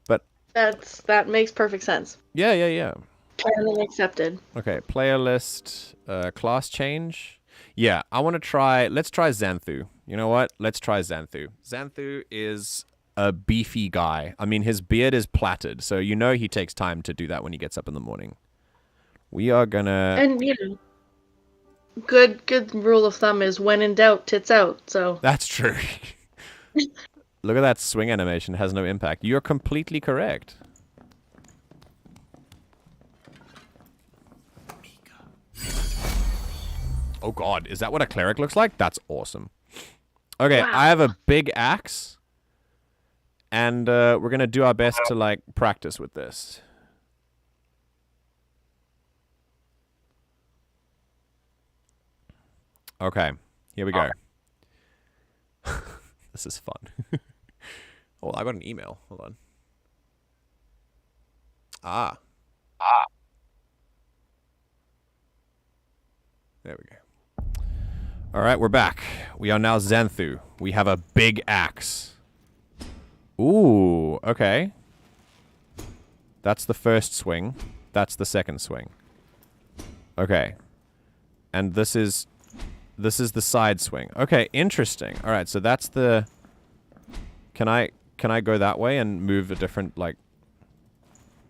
But That makes perfect sense. yeah. Challenge accepted. Okay, player list, class change. Yeah, I want to try. Let's try Xanthu. You know what? Let's try Xanthu. Xanthu is a beefy guy. I mean, his beard is plaited, so you know he takes time to do that when he gets up in the morning. We are gonna. And you know, good rule of thumb is when in doubt, tits out. So That's true. Look at that swing animation. It has no impact. You're completely correct. Oh god, is that what a cleric looks like? That's awesome. Okay, Wow. I have a big axe. And we're gonna do our best to, like, practice with this. Okay, here we go. This is fun. Oh, I got an email. Hold on. Ah. There we go. All right, we're back. We are now Xanthu. We have a big axe. Ooh, okay. That's the first swing. That's the second swing. Okay. And this is the side swing. Okay, interesting. All right, so that's the... Can I go that way and move a different, like...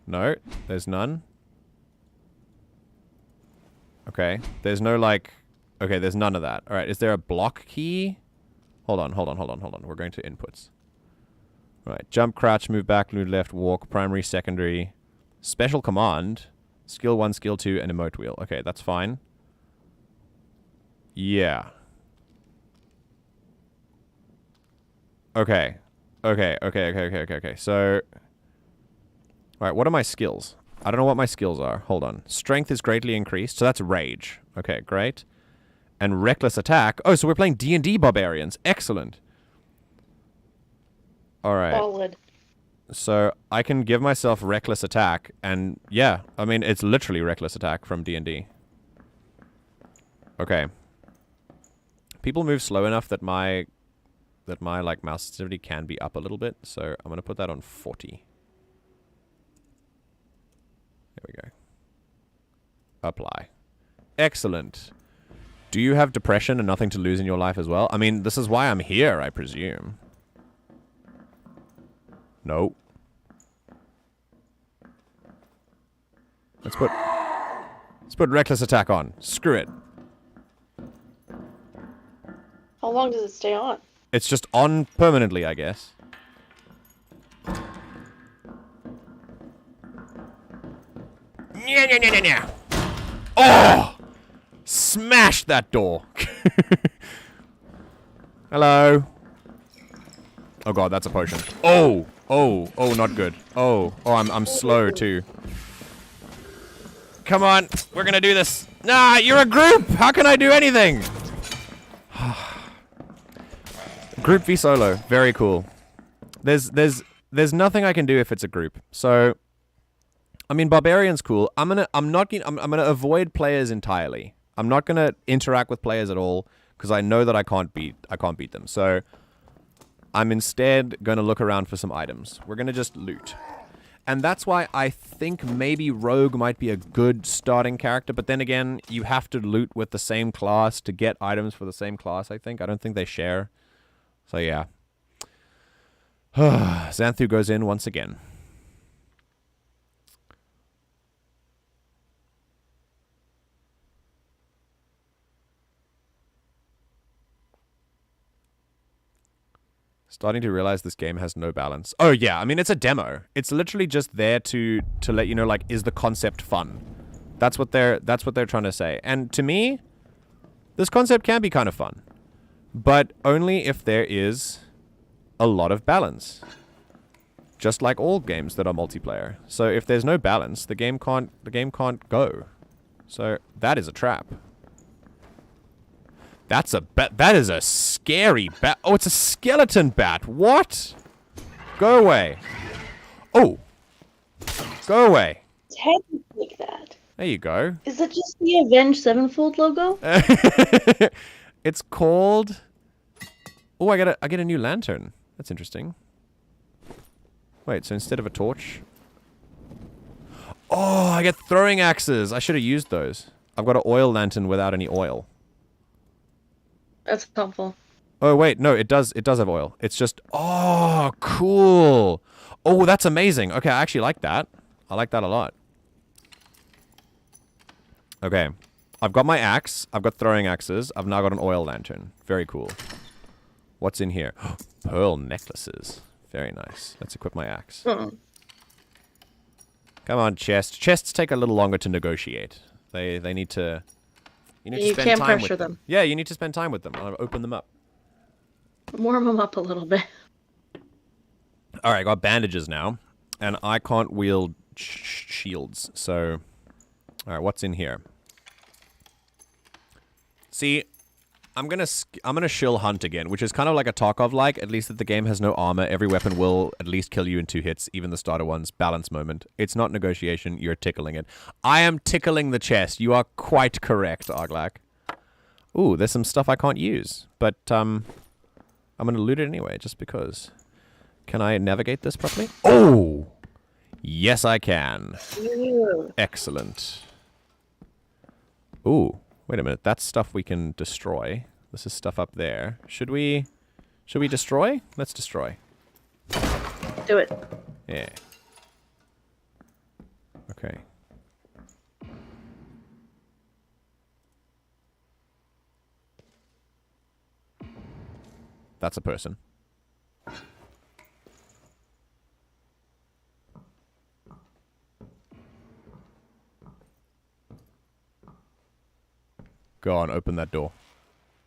No, there's none. Okay, there's no, like... Okay, there's none of that. All right, is there a block key? Hold on. We're going to inputs. All right, jump, crouch, move back, move left, walk, primary, secondary, special command, skill 1, skill 2, and emote wheel. Okay, that's fine. Yeah. Okay. So... Alright, what are my skills? I don't know what my skills are. Hold on. Strength is greatly increased, so that's rage. Okay, great. And reckless attack. Oh, so we're playing D&D barbarians. Excellent. All right. Solid. So I can give myself reckless attack, and yeah, I mean it's literally reckless attack from D&D. Okay. People move slow enough that my like mouse sensitivity can be up a little bit, so I'm gonna put that on 40. There we go. Apply. Excellent. Do you have depression and nothing to lose in your life as well? I mean, this is why I'm here, I presume. No. Let's put reckless attack on. Screw it. How long does it stay on? It's just on permanently, I guess. Oh! Smash that door. Hello. Oh god, that's a potion. Oh, not good. Oh, I'm slow too. Come on, we're gonna do this. Nah, you're a group. How can I do anything? Group v solo, very cool. There's nothing I can do if it's a group. So, I mean, barbarian's cool. I'm gonna avoid players entirely. I'm not gonna interact with players at all because I know that I can't beat them. So, I'm instead gonna look around for some items. We're gonna just loot. And that's why I think maybe Rogue might be a good starting character, but then again, you have to loot with the same class to get items for the same class, I think. I don't think they share. So yeah. Xanthu goes in once again. Starting to realize this game has no balance. Oh yeah, I mean it's a demo. It's literally just there to let you know, like, is the concept fun? That's what they're trying to say. And to me, this concept can be kind of fun, but only if there is a lot of balance. Just like all games that are multiplayer. So if there's no balance, the game can't go. So that is a trap. That's a bat. That is a scary bat. Oh, it's a skeleton bat. What? Go away. Oh. Go away. Its head is like that. There you go. Is it just the Avenged Sevenfold logo? It's called... Oh, I get a new lantern. That's interesting. Wait, so instead of a torch... Oh, I get throwing axes. I should have used those. I've got an oil lantern without any oil. That's helpful. Oh, wait, no, it does have oil. It's just... Oh, cool. Oh, that's amazing. Okay, I actually like that. I like that a lot. Okay. I've got my axe. I've got throwing axes. I've now got an oil lantern. Very cool. What's in here? Pearl necklaces. Very nice. Let's equip my axe. Come on, chest. Chests take a little longer to negotiate. They need to... You can't pressure them. Yeah, you need to spend time with them. I'll open them up. Warm them up a little bit. Alright, I got bandages now. And I can't wield shields, so... Alright, what's in here? See, I'm gonna shill hunt again, which is kind of like a Tarkov-like, at least that the game has no armor. Every weapon will at least kill you in 2 hits, even the starter ones. Balance moment. It's not negotiation, you're tickling it. I am tickling the chest. You are quite correct, Arglak. Ooh, there's some stuff I can't use, but I'm gonna loot it anyway, just because. Can I navigate this properly? Oh! Yes, I can. Ew. Excellent. Ooh. Wait a minute, that's stuff we can destroy. This is stuff up there. Should we destroy? Let's destroy. Do it. Yeah. Okay. That's a person. Go on, open that door.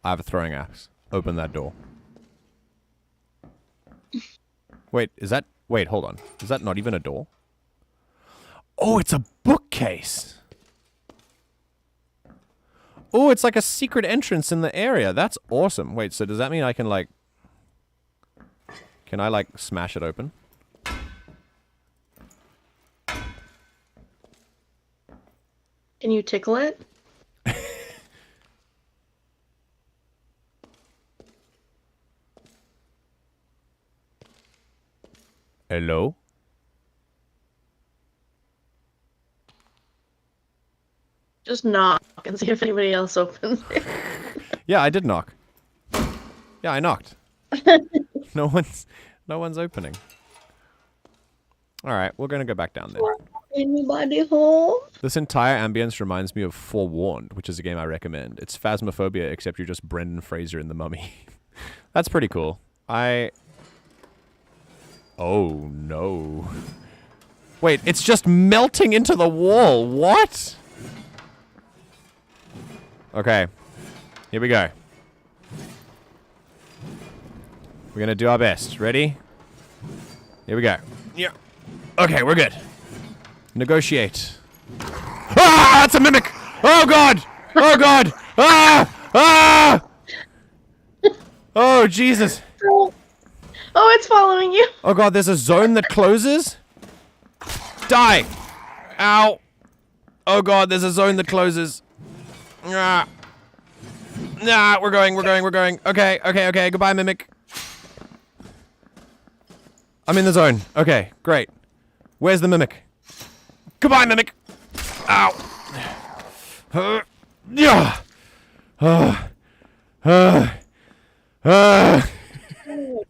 I have a throwing axe. Open that door. Wait, is that... Wait, hold on. Is that not even a door? Oh, it's a bookcase. Oh, it's like a secret entrance in the area. That's awesome. Wait, so does that mean I can, like... Can I, like, smash it open? Can you tickle it? Hello? Just knock and see if anybody else opens it. Yeah, I did knock. Yeah, I knocked. No one's opening. All right, we're gonna go back down there. Anybody home? This entire ambience reminds me of Forewarned, which is a game I recommend. It's Phasmophobia, except you're just Brendan Fraser in The Mummy. That's pretty cool. Oh no. Wait, it's just melting into the wall. What? Okay. Here we go. We're gonna do our best. Ready? Here we go. Yeah. Okay, we're good. Negotiate. Ah! It's a mimic! Oh god! Oh god! Ah! Ah! Oh Jesus! Oh, it's following you. Oh god, there's a zone that closes? Die! Ow! Oh god, there's a zone that closes. Ah. Nah, we're going. Okay, goodbye, mimic. I'm in the zone. Okay, great. Where's the mimic? Goodbye, mimic! Ow! Yeah! Oh,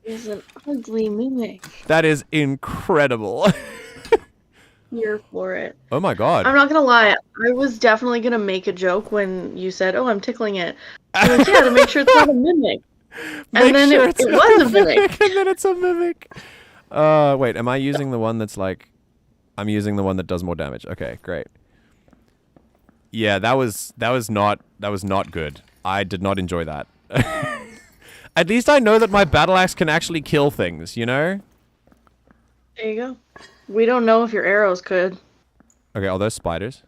it's an ugly mimic. That is incredible. Here for it. Oh my god. I'm not gonna lie, I was definitely gonna make a joke when you said, "Oh, I'm tickling it." I was like, yeah, to make sure it's not a mimic. And then it was a mimic. And then it's a mimic. Wait, am I using the one that's like... I'm using the one that does more damage. Okay, great. Yeah, that was not good. I did not enjoy that. At least I know that my battle axe can actually kill things, you know? There you go. We don't know if your arrows could. Okay, are those spiders?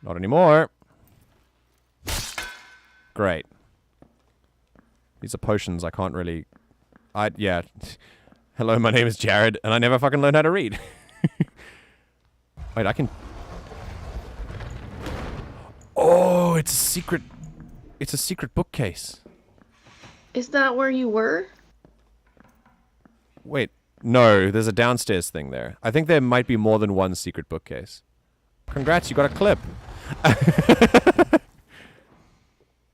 Not anymore. Great. These are potions. I can't really... Yeah. Hello, my name is Jared, and I never fucking learned how to read. Wait, I can... Oh, it's a secret... It's a secret bookcase. Is that where you were? Wait, no, there's a downstairs thing there. I think there might be more than one secret bookcase. Congrats, you got a clip.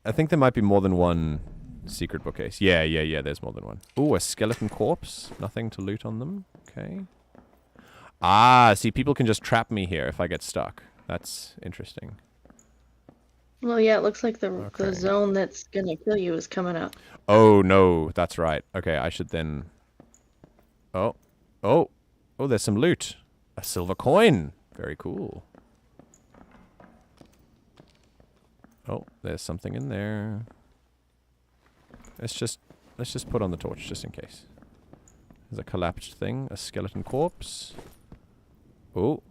I think there might be more than one secret bookcase. Yeah, there's more than one. Ooh, a skeleton corpse. Nothing to loot on them. Okay. Ah, see, people can just trap me here if I get stuck. That's interesting. Well, yeah, it looks like the Okay. zone that's gonna kill you is coming up. Oh, no, that's right. Okay, I should then... Oh, there's some loot. A silver coin. Very cool. Oh, there's something in there. Let's just put on the torch just in case. There's a collapsed thing, a skeleton corpse. Oh,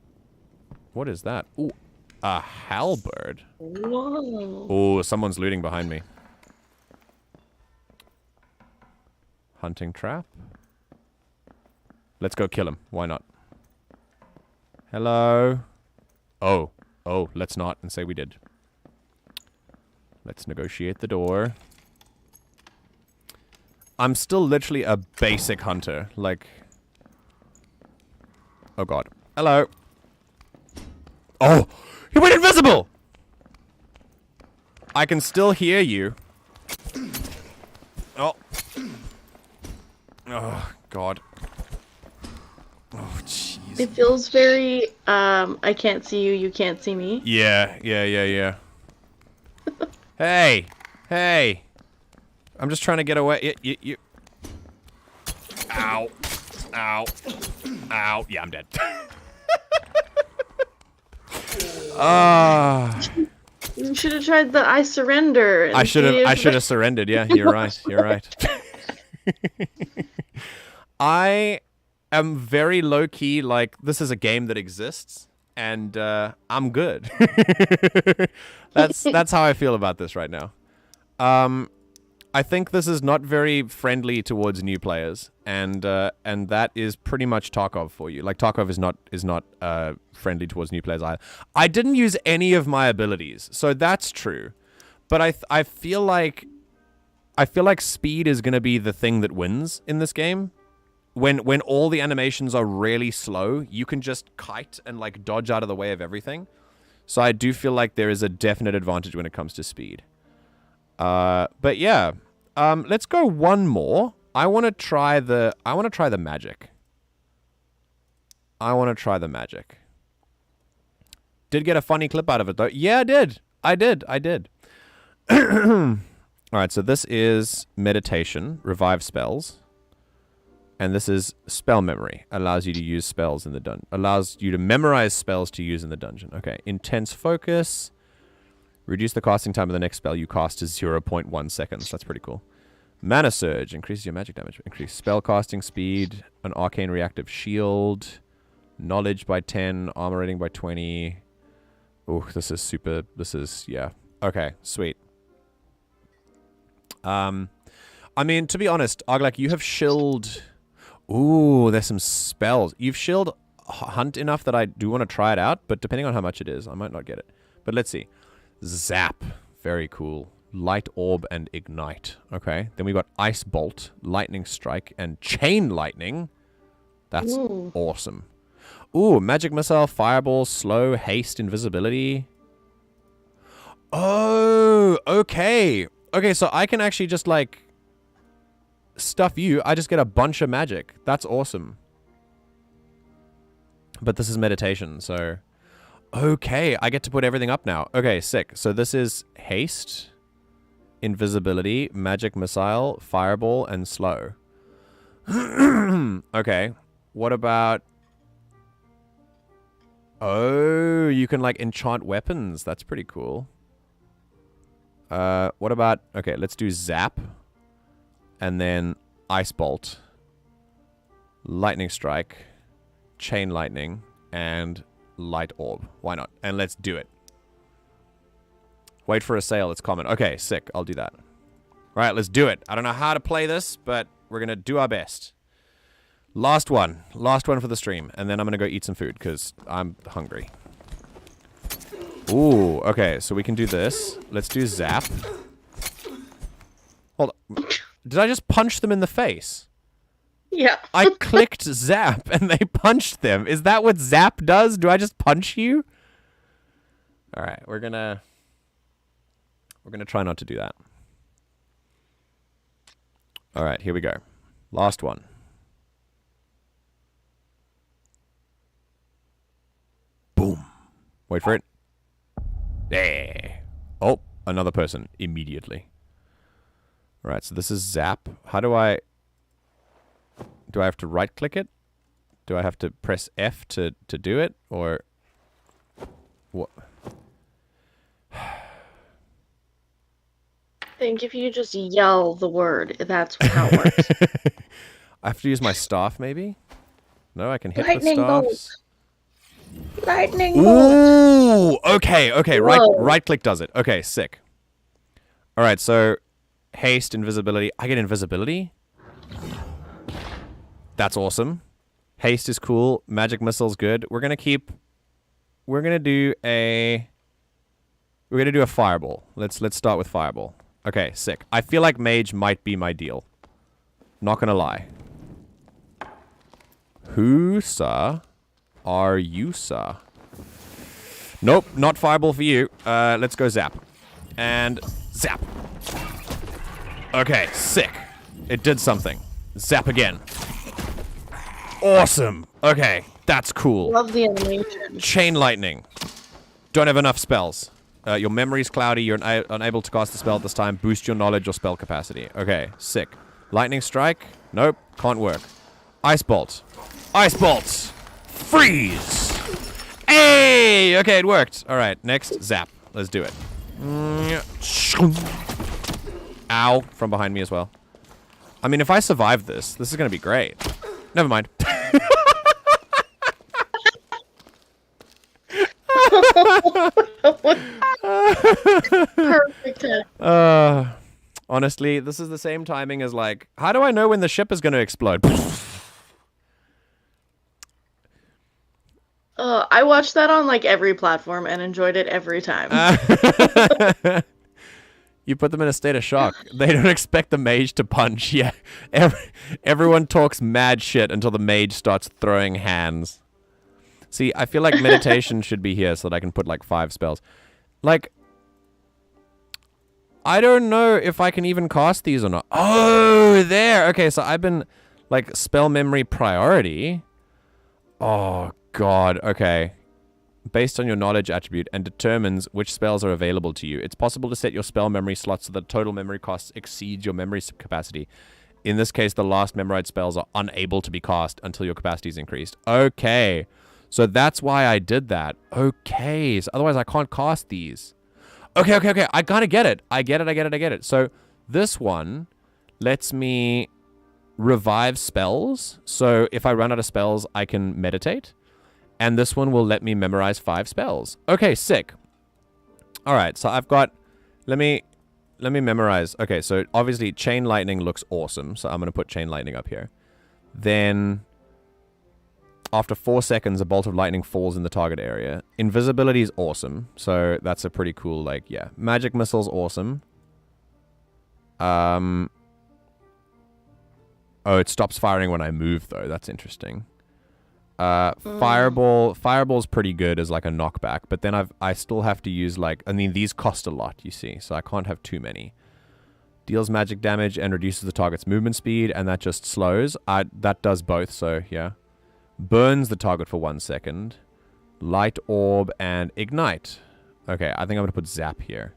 what is that? Ooh, a halberd. Whoa. Oh, someone's looting behind me. Hunting trap. Let's go kill him. Why not? Hello. Oh, let's not and say we did. Let's negotiate the door. I'm still literally a basic hunter. Like... Oh god. Hello. Oh! He went invisible! I can still hear you. Oh. Oh, god. Oh, jeez. It feels very, I can't see you, you can't see me. Yeah. Hey! I'm just trying to get away. You. Ow. Yeah, I'm dead. You should have tried the I surrender. I should have surrendered. Yeah, you're right. I am very low key. Like, this is a game that exists, and I'm good. That's how I feel about this right now. I think this is not very friendly towards new players, and that is pretty much Tarkov for you. Like, Tarkov is not friendly towards new players either. I didn't use any of my abilities, so that's true. But I feel like speed is gonna be the thing that wins in this game. When all the animations are really slow, you can just kite and like dodge out of the way of everything. So I do feel like there is a definite advantage when it comes to speed. But yeah, let's go one more. I want to try the magic. Did get a funny clip out of it though. Yeah, I did. All right, so this is meditation, revive spells. And this is spell memory. Allows you to use spells in the dungeon. Allows you to memorize spells to use in the dungeon. Okay, intense focus. Reduce the casting time of the next spell you cast to 0.1 seconds. That's pretty cool. Mana Surge. Increases your magic damage. Increase spell casting speed. An arcane reactive shield. Knowledge by 10. Armor rating by 20. Ooh, this is super. Yeah. Okay, sweet. I mean, to be honest, Arglak, you have shilled... Ooh, there's some spells. You've shilled Hunt enough that I do want to try it out, but depending on how much it is, I might not get it. But let's see. Zap. Very cool. Light Orb and Ignite. Okay. Then we got Ice Bolt, Lightning Strike, and Chain Lightning. That's awesome. Ooh, Magic Missile, Fireball, Slow, Haste, Invisibility. Oh, okay. Okay, so I can actually just, like, stuff you. I just get a bunch of magic. That's awesome. But this is meditation, so... Okay, I get to put everything up now. Okay, sick. So this is Haste, Invisibility, Magic Missile, Fireball, and Slow. Okay, what about... Oh, you can, like, enchant weapons. That's pretty cool. What about... Okay, let's do Zap. And then Ice Bolt. Lightning Strike. Chain Lightning. And Light Orb. Why not? And let's do it. Wait for a sale. It's common. Okay, sick. I'll do that. Right, let's do it. I don't know how to play this, but we're going to do our best. Last one. Last one for the stream. And then I'm going to go eat some food because I'm hungry. Ooh, okay. So we can do this. Let's do Zap. Hold on. Did I just punch them in the face? Yeah. I clicked Zap and they punched them. Is that what Zap does? Do I just punch you? All right, we're gonna try not to do that. All right, here we go. Last one. Boom. Wait for it. Yeah. Oh, another person immediately. All right, so this is Zap. How do I have to right click it? Do I have to press F to do it? Or what? I think if you just yell the word, that's how it works. I have to use my staff, maybe? No, I can hit Lightning with staffs. bolt. Lightning bolt. Ooh, okay. Right click does it. Okay, sick. All right, so haste, invisibility. I get invisibility? That's awesome. Haste is cool. Magic missile's good. We're gonna do a fireball. Let's start with fireball. Okay, sick. I feel like mage might be my deal. Not gonna lie. Who, sir, are you, sir? Nope, not fireball for you. Let's go zap. And zap. Okay, sick. It did something. Zap again. Awesome. Okay, that's cool. Love the animation. Chain lightning. Don't have enough spells. Your memory's cloudy. You're unable to cast the spell at this time. Boost your knowledge or spell capacity. Okay, sick. Lightning strike. Nope, can't work. Ice bolt. Ice bolt. Freeze. Hey! Okay, it worked. All right, next, zap. Let's do it. Ow, from behind me as well. I mean, if I survive this is going to be great. Never mind. Perfect. Honestly, this is the same timing as like, how do I know when the ship is going to explode? I watched that on like every platform and enjoyed it every time. You put them in a state of shock. They don't expect the mage to punch. Yeah, everyone talks mad shit until the mage starts throwing hands. See, I feel like meditation should be here so that I can put like 5 spells. Like, I don't know if I can even cast these or not. Oh, there. Okay, so I've been like spell memory priority. Oh, God. Okay. Based on your knowledge attribute and determines which spells are available to you. It's possible to set your spell memory slots so that total memory costs exceeds your memory capacity. In this case, the last memorized spells are unable to be cast until your capacity is increased. Okay. So that's why I did that. Okay. So otherwise I can't cast these. Okay. I kind of get it. I get it. So this one lets me revive spells. So if I run out of spells, I can meditate. And this one will let me memorize 5 spells. Okay, sick. All right, so I've got... Let me memorize. Okay, so obviously Chain Lightning looks awesome. So I'm going to put Chain Lightning up here. Then, after 4 seconds, a bolt of lightning falls in the target area. Invisibility is awesome. So that's a pretty cool, like, yeah. Magic Missile's awesome. Oh, it stops firing when I move, though. That's interesting. Fireball's pretty good as like a knockback, but then I still have to use like, I mean, these cost a lot, you see, so I can't have too many. Deals magic damage and reduces the target's movement speed, and that just slows. That does both, so yeah. Burns the target for 1 second. Light orb and ignite. Okay, I think I'm gonna put zap here.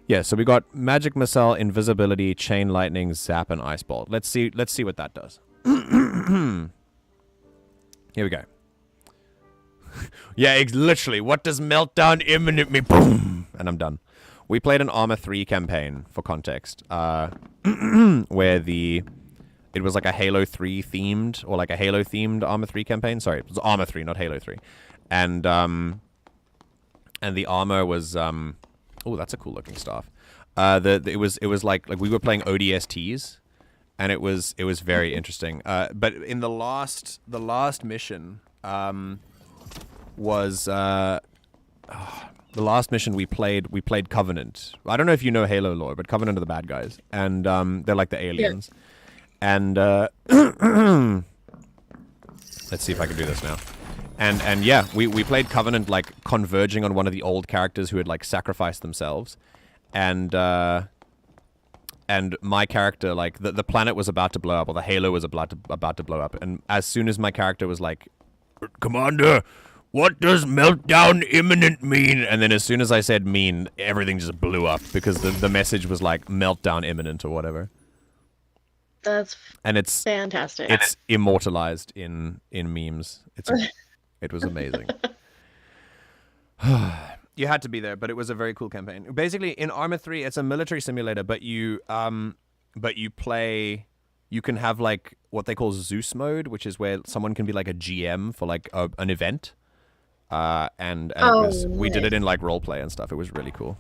Yeah, so we got magic missile, invisibility, chain lightning, zap, and ice bolt. Let's see what that does. Here we go. Yeah, literally. What does meltdown imminent me? Boom! And I'm done. We played an Armor 3 campaign, for context, where it was like a Halo 3 themed, or like a Halo themed Armor 3 campaign. Sorry, it was Armor 3, not Halo 3. And the armor was, oh, that's a cool looking staff. It was like we were playing ODSTs. And it was very interesting. But in the last mission was the last mission we played Covenant. I don't know if you know Halo lore, but Covenant are the bad guys, and they're like the aliens. Yeah. And let's see if I can do this now. And yeah, we played Covenant like converging on one of the old characters who had like sacrificed themselves, and my character, like, the planet was about to blow up, or the Halo was about to blow up. And as soon as my character was like, Commander, what does meltdown imminent mean? And then as soon as I said mean, everything just blew up, because the message was like, meltdown imminent, or whatever. That's fantastic. It's immortalized in memes. It was amazing. You had to be there, but it was a very cool campaign. Basically, in Armor 3, it's a military simulator, but you can have like what they call Zeus mode, which is where someone can be like a GM for like an event. We did it in like role play and stuff. It was really cool.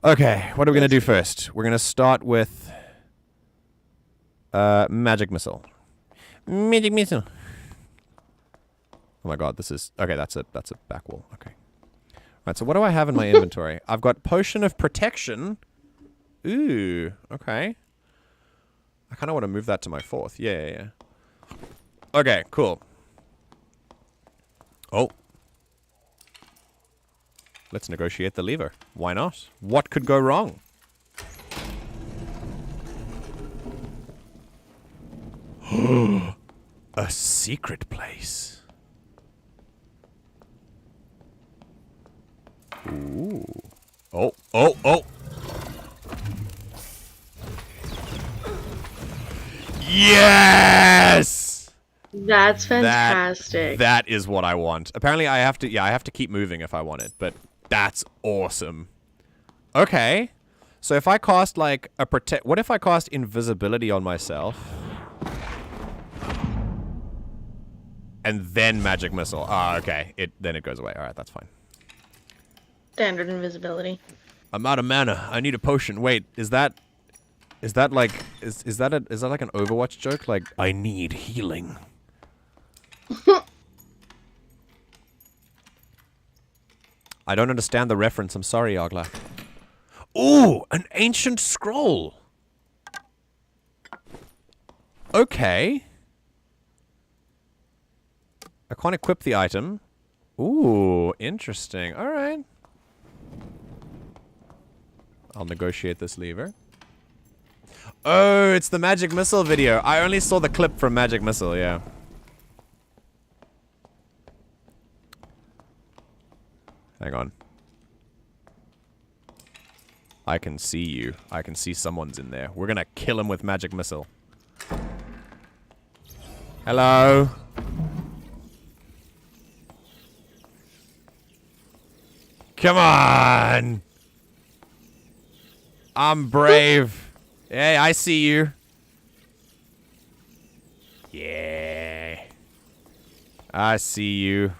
Okay, what are we gonna do first? We're gonna start with magic missile. Magic missile. Oh my god, this is okay. That's a back wall. Okay. Right, so what do I have in my inventory? I've got Potion of Protection. Ooh, okay. I kind of want to move that to my 4th. Yeah. Okay, cool. Oh. Let's negotiate the lever. Why not? What could go wrong? A secret place. Ooh. Oh. Yes! That's fantastic. That is what I want. Apparently I have to keep moving if I want it, but that's awesome. Okay. So if I cast like what if I cast invisibility on myself? And then magic missile. Ah, okay. Then it goes away. All right, that's fine. Standard invisibility. I'm out of mana. I need a potion. Wait, is that like is that like an Overwatch joke? Like, I need healing. I don't understand the reference. I'm sorry, Arglak. Ooh, an ancient scroll. Okay. I can't equip the item. Ooh, interesting. All right. I'll negotiate this lever. Oh, it's the Magic Missile video. I only saw the clip from Magic Missile, yeah. Hang on. I can see you. I can see someone's in there. We're gonna kill him with Magic Missile. Hello? Come on! I'm brave. Hey, I see you. Yeah. I see you.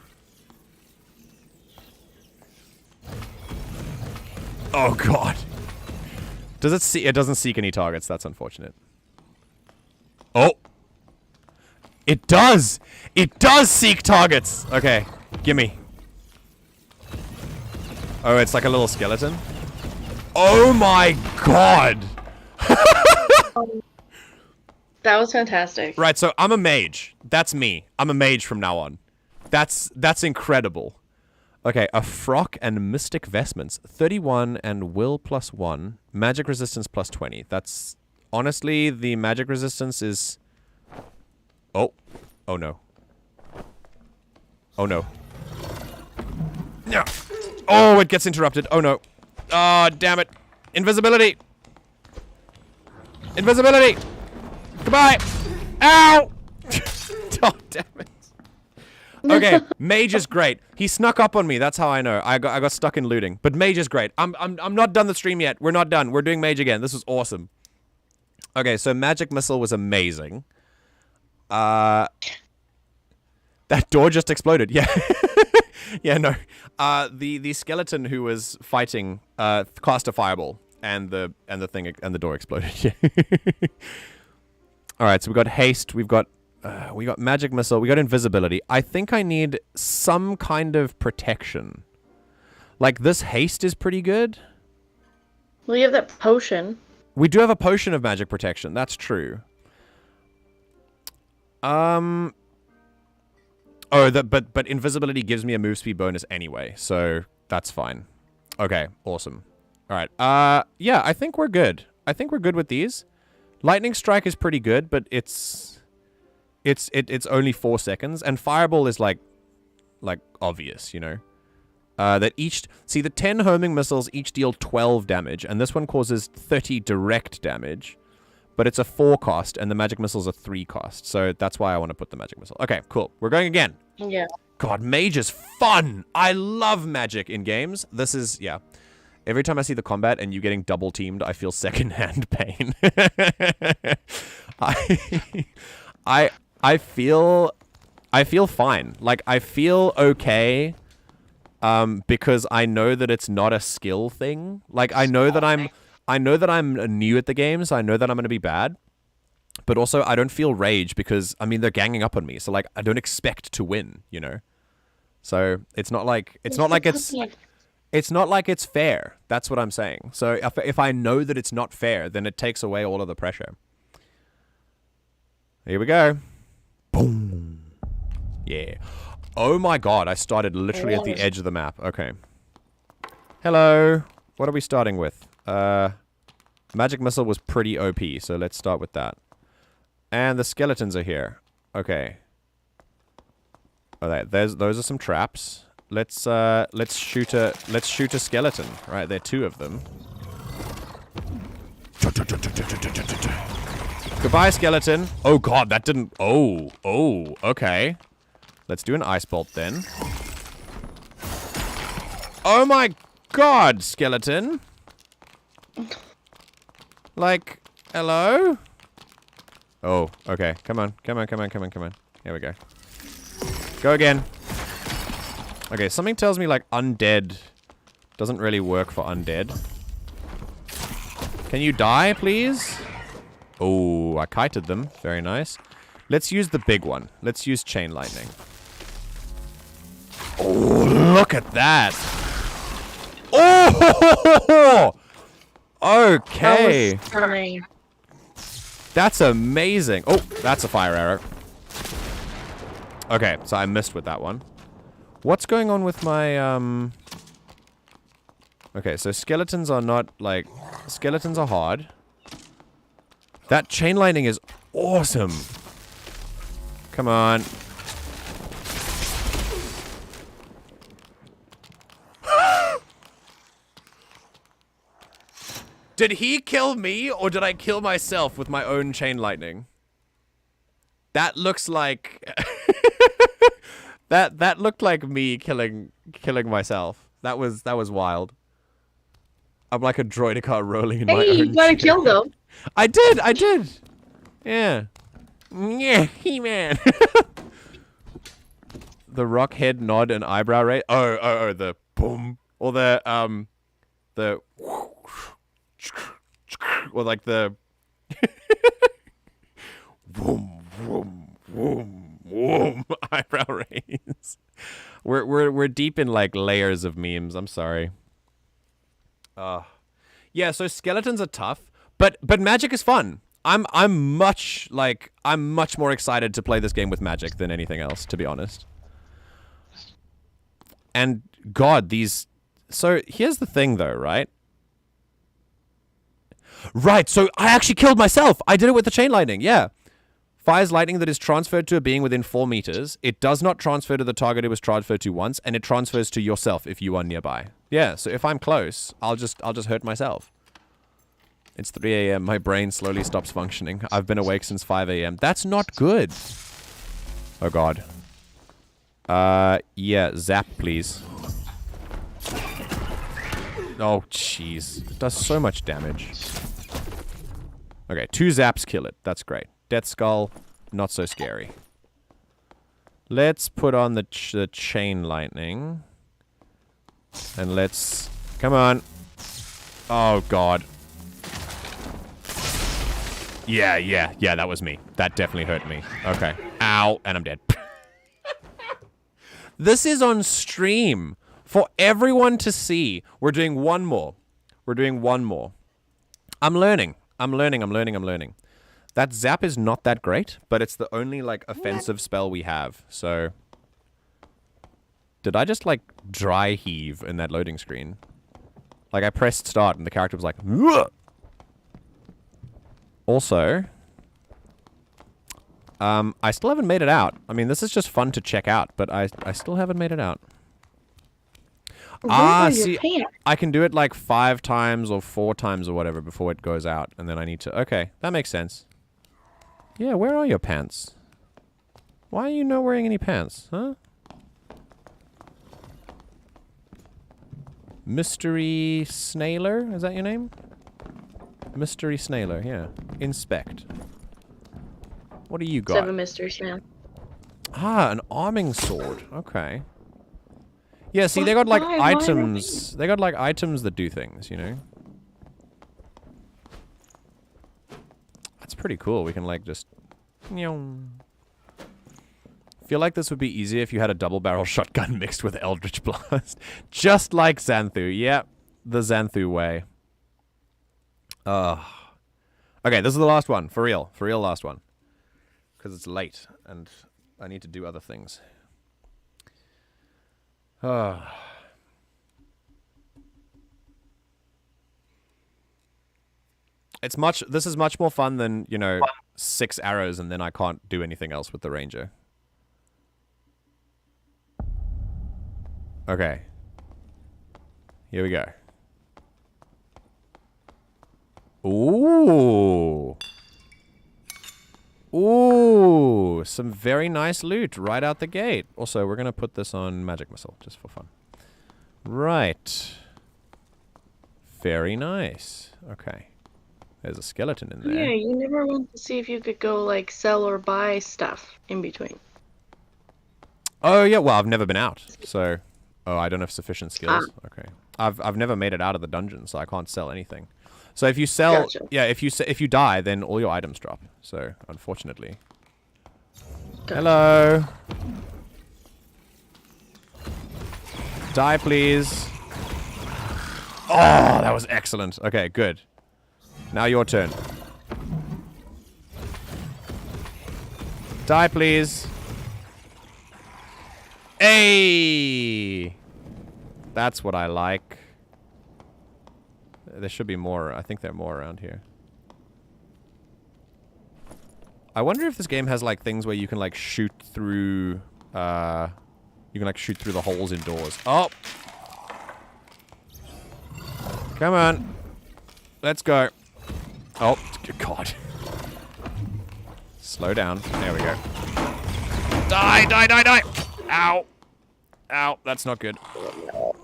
Oh god. Does it see? It doesn't seek any targets. That's unfortunate. Oh. It does! It does seek targets! Okay, gimme. Oh, it's like a little skeleton? Oh my god! That was fantastic. Right, so I'm a mage. That's me. I'm a mage from now on. That's incredible. Okay, a frock and mystic vestments. 31 and will +1. Magic resistance +20. That's... Honestly, the magic resistance is... Oh. Oh no. Oh no. No. Oh, it gets interrupted. Oh no. Oh, damn it. Invisibility. Invisibility. Goodbye. Ow. Oh, damn it. Okay, mage is great. He snuck up on me. That's how I know. I got stuck in looting. But mage is great. I'm not done the stream yet. We're not done. We're doing mage again. This was awesome. Okay, so Magic Missile was amazing. That door just exploded. Yeah. Yeah, no. The skeleton who was fighting cast a fireball and the thing and the door exploded. Yeah. All right, so we got haste, we got Magic Missile, we got invisibility. I think I need some kind of protection. Like, this haste is pretty good. Well, you have that potion. We do have a potion of magic protection. That's true. Oh, but invisibility gives me a move speed bonus anyway, so that's fine. Okay, awesome. All right. Yeah, I think we're good. I think we're good with these. Lightning strike is pretty good, but it's only 4 seconds, and fireball is like obvious, you know. That each... See, the 10 homing missiles each deal 12 damage, and this one causes 30 direct damage. But it's a 4 cost, and the magic missile's a 3 cost. So that's why I want to put the magic missile. Okay, cool. We're going again. Yeah. God, mage is fun! I love magic in games. This is... Yeah. Every time I see the combat and you getting double teamed, I feel secondhand pain. I feel fine. Like, I feel okay... because I know that it's not a skill thing. Like, I know that I'm new at the game, so I know that I'm going to be bad. But also, I don't feel rage because, I mean, they're ganging up on me. So, like, I don't expect to win, you know? So, it's not like it's fair. That's what I'm saying. So, if I know that it's not fair, then it takes away all of the pressure. Here we go. Boom. Yeah. Oh my god, I started literally at the edge of the map. Okay. Hello. What are we starting with? Magic Missile was pretty OP, so let's start with that. And the skeletons are here. Okay. Alright, those are some traps. Let's shoot a skeleton. Right, there are 2 of them. Goodbye, skeleton. Oh god, that didn't... Oh, okay. Let's do an ice bolt then. Oh my god, skeleton. Like, hello? Oh, okay. Come on. Here we go. Go again. Okay, something tells me, like, undead Doesn't really work for undead. Can you die, please? Oh, I kited them. Very nice. Let's use the big one. Let's use chain lightning. Oh, look at that. Oh! Okay. That was funny. That's amazing. Oh, that's a fire arrow. Okay, so I missed with that one. What's going on with my, Okay, so skeletons are not, like... Skeletons are hard. That chain lightning is awesome. Come on. Did he kill me, or did I kill myself with my own chain lightning? That looks like... that looked like me killing myself. That was wild. I'm like a droidicar rolling in my own Hey, you got a kill though. I did. Yeah. Yeah, He-Man. The rock head nod and eyebrow raise. Oh, the boom. Or the or like the boom, boom, boom, boom eyebrow raise. We're deep in like layers of memes. I'm sorry. Yeah, so skeletons are tough, but magic is fun. I'm much more excited to play this game with magic than anything else, to be honest. And God, so here's the thing though, right? Right, so I actually killed myself. I did it with the chain lightning, yeah. Fires lightning that is transferred to a being within 4 meters. It does not transfer to the target it was transferred to once, and it transfers to yourself if you are nearby. Yeah, so if I'm close, I'll just hurt myself. It's 3 a.m. My brain slowly stops functioning. I've been awake since 5 a.m. That's not good. Oh God. Yeah, zap, please. Oh, jeez. It does so much damage. Okay, 2 zaps kill it. That's great. Death Skull, not so scary. Let's put on the chain lightning. And let's... Come on. Oh, God. Yeah, that was me. That definitely hurt me. Okay. Ow, and I'm dead. This is on stream. For everyone to see. We're doing one more. I'm learning. That zap is not that great, but it's the only, like, offensive spell we have, so... Did I just, like, dry heave in that loading screen? Like, I pressed start and the character was like... Ugh! Also... I still haven't made it out. I mean, this is just fun to check out, but I still haven't made it out. See, I can do it like 5 times or 4 times or whatever before it goes out, and then I need to... Okay, that makes sense. Yeah, where are your pants? Why are you not wearing any pants, huh? Mystery Snailer? Is that your name? Mystery Snailer, yeah. Inspect. What do you got? 7 mysteries, man. Ah, an arming sword. Okay. Yeah, see, they got like items. They got like items that do things, you know? That's pretty cool. We can like just... Feel like this would be easier if you had a double barrel shotgun mixed with Eldritch Blast. Just like Xanthu. Yep. The Xanthu way. Okay, this is the last one. For real. For real last one. Because it's late and I need to do other things. This is much more fun than, you know, 6 arrows and then I can't do anything else with the ranger. Okay. Here we go. Ooh. Ooh, some very nice loot right out the gate. Also, we're going to put this on Magic Missile, just for fun. Right. Very nice. Okay. There's a skeleton in there. Yeah, you never went to see if you could go, like, sell or buy stuff in between. Oh, yeah, well, I've never been out, so... Oh, I don't have sufficient skills? Okay. I've never made it out of the dungeon, so I can't sell anything. So if you sell, Gotcha. yeah, if you die, then all your items drop. So unfortunately. Gotcha. Hello. Die, please. Oh, that was excellent. Okay, good. Now your turn. Die, please. Hey! That's what I like. There should be more. I think there are more around here. I wonder if this game has, like, things where you can, like, shoot through, you can, like, shoot through the holes in doors. Oh! Come on. Let's go. Oh, good God. Slow down. There we go. Die, die, die, die! Ow! Ow, that's not good.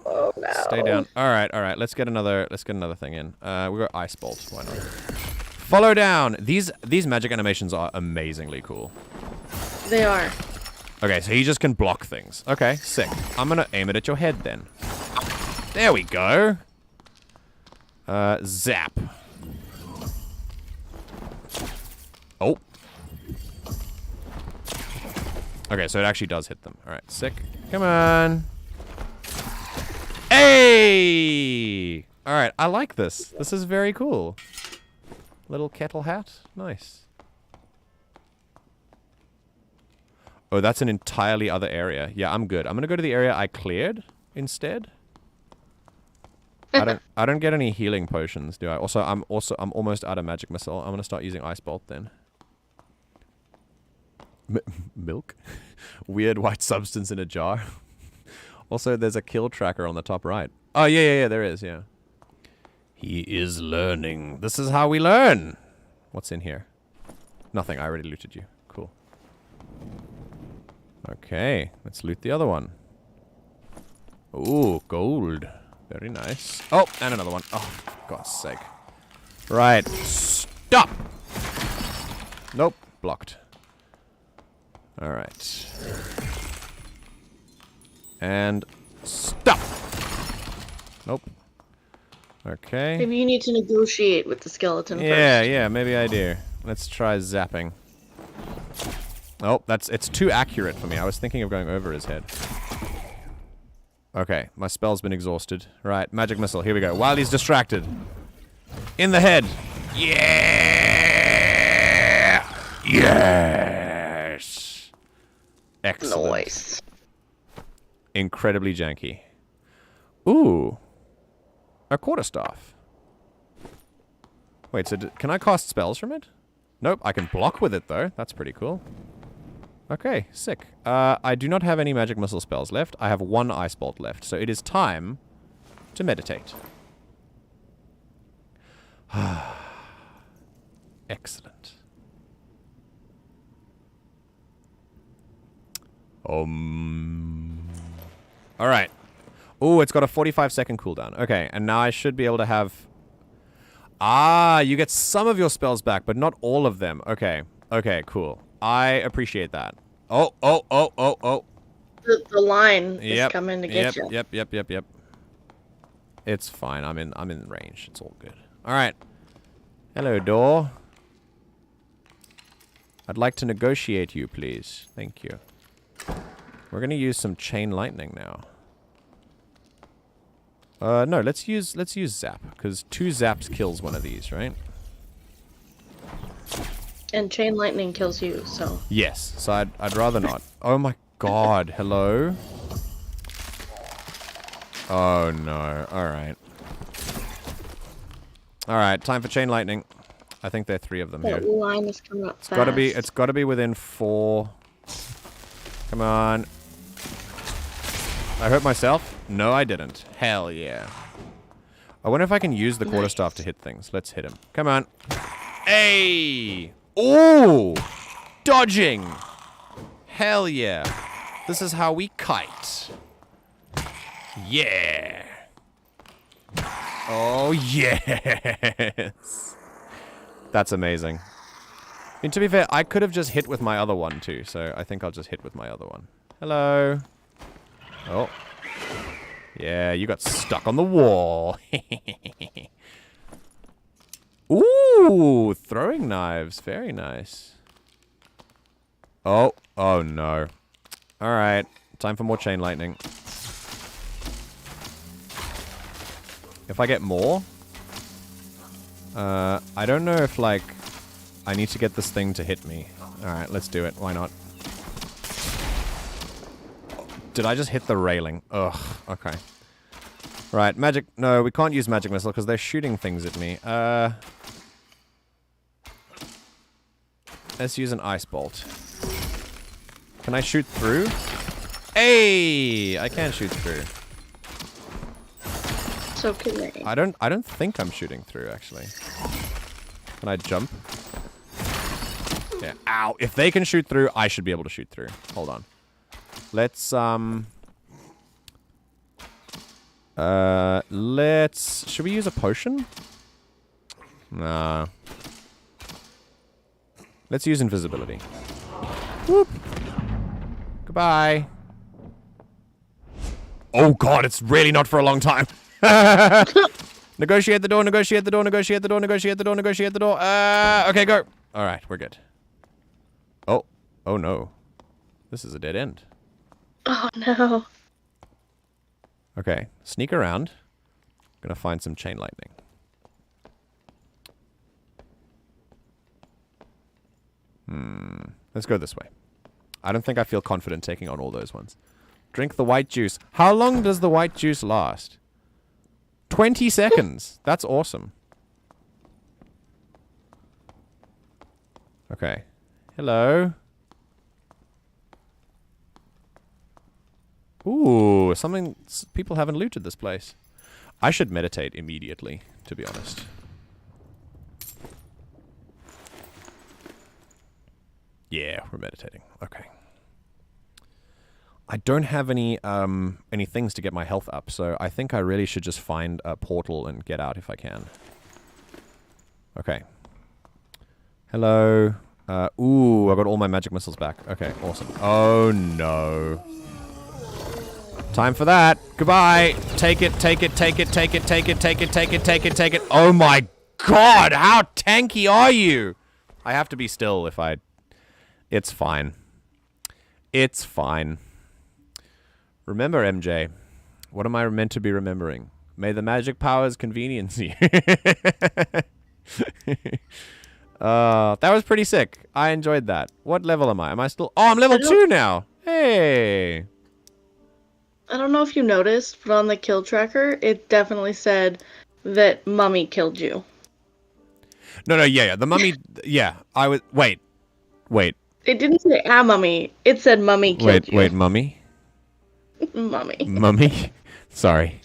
Oh no. Stay down. Alright, let's get another thing in. We got Ice Bolt, why not? Follow down! These magic animations are amazingly cool. They are. Okay, so he just can block things. Okay, sick. I'm gonna aim it at your head then. There we go. Zap. Oh. Okay, so it actually does hit them. Alright, sick. Come on. Hey! Alright, I like this. This is very cool. Little kettle hat. Nice. Oh, that's an entirely other area. Yeah, I'm good. I'm gonna go to the area I cleared instead. I don't get any healing potions, do I? I'm almost out of magic missile. I'm gonna start using Ice Bolt then. Milk? Weird white substance in a jar. Also, there's a kill tracker on the top right. Oh, yeah, there is, yeah. He is learning. This is how we learn. What's in here? Nothing. I already looted you. Cool. Okay, let's loot the other one. Ooh, gold. Very nice. Oh, and another one. Oh, for God's sake. Right. Stop! Nope. Blocked. Alright. And stop! Nope. Okay. Maybe you need to negotiate with the skeleton first. Yeah, maybe I do. Let's try zapping. Oh, it's too accurate for me. I was thinking of going over his head. Okay, my spell's been exhausted. Right, magic missile, here we go. While he's distracted. In the head. Yeah! Yes! Excellent. Nice. Incredibly janky. Ooh. A quarterstaff. Wait, so can I cast spells from it? Nope, I can block with it though. That's pretty cool. Okay, sick. I do not have any magic missile spells left. I have one Ice Bolt left, so it is time to meditate. Excellent. Alright. Ooh, it's got a 45-second cooldown. Okay, and now I should be able to have... Ah, you get some of your spells back, but not all of them. Okay. Okay, cool. I appreciate that. Oh. The line is coming to get you. Yep. It's fine. I'm in range. It's all good. Alright. Hello, door. I'd like to negotiate you, please. Thank you. We're gonna use some chain lightning now. No, let's use zap, because 2 zaps kills one of these, right? And chain lightning kills you, so. Yes, so I'd rather not. Oh my God, hello? Oh no, alright. Alright, time for chain lightning. I think there are 3 of them here. That line is coming up fast. It's gotta be within 4. Come on. I hurt myself? No, I didn't. Hell yeah. I wonder if I can use the quarterstaff to hit things. Let's hit him. Come on. Hey! Ooh! Dodging! Hell yeah. This is how we kite. Yeah! Oh, yes! That's amazing. I mean, to be fair, I could have just hit with my other one too, so I think I'll just hit with my other one. Hello. Oh. Yeah, you got stuck on the wall. Ooh, throwing knives. Very nice. Oh no. Alright, time for more chain lightning. If I get more... I don't know if, like, I need to get this thing to hit me. Alright, let's do it. Why not? Did I just hit the railing? Ugh, okay. Right, magic... No, we can't use magic missile because they're shooting things at me. Let's use an ice bolt. Can I shoot through? Hey! I can shoot through. So can they. I don't think I'm shooting through, actually. Can I jump? Yeah. Ow! If they can shoot through, I should be able to shoot through. Hold on. Let's, should we use a potion? Nah. Let's use invisibility. Whoop. Goodbye. Oh god, it's really not for a long time. Negotiate the door, negotiate the door, negotiate the door, negotiate the door, negotiate the door. Okay, go. Alright, we're good. Oh. Oh no. This is a dead end. Oh no. Okay, sneak around. Gonna find some chain lightning. Let's go this way. I don't think I feel confident taking on all those ones. Drink the white juice. How long does the white juice last? 20 seconds. That's awesome. Okay. Hello. Ooh, something... People haven't looted this place. I should meditate immediately, to be honest. Yeah, we're meditating. Okay. I don't have any things to get my health up, so I think I really should just find a portal and get out if I can. Okay. Hello. Ooh, I got all my magic missiles back. Okay, awesome. Oh no. Time for that. Goodbye. Take it, take it, take it, take it, take it, take it, take it, take it, take it. Oh my god, how tanky are you? I have to be still if I... It's fine. It's fine. Remember, MJ, what am I meant to be remembering? May the magic powers convenience you. That was pretty sick. I enjoyed that. What level am I? Am I still... Oh, I'm level 2 now. Hey. I don't know if you noticed, but on the kill tracker, it definitely said that Mummy killed you. No, yeah. The mummy... Yeah, I was... Wait. It didn't say Mummy. It said Mummy killed you. Wait, Mummy? Mummy. Mummy? Sorry.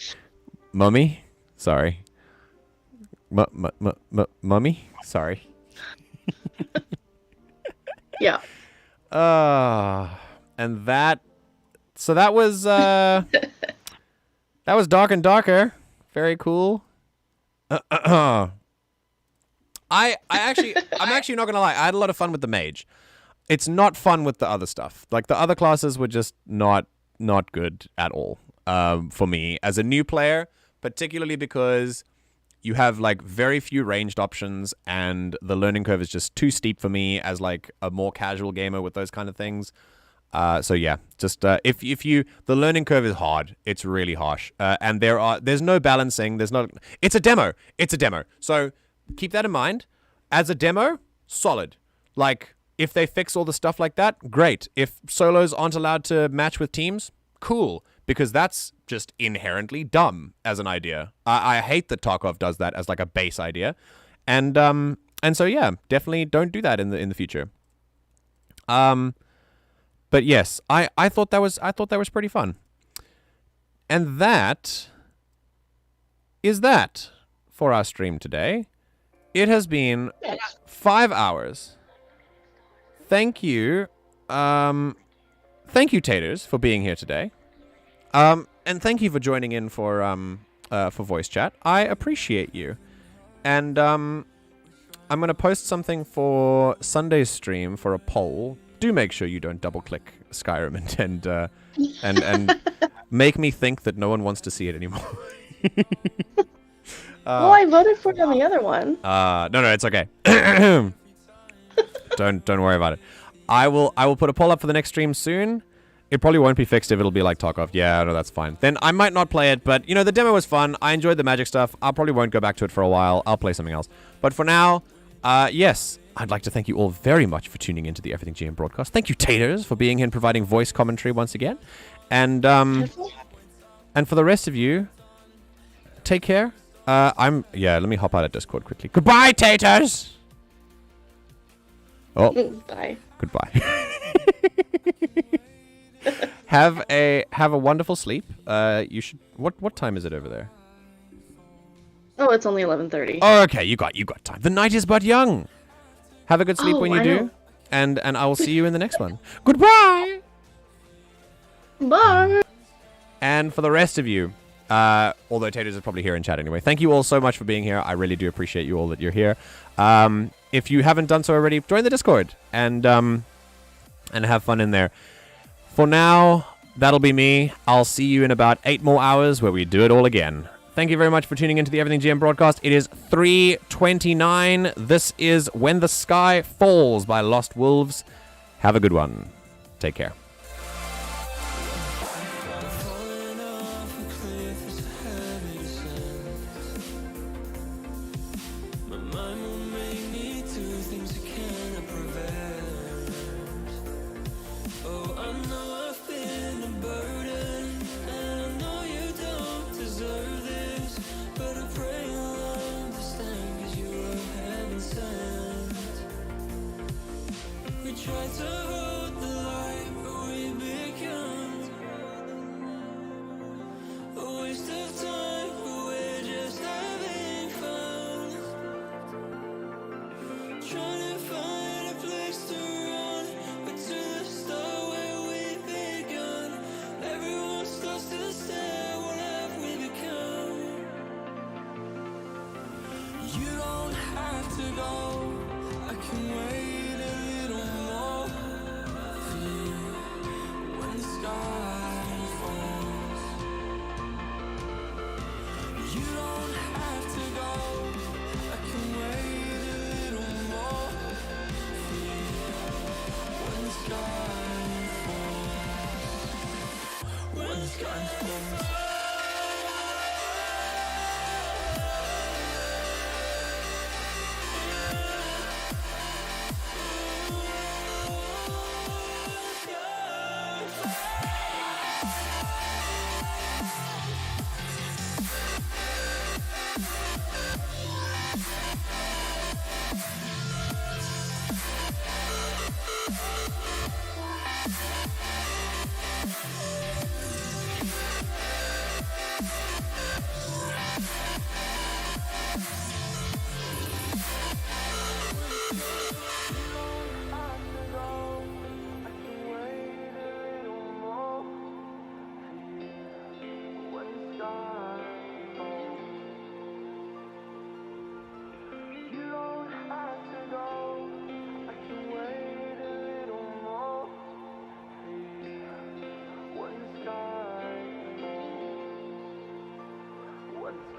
Mummy? Sorry. Mummy? Sorry. Yeah. And that... So that was, that was Dark and Darker. Very cool. I'm actually not gonna lie. I had a lot of fun with the mage. It's not fun with the other stuff. Like, the other classes were just not good at all, for me as a new player, particularly because you have, like, very few ranged options, and the learning curve is just too steep for me as, like, a more casual gamer with those kind of things. So yeah, just, if the learning curve is hard, it's really harsh. And there's no balancing, it's a demo. So keep that in mind. As a demo, solid. Like, if they fix all the stuff like that, great. If solos aren't allowed to match with teams, cool. Because that's just inherently dumb as an idea. I hate that Tarkov does that as like a base idea. And so yeah, definitely don't do that in the future. But yes, I thought that was pretty fun. And that is that for our stream today. It has been 5 hours. Thank you. Thank you, Taters, for being here today. And thank you for joining in for voice chat. I appreciate you. And I'm gonna post something for Sunday's stream for a poll. Do make sure you don't double click Skyrim and make me think that no one wants to see it anymore. Well, I voted for it on the other one. No, it's okay. Don't worry about it. I will put a poll up for the next stream soon. It probably won't be fixed if it'll be like Tarkov. Yeah, no, that's fine. Then I might not play it, but you know, the demo was fun. I enjoyed the magic stuff. I probably won't go back to it for a while. I'll play something else. But for now, yes, I'd like to thank you all very much for tuning into the Everything GM broadcast. Thank you, Taters, for being here and providing voice commentary once again. And for the rest of you, take care. Let me hop out of Discord quickly. Goodbye, Taters! Oh. Bye. Goodbye. Have a wonderful sleep. You should. What time is it over there? Oh, it's only 11:30. Oh, okay. You got time. The night is but young. Have a good sleep when you do, know. and I will see you in the next one. Goodbye. Bye. And for the rest of you, although Taters is probably here in chat anyway, thank you all so much for being here. I really do appreciate you all that you're here. If you haven't done so already, join the Discord and have fun in there. For now, that'll be me. I'll see you in about 8 more hours where we do it all again. Thank you very much for tuning into the Everything GM broadcast. It is 3:29. This is When the Sky Falls by Lost Wolves. Have a good one. Take care. Try to hold the light, but we become a waste of time, but we're just having fun. Trying to find a place to run, but to the start where we've begun. Everyone starts to stare, what have we become? You don't have to go, I can wait. You don't have to go, I can wait a little more. When the sky falls, when the sky falls.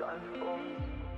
Sky falls.